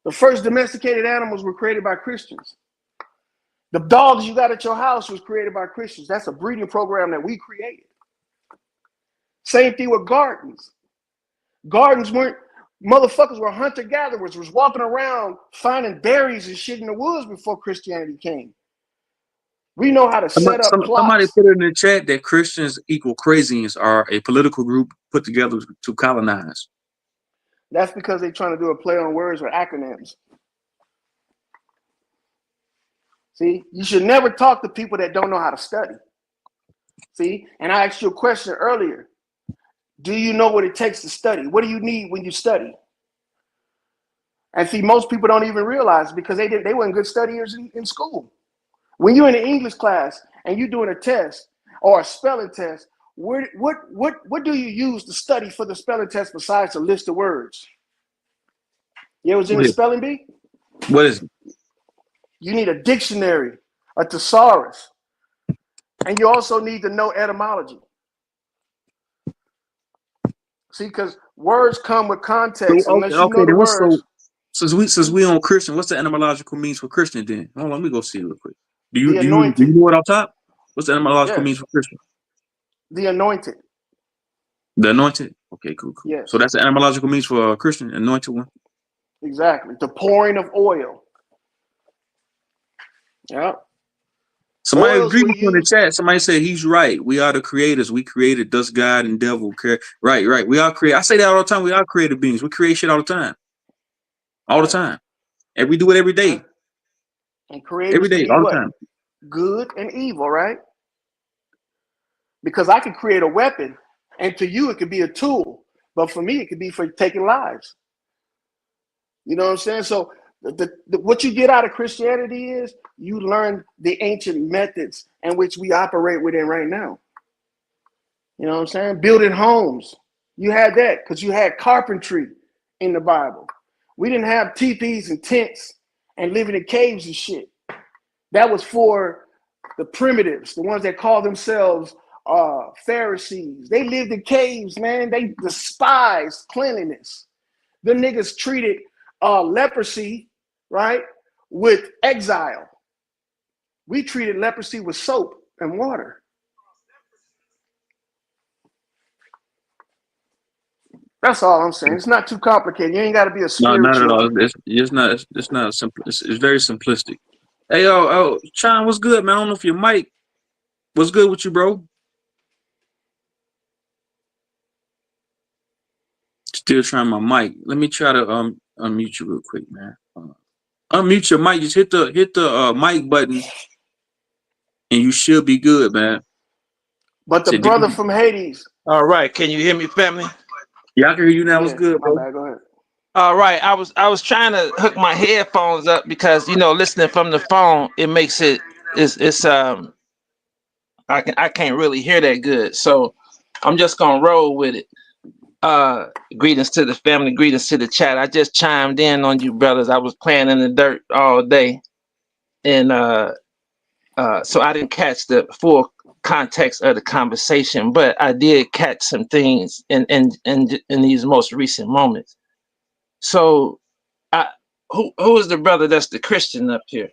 The first domesticated animals were created by Christians. The dogs you got at your house was created by Christians. That's a breeding program that we created. Same thing with gardens. Gardens motherfuckers were hunter-gatherers, was walking around finding berries and shit in the woods before Christianity came. We know how to set up Somebody plots. put it in the chat that Christians equal crazians are a political group put together to colonize. That's because they're trying to do a play on words or acronyms. See, you should never talk to people that don't know how to study. See, and I asked you a question earlier. Do you know what it takes to study? What do you need when you study? And see, most people don't even realize because they weren't good studiers in school. When you're in an English class and you're doing a test or a spelling test, what do you use to study for the spelling test besides a list of words? You ever seen a spelling bee? What is it? You need a dictionary, a thesaurus, and you also need to know etymology. See, because words come with context. Unless you know the Then words. since we on Christian, what's the etymological means for Christian then? Hold on, let me go see it real quick. Do The you anointed. know it off top? What's the etymological means Yes. for Christian? The anointed. The anointed? Okay, cool. Yes. So that's the etymological means for a Christian, anointed one? Exactly. The pouring of oil. Yeah. Somebody Oils agree were with you in the used. chat. Somebody said he's right. We are the creators. We created dust, God, and devil. Right. We are create. I say that all the time. We are creative beings. We create shit all the time. All the time. And we do it every day. And Every creators can day, be all the what? time. Good and evil, right? Because I could create a weapon, and to you it could be a tool, but for me it could be for taking lives. You know what I'm saying? So what you get out of Christianity is you learn the ancient methods in which we operate within right now. You know what I'm saying? Building homes. You had that because you had carpentry in the Bible. We didn't have teepees and tents and living in caves and shit. That was for the primitives, the ones that call themselves Pharisees. They lived in caves, man. They despised cleanliness. The niggas treated leprosy, right, with exile. We treated leprosy with soap and water. That's all I'm saying. It's not too complicated. You ain't got to be a No, not at spiritual. all. It's not. It's not simple. It's very simplistic. Hey, Sean, what's good, man? I don't know if your mic. What's good with you, bro? Still trying my mic. Let me try to unmute you real quick, man. Unmute your mic. Just hit the mic button, and you should be good, man. But the brother from Hades. All right, can you hear me, family? Yeah, I can hear you now. Yeah, What's good, my bro? bad. Go ahead. All right, I was trying to hook my headphones up because listening from the phone it makes it's I can't really hear that good, so I'm just gonna roll with it. Greetings to the family, greetings to the chat. I just chimed in on you brothers. I was playing in the dirt all day, and so I didn't catch the full context of the conversation, but I did catch some things in these most recent moments. So, who is the brother that's the Christian up here?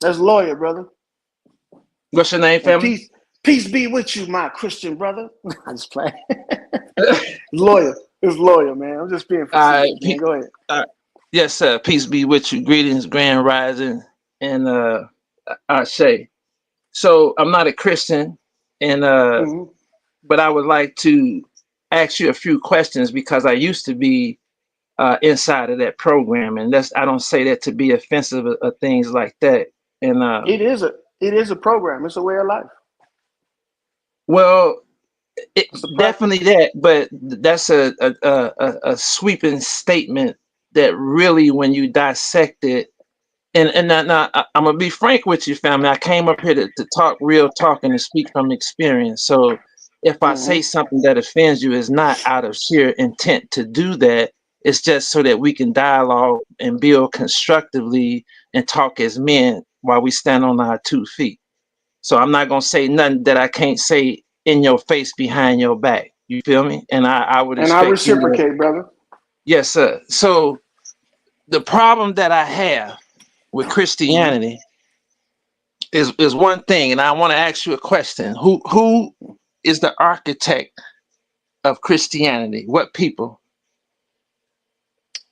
That's lawyer, brother. What's your name, And family? peace be with you, my Christian brother. I'm just playing. Lawyer. It's lawyer, man. I'm just being facetious, man. Go ahead. Yes, sir. Peace be with you. Greetings, Grand Rising, and Ashe. So I'm not a Christian, and but I would like to ask you a few questions because I used to be inside of that program, and I don't say that to be offensive of things like that. And it is a program. It's a way of life. Well, definitely that, but that's a sweeping statement that really, when you dissect it, and now I'm gonna be frank with you, family. I came up here to talk real talk and to speak from experience. So if I say something that offends you, it's not out of sheer intent to do that. It's just so that we can dialogue and build constructively and talk as men while we stand on our 2 feet. So I'm not gonna say nothing that I can't say in your face behind your back. You feel me? And I would And I expect you to. reciprocate, brother. Yes, sir. So the problem that I have with Christianity is one thing, and I want to ask you a question. Who is the architect of Christianity? What people?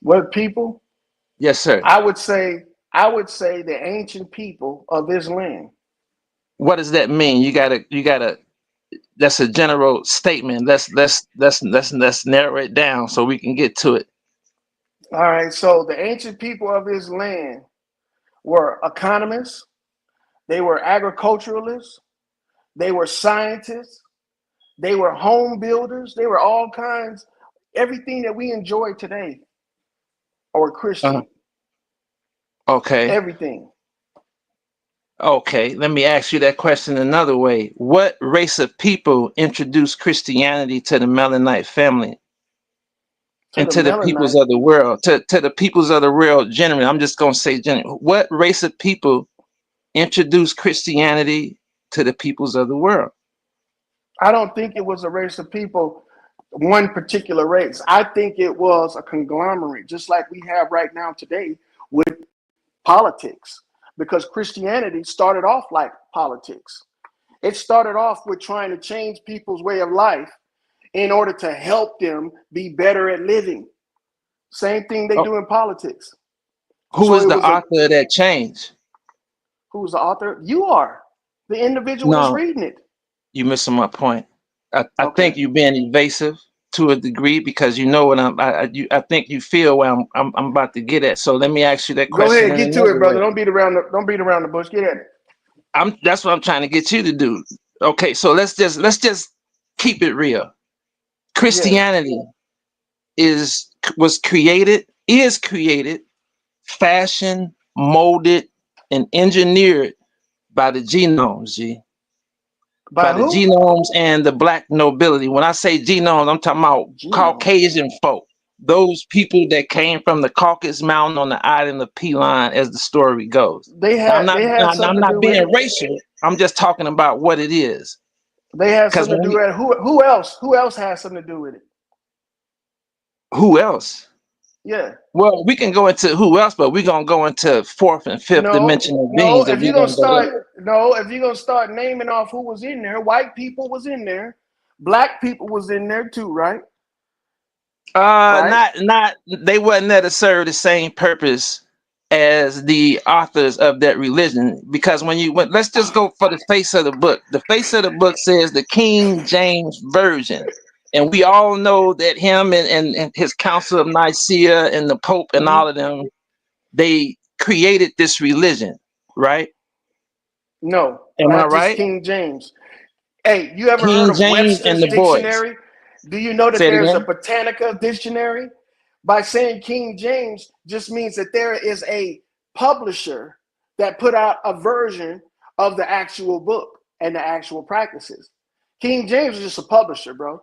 What people? Yes, sir. I would say the ancient people of this land. What does that mean? You gotta that's a general statement. Let's narrow it down so we can get to it. All right. So the ancient people of this land were economists, they were agriculturalists, they were scientists, they were home builders, they were all kinds, everything that we enjoy today are Christian. Okay. Everything. Okay, let me ask you that question another way. What race of people introduced Christianity to the Melaninite family and to the peoples of the world, to the peoples of the world generally? I'm just going to say generally. What race of people introduced Christianity to the peoples of the world? I don't think it was a race of people, one particular race. I think it was a conglomerate, just like we have right now today with politics, because Christianity started off like politics. It started off with trying to change people's way of life in order to help them be better at living. Same thing they do in politics. Who is the author of that change? Who's the author? You are. The individual that's reading it. You're missing my point. I think you're being evasive to a degree because you know what I think you feel where I'm about to get at. So let me ask you that question. Go ahead, get to it, brother. Don't beat around the bush. Get at it. That's what I'm trying to get you to do. Okay, so let's just keep it real. Christianity is created, fashioned, molded, and engineered by the genomes, G. By the genomes and the black nobility. When I say genomes, I'm talking about Caucasian folk. Those people that came from the Caucasus Mountain on the island of Pelan, as the story goes. I'm not being racial. I'm just talking about what it is. They had something to do with it. Who else? Who else has something to do with it? Who else? Yeah. Well, we can go into who else, but we're gonna go into fourth and fifth dimensional beings. If you're gonna start naming off who was in there, white people was in there, black people was in there too, right? right? Not they wasn't there to serve the same purpose as the authors of that religion. Because let's just go for the face of the book. The face of the book says the King James Version. And we all know that him and his Council of Nicaea and the Pope and Mhm. all of them, they created this religion, right? No, Am I not just right? King James. Hey, you ever heard King of James and Webster's the boys. dictionary? Do you know that Say it there's a again. Britannica dictionary? By saying King James just means that there is a publisher that put out a version of the actual book and the actual practices. King James is just a publisher, bro.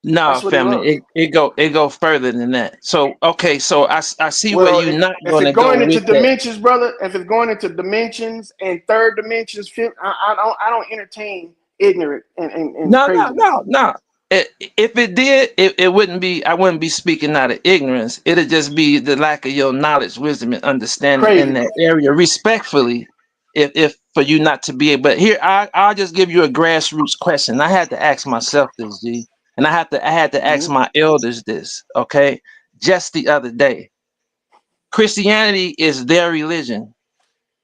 No, That's what he was. family, it go further than that. So okay, so I see where Well, you not if gonna it's go going into with that. dimensions, brother, if it's going into dimensions and third dimensions, fifth, I don't entertain ignorant and No, no, craziness. no, no. If it did, it wouldn't be. I wouldn't be speaking out of ignorance. It'd just be the lack of your knowledge, wisdom, and understanding in Crazy. that area. Respectfully, if for you not to be able. But here, I'll just give you a grassroots question. I had to ask myself this, G, and I had to ask Mhm. my elders this. Okay, just the other day, Christianity is their religion.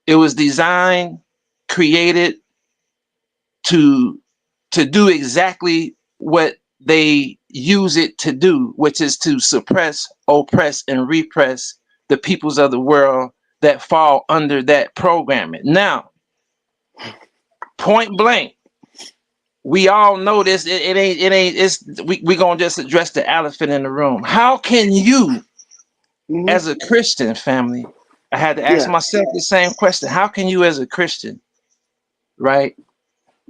It was designed, created to do exactly what they use it to do, which is to suppress, oppress, and repress the peoples of the world that fall under that programming. Now, point blank, we all know this. It ain't. We gonna just address the elephant in the room. How can you, Mhm. as a Christian family, I had to ask Yeah. myself the same question. How can you, as a Christian, right,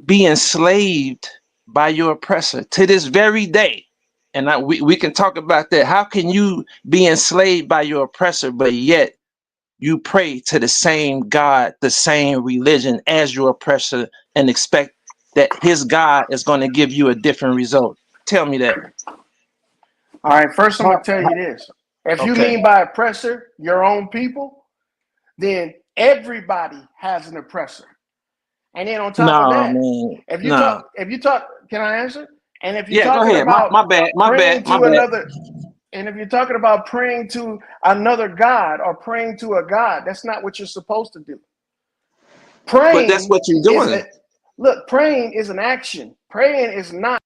be enslaved by your oppressor to this very day? And we can talk about that. How can you be enslaved by your oppressor, but yet you pray to the same God, the same religion as your oppressor, and expect that his God is going to give you a different result? Tell me that. All right. First, I'm gonna tell you this. If you Okay. mean by oppressor your own people, then everybody has an oppressor. And then on top of No, that, man. No. if you talk, can I answer? And if you're Yeah, go talking ahead. about My bad. My bad. praying My to bad. another, and if you're talking about praying to another God or praying to a God, that's not what you're supposed to do. But that's Praying what you're is doing. a look, praying is an action. Praying is not.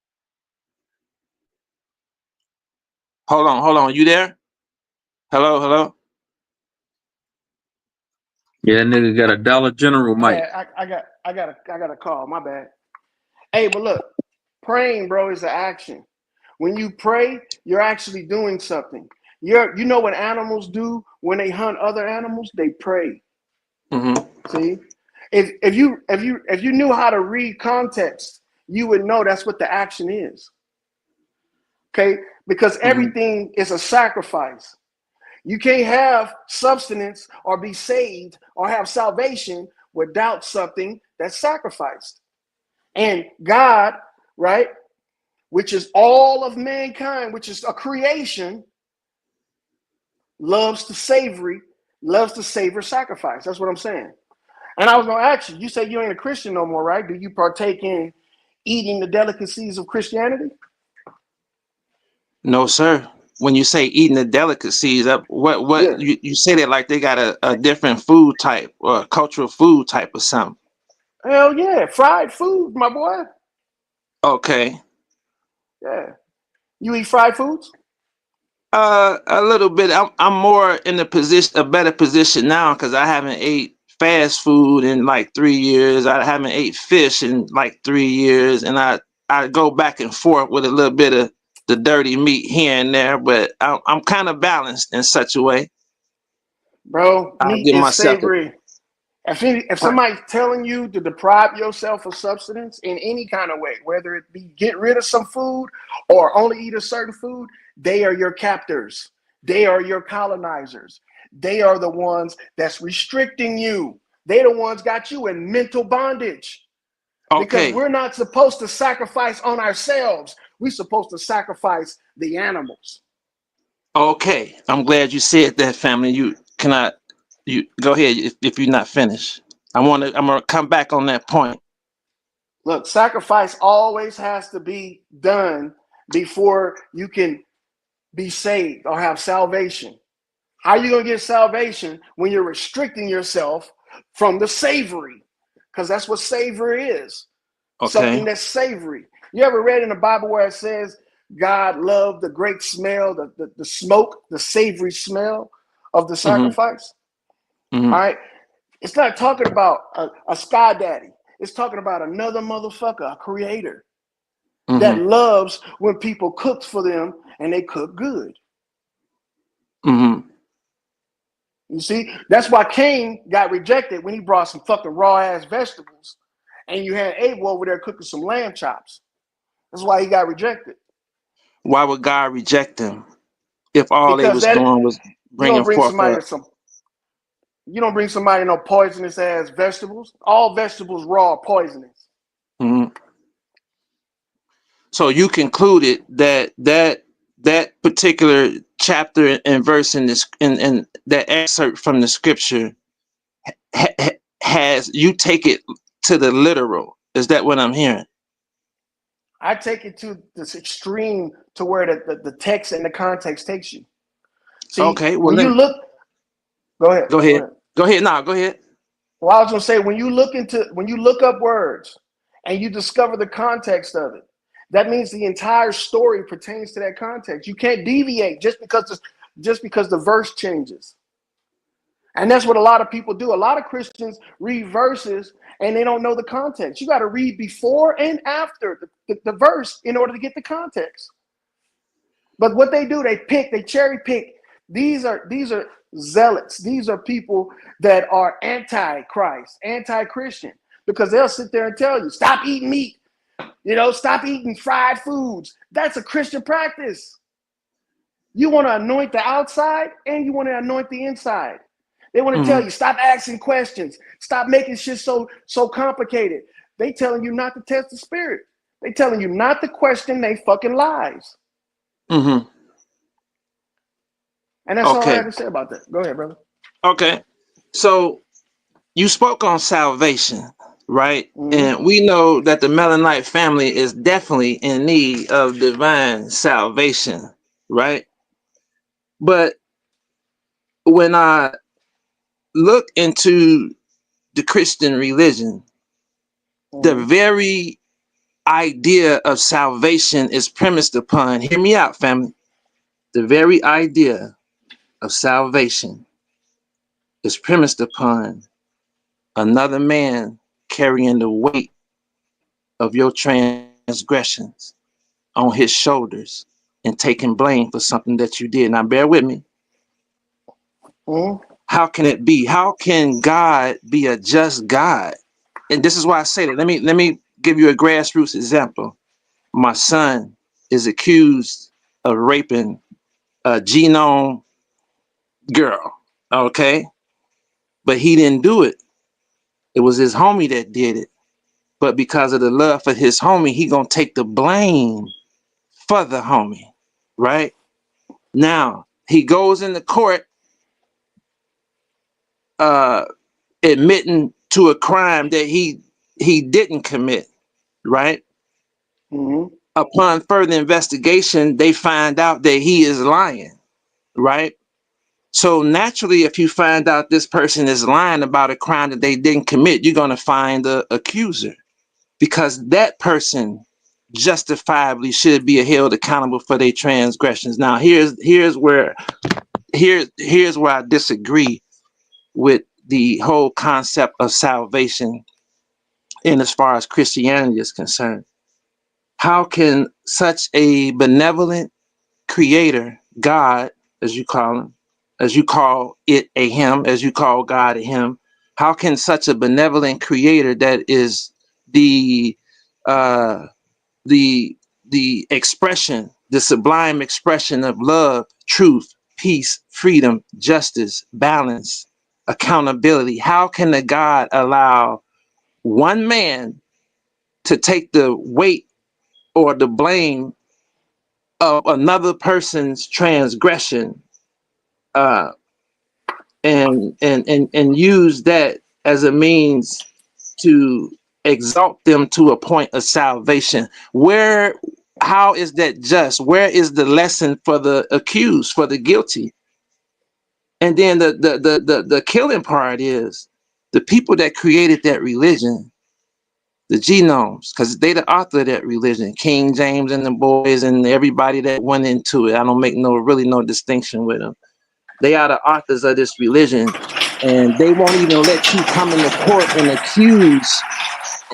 Hold on. You there? Hello, hello. Yeah, that nigga got a Dollar General My mic. bad. I got a call. My bad. Hey, but look, praying, bro, is an action. When you pray, you're actually doing something. You know what animals do when they hunt other animals? They pray. Mm-hmm. See, if you knew how to read context, you would know that's what the action is. Okay, because Mm-hmm. everything is a sacrifice. You can't have substance or be saved or have salvation without something that's sacrificed. And God, right, which is all of mankind, which is a creation, loves to savor sacrifice. That's what I'm saying. And I was going to ask you, you say you ain't a Christian no more, right? Do you partake in eating the delicacies of Christianity? No, sir. When you say eating the delicacies, what Yeah. you say that like they got a different food type or a cultural food type or something. Hell yeah. Fried food, my boy. Okay. Yeah. You eat fried foods? A little bit. I'm more in a better position now because I haven't ate fast food in like 3 years. I haven't ate fish in like 3 years, and I go back and forth with a little bit of the dirty meat here and there, but I'm kind of balanced in such a way. Bro, I'll meat give is myself a savory. If somebody's telling you to deprive yourself of substance in any kind of way, whether it be get rid of some food or only eat a certain food, they are your captors. They are your colonizers. They are the ones that's restricting you. They the ones got you in mental bondage because okay. we're not supposed to sacrifice on ourselves. We're supposed to sacrifice the animals. Okay, I'm glad you said that, family. You go ahead if you're not finished. I'm gonna come back on that point. Look, sacrifice always has to be done before you can be saved or have salvation. How are you going to get salvation when you're restricting yourself from the savory? Because that's what savory is. Something Okay. that's savory. You ever read in the Bible where it says God loved the great smell, the smoke, the savory smell of the Mm-hmm. sacrifice? Mm-hmm. All right. It's not talking about a sky daddy. It's talking about another motherfucker, a creator that Mm-hmm. loves when people cook for them and they cook good. Mm-hmm. You see, that's why Cain got rejected when he brought some fucking raw ass vegetables, and you had Abel over there cooking some lamb chops. That's why he got rejected. Why would God reject them if all they Because was that doing was you don't bringing bring forth somebody no poisonous ass vegetables. All vegetables raw are poisonous. Mhm. So you concluded that particular chapter and verse in this in that excerpt from the scripture has you take it to the literal. Is that what I'm hearing? I take it to this extreme to where the text and the context takes you. See, Okay. Well, when you then look, go ahead. go Go ahead. ahead. Go ahead. Now, go ahead. Well, I was gonna say when you look up words and you discover the context of it, that means the entire story pertains to that context. You can't deviate just because the verse changes. And that's what a lot of people do. A lot of Christians read verses and they don't know the context. You got to read before and after the verse in order to get the context. But what they do, they cherry pick. These are zealots. These are people that are anti-Christ, anti-Christian, because they'll sit there and tell you, stop eating meat, stop eating fried foods. That's a Christian practice. You want to anoint the outside and you want to anoint the inside. They want to tell Mm-hmm. you, stop asking questions, stop making shit so complicated. They telling you not to test the spirit. They telling you not to question they fucking lies. Mm-hmm. And that's all I Okay. have to say about that. Go ahead, brother. Okay. So you spoke on salvation, right? Mm-hmm. And we know that the Mennonite family is definitely in need of divine salvation, right? But when I look into the Christian religion, the Mm-hmm. very idea of salvation is premised upon, hear me out, family. The very idea of salvation is premised upon another man carrying the weight of your transgressions on his shoulders and taking blame for something that you did. Now, bear with me. Mm-hmm. How can it be? How can God be a just God? And this is why I say that. Let me give you a grassroots example. My son is accused of raping a genome girl. Okay, but he didn't do it. It was his homie that did it. But because of the love for his homie, he gonna take the blame for the homie. Right now, he goes into court, uh, admitting to a crime that he didn't commit. Right. Mm-hmm. Upon further investigation, they find out that he is lying. Right. So naturally, if you find out this person is lying about a crime that they didn't commit, you're going to find the accuser, because that person justifiably should be held accountable for their transgressions. Now, here's where I disagree with the whole concept of salvation in as far as Christianity is concerned. How can such a benevolent creator, God, as you call him, as you call it a him, as you call God a him, how can such a benevolent creator that is the uh the expression, the sublime expression of love, truth, peace, freedom, justice, balance, accountability, how can the God allow one man to take the weight or the blame of another person's transgression, uh, and use that as a means to exalt them to a point of salvation? how is that just? Where is the lesson for the accused, for the guilty? And then the killing part is the people that created that religion, the genomes, because they the author of that religion, King James and the boys and everybody that went into it. I don't make no distinction with them. They are the authors of this religion, and they won't even let you come into court and accuse.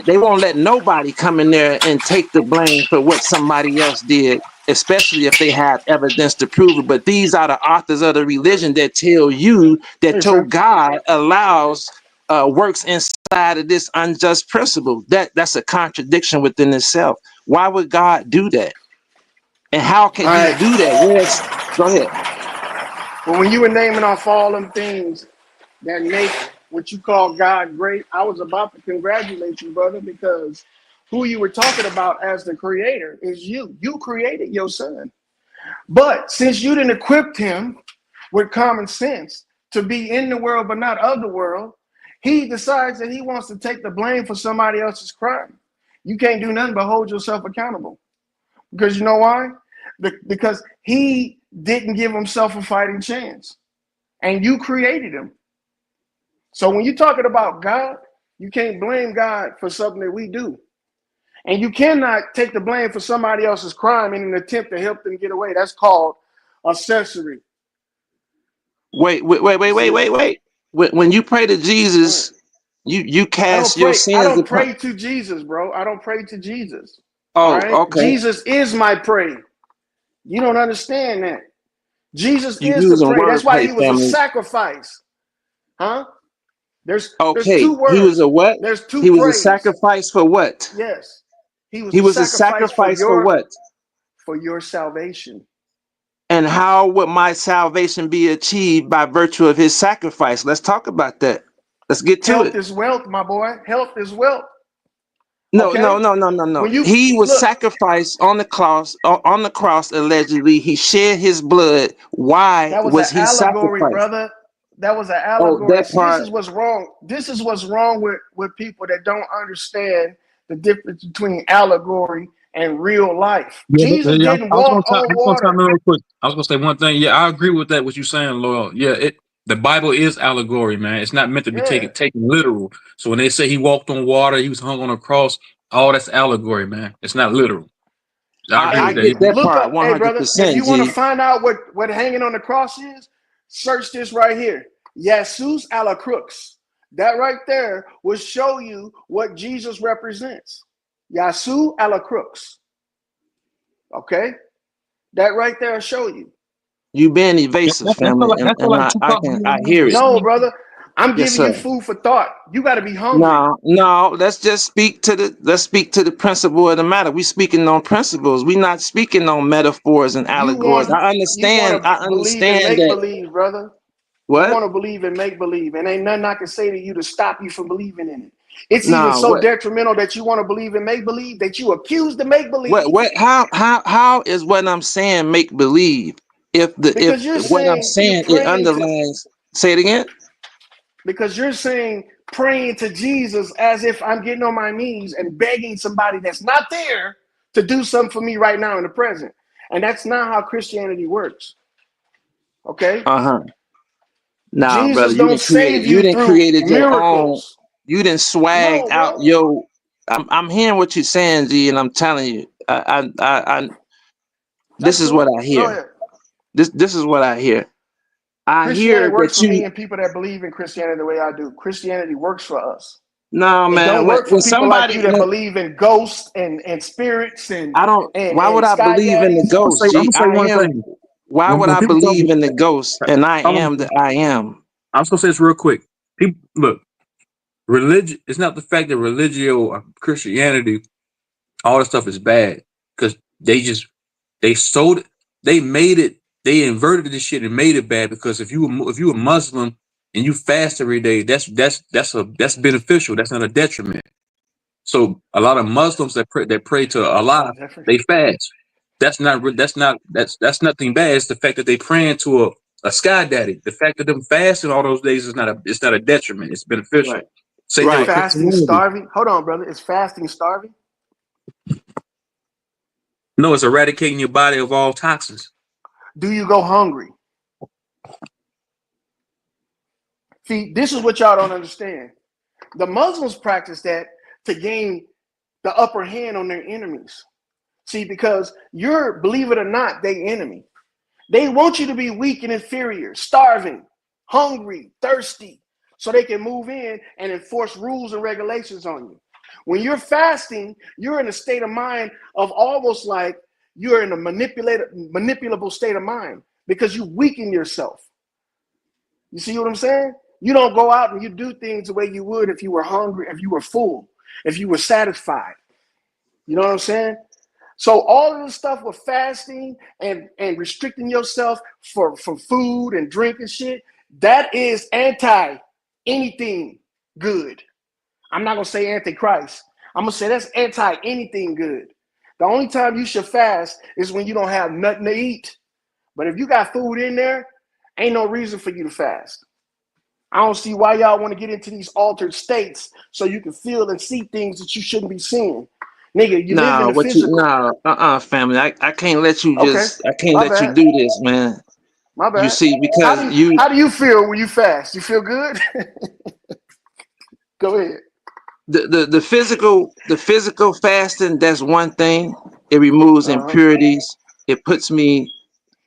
They won't let nobody come in there and take the blame for what somebody else did, especially if they have evidence to prove it. But these are the authors of the religion that tell you that Hey, your sir. God allows works inside of this unjust principle. That's a contradiction within itself. Why would God do that? And how All can he do that? right. Go ahead. But when you were naming off all them things that make what you call God great, I was about to congratulate you, brother, because who you were talking about as the creator is you. You created your son. But since you didn't equip him with common sense to be in the world but not of the world, he decides that he wants to take the blame for somebody else's crime. You can't do nothing but hold yourself accountable. Because you know why? Because he didn't give himself a fighting chance. And you created him. So when you're talking about God, you can't blame God for something that we do. And you cannot take the blame for somebody else's crime in an attempt to help them get away. That's called accessory. Wait. When you pray to Jesus, you I cast don't your pray. I sins don't upon. pray to Jesus, bro. I don't pray to Jesus. All Oh, right. okay. Jesus is my prey. You don't understand that. Jesus You is the using prey. That's why wordplay, he was a family. sacrifice. Huh? There's Okay, two he was words. a what? There's two He was a praise. sacrifice for what? Yes. He was He a was a sacrifice sacrifice for what? for your salvation. And how would my salvation be achieved by virtue of his sacrifice? Let's talk about that. Let's get to Health it. is wealth, my boy. Health is wealth. No, Okay? no, no, no, no, no. When you He was look, sacrificed on the cross. On the cross, allegedly, he shed his blood. Why that was an was he allegory, sacrificed? brother. That was an Oh, allegory. that See, this part. is what's wrong. This is what's wrong with people that don't understand the difference between allegory and real life. Yeah, Jesus yeah. didn't I was walk on gonna chime water. in real quick. I was gonna say one thing. Yeah, I agree with that. What you're saying, Loyal. Yeah, the Bible is allegory, man. It's not meant to be Yeah. taken literal. So when they say he walked on water, he was hung on a cross, all that's allegory, man. It's not literal. I agree I with Hey, that. get that look part up, hey brother, if 100%, you want to G. find out what hanging on the cross is, search this right here. Jesus a la crux. That right there will show you what Jesus represents. Yasu a la crux. Okay? That right there will show you. You being evasive, family, and I hear it. No, brother. I'm Yes, giving sir. you food for thought. You got to be hungry. No, no. Let's just speak to the principle of the matter. We speaking on principles. We not speaking on metaphors and You allegories. want I you want understand. I to believe in understand make that. believe, brother. You What? want to believe in make believe, and ain't nothing I can say to you to stop you from believing in it. It's even No. so What? detrimental that you want to believe in make believe that you accuse the make What? believe What? How is what I'm saying make believe? If because you're what I'm saying you're saying it praying to underlines. Say it again. because you're saying praying to Jesus as if I'm getting on my knees and begging somebody that's not there to do something for me right now in the present, and that's not how Christianity works. Okay, Uh-huh. Nah, brother. Jesus You don't didn't create. save You you didn't through created your own. miracles. You didn't swagged No, out bro. your. I'm hearing what you're saying, G, and I'm telling you. This That's is what cool. I Go hear. ahead. This is what I hear. I Christianity hear works that for me you. and people that believe in Christianity the way I do. Christianity works for us. No, It man. don't work for When people like you somebody, that believe in ghosts and spirits and I don't. and Why would and I sky believe in the yaddies. ghost, I'm G? gonna say I one am. thing. Why would When I people talk, believe in the ghost? And I am the I am. I was gonna say this real quick. People look, religion. It's not the fact that religio or Christianity, all this stuff is bad because they sold it, they made it, they inverted this shit and made it bad because if you a Muslim and you fast every day, that's beneficial. That's not a detriment. So a lot of Muslims that pray to Allah, they fast. That's nothing bad. It's the fact that they praying to a sky daddy. The fact that them fasting all those days is not a detriment. It's beneficial. Right. Same thing Is with Right. fasting Christianity. starving? Hold on, brother. Is fasting starving? No, it's eradicating your body of all toxins. Do you go hungry? See, this is what y'all don't understand. The Muslims practice that to gain the upper hand on their enemies. See, because you're, believe it or not, their enemy. They want you to be weak and inferior, starving, hungry, thirsty, so they can move in and enforce rules and regulations on you. When you're fasting, you're in a state of mind of almost like you're in a manipulable state of mind because you weaken yourself. You see what I'm saying? You don't go out and you do things the way you would if you were hungry, if you were full, if you were satisfied. You know what I'm saying? So all of this stuff with fasting and restricting yourself from food and drink and shit, that is anti anything good. I'm not going to say anti-Christ. I'm going to say that's anti anything good. The only time you should fast is when you don't have nothing to eat. But if you got food in there, ain't no reason for you to fast. I don't see why y'all want to get into these altered states so you can feel and see things that you shouldn't be seeing. Nigga, you live in the physical. Family. I can't let you Okay, I can't my let you bad. do this, man. My bad. You see, because how do you feel when you fast? You feel good? Go ahead. the physical fasting, that's one thing. It removes impurities. It puts me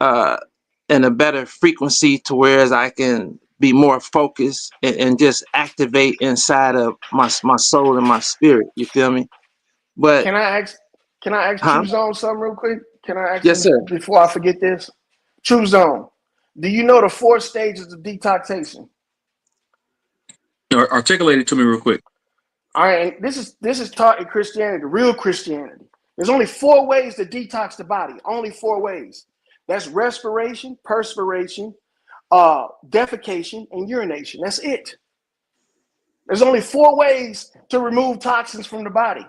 in a better frequency to whereas I can be more focused and just activate inside of my soul and my spirit. You feel me? But Can I ask huh? True Zone something real quick? Can I ask Yes, him sir. before I forget this? True Zone, do you know the 4 stages of detoxification? Articulate it to me real quick. All right, this is taught in Christianity, real Christianity. There's only 4 ways to detox the body. Only 4 ways. That's respiration, perspiration, defecation, and urination. That's it. There's only 4 ways to remove toxins from the body.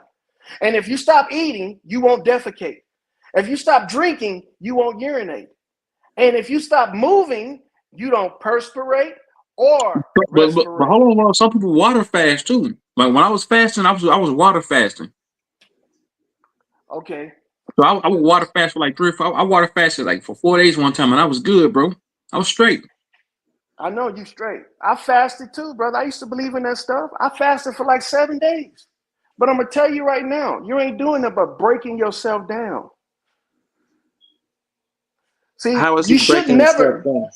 And if you stop eating, you won't defecate. If you stop drinking, you won't urinate. And if you stop moving, you don't perspirate or But respirate. hold on, some people water fast too. Like when I was fasting, I was water fasting. Okay. So I would water fast for like 3 or 4. I water fasted like for 4 days one time, and I was good, bro. I was straight. I know you straight. I fasted too, brother. I used to believe in that stuff. I fasted for like 7 days. But I'm going to tell you right now, you ain't doing it but breaking yourself down. See, How is you he should breaking himself never, down?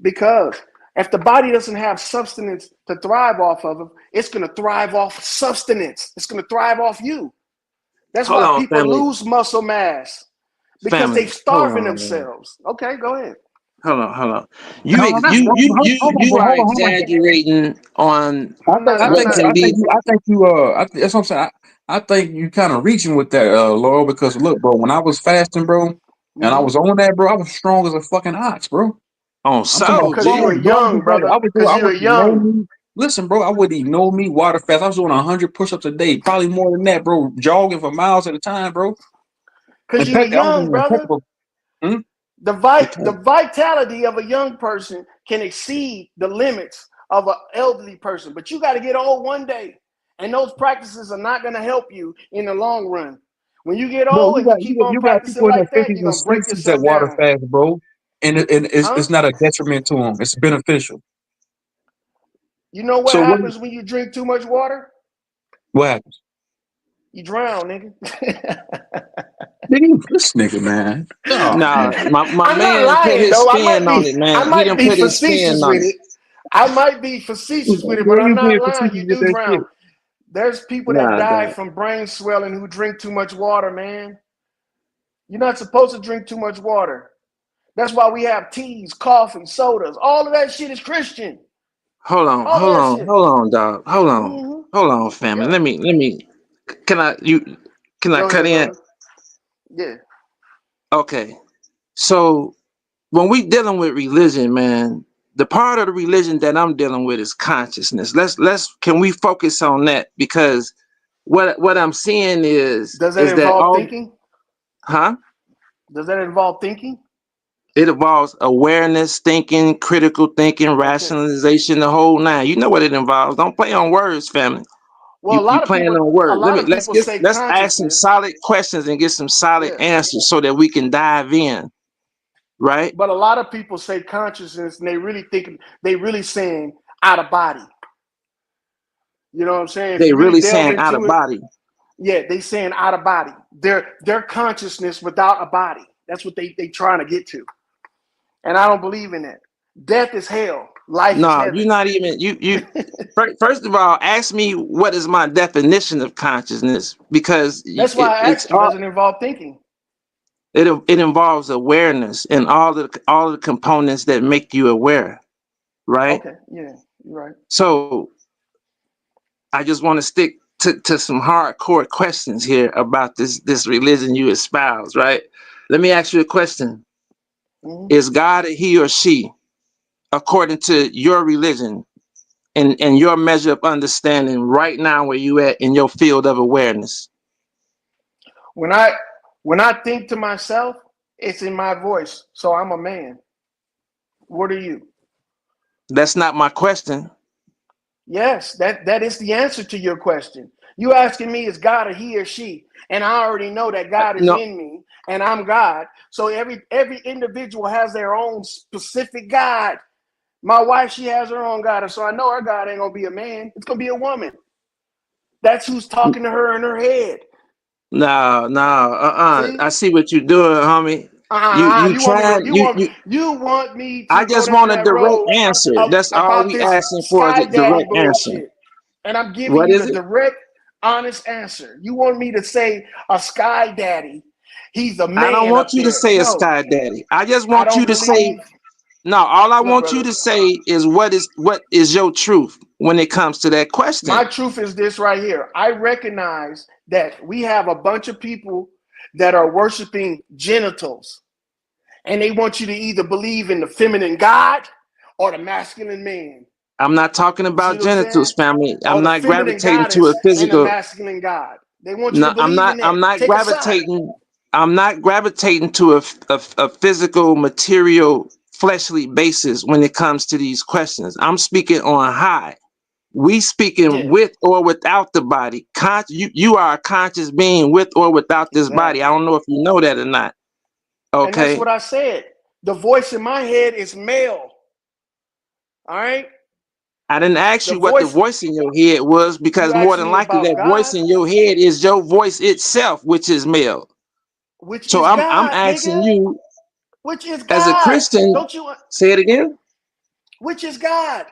because if the body doesn't have substance to thrive off of, it's going to thrive off substance. It's going to thrive off you. That's Hold why on, people family. lose muscle mass, because Family. they're Hold starving on, man. themselves. Okay, go ahead. Hold on. No, that's hold You on, are hold on. exaggerating on I'm not, I'm what not. can be. That's what I'm saying. I think you kind of reaching with that, Laurel, because look, bro, when I was fasting, bro, and I Mm-hmm. was on that, bro, I was strong as a fucking ox, bro. On I'm talking Oh, about because you were Soji. young, brother. Because I you were would eat no young. meat. Listen, bro, I would eat no meat, water fast. I was doing 100 push-ups a day, probably more than that, bro. Jogging for miles at a time, bro. Because you were I was young, in brother. impeccable. Hmm? The vitality of a young person can exceed the limits of an elderly person. But you got to get old one day. And those practices are not going to help you in the long run. When you get Bro, old and you keep on you got practicing people in their like that, 50s you're and going to break 60s that yourself water down. fast, bro. And Huh? it's not a detriment to them. It's beneficial. You know what So what happens when you drink too much water? happens? You drown, nigga. Nigga, this nigga, man. Oh, Nah, man. my I'm not man put lying his though. spin on it, I man. He might didn't be put his spin facetious on with it. it. I might be facetious with it, but Girl, I'm you not being lying. facetious You with do that shit. drown. There's people that Nah, die dog. from brain swelling who drink too much water, man. You're not supposed to drink too much water. That's why we have teas, coffee, sodas. All of that shit is Christian. All of that shit. Hold on, dog. Mm-hmm. Hold on, family. Yeah. Let me. Can I Go cut ahead, in? brother. Yeah. Okay. So when we dealing with religion, man, the part of the religion that I'm dealing with is consciousness. Let's can we focus on that, because what I'm seeing Does that is that involve all, thinking? huh? Does that involve thinking? It involves awareness, thinking, critical thinking, Okay. rationalization, the whole nine. You know what it involves. Don't play on words, family. Well, You playing on a words. lot of people say Let's ask some consciousness. solid questions and get some solid Yeah. answers so that we can dive in, right? But a lot of people say consciousness, and they really saying out of body. You know what I'm saying? If They you really really delve saying out of into it, body. yeah, they saying out of body. Their consciousness without a body. That's what they trying to get to. And I don't believe in that. Death is hell. Life is No, heaven. you're not even you. First of all, ask me what is my definition of consciousness, because That's why I it's asked you. all Does it involve thinking? it involves awareness and all the components that make you aware, right? Okay, yeah, you're right. So I just want to stick to some hardcore questions here about this religion you espouse, right? Let me ask you a question. Mm-hmm. Is God a he or she according to your religion and your measure of understanding right now where you at in your field of awareness? When I think to myself, it's in my voice. So I'm a man. What are you? That's not my question. Yes, that is the answer to your question. You asking me is God a he or she, and I already know that God is No, in me, and I'm God. So every individual has their own specific God. My wife, she has her own God, and so I know her God ain't gonna be a man. It's gonna be a woman. That's who's talking to her in her head. no. See? I see what you're doing, homie. You You want me to? trying You want me I to go just down want a that direct road answer. That's all about we this asking for, is sky a daddy direct answer. bullshit? And I'm giving What you is the it? direct, honest answer. You want me to say a sky daddy? He's a I don't man want up you to there. say a No, sky daddy. I just I want you don't to say, believe. no, all I Look, want you brother, to say is what is your truth when it comes to that my question. truth is this right here. I recognize that we have a bunch of people that are worshiping genitals, and they want you to either believe in the feminine God or the masculine man. I'm not talking You see about what I'm saying? genitals, family. Or I'm the not feminine gravitating to a goddess and the physical. masculine God. They want you to No, believe in that. I'm not Take a side. gravitating. I'm not gravitating to a physical, material, fleshly basis when it comes to these questions. I'm speaking on high. We speaking Yeah, with or without the body. You are a conscious being with or without this body. I exactly. don't know if you know that or not. And that's Okay. what I said. The voice in my head is male. All right? I didn't ask The you what the voice, voice in your head was, you because more asked than me likely about that voice God, in your head is your voice itself, which is male. which So is I'm God, asking nigga. you Which is as a God. Christian, Don't you? say it again. Which is God.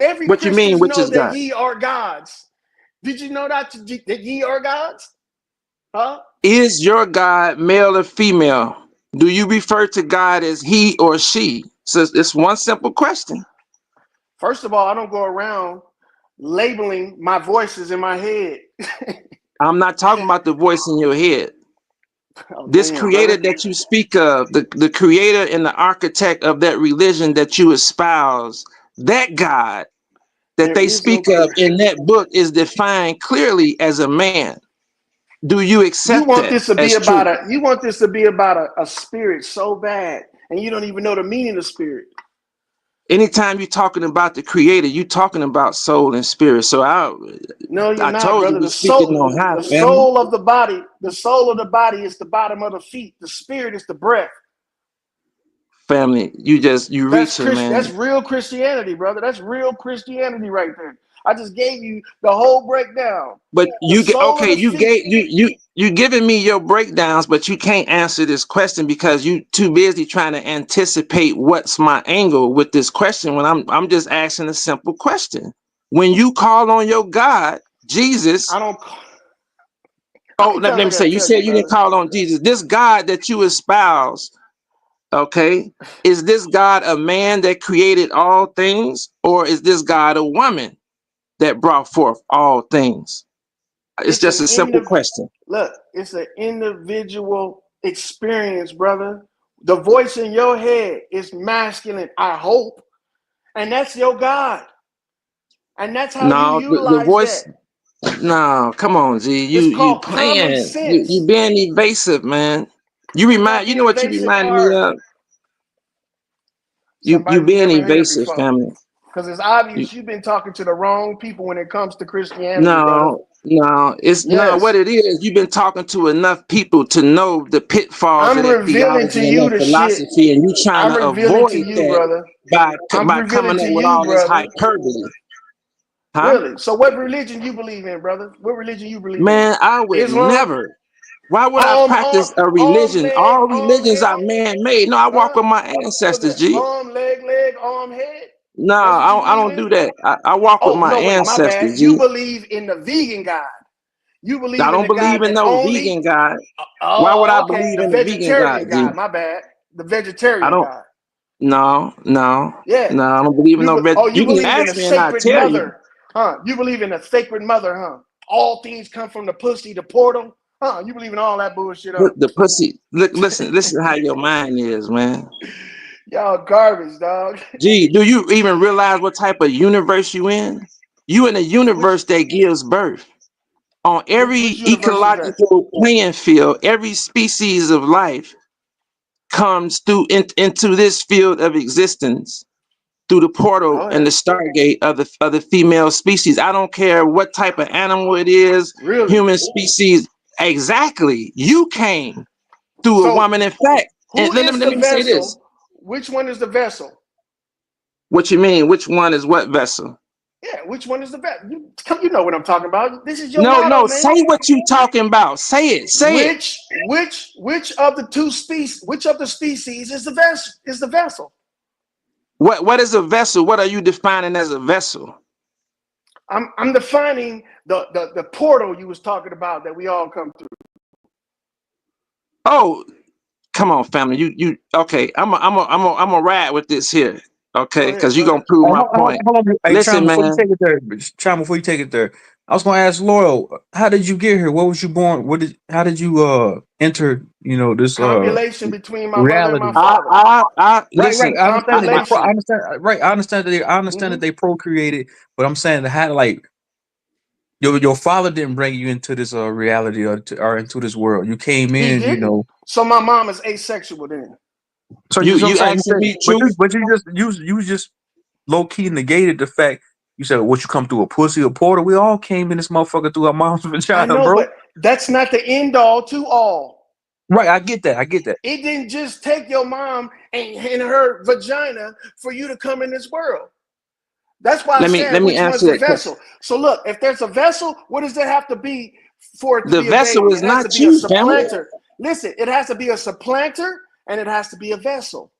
Every What you mean, Christians which know is that God? ye are gods. Did you know that ye are gods? Huh? Is your God male or female? Do you refer to God as he or she? So it's one simple question. First of all, I don't go around labeling my voices in my head. I'm not talking about the voice in your head. Oh, This damn, creator brother. that you speak of, the creator and the architect of that religion that you espouse, that God that There they is no speak of creator. in that book is defined clearly as a man. Do you You accept want that this to be as about true? a spirit so bad, and you don't even know the meaning of spirit. Anytime you're talking about the creator, you're talking about soul and spirit. So No, you're I not, told you brother. we speaking on high, The family. soul of the body, the soul of the body is the bottom of the feet. The spirit is the breath. Family, you reaching, That's man. real Christianity, brother. That's real Christianity right there. I just gave you the whole breakdown. But The you get sole of okay. the You feet. gave you giving me your breakdowns, but you can't answer this question because you too busy trying to anticipate what's my angle with this question. When I'm just asking a simple question. When you call on your God, Jesus. I don't. How Oh, many let times me I say, gotta you tell you, said you didn't brother? call on Jesus. This God that you espouse, okay, is this God a man that created all things, or is this God a woman that brought forth all things? It's It's just an a simple question. look. It's an individual experience, brother. The voice in your head is masculine. I hope, and that's your God, and that's how you No, the utilize that. voice. No, come on, G. It's You called common playing. You sense. being evasive, man. I'm not You being know what you evasive, reminding me or of? You somebody who being never heard it evasive, before. family. Because it's obvious you've been talking to the wrong people when it comes to Christianity, brother. It's not what Yes. it is. You've been talking to enough people to know the pitfalls I'm of that revealing to theology and you that the shit. philosophy, and you trying I'm to revealing to avoid you, that brother. by I'm revealing coming to up with you, all this brother. hyperbole. Huh? Really? So what religion you believe in, brother? What religion you believe in? Man, I would Islam? never. Why would I practice a Arm, religion? leg, All arm, religions are head? man-made. No, I walk Huh? with my What's ancestors, that? G. Arm, leg, arm, head? No, That's what you I believe don't do in? that. I walk with Oh, my no, wait, my bad. ancestors, You G. believe in the vegan God. You I believe in don't the believe God in that no only... vegan God. Why would I Oh, okay. believe The in a vegan God, vegetarian G? God, my bad. The I vegetarian don't. God. No, Yeah. I don't believe in no veg. You You can believe in ask the me and I'll sacred tell you. mother, huh? You believe in the sacred mother, huh? All things come from the pussy, the portal, huh? You believe in all that bullshit, huh? The pussy. Look, listen how your mind is, man. Y'all garbage, dog. Gee, do you even realize what type of universe you in? You in a Which universe that gives birth. On every universe is that? ecological playing field, every species of life comes into this field of existence through the portal Oh and yeah, the stargate of the female species. I don't care what type of animal it is, really? human species. Exactly. You came through a So woman. In fact, and who let is me the let me say this. vessel? Which one is the vessel? What you mean? Which one is what vessel? Yeah, which one is the vessel? You know what I'm talking about. This is your No, motto, say man. what you talking about. Say it. Say it. Which of the two species? Which of the species is the vessel? Is the vessel? What is a vessel? What are you defining as a vessel? I'm defining the portal you was talking about that we all come through. Oh, come on, family. You okay? I'm a ride with this here. Go Okay, ahead, because go you're gonna ahead. prove my point. Hold on. Hey, Chime, Listen, before you man. take it there, Chime, before you take it there, I was gonna ask Loyal, how did you get here? What was you born? How did you enter, this Compilation between my mother and reality? my father. I Right. listen. I understand that I Compilation. understand right. I understand that they procreated, but I'm saying that how like your father didn't bring you into this reality or into this world. You came He in, didn't. So my mom is asexual then. So I'm You saying asking me truth? but you just low key negated the fact you said what you come through a pussy or portal. We all came in this motherfucker through our mom's I vagina, know, bro. but that's not the end all to all. Right, I get that. It didn't just take your mom and her vagina for you to come in this world. That's why I Let said me which one's answer the that question. vessel. So look, if there's a vessel, what does there have to be for it to The be a vessel baby? is It has to not be a you, family. supplanter. Listen, it has to be a supplanter and it has to be a vessel.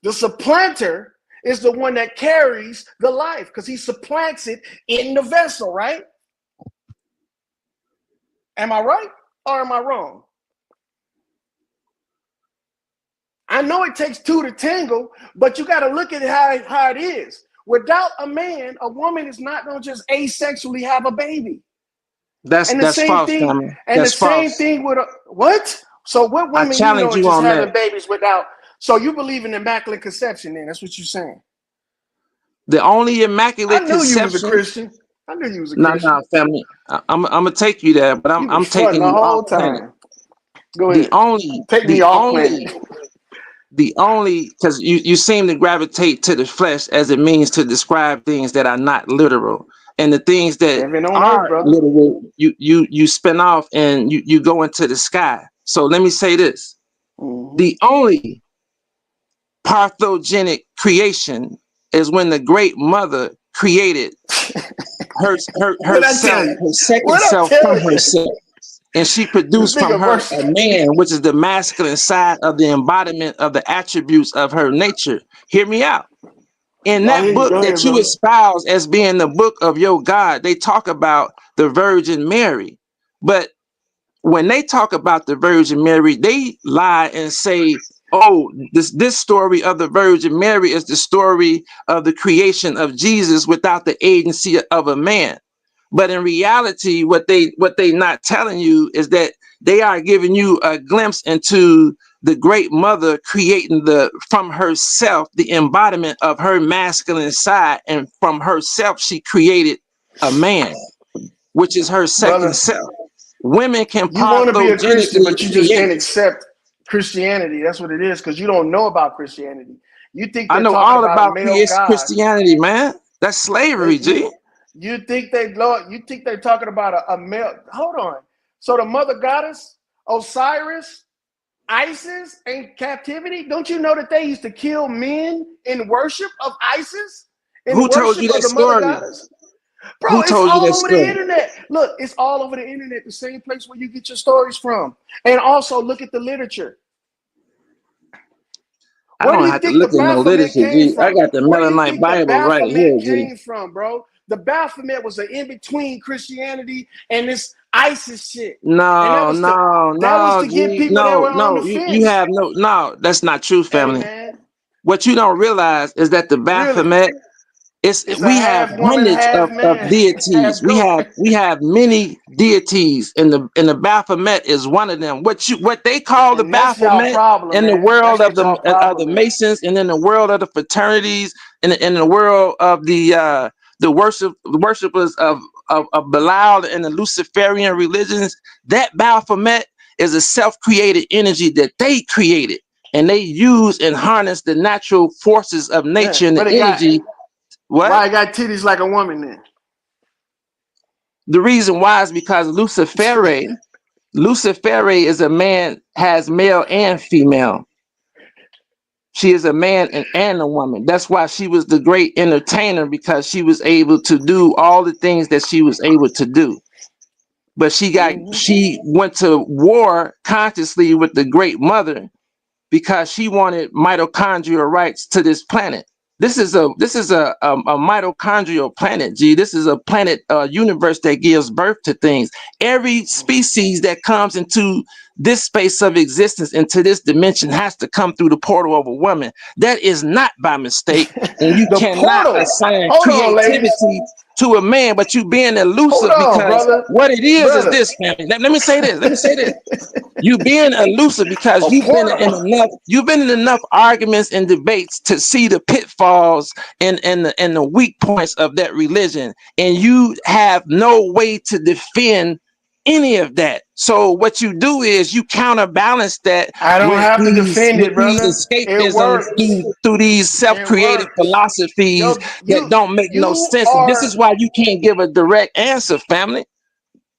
The supplanter is the one that carries the life because he supplants it in the vessel, right? Am I right or am I wrong? I know it takes two to tangle, but you got to look at how it is. Without a man, a woman is not going to just asexually have a baby. And the That's same false, thing, family. That's false. with what? So what I women you know challenge are you just on having that. babies without? So you believe in immaculate conception? Then that's what you're saying. The only I immaculate knew you was a conception. Christian. I knew you was a No, Christian. family. I'm gonna take you there, but You was I'm fronting taking the you off whole planet. time. Go The ahead. only, Take me the off planet. only, the only, because you seem to gravitate to the flesh as it means to describe things that are not literal, and the things that Heaven on earth, are brother. literal, you spin off and you go into the sky. So let me say this: Mm-hmm. the only parthogenic creation is when the great mother created What I tell herself, you? her second What I self tell from you? herself. And she This produced from nigga her verse. a man, which is the masculine side of the embodiment of the attributes of her nature. Hear me out. In I that hear you. book Go that ahead, you brother. espouse as being the book of your God, they talk about the Virgin Mary. But when they talk about the Virgin Mary, they lie and say, oh, this story of the Virgin Mary is the story of the creation of Jesus without the agency of a man. But in reality, what they not telling you is that they are giving you a glimpse into the great mother creating from herself the embodiment of her masculine side, and from herself she created a man, which is her second Brother, self. Women can you want to be a Christian, parthogenically but you just create. can't accept Christianity. That's what it is, because you don't know about Christianity. You think I they're know talking all about a about male God. Christianity, man. That's slavery, G. You think they're talking about a male? Hold on. So the mother goddess Osiris, Isis, in captivity. Don't you know that they used to kill men in worship of Isis, in Who told worship you of that the mother story? goddess? Bro, Who it's told you all that over the story? internet. Look, it's all over the internet, the same place where you get your stories from. And also look at the literature. I Where do don't you have to think the look at no Baphomet literature, came G. I from? got the Where do you Mennonite think the Bible right here, Baphomet G. came from, bro? The Baphomet was an in-between Christianity and this ISIS shit. And No, no, that was no, to get G. people that No, were on the no. You fence. have no, that's not true, Hey family. man, What you don't realize is that the really. Baphomet, It's a we have half woman, hundreds half of man, deities. half goat. We have many deities, and the Baphomet is one of them. What they call the And that's y'all Baphomet problem, in the man. world That's of what y'all the problem is. Masons, and in the world of the fraternities, and in the world of the worshipers of Belial and the Luciferian religions, that Baphomet is a self-created energy that they created, and they use and harness the natural forces of Yeah, nature and but the energy. What? why it got titties like a woman then? The reason why is because Lucifere is a man, has male and female. She is a man and a woman. That's why she was the great entertainer, because she was able to do all the things that she was able to do. But she went to war consciously with the great mother because she wanted mitochondrial rights to this planet. This is a mitochondrial planet, G. This is a planet, universe that gives birth to things. Every species that comes into this space of existence, into this dimension, has to come through the portal of a woman. That is not by mistake, and you The cannot portal. assign Hold on, ladies. creativity to a man, but you being Hold elusive, on, because brother. what it is Brother. this, family. Let me say this. Let me say this. You being elusive because A portal. you've been in enough arguments and debates to see the pitfalls and the weak points of that religion, and you have no way to defend any of that. So what you do is you counterbalance that I don't have to defend with it, these brother. It escapisms, works. through these It self-created works. philosophies Yo, that don't make no you sense. And this is are why you can't give a direct answer, family.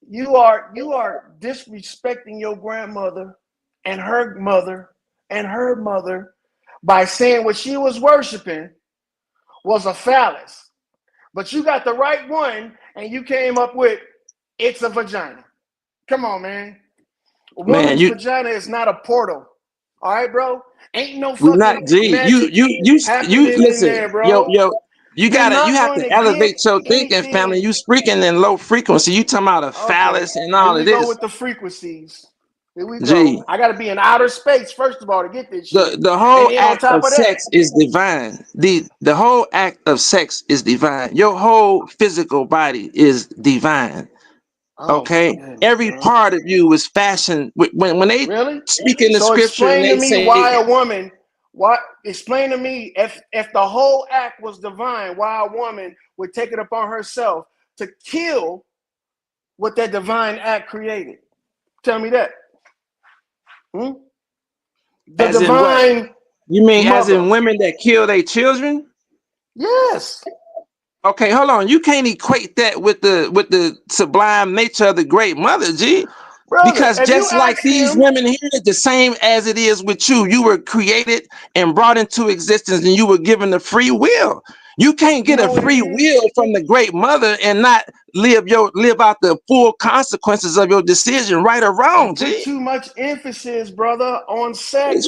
you are disrespecting your grandmother and her mother and her mother by saying what she was worshiping was a phallus. But you got the right one and you came up with it's a vagina. Come on, man. A Man, woman's vagina is not a portal. All right, bro? Ain't no we're not, fucking G. magic You happening in listen, there, bro. you You're not have going to to get elevate your thinking, family. anything. You speaking in low frequency. You talking about a Okay, phallus and here all we of go this. with the frequencies. Here we G. go. I got to be in outer space, first of all, to get this shit. The And whole then on act top of of that, sex is divine. The whole act of sex is divine. Your whole physical body is divine. oh my Okay, goodness, every bro. part of you is fashioned. When they Really? speak in the So scripture and explain to they me say, why a woman, explain to me if the whole act was divine, why a woman would take it upon herself to kill what that divine act created. Tell me that. Hmm? The as in what? divine You mean as mother. in women that kill their children? Yes. Okay, hold on. You can't equate that with the sublime nature of the great mother, G. Brother, Because if you just like ask these him, women here, the same as it is with you. You were created and brought into existence, and you were given the free will. You can't you get a know what it free is? will from the great mother and not live out the full consequences of your decision, right or You wrong, put G. too much emphasis, brother, on sex.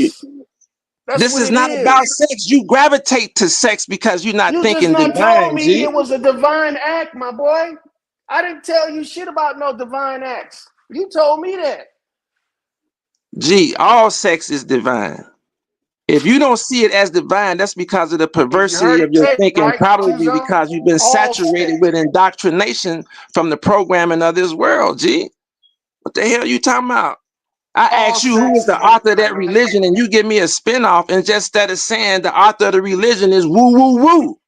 That's This what is it not about is. sex. You gravitate to sex because you're not You just thinking not told divine, me G. it was a divine act, my boy. I didn't tell you shit about no divine acts. You told me that. G, all sex is divine. If you don't see it as divine, that's because of the If you perversity heard of the your tape thinking, right, probably T-Zone, because you've been all saturated sex. with indoctrination from the programming of this world, G. What the hell you talking about? I All asked you who is sex the is author of that divine, man. religion, and you give me a spinoff, and just instead of saying the author of the religion is woo woo woo.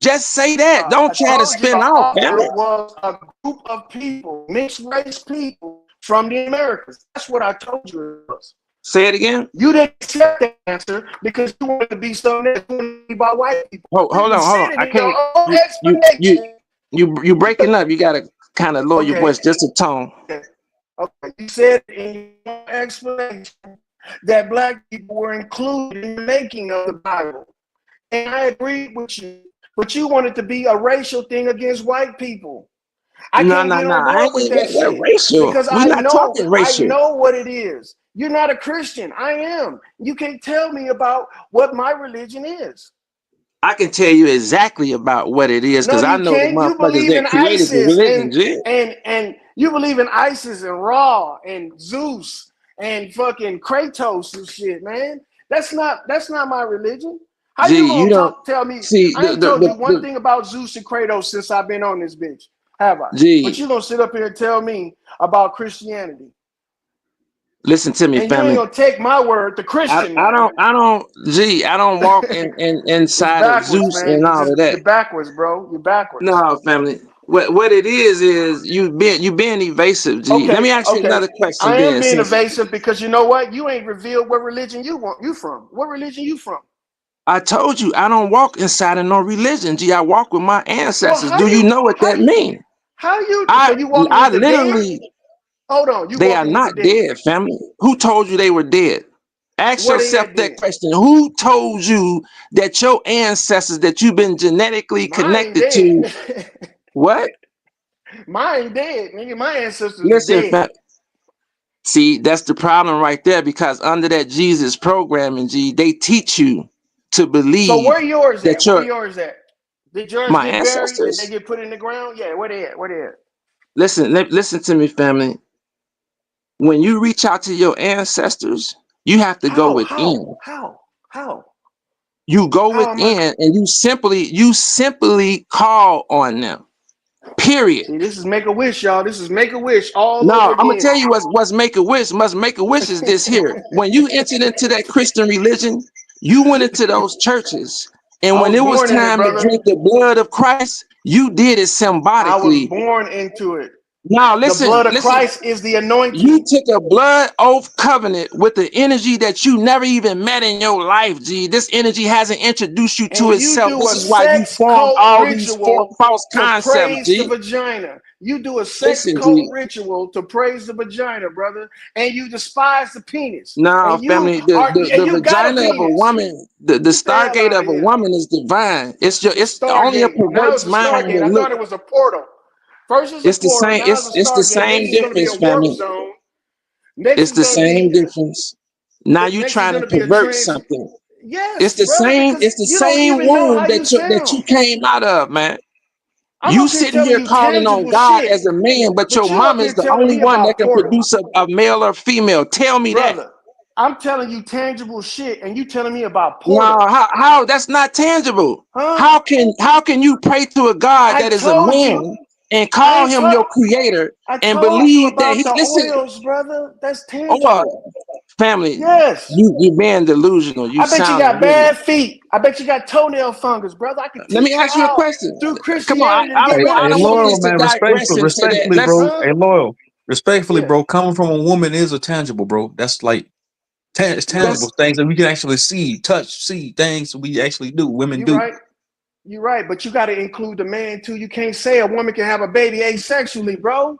Just say that. Don't I try to told you spin the off, author family. was a group of people, mixed race people from the Americas. That's what I told you it was. Say it again. You didn't accept that answer because you wanted to be something that you wanted to be about white people. Hold You on, hold on. said it I in your can't. own explanation. You breaking up. You gotta kind of lower your Okay. voice just a tone. Okay. You said in your explanation that black people were included in the making of the Bible. And I agree with you. But you wanted to be a racial thing against white people. I No, can't no, get no. on I board ain't with even that that shit racial. because We not talking I racial. know what it is. You're not a Christian. I am. You can't tell me about what my religion is. I can tell you exactly about what it is No, because I you know the can't. You motherfuckers believe that in created the ISIS religion, G. and you believe in ISIS and Ra and Zeus and fucking Kratos and shit, man. That's not my religion. How G, you you gonna don't tell me? see I ain't told you one thing about Zeus and Kratos since I've been on this bitch, have I? But G, you gonna sit up here and tell me about Christianity. listen to me, And you ain't family. gonna take my word to Christian. I don't walk in It's inside of backwards, Zeus and man. all of that. You're backwards, bro. You're backwards. No, family. What it is you being evasive, G. Let Okay, me ask you okay. another question I am then. being Since evasive because you know what? You ain't revealed what religion you from. What religion you from? I told you I don't walk inside of no religion, G. I walk with my Well, ancestors. Do you know what that means? so you walking I with the dead? literally Hold on, you they are walking with the not dead. dead, family. Who told you they were dead? Ask Where they yourself at that then? question. Who told you that your ancestors that you've been genetically Mine connected dead. to what? Mine dead, nigga. My ancestors is Listen, dead. see, that's the problem right there because under that Jesus programming, G, they teach you to So believe where yours that at? Where you're yours at? Did yours my get buried? Did they ancestors. get put in the ground? Yeah, where they at? Where they at? Listen to me, family. When you reach out to your ancestors, you have to go How? within. How? You go How am I? within and you simply call on them. Period. See, this is make a wish, y'all. This is make a wish all No, over I'm gonna again. tell you what's make a wish. Must make a wish is this here. When you entered into that Christian religion, you went into those churches, and I when was it was born in it, time to brother. drink the blood of Christ, you did it I was symbolically. born into it. Now The blood of listen. Christ is the You anointing. took a blood oath covenant with the energy that you never even met in your life, G. This energy hasn't introduced you to And you itself. do This a is why you sex formed cult all these ritual false to concepts, praise the G. vagina. You do a sex Listen, cult G. ritual to praise the vagina, brother. And you despise the penis. No, And you family, are and the you got a vagina of a penis. woman, the Get the hell stargate out of of a here. woman is divine. The It's only a Stargate. Now perverse it's a mind Stargate. will I look. thought it was a portal. First it's a It's the portal. same, Now it's a it's the Stargate. same Next it's going to be a difference, warp family. zone. Next It's it's the going to same be difference. Now you next it's trying going to to be a pervert trans. something. Yes, brother, because It's the you don't same even know how womb you that you sound. came out of, man. I'm You up here sitting telling here you calling on tangible God shit, as a man, but but your you up mom here is the telling only me one that about can portals. produce a male or female. Tell me that. Brother, I'm telling you tangible shit, and you telling me about No, portals. how that's not tangible. Huh? How can you pray to a God I that is a told you. man and I call ain't him your told. creator I and told you believe that about he the listen oils, brother. That's or tangible. family, Yes. you being delusional. You I bet you sound got really. bad feet. I bet you got toenail fungus, brother. I could Let me teach you ask you a how question. through Come on, Christianity to get rid of I Hey, this don't want shit. loyal this to man, digress into that. respectfully, Let's bro. Huh? Hey, loyal, respectfully, Yeah. bro. Coming from a woman is a tangible, bro. That's like it's Look, tangible things that we can actually see, touch, see things we actually do. Women you do. right. You're right, but you got to include the man too. You can't say a woman can have a baby asexually, bro.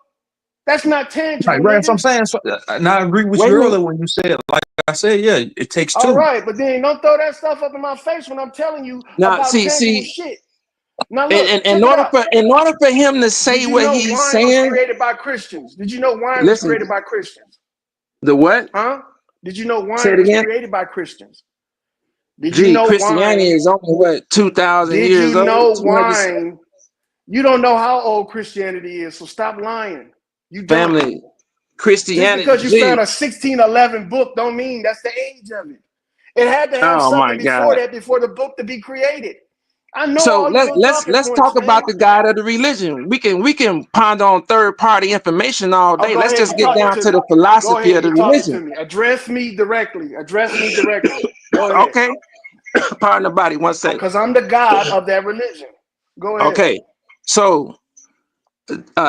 That's not tangible, Right. So I'm nigga. saying, so, and I agree with wait you a minute. earlier when you said, like I said, yeah, it takes All two. right, but then don't throw that stuff up in my face when I'm telling you Now about tangible see, shit. Now look, check in it out. in order for him to say Did you what know he's wine was saying, created by Christians? Did you know wine was listen, created by Christians? the what? Huh? Did you know Say wine it was again. created by Christians? Did you Gee, know Christianity wine? is only what 2,000 Did years you old, know 200 wine? You don't know how old Christianity is, so stop lying. You don't. family. Just Christianity, because you gee. found a 1611 book don't mean that's the age of it. It had to have Oh my something before God. that, before the book to be created. I know So all your little talking let's points, talk about man. the God of the religion. We can ponder on third party information all Oh, day. go Let's ahead. just You're get talking down to to me. the Go philosophy ahead. of the You're talking to religion. me. Address me directly. Address me directly. Go ahead. Okay, pardon the body. One second. Because I'm the God of that religion. Go ahead. Okay, so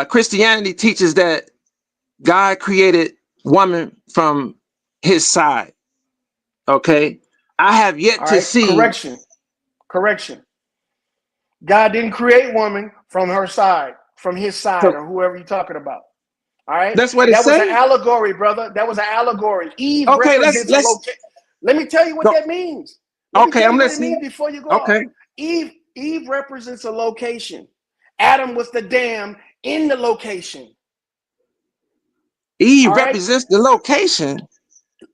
Christianity teaches that God created woman from his side. Okay, I have yet All to right, see. correction. God didn't create woman from her side, from his side, So or whoever you're talking about. All right, that's what it that was an say. allegory, brother. That was an allegory. Eve Okay, represents a let's location. Let me tell you what go. that means. Let me Okay, tell I'm you what it listening. means before you go off. Okay, Eve represents a location. Adam was the dam in the location. Eve All right, represents the location.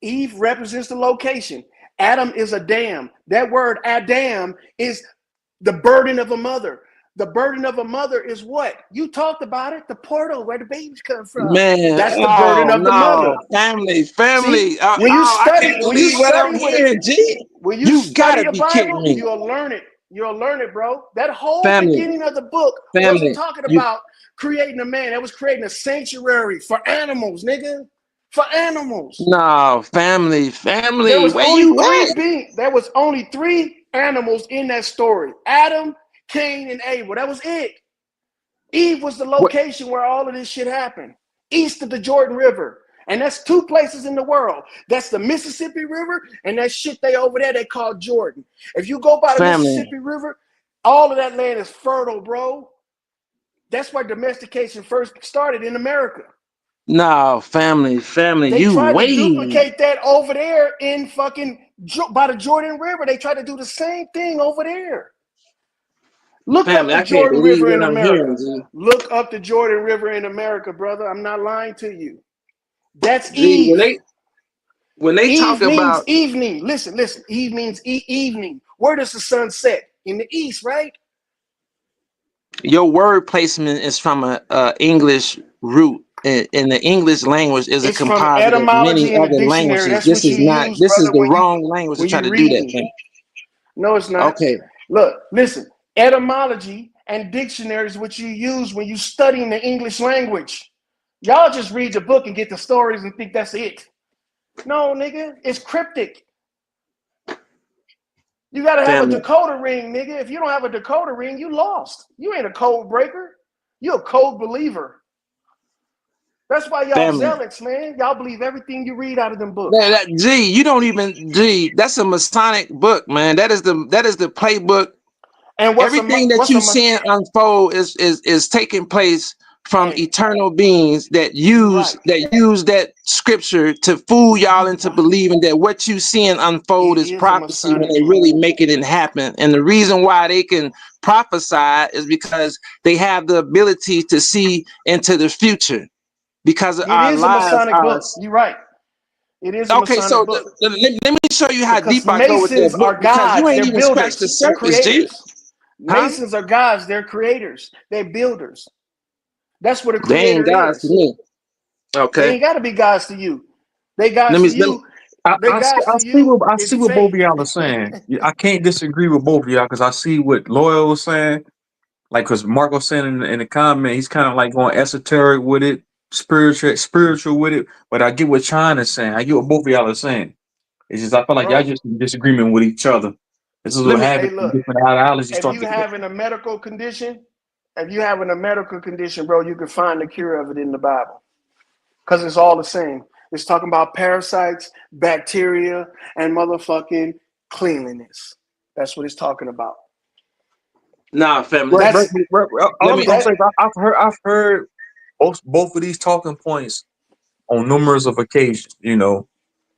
Eve represents the location. Adam is a dam. That word Adam is the burden of a mother. The burden of a mother is what? You talked about it, the portal where the babies come from. Man, That's the burden oh of the mother. no, family, See, family. when you I can't study, believe what I'm with it, hearing, G. when you You study gotta the be kidding Bible, me, you'll learn it. You'll learn it, bro. That whole family, beginning of the book wasn't family. talking You about creating a man. That was creating a sanctuary for animals, nigga. For animals. no, family, There family. was Where only you at? there was only 3 animals in that story. Adam, Cain, and Abel. That was it. Eve was the What location where all of this shit happened, east of the Jordan River. And that's 2 places in the world. That's the Mississippi River, and that shit they over there they call Jordan. If you go by the family? Mississippi River, all of that land is fertile, bro. That's where domestication first started in America. No, family, family. They You tried to wait, duplicate that over there in fucking by the Jordan River. They tried to do the same thing over there. Look up family. the I can't Jordan believe River in what I'm hearing, America. G. Look up the Jordan River in America, brother. I'm not lying to you. That's G, Eve. when they talk Eve means about evening. Listen. Eve means evening. Where does the sun set? In the east, right? your word placement is from a English root. In the English language is a It's from composite of many etymology in the other dictionary. languages. That's what you use, This is brother, the wrong language to when try you to do that, reading. fam. No, it's not. Okay, Look, listen. Etymology and dictionary is what you use when you studying the English language. Y'all just read the book and get the stories and think that's it. No, nigga, it's cryptic. You gotta have a family, decoder ring, nigga. If you don't have a decoder ring, you lost. You ain't a code breaker. You a code believer. That's why y'all family. zealots, man. Y'all believe everything you read out of them books. G, you don't even G. That's a Masonic book, man. That is the playbook. And Everything that you seeing unfold is taking place from hey, eternal beings that you use right. that scripture to fool y'all You into right. believing that what you seeing unfold It is is a prophecy when Masonic they book. really making it happen. And the reason why they can prophesy is because they have the ability to see into the future because It our is a lives Masonic are. book. You're right. It is a Okay, Masonic so book. let me show you how Because deep I go with that Masons book are because you gods, ain't they're even scratched the builders, they're surface, G. creators. Huh? Masons are gods, they're creators, they're builders. That's what a They ain't creator gods to is. me. They Okay. ain't got to be gods to you. They Let gods me to let me you. They gods to you I is see what both faith. of y'all are saying. I can't disagree with both of y'all because I see what Loyal was saying. Like, because Marco saying in the comment, he's kind of like going esoteric with it, spiritual with it. But I get what China's saying. I get what both of y'all are saying. It's just I feel like y'all Bro, just in disagreement with each other. This is let what me hey, happens when look, different ideologies if start you to get. having a medical condition, bro, you can find the cure of it in the Bible because it's all the same. It's talking about parasites, bacteria, and motherfucking cleanliness. That's what it's talking about. nah family. Right. That's All Let I'm me gonna say that. is I've heard both of these talking points on numerous of occasions.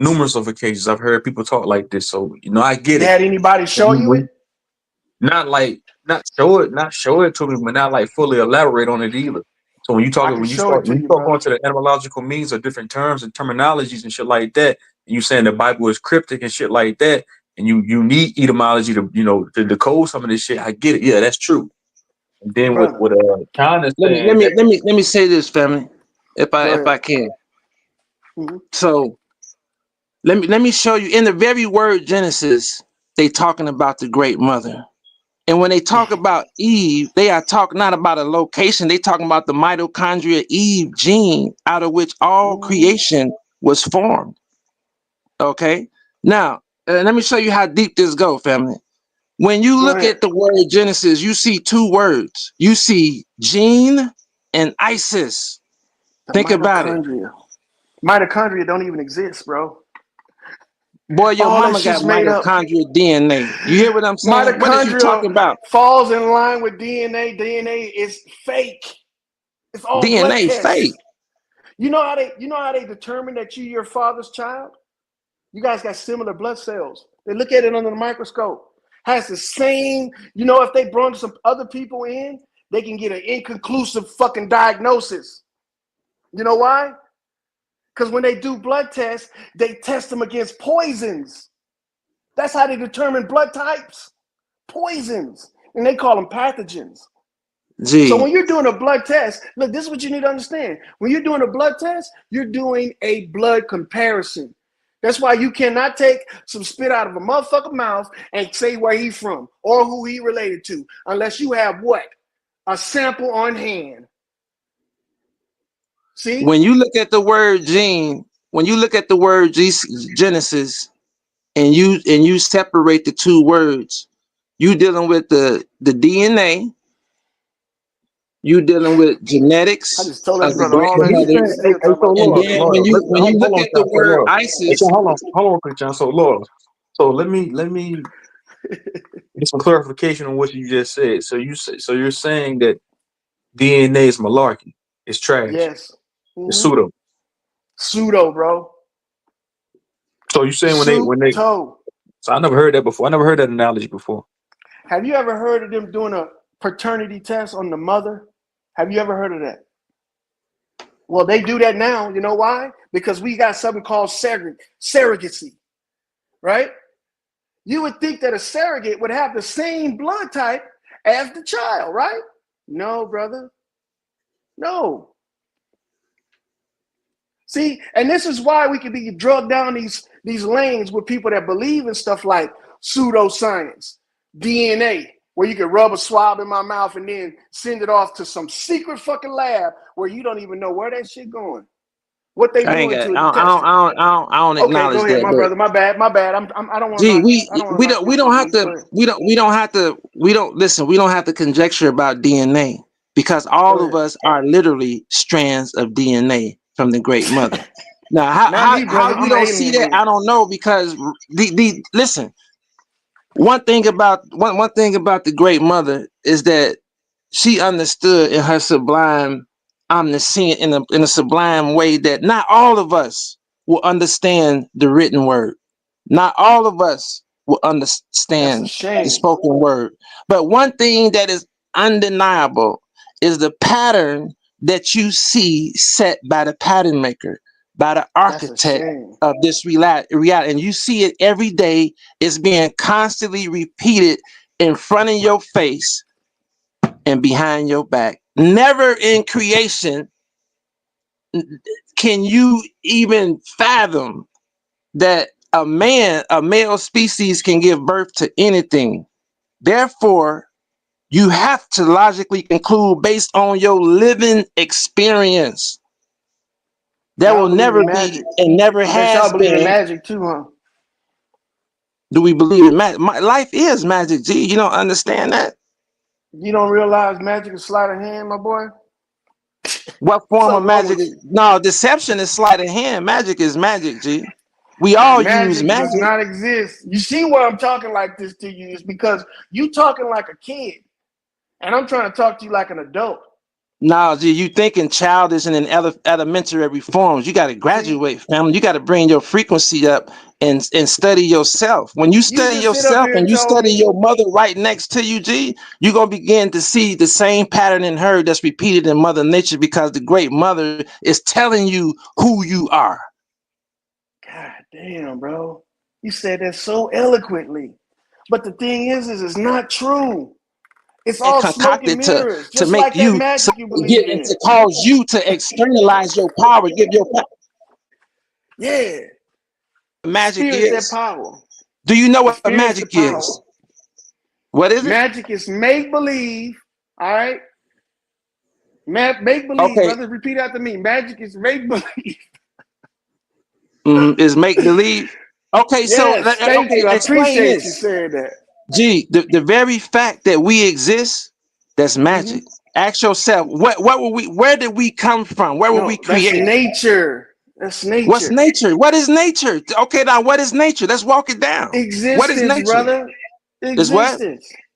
Numerous of occasions I've heard people talk like this. So I get it. Had anybody show When, you it? when, not show it to me, but not like fully elaborate on it either. So when you talk I can when you show start it to when you you, start going brother. to the etymological meanings of different terms and terminologies and shit like that, and you saying the Bible is cryptic and shit like that, and you need etymology to decode some of this shit. I get it. Yeah, that's true. And then with Brother, what China's let me let saying me that let me let me say this, family, if I go if ahead. I can. Mm-hmm. So let me show you in the very word Genesis, they talking about the great mother. And when they talk about Eve, they are talking not about a location, they talking about the mitochondria Eve gene out of which all Mm-hmm. creation was formed. Okay. Now, let me show you how deep this go, family. When you Go look ahead. at the word Genesis, you see two words. You see gene and Isis. The Think about it. mitochondria. Mitochondria don't even exist, bro. Boy, your All that mama got shit's made up. mitochondrial DNA. You hear what I'm saying? What is you Mitochondria talking about? falls in line with DNA. DNA is fake. It's all blood DNA fake. tests. You know how they determine that you're your father's child? You guys got similar blood cells. They look at it under the microscope. Has the same, if they brought some other people in, they can get an inconclusive fucking diagnosis. You know why? Because when they do blood tests, they test them against poisons. That's how they determine blood types. Poisons. And they call them pathogens. Gee. So when you're doing a blood test, look, this is what you need to understand. When you're doing a blood test, you're doing a blood comparison. That's why you cannot take some spit out of a motherfucker's mouth and say where he's from or who he related to, unless you have what? A sample on hand. See? When you look at the word gene, when you look at the word Genesis, and you separate the two words, you dealing with the DNA, you dealing with genetics I just told of that the brother great all that mother. shit. He's still talking about And Lord, then DNA. Lord, when you look hold at on, the so word Lord. ISIS, Hold on, Christian. So Lord, so let me get some clarification on what you just said. So you're saying that DNA is malarkey, it's trash, Yes. it's pseudo. Pseudo, bro. So you saying when they Pseudo. so I never heard that before. I never heard that analogy before. Have you ever heard of them doing a paternity test on the mother? Have you ever heard of that? Well, they do that now. You know why? Because we got something called surrogacy, right? You would think that a surrogate would have the same blood type as the child, right? No, brother. No. See, and this is why we could be drugged down these lanes with people that believe in stuff like pseudoscience, DNA, where you can rub a swab in my mouth and then send it off to some secret fucking lab where you don't even know where that shit going, what they I ain't doing got. to it to test it. I don't Okay, go acknowledge ahead, that. my But brother. My bad. I don't want gee, to knock we your don't shit, have G. to Go ahead. we don't listen. We don't have to conjecture about DNA because Go all of ahead. us are literally strands of DNA from the great mother. Now, Not me, how brother. you I'm an don't see alien that, then. I don't know because listen. One thing about the great mother is that she understood in her sublime omniscient in a sublime way that not all of us will understand the written word. Not all of us will That's a understand the shame. spoken word. But one thing that is undeniable is the pattern that you see set by the pattern maker, by the That's a architect shame. of this reality. And you see it every day. It's being constantly repeated in front of your face and behind your back. Never in creation can you even fathom that a male species can give birth to anything. Therefore, you have to logically conclude based on your living experience. There Y'all will believe never in be magic. and never I bet y'all has believe in been. magic too, huh? Do we believe in magic? Life is magic, G. You don't understand that? You don't realize magic is sleight of hand, my boy? What form of Something wrong magic with is? No, deception is sleight of hand. Magic is magic, G. We all you. use Magic does magic. not exist. You see why I'm talking like this to you is because you talking like a kid, and I'm trying to talk to you like an adult. No, G, you thinking childish and in elementary forms. You got to See, graduate, family. You got to bring your frequency up and study yourself. When you you study just sit up yourself here and and you told study me, your mother right next to you, G, you're going to begin to see the same pattern in her that's repeated in Mother Nature because the great mother is telling you who you are. God damn, bro. You said that so eloquently. But the thing is it's not true. It's And all smoke and concocted mirrors, to just make like that you so magic you get believe and in. to cause you to externalize your power, give your Yeah. magic Experience that is. power. Do you know what Experience the magic power. is? What is it? Magic is make believe. All right. Make believe, Okay, brother. Repeat after me. Magic is make believe. is make believe. Okay, so Yes, thank you. I explain appreciate you this. saying that. Gee, the very fact that we exist, that's Mm-hmm. magic. Ask yourself, what were we? Where did we come from? Where were we No, that's created? nature. That's nature. What's nature? What is nature? Okay, now what is nature? Let's walk it down. What is Existence, nature? brother. Is what?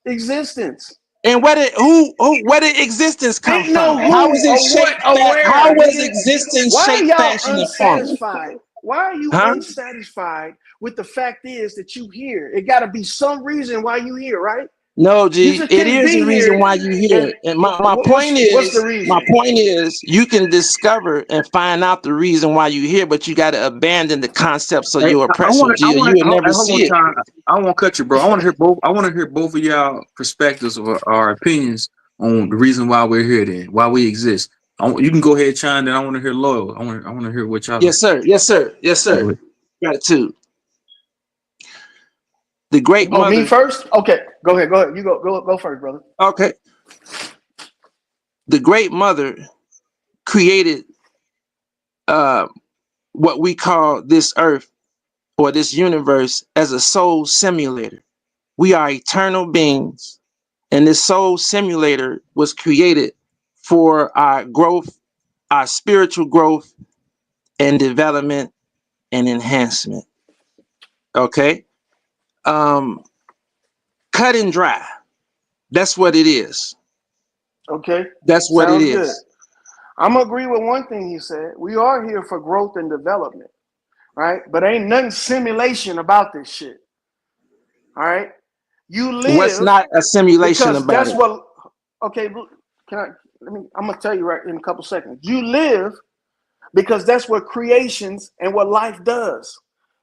Existence. And where did existence come Ain't no from? How who is it or what shaped? or How where, was nigga. existence Why are shaped, y'all fashioned, and formed? unsatisfied? Why are you Huh? unsatisfied with the fact is that you here? It got to be some reason why you here, right? No, You G, just it can't is the be reason here. why you're here. And my What's the reason? point is you can discover and find out the reason why you're here, but you got to abandon the concepts of Hey, your oppressor, G, or you will never hold on, see it. time. I don't want to cut you, bro. I want to hear both. I want to hear both of y'all perspectives or opinions on the reason why we're here. Then why we exist. You can go ahead, Chime. Then I want to hear Loyal. I want to hear what y'all. Yes, sir. Yes, sir. Yes, sir. Gratitude. The great Oh, mother. me first? Okay, go ahead. You go first, brother. Okay. The great mother created what we call this earth or this universe as a soul simulator. We are eternal beings, and this soul simulator was created for our growth, our spiritual growth and development and enhancement. Okay. Cut and dry. That's what it is. Okay. That's what it Sounds good. is. I'm gonna agree with one thing he said. We are here for growth and development, right? But ain't nothing simulation about this shit. All right. You live. What's not a simulation about that's it? what. Okay. I'm gonna tell you right in a couple seconds. You live because that's what creations and what life does.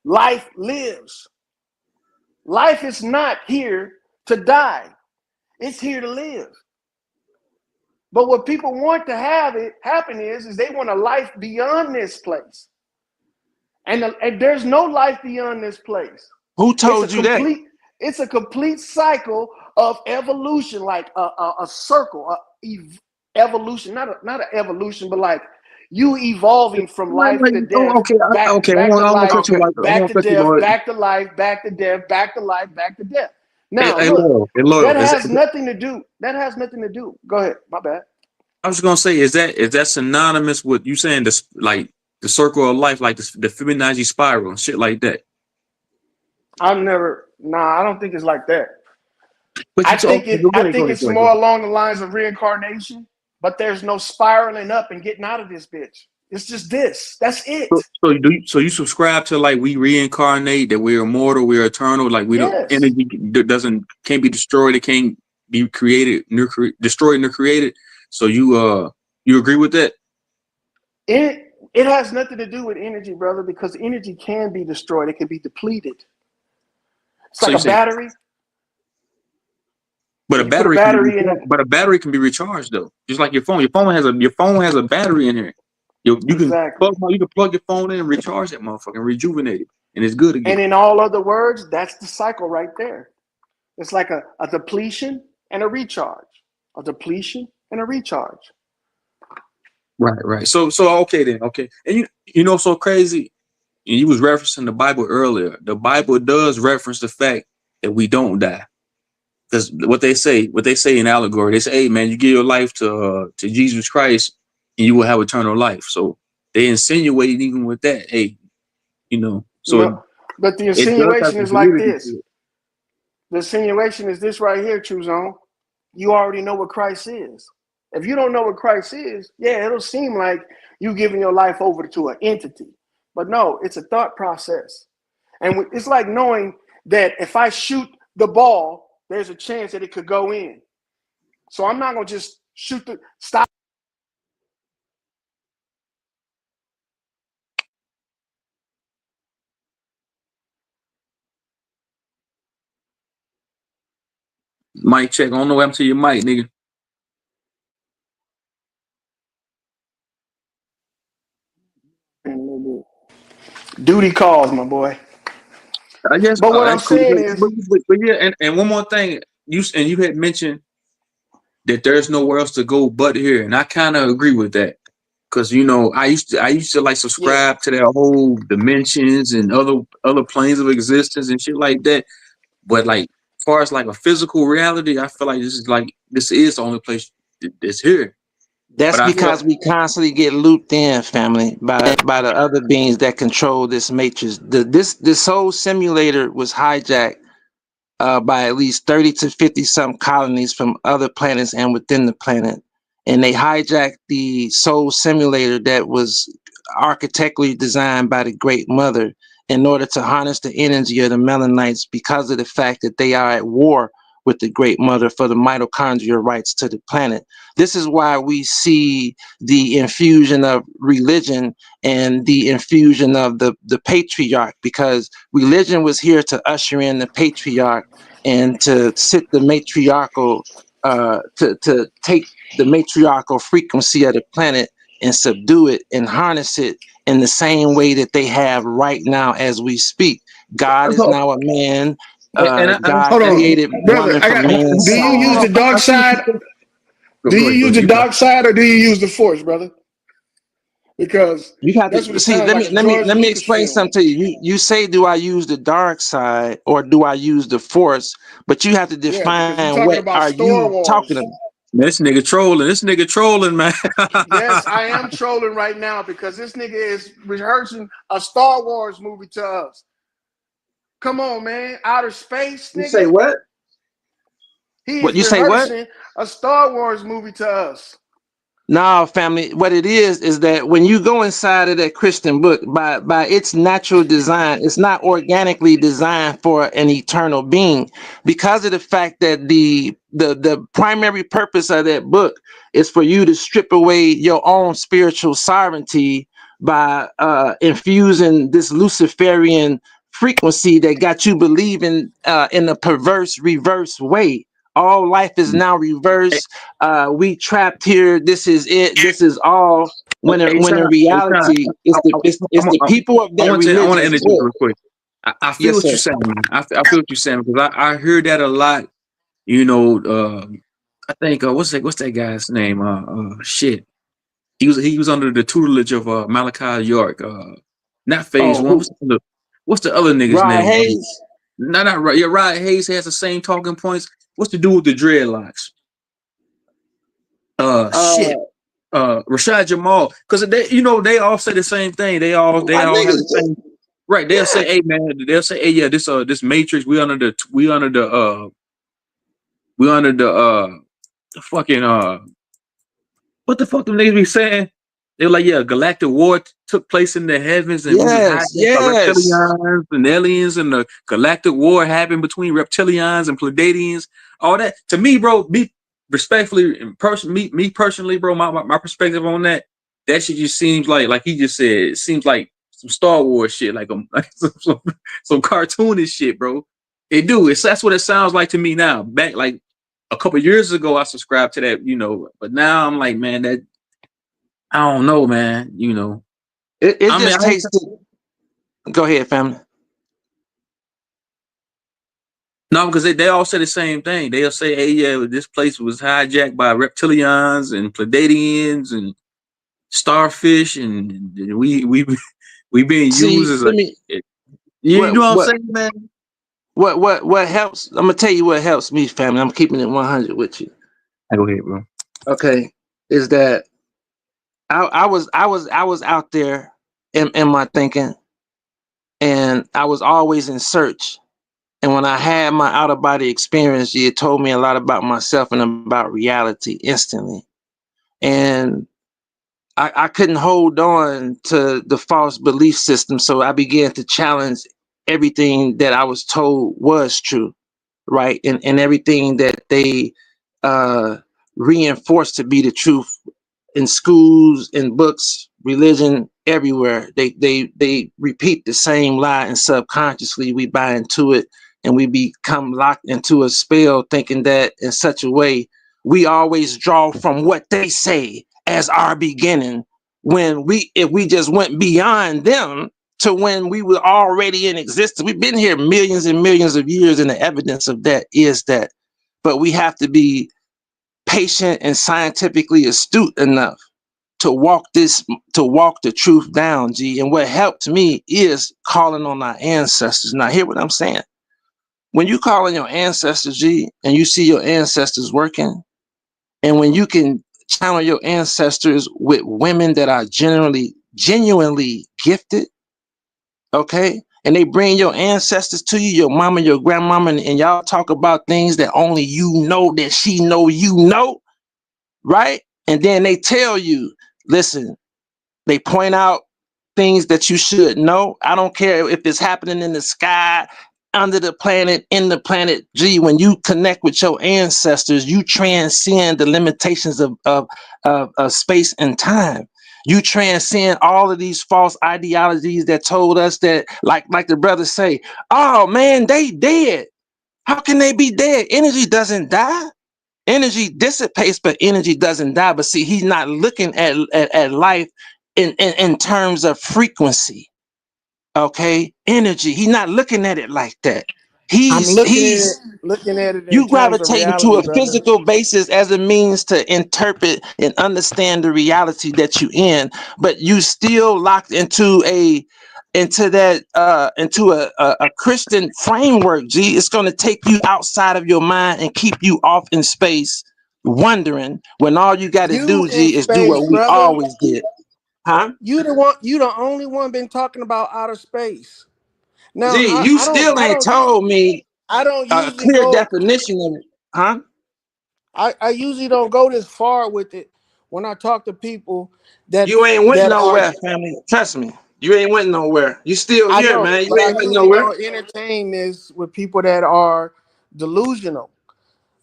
Life lives. Life is not here to die. It's here to live. But what people want to have it happen is they want a life beyond this place. And there's no life beyond this place. Who told you that? It's a complete cycle of evolution, like a circle, evolution, not an evolution, but like you evolving from life to death, back to life, back to death, back to life, back to death, back to life, back to death. Now, look, that has nothing to do. Go ahead. My bad. I was gonna say, is that synonymous with you saying this, like the circle of life, like the Fibonacci spiral and shit like that? I don't think it's like that. I think it's more along the lines of reincarnation, but there's no spiraling up and getting out of this bitch. It's just this. That's it. So you subscribe to like we reincarnate, that we're immortal, we're eternal, like we don't energy can't be destroyed, it can't be created, destroyed nor created. So you agree with that? It has nothing to do with energy, brother, because energy can be destroyed. It can be depleted. It's like a battery. But a battery can be recharged though, just like your phone. Your phone has a battery in here. You can plug your phone in and recharge that motherfucker and rejuvenate it, and it's good again. And in all other words, that's the cycle right there. It's like a depletion and a recharge. A depletion and a recharge. Right. So okay then, okay. And you know so crazy. And you was referencing the Bible earlier. The Bible does reference the fact that we don't die. Because what they say in allegory, they say, "Hey man, you give your life to Jesus Christ, and you will have eternal life." So they insinuate even with that, hey, So, but the insinuation is like this. The insinuation is this right here, True Zone. You already know what Christ is. If you don't know what Christ is, yeah, it'll seem like you giving your life over to an entity. But no, it's a thought process. And it's like knowing that if I shoot the ball, there's a chance that it could go in. So I'm not going to just stop. Mic check. I don't know what happened to your mic, nigga. Duty calls, my boy. I guess, but what I'm saying is, but yeah, and one more thing, you had mentioned that there's nowhere else to go but here, and I kind of agree with that, because I used to like subscribe to that whole dimensions and other planes of existence and shit like that, but like as far as like a physical reality, I feel like this is the only place that's here. That's But I feel because we constantly get looped in, family, by the other beings that control this matrix. This whole simulator was hijacked by at least 30 to 50 some colonies from other planets and within the planet. And they hijacked the soul simulator that was architecturally designed by the Great Mother in order to harness the energy of the Melanites because of the fact that they are at war with the Great Mother for the mitochondrial rights to the planet. This is why we see the infusion of religion and the infusion of the patriarch, because religion was here to usher in the patriarch and to sit the matriarchal, to take the matriarchal frequency of the planet and subdue it and harness it in the same way that they have right now as we speak. God is now a man. God Hold on, created brother. woman I from got. man's Do you use side. the dark side? Do go you ahead, use bro. the You go. dark side or do you use the force, brother? Because You have that's what to it see. sounds like. A George Let me Lucas explain film. something to you. You say, do I use the dark side or do I use the force? But you have to Yeah, because you're define talking what about are Star you talking Wars. about. This nigga trolling. This nigga trolling, man. Yes, I am trolling right now because this nigga is rehearsing a Star Wars movie to us. Come on, man. Outer space, You say nigga. what? He What is you say? What? rehearsing a Star Wars movie to us. No, family. What it is that when you go inside of that Christian book, by its natural design, it's not organically designed for an eternal being, because of the fact that the primary purpose of that book is for you to strip away your own spiritual sovereignty by infusing this Luciferian frequency that got you believing in a perverse reverse way. All life is now reversed. We trapped here. This is it. This is all. Hey, When Sean. in Hey, Sean. reality, it's the people of I that want to. I want to religion's interject book. real quick. I feel Yes, what sir. you're saying. Man. I feel what you're saying because I heard that a lot. You know, I think what's that guy's name? Shit. He was under the tutelage of Malachi York. Not Phase Oh, One. who? What's the other nigga's Rod name? Hayes. Not right. Yeah, Rod Hayes has the same talking points. What's the dude with the dreadlocks? Uh, Shit. Rashad Jamal, because they all say the same thing. They my all have the niggas. same. Right. They'll say, "Hey man," they'll say, "Hey yeah, this Matrix. We under the fucking what the fuck them niggas be saying?" They're like, "Yeah, galactic war took place in the heavens, and we was Yes, hijacked by yes. reptilians and aliens, and the galactic war happened between reptilians and Pleiadians." All that to me, bro. Me respectfully, me personally, bro. My perspective on that shit just seems like he just said. It seems like some Star Wars shit, like some cartoonish shit, bro. That's what it sounds like to me now. Back like a couple years ago, I subscribed to that, but now I'm like, man, that I don't know, man. It I mean, just takes. Go ahead, family. no, because they all say the same thing. They'll say, hey, yeah, this place was hijacked by reptilians and Pleiadians and starfish, and we being used See, as let me. you know what I'm What saying, man? what helps? I'm gonna tell you what helps me, family. I'm keeping it 100 with you. Go ahead, bro. Okay, is that I was out there in my thinking, and I was always in search. And when I had my out of body experience, it told me a lot about myself and about reality instantly. And I couldn't hold on to the false belief system, so I began to challenge everything that I was told was true, right? And everything that they uh, reinforced to be the truth in schools, in books, religion, everywhere. They repeat the same lie, and subconsciously we buy into it, and we become locked into a spell, thinking that in such a way we always draw from what they say as our beginning. If we just went beyond them to when we were already in existence, we've been here millions and millions of years, and the evidence of that is that. But we have to be patient and scientifically astute enough to walk the truth down, G. And what helped me is calling on our ancestors. Now, hear what I'm saying. When you call on your ancestors, G, and you see your ancestors working, and when you can channel your ancestors with women that are genuinely gifted, okay? And they bring your ancestors to you, your mama, your grandmama, and y'all talk about things that only you know that she know you know, right? And then they tell you, listen, they point out things that you should know. I don't care if it's happening in the sky, under the planet, in the planet. Gee, when you connect with your ancestors, you transcend the limitations of space and time. You transcend all of these false ideologies that told us that, like the brothers say, oh man, they dead. How can they be dead? Energy doesn't die. Energy dissipates, but energy doesn't die. But see, he's not looking at life in terms of frequency. Okay, energy. He's not looking at it like that. I'm looking at it in You terms of gravitating to reality, a brother. physical basis as a means to interpret and understand the reality that you in, but you still locked into a Christian framework. G, it's going to take you outside of your mind and keep you off in space, wondering when all you got to You do, in G, is do space, what we brother. always did, huh? You the one. You the only one been talking about outer space. Now G, I, you I don't still I ain't don't told me I don't a usually clear go. definition of it, huh? I usually don't go this far with it when I talk to people that You ain't went that are. nowhere, family. Trust me. You ain't went nowhere. You still I here, know, man. You but I ain't went usually nowhere. don't entertain this with people that are delusional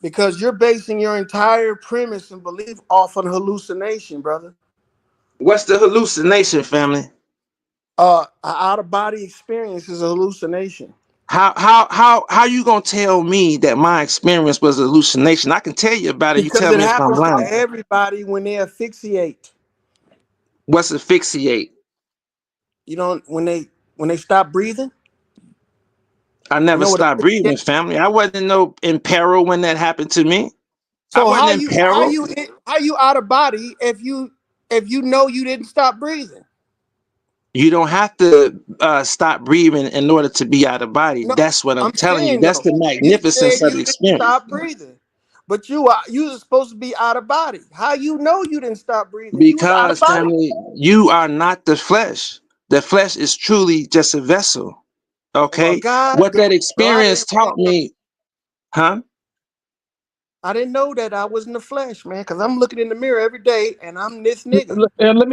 because you're basing your entire premise and belief off of hallucination, brother. What's the hallucination, family? An out of body experience is a hallucination How you gonna tell me that my experience was a hallucination? I can tell you about it. You because tell it me if I'm happens to lying. everybody when they asphyxiate. What's asphyxiate? You know, when they stop breathing. I You never know what stopped breathing, asphyxiate? family. I wasn't in peril when that happened to me. I So wasn't in peril. how you out of body if you know you didn't stop breathing? You don't have to stop breathing in order to be out of body. No, That's what I'm I'm telling you. saying That's though. the You said magnificence of the you didn't experience. stop breathing, but you are supposed to be out of body. How you know you didn't stop breathing? You was out of Because, body. family, you are not the flesh. The flesh is truly just a vessel. Well, Okay? What that no, experience taught me, huh? I didn't know that I was in the flesh, man. Because I'm looking in the mirror every day, and I'm this nigga. Let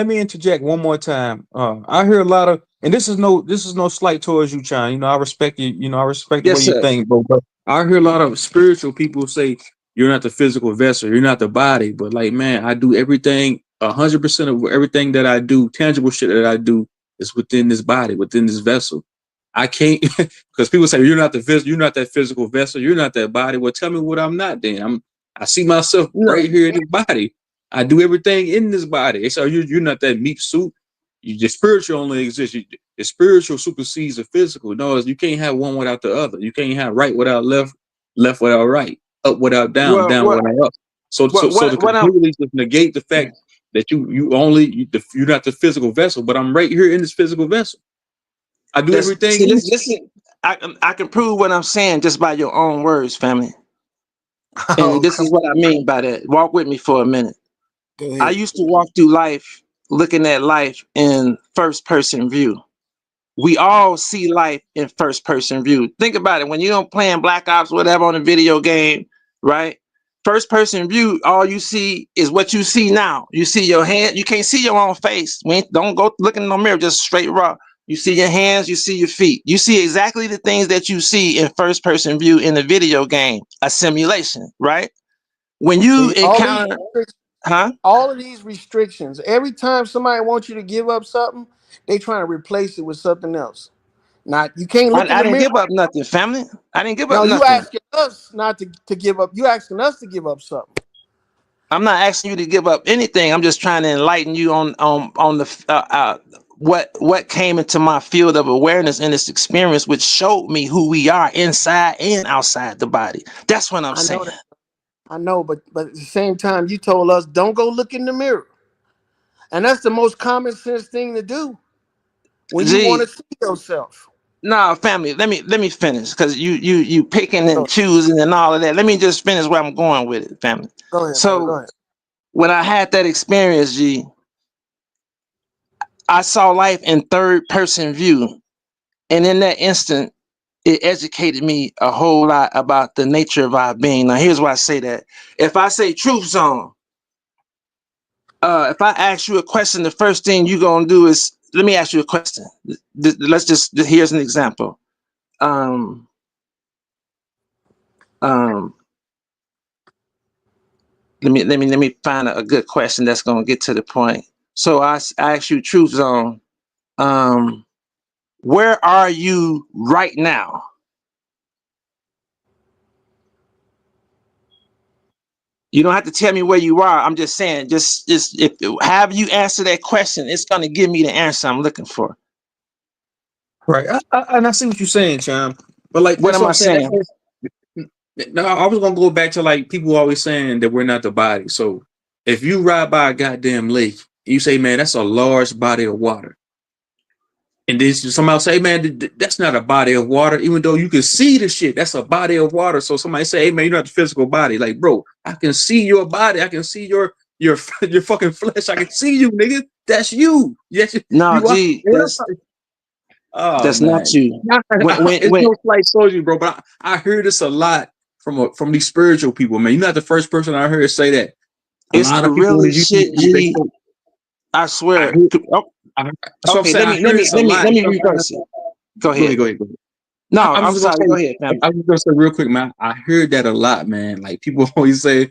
me interject one more time. I hear a lot of, and this is no slight towards you, China. I respect you. I respect the way Yes, you sir. think, bro. But I hear a lot of spiritual people say you're not the physical vessel, you're not the body. But like, man, I do everything. 100% of everything that I do, tangible shit that I do, is within this body, within this vessel. I can't because people say you're not the you're not that physical vessel, you're not that body. Well, tell me what I'm not. Then I see myself No. right here in this body. I do everything in this body. So you're not that meat suit. The spiritual only exists. The spiritual supersedes the physical. No, you can't have one without the other. You can't have right without left, left without right, up without down, Well, down what, without up. So to what I'm completely just negate the fact that you're not the physical vessel, but I'm right here in this physical vessel. I do that's everything see, in listen. I can prove what I'm saying just by your own words, family. And Oh, this come is what I mean by that. Walk with me for a minute. Go I ahead. used to walk through life looking at life in first person view. We all see life in first person view. Think about it. When you're playing Black Ops, whatever, on a video game, right? First person view, all you see is what you see now. You see your hand. You can't see your own face. Don't go looking in the mirror, just straight raw. You see your hands, you see your feet. You see exactly the things that you see in first person view in the video game, a simulation, right? When you See, encounter, huh? all of these restrictions. Every time somebody wants you to give up something, they trying to replace it with something else. Not you can't look in I the didn't mirror. give up nothing, family. I didn't give up No, you nothing. asking us not to give up. You asking us to give up something. I'm not asking you to give up anything. I'm just trying to enlighten you on the what came into my field of awareness in this experience, which showed me who we are inside and outside the body. That's what I'm I know saying. that. I know, but at the same time, you told us don't go look in the mirror, and that's the most common sense thing to do when you want Gee, to see yourself. no, family. Let me finish because you picking and Go, choosing and all of that. Let me just finish where I'm going with it, family. go ahead, brother. Go So ahead. when I had that experience, G, I saw life in third person view. And in that instant, it educated me a whole lot about the nature of our being. Now, here's why I say that. If I say truth zone, if I ask you a question, the first thing you're going to do is, let me ask you a question. Let's just, here's an example. Um, let me find a good question that's going to get to the point. So I ask you, truth zone, where are you right now? You don't have to tell me where you are. I'm just saying, just if have you answer that question, it's going to give me the answer I'm looking for. Right. And I see what you're saying, Cham. But like, What that's am what I I'm saying. saying? No, I was gonna go back to like people always saying that we're not the body. So if you ride by a goddamn lake, you say, man, that's a large body of water. And then somebody else say, man, that's not a body of water, even though you can see the shit. That's a body of water. So somebody say, hey man, you're not the physical body. Like, bro, I can see your body. I can see your your fucking flesh. I can see you, nigga. That's you. Yes, No, you are. G, Oh that's not man, you. it's When no slight soldier, bro. But I heard this a lot from these spiritual people, man. You're not the first person I heard say that. A it's lot the of people on really the YouTube, shit, they G. say, I I swear. heard, that's what I'm Okay, saying. I heard this a lot. let And me sometimes, reverse it. Go go ahead. ahead, go ahead, go ahead. No, I'm I'm just gonna sorry. Go say, ahead, fam. I'm just gonna say real quick, man. I heard that a lot, man. Like people always say,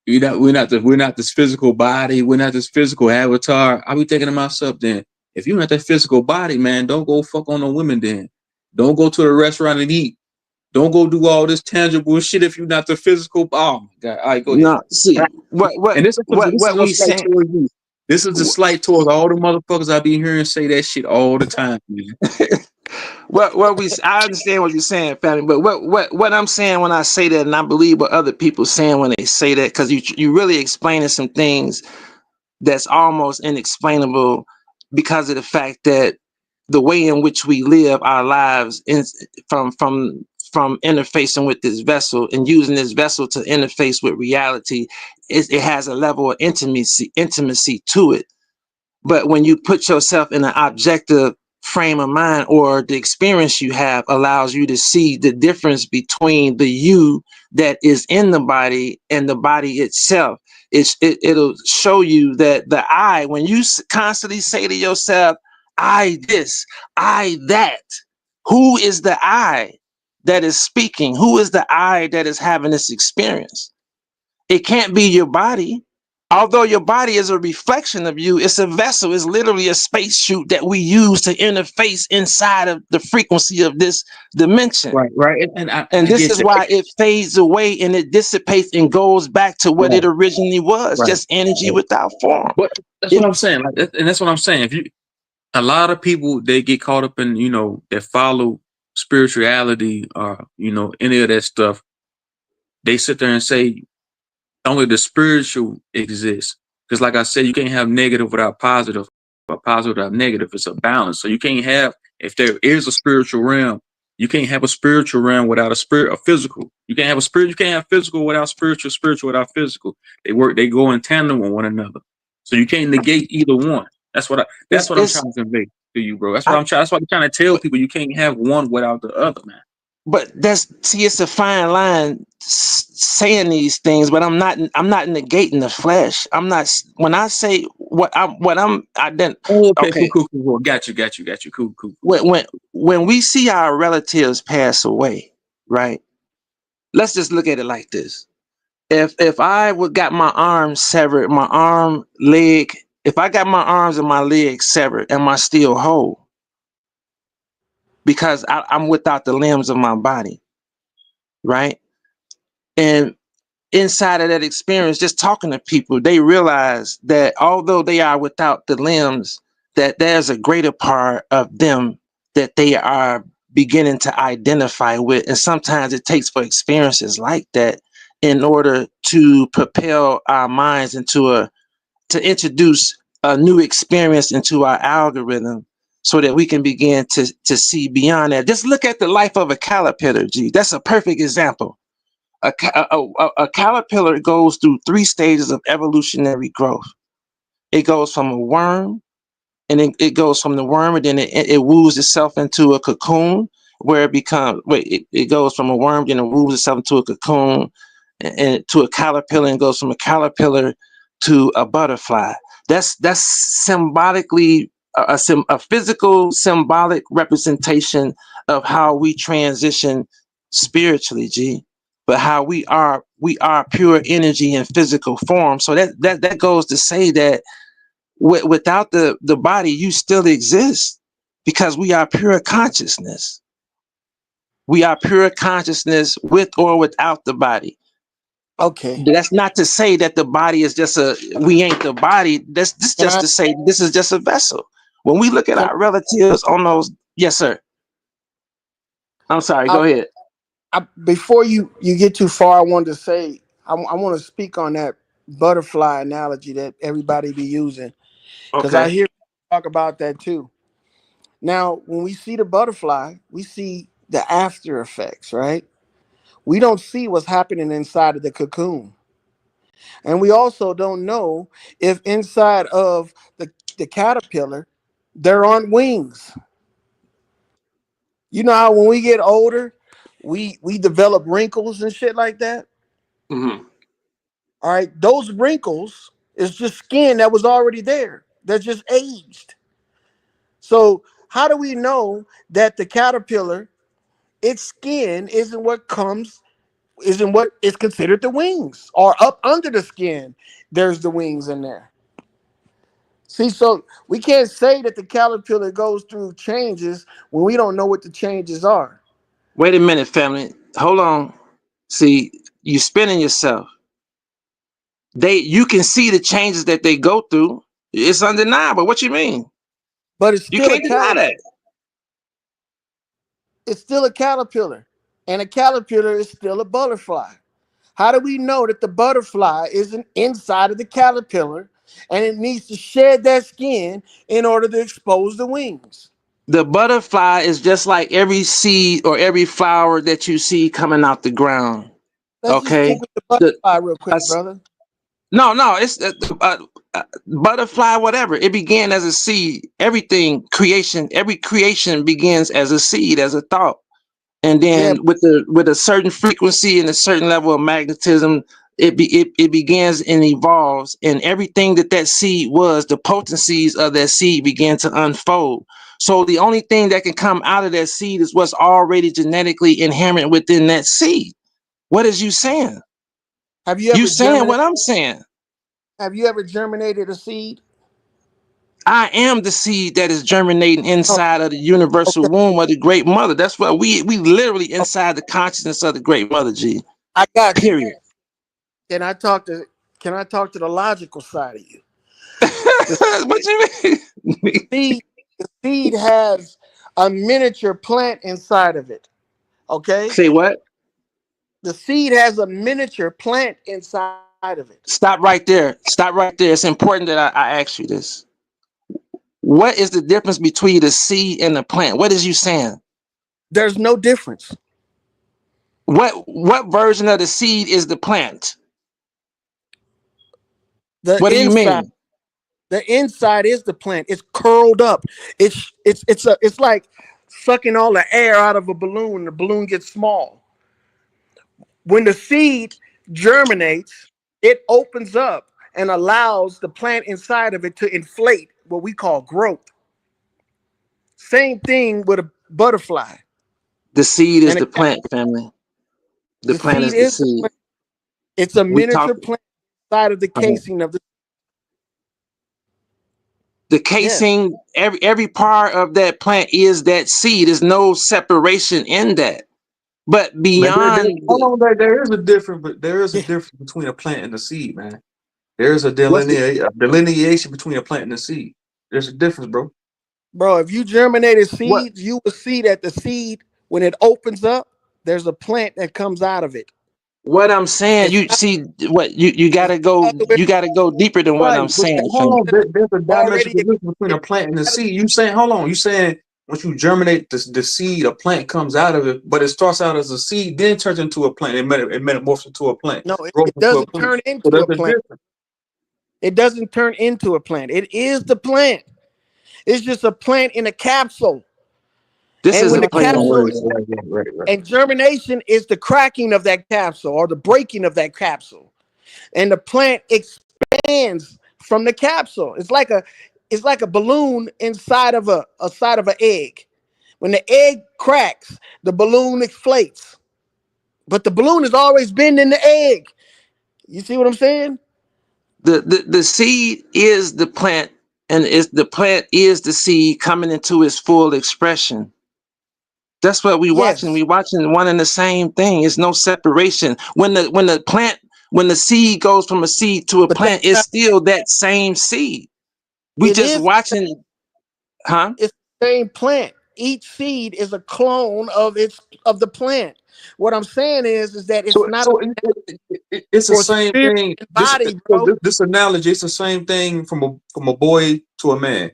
we're not this physical body, we're not this physical avatar. I be thinking to myself, then, if you're not that physical body, man, don't go fuck on no women. Then, don't go to the restaurant and eat. Don't go do all this tangible shit if you're not the physical. Oh my god! All right, go ahead. No, see And this is what no we slight saying. towards you. This is a slight towards all the motherfuckers I be hearing say that shit all the time, man. I understand what you're saying, family, but what I'm saying when I say that, and I believe what other people saying when they say that, because you really explaining some things that's almost inexplainable because of the fact that the way in which we live our lives from interfacing with this vessel and using this vessel to interface with reality, it has a level of intimacy to it. But when you put yourself in an objective frame of mind, or the experience you have allows you to see the difference between the you that is in the body and the body itself. It'll show you that the I, when you constantly say to yourself, I this, I that, who is the I that is speaking? Who is the I that is having this experience? It can't be your body. Although your body is a reflection of you, it's a vessel. It's literally a spacesuit that we use to interface inside of the frequency of this dimension. Right. And I this get is that. why it fades away and it dissipates and goes back to what Right, it originally was, right, just energy right. without form. But that's It, what I'm saying. And that's what I'm saying. If you, a lot of people, they get caught up in, that follow spirituality or, any of that stuff. They sit there and say only the spiritual exists. Because like I said, you can't have negative without positive, or positive without negative. It's a balance. So you can't have, if there is a spiritual realm, you can't have a spiritual realm without a physical. You can't have a spirit, you can't have physical without spiritual, spiritual without physical. They go in tandem with one another. So you can't negate either one. That's what I'm it's trying to convey to you, bro. I, That's what I'm trying to tell people. You can't have one without the other, man. but it's a fine line saying these things, but I'm not negating the flesh. I'm not, when I say I didn't. Oh, okay, Okay, cool. Got you. Cool. when we see our relatives pass away, right? Let's just look at it like this. If I would got my arm severed, my arm, leg, if I got my arms and my legs severed, am I still whole? Because I'm without the limbs of my body, right? And inside of that experience, just talking to people, they realize that although they are without the limbs, that there's a greater part of them that they are beginning to identify with. And sometimes it takes for experiences like that in order to propel our minds to introduce a new experience into our algorithm so that we can begin to see beyond that. Just look at the life of a caterpillar, G. That's a perfect example. A caterpillar goes through 3 stages of evolutionary growth. It goes from a worm, and it goes from the worm, and then it woos itself into a cocoon, where it goes from a worm, then it woos itself into a cocoon, and to a caterpillar, and goes from a caterpillar to a butterfly. That's symbolically a physical symbolic representation of how we transition spiritually, G. But how we are pure energy in physical form. So that goes to say that without the body, you still exist, because we are pure consciousness. We are pure consciousness with or without the body. Okay. That's not to say that the body is just we ain't the body. This Can just I to say this is just a vessel. When we look at can our relatives on those, yes, sir. I'm sorry. I, Go ahead. before you get too far, I wanted to say I want to speak on that butterfly analogy that everybody be using, because I Okay. hear talk about that too. Now, when we see the butterfly, we see the after effects, right? We don't see what's happening inside of the cocoon. And we also don't know if inside of the caterpillar, there aren't wings. You know how when we get older, we develop wrinkles and shit like that? Hmm. All right. Those wrinkles is just skin that was already there. That just aged. So how do we know that the caterpillar, its skin isn't what is considered the wings, or up under the skin there's the wings in there? See, so we can't say that the caterpillar goes through changes when we don't know what the changes are. Wait a minute, family. Hold on. See, you spinning yourself. You can see the changes that they go through. It's undeniable. What you mean? But it's You still a can't deny caterpillar. that. It's still a caterpillar. And a caterpillar is still a butterfly. How do we know that the butterfly isn't inside of the caterpillar and it needs to shed that skin in order to expose the wings? The butterfly is just like every seed or every flower that you see coming out the ground. Let's just Okay. stick with the The, butterfly real quick, uh, brother. no, it's butterfly, whatever. It began as a seed. Every creation begins as a seed, as a thought. And Yeah, then with a certain frequency and a certain level of magnetism, it begins and evolves, and everything that seed was, the potencies of that seed began to unfold. So the only thing that can come out of that seed is what's already genetically inherent within that seed. What is you saying? have you You ever saying germinated what I'm saying? a seed? I am the seed that is germinating Oh, inside of the universal okay. womb of the Great Mother. That's what we literally inside the consciousness of the Great Mother, G. I got you. Period. Can I talk to the logical side of you? The What you mean? seed, the seed has a miniature plant inside of it. Okay? Say what? The seed has a miniature plant inside of it. Stop right there. Stop right there. It's important that I ask you this. What is the difference between the seed and the plant? What is you saying? There's no difference. What version of the seed is the plant? The What do you inside, mean? the inside is the plant. It's curled up. It's like sucking all the air out of a balloon. The balloon gets small. When the seed germinates, it opens up and allows the plant inside of it to inflate, what we call growth. Same thing with a butterfly. The seed is And the plant, family. The the plant seed is the is the seed. plant. It's a We talk miniature plant inside of the casing of the. the Yes. casing, every part of that plant is that seed. There's no separation in that. But Man, beyond hold on, there is a difference, but there is a difference between a plant and a seed, man. There is a what's the delineation between a plant and a seed. There's a difference, bro. Bro, if you germinated what seeds, you will see that the seed, when it opens up, there's a plant that comes out of it. what I'm saying, It's you not, see what you it's gotta not go, the way you gotta go deeper than what Right, I'm but saying, hold fam. on, there's a already dimensional difference between a plant and a exists. seed. You saying, hold on, you saying once you germinate the seed, a plant comes out of it, but it starts out as a seed, then turns into a plant. It metamorphs into a plant, No, grows it into a doesn't plant. turn So into there's a a plant. difference. It doesn't turn into a plant. It is the plant. It's just a plant in a capsule. This And is when a the play on capsule, words. Right. and germination is the cracking of that capsule or the breaking of that capsule. And the plant expands from the capsule. It's like a balloon inside of a side of an egg. When the egg cracks, the balloon inflates. But the balloon has always been in the egg. You see what I'm saying? The seed is the plant, and the plant is the seed coming into its full expression. That's what we watching. Yes. We watching one and the same thing. It's no separation. When the seed goes from a seed to a But that's plant, it's not, still that same seed. We it just is, watching, huh? it's the same plant. Each seed is a clone of the plant. What I'm saying is that it's So, not it's the for same spirit thing. and body, bro. This analogy, it's the same thing from a boy to a man,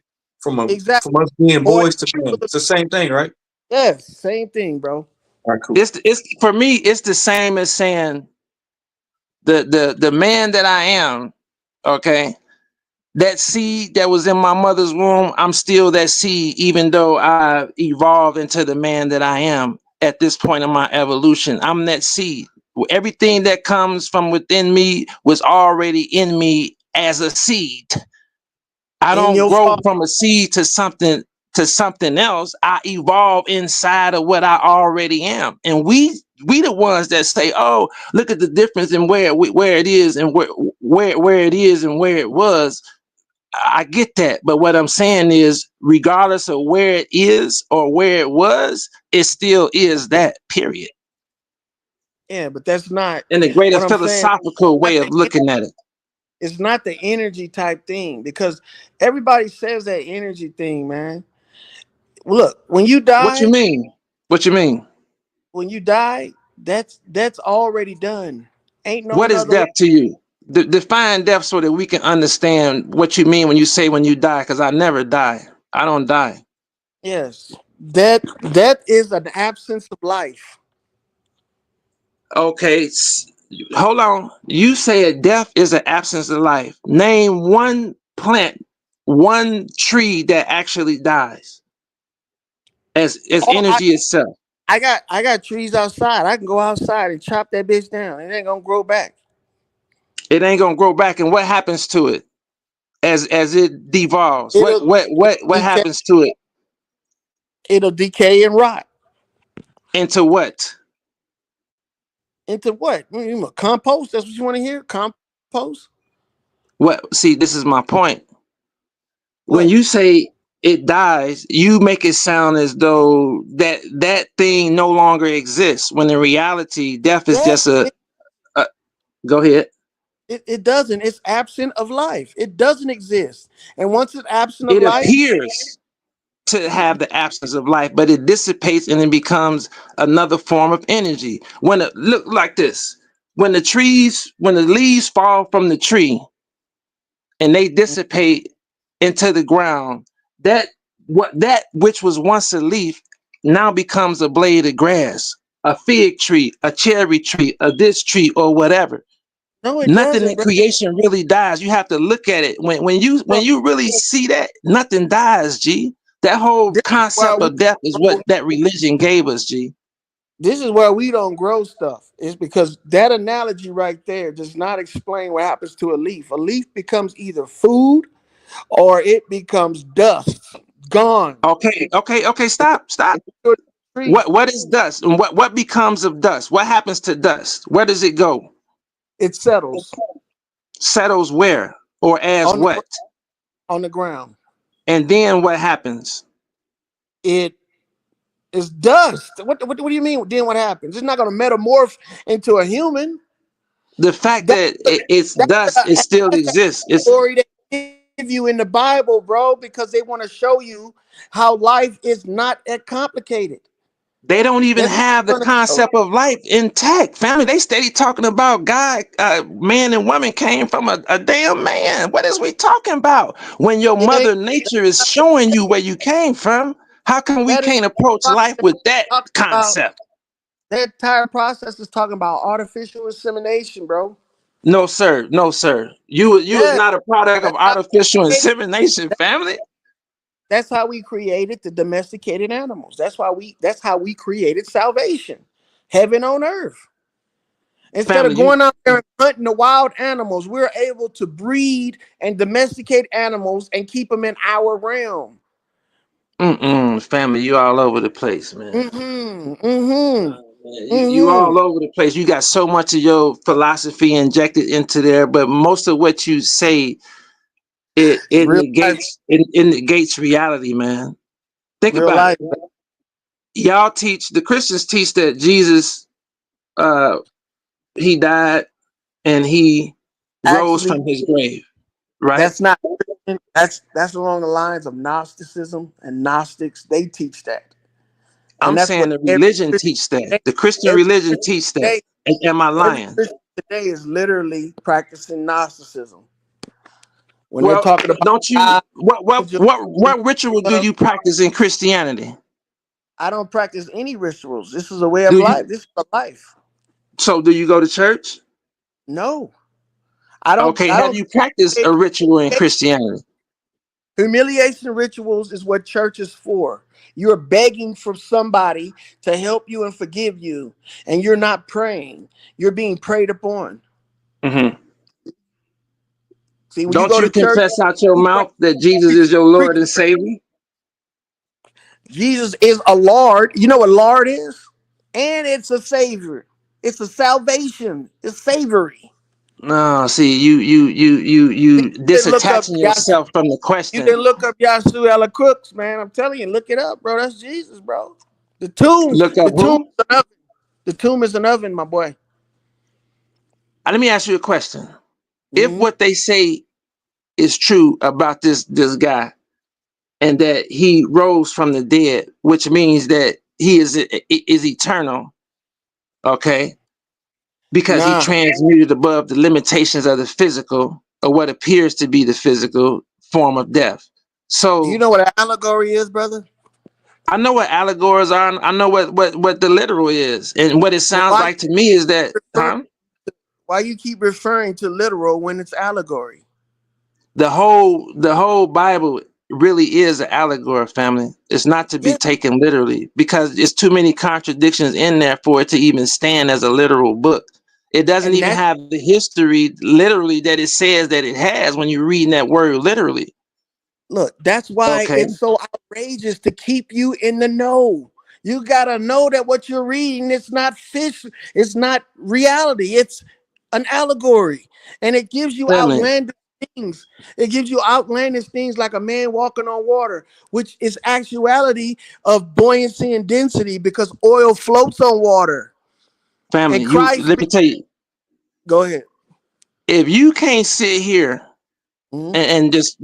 Exactly. from us being Or boys to men. It's the same thing, right? yes, same thing, bro. All right, cool. It's for me. It's the same as saying the man that I am. Okay, that seed that was in my mother's womb, I'm still that seed, even though I evolved into the man that I am at this point in my evolution. I'm that seed. Everything that comes from within me was already in me as a seed. I In don't your grow father. from a seed to something else. I evolve inside of what I already am. And we the ones that say, "Oh, look at the difference in where it is and where it is and where it was." I get that, but what I'm saying is, regardless of where it is or where it was, it still is that. Period. Yeah, but that's not In a greater what I'm saying. philosophical Not way of the, looking at it. it's not the energy type thing because everybody says that energy thing, man. Look, What you mean? What you mean? when you die, that's already done. Ain't no What is another. death to you? Define death so that we can understand what you mean when you say when you die. Because I never die. I don't die. Yes, that is an absence of life. Okay, hold on. You said death is an absence of life. Name one plant, one tree that actually dies as Oh, energy itself. I got trees outside. I can go outside and chop that bitch down. It ain't gonna grow back. It ain't gonna grow back. And what happens to it as it devolves? It'll What decay. happens to it? It'll decay and rot Into what? into what? Compost. That's what you want to hear? Compost. What? See, this is my point. When What? you say it dies, you make it sound as though that thing no longer exists. When in reality, death is Yeah, just a go ahead. it doesn't. It's absent of life. It doesn't exist. And once it's absent of It life, appears to you, have the absence of life, but it dissipates and it becomes another form of energy. When it look like this, when the leaves fall from the tree and they dissipate into the ground, that that which was once a leaf now becomes a blade of grass, a fig tree, a cherry tree, a this tree, or whatever. no, it Nothing doesn't, in bro. creation really dies. You have to look at it. When Bro, you really see that, nothing dies, G. That whole this is why concept we of death is what that religion gave us, G. this is why we don't grow stuff. It's because that analogy right there does not explain what happens to a leaf. A leaf becomes either food or it becomes dust, gone. Okay. Stop. Your tree, What is dust? And what becomes of dust? What happens to dust? Where does it go? it settles Settles where or as on the what? on the ground. And then what happens? It is dust. What do you mean? Then what happens? It's not going to metamorph into a human. The fact That's that it's that's dust, it the, still that's the exists. It's story they give you in the Bible, bro, because they want to show you how life is not that complicated. They don't even That's what have the they're trying to show. concept of life intact. Family, they steady talking about God, man and woman came from a damn man. What is we talking about? When your It ain't mother nature is showing you where you came from, How come we That can't entire approach life process with that talking about concept? that entire process is talking about artificial insemination, bro. No, sir. No, sir. You is Yeah, not a product of that's how artificial we created, insemination, family. that's how we created the domesticated animals. That's how we created salvation, heaven on earth. Instead of Family, you going out there and hunting the wild animals, we're able to breed and domesticate animals and keep them in our realm. family, you all over the place, man. Mm-hmm. Mm-hmm. You Mm-hmm. all over the place. You got so much of your philosophy injected into there, but most of what you say it It's it real life. negates it negates reality, man. Think Real about it. life. Y'all teach the Christians teach that Jesus uh he died and he rose Actually, from his grave, right? that's not Christian. That's along the lines of Gnosticism and Gnostics. They teach that. And I'm that's saying what the religion teach that. The Christian every religion Christian teach that. today, Am I every lying? Christian today is literally practicing Gnosticism. When they're Well, talking about don't you God, angels, what ritual do you practice in Christianity? I don't practice any rituals. This is a way of Do you life. This is a life. so do you go to church? No, I don't. Okay, I have don't. you practiced a ritual in Christianity? Humiliation rituals is what church is for. You're begging for somebody to help you and forgive you, and you're not praying. You're being preyed upon. Hmm. See, when you Don't go to you church, confess out your you pray, mouth that Jesus preach, is your preach. Lord and Savior? Jesus is a Lord. You know what Lord is? And it's a Savior. It's a salvation. It's savory. No, see, you You can look up disattaching yourself from the You can question. look up Yahshua Crooks, man. I'm telling you, look it up, bro. That's Jesus, bro. The tomb, Look up the tomb who? is an oven. The tomb is an oven, my boy. Let me ask you a question. If Hmm. what they say is true about this guy and that he rose from the dead, which means that he is eternal, okay? Because he Nah. transmuted above the limitations of the physical or what appears to be the physical form of death. You So know what an allegory is, brother? I know what allegories are. I know what the literal is, and what it Well, sounds like to me is that, refer, why you keep referring to literal when it's allegory? the whole Bible really is an allegory, family. It's not to be Yeah, taken literally because it's too many contradictions in there for it to even stand as a literal book. It doesn't and even that's have the history literally that it says that it has when you're reading that word literally. look. That's why Okay, it's so outrageous to keep you in the know. You gotta know that what you're reading it's not fish. It's not reality. It's an allegory, and it gives you family, outlandish things. It gives you outlandish things like a man walking on water, which is actuality of buoyancy and density because oil floats on water. family. And You Christ, let me tell you, go ahead. if you can't sit here Mhm. and just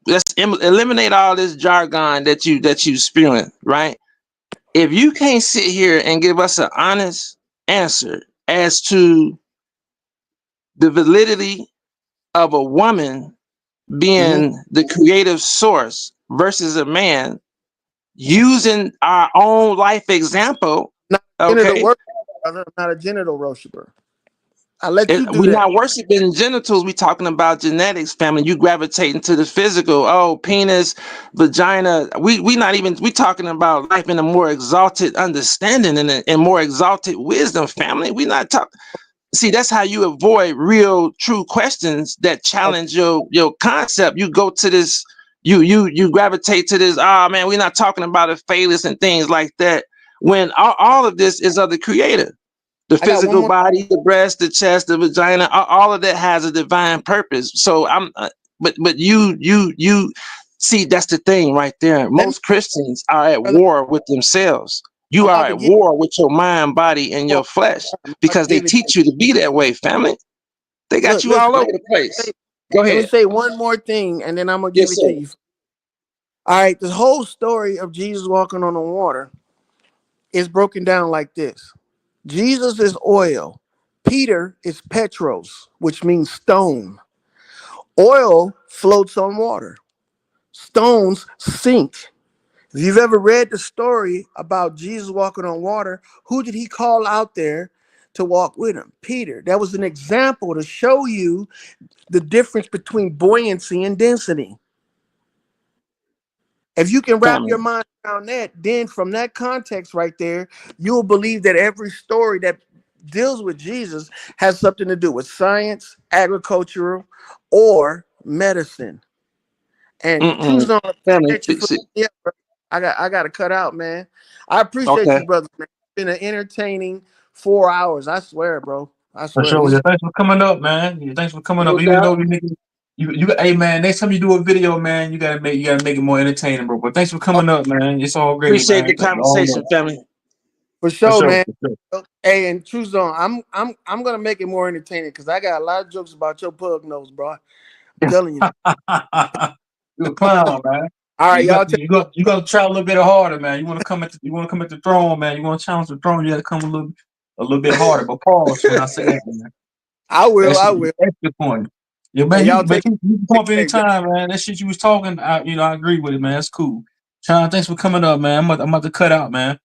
let's eliminate all this jargon that you spewing, right? If you can't sit here and give us an honest answer as to the validity of a woman Mhm. being the creative source versus a man using our own life example, Not a genital okay? worshiper, brother. I'm not a genital worshiper. I let you do We're that. not worshiping genitals. We talking about genetics, family. You gravitating to the physical. Oh, penis, vagina. We not even. We talking about life in a more exalted understanding and more exalted wisdom, family. We not talking. See, that's how you avoid real, true questions that Okay. challenge your concept. You go to this. You gravitate to this. Ah, man, we're not talking about a phallus and things like that. When all of this is of the Creator. The I got one physical more. body, the breast, the chest, the vagina, all of that has a divine purpose. So but you see, that's the thing right there. Let me, Most Christians are at brother. war with themselves. I'm You are about to at give war with your mind, body, and you. your flesh I'm about to because they give it to you. teach you to be that way, family. They got Look, you listen. all over the Say, place. Go let me ahead. say one more thing, and then I'm gonna give Yes, it to sir. you. All right. The whole story of Jesus walking on the water is broken down like this. Jesus is oil. Peter is Petros, which means stone. Oil floats on water. Stones sink. If you've ever read the story about Jesus walking on water, who did he call out there to walk with him? Peter. That was an example to show you the difference between buoyancy and density. If you can wrap family. your mind around that, then from that context right there, you'll believe that every story that deals with Jesus has something to do with science, agricultural, or medicine. And Mm-mm. choose on Family. appreciate you for yeah, bro. I gotta cut out, man. I appreciate Okay. you, brother. Man. It's been an entertaining 4 hours. I swear, bro. I For swear. sure. Yeah, thanks for coming up, man. Yeah, thanks for coming No up. Even doubt. though you niggas, hey man, next time you do a video, man, you gotta make it more entertaining, bro. But thanks for Oh, coming up, man. It's all great, Appreciate man. the Thank you all conversation, love. family. for For sure, sure. man. For sure. Hey, and choose on. I'm gonna make it more entertaining because I got a lot of jokes about your pug nose, bro. I'm telling you. You a clown, man. All right, You y'all got take you got to try a little bit harder, man. You want to come at the throne, man. You want to challenge the throne. You got to come a little bit harder. But pause when I say that, man. I will, That I shit is will. extra point. Yeah, Hey, man. y'all You can come take up care, y'all. anytime, man. That shit you was talking, I agree with it, man. That's cool. Sean, thanks for coming up, man. I'm about to cut out, man.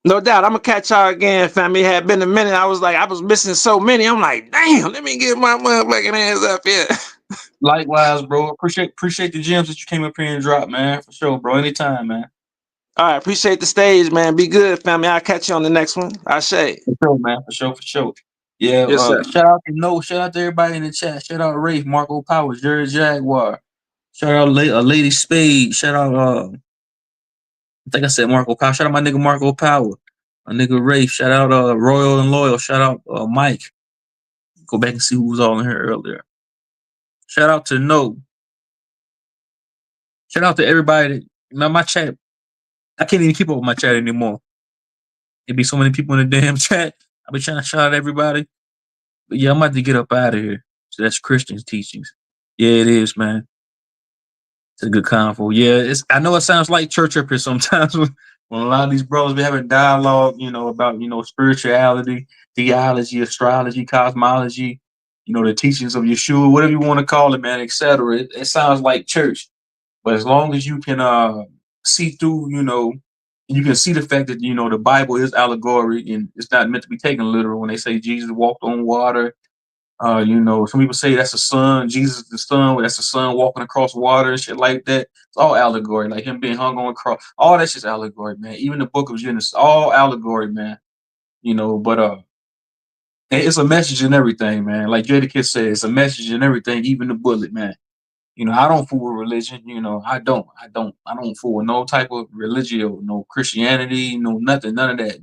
No doubt. I'm gonna catch y'all again, family. It had been a minute. I was missing so many. I'm like, damn, let me get my motherfucking hands up here. Likewise, bro. Appreciate the gems that you came up here and dropped, man. For sure, bro. Anytime, man. All right, appreciate the stage, man. Be good, family. I'll catch you on the next one. I say. For sure, man. For sure, for sure. Yeah, Yes, sir. shout out to everybody in the chat. Shout out Rafe, Marco Powers, Jerry Jaguar. Shout out Lady Spade. Shout out I think I said Marco Power. Shout out my nigga Marco Power. My nigga Rafe. Shout out Royal and Loyal. Shout out Mike. Go back and see who was all in here earlier. Shout out to No. Shout out to everybody. Now my chat, I can't even keep up with my chat anymore. There be so many people in the damn chat. I be trying to shout out everybody. But yeah, I'm about to get up out of here. So that's Christian's teachings. Yeah, it is, man. It's a good convo. Yeah, I know it sounds like church up here sometimes when a lot of these brothers be having dialogue, about spirituality, theology, astrology, cosmology, the teachings of Yeshua, whatever you want to call it, man, etc. It sounds like church. But as long as you can see through, you can see the fact that the Bible is allegory and it's not meant to be taken literal when they say Jesus walked on water. Some people say that's the sun, Jesus is the sun, that's the sun walking across water and shit like that. It's all allegory, like him being hung on a cross. All that's just allegory, man. Even the book of Genesis, all allegory, man. But it's a message in everything, man. Like Jadakiss said, it's a message in everything, even the bullet, man. I don't fool with religion. I don't fool with no type of religion, no Christianity, no nothing, none of that.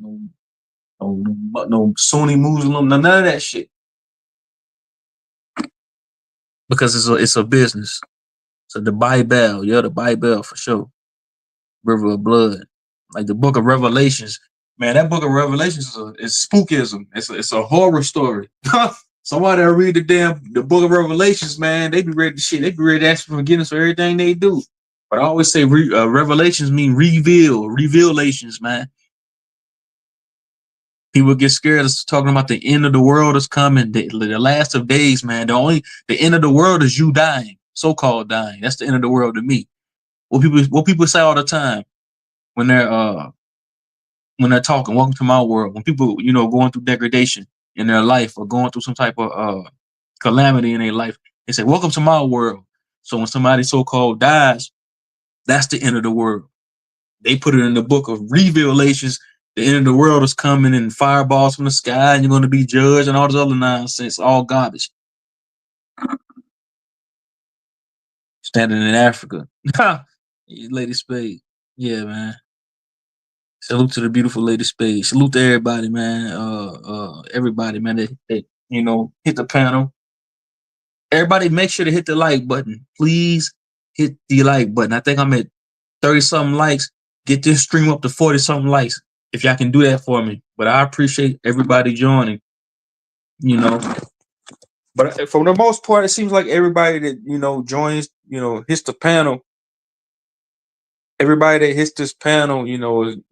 No Sunni Muslim, none of that shit. Because it's a business. So the Bible, yeah, the Bible for sure. River of Blood, like the Book of Revelations. Man, that Book of Revelations is spookism. It's a horror story. Somebody that read the Book of Revelations, man, they be ready to shit. They be ready to ask for forgiveness for everything they do. But I always say revelations mean revelations, man. People get scared of talking about the end of the world is coming, the last of days, man. The end of the world is you dying, so-called dying. That's the end of the world to me. What people say all the time when they're talking, welcome to my world. When people, going through degradation in their life or going through some type of calamity in their life, they say, welcome to my world. So when somebody so-called dies, that's the end of the world. They put it in the book of Revelations. The end of the world is coming and fireballs from the sky and you're going to be judged and all this other nonsense, all garbage. Standing in Africa. Lady Spade. Yeah, man. Salute to the beautiful Lady Spade. Salute to everybody, man. Everybody, man. That hit the panel. Everybody, make sure to hit the like button. Please hit the like button. I think I'm at 30 something likes. Get this stream up to 40 something likes. If y'all can do that for me. But I appreciate everybody joining. But for the most part, it seems like everybody that joins, hits the panel. Everybody that hits this panel,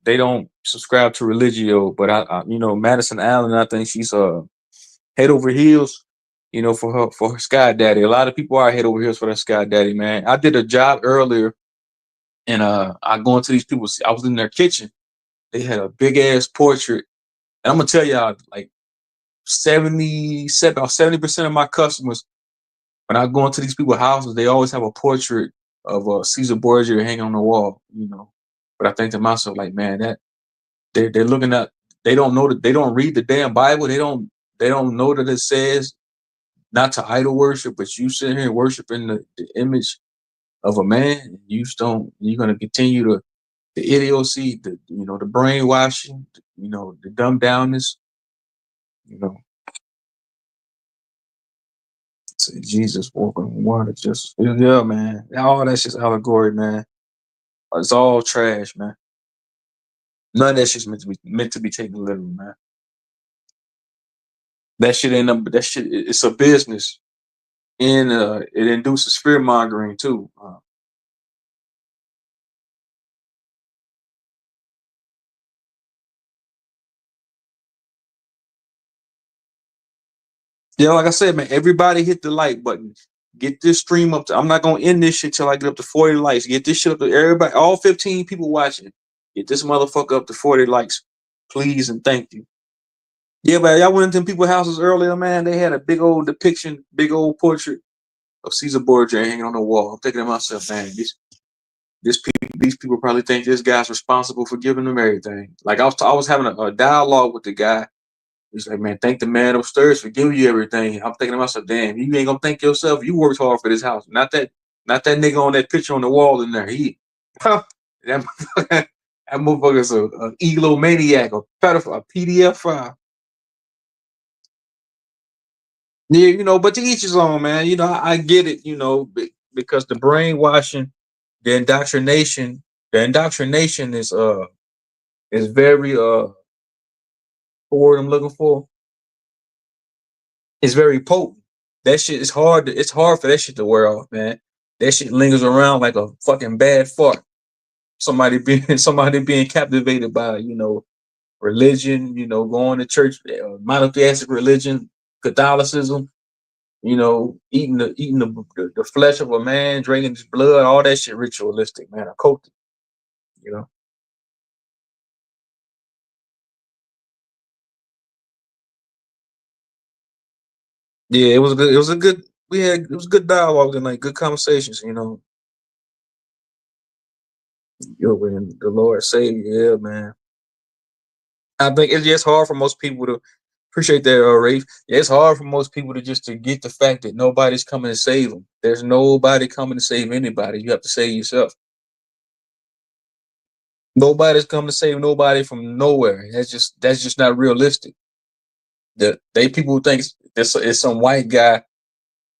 they don't subscribe to Religio, but I Madison Allen, I think she's head over heels, for her Sky Daddy. A lot of people are head over heels for their Sky Daddy, man. I did a job earlier And I go into these people. I was in their kitchen. They had a big ass portrait. And I'm gonna tell y'all, like 70% of my customers, when I go into these people's houses, they always have a portrait of Caesar Borgia hanging on the wall, you know. But I think to myself, like, man, that they're looking at, they don't know that, they don't read the damn Bible. They don't know that it says not to idol worship, but you sit here worshiping the image of a man. You just don't. You're gonna continue to the idiocy, the brainwashing, the dumb downness, you know. Say Jesus walking on water, just yeah, man. All that's just allegory, man. It's all trash, man. None of that shit's meant to be taken literal, man. That shit ain't that shit. It's a business, and it induces fear mongering too. Yeah, like I said, man, everybody hit the like button. Get this stream up to, I'm not gonna end this shit till I get up to 40 likes. Get this shit up to everybody, all 15 people watching. Get this motherfucker up to 40 likes, please and thank you. Yeah, but y'all went into them people's houses earlier, man. They had a big old depiction, big old portrait of Caesar Borgia hanging on the wall. I'm thinking to myself, man, these people probably think this guy's responsible for giving them everything. Like I was having a dialogue with the guy. He's like, man, thank the man upstairs for giving you everything. I'm thinking to myself, damn, you ain't gonna thank yourself. You worked hard for this house. Not that nigga on that picture on the wall in there. That motherfucker, that motherfucker's a egomaniac, a pedophile, a PDF file. Yeah, but to each his own, man. I get it, because the brainwashing, the indoctrination is very the word I'm looking for. It's very potent. That shit is hard. It's hard for that shit to wear off, man. That shit lingers around like a fucking bad fart. Somebody being captivated by religion, going to church, monotheistic religion, Catholicism, eating the flesh of a man, drinking his blood, all that shit ritualistic, man. Occultic, you know. Yeah, it was good. It was a good. It was good dialogue tonight. Good conversations, Yo, man, the Lord save you, yeah, man. I think it's just hard for most people to appreciate that, Rafe. Yeah, it's hard for most people to get the fact that nobody's coming to save them. There's nobody coming to save anybody. You have to save yourself. Nobody's coming to save nobody from nowhere. That's just not realistic. They people think it's some white guy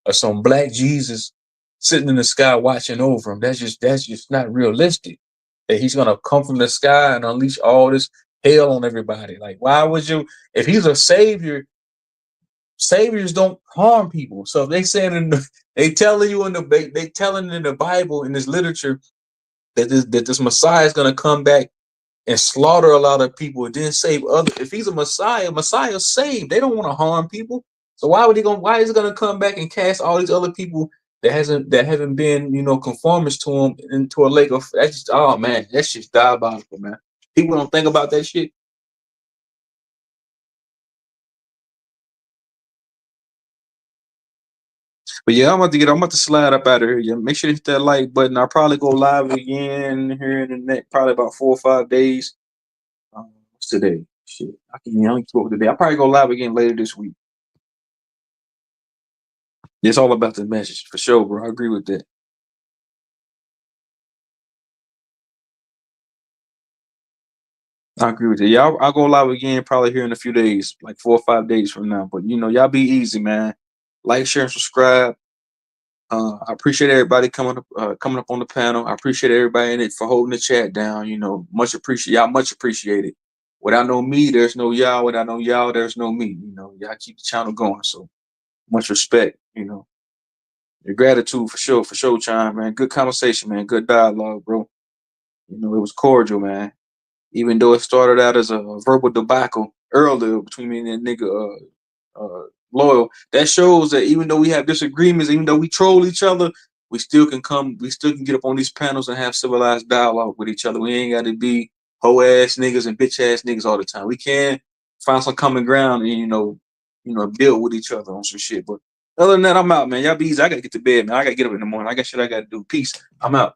or some black Jesus sitting in the sky watching over him. That's just not realistic. That he's gonna come from the sky and unleash all this hell on everybody. Like, why would you? If he's a savior, saviors don't harm people. So if they saying they telling you they telling in the Bible in this literature that this Messiah is gonna come back and slaughter a lot of people and then save other. If he's a Messiah saved. They don't want to harm people. So why is he gonna come back and cast all these other people that haven't been, conformist to him into a lake of, that's just, oh man, that's just diabolical, man. People don't think about that shit. But yeah, I'm about to slide up out of here. Yeah, make sure to hit that like button. I'll probably go live again here in the next probably about 4 or 5 days. What's today? Shit, I can only talk today. I'll probably go live again later this week. It's all about the message for sure, bro. I agree with that. I agree with that. Yeah, I'll go live again probably here in a few days, like 4 or 5 days from now. But y'all be easy, man. Like, share, and subscribe. I appreciate everybody coming up on the panel. I appreciate everybody in it for holding the chat down. Much appreciate y'all. Much appreciated. Without no me, there's no y'all. Without no y'all, there's no me. Y'all keep the channel going. So much respect. Your gratitude for sure, Chime, man. Good conversation, man. Good dialogue, bro. It was cordial, man. Even though it started out as a verbal debacle earlier between me and that nigga Loyal, that shows that even though we have disagreements, even though we troll each other, we still can get up on these panels and have civilized dialogue with each other. We ain't got to be hoe ass niggas and bitch ass niggas all the time. We can find some common ground and build with each other on some shit. But other than that, I'm out, man. Y'all be easy. I gotta get to bed, man. I gotta get up in the morning. I got shit I gotta do. Peace. I'm out.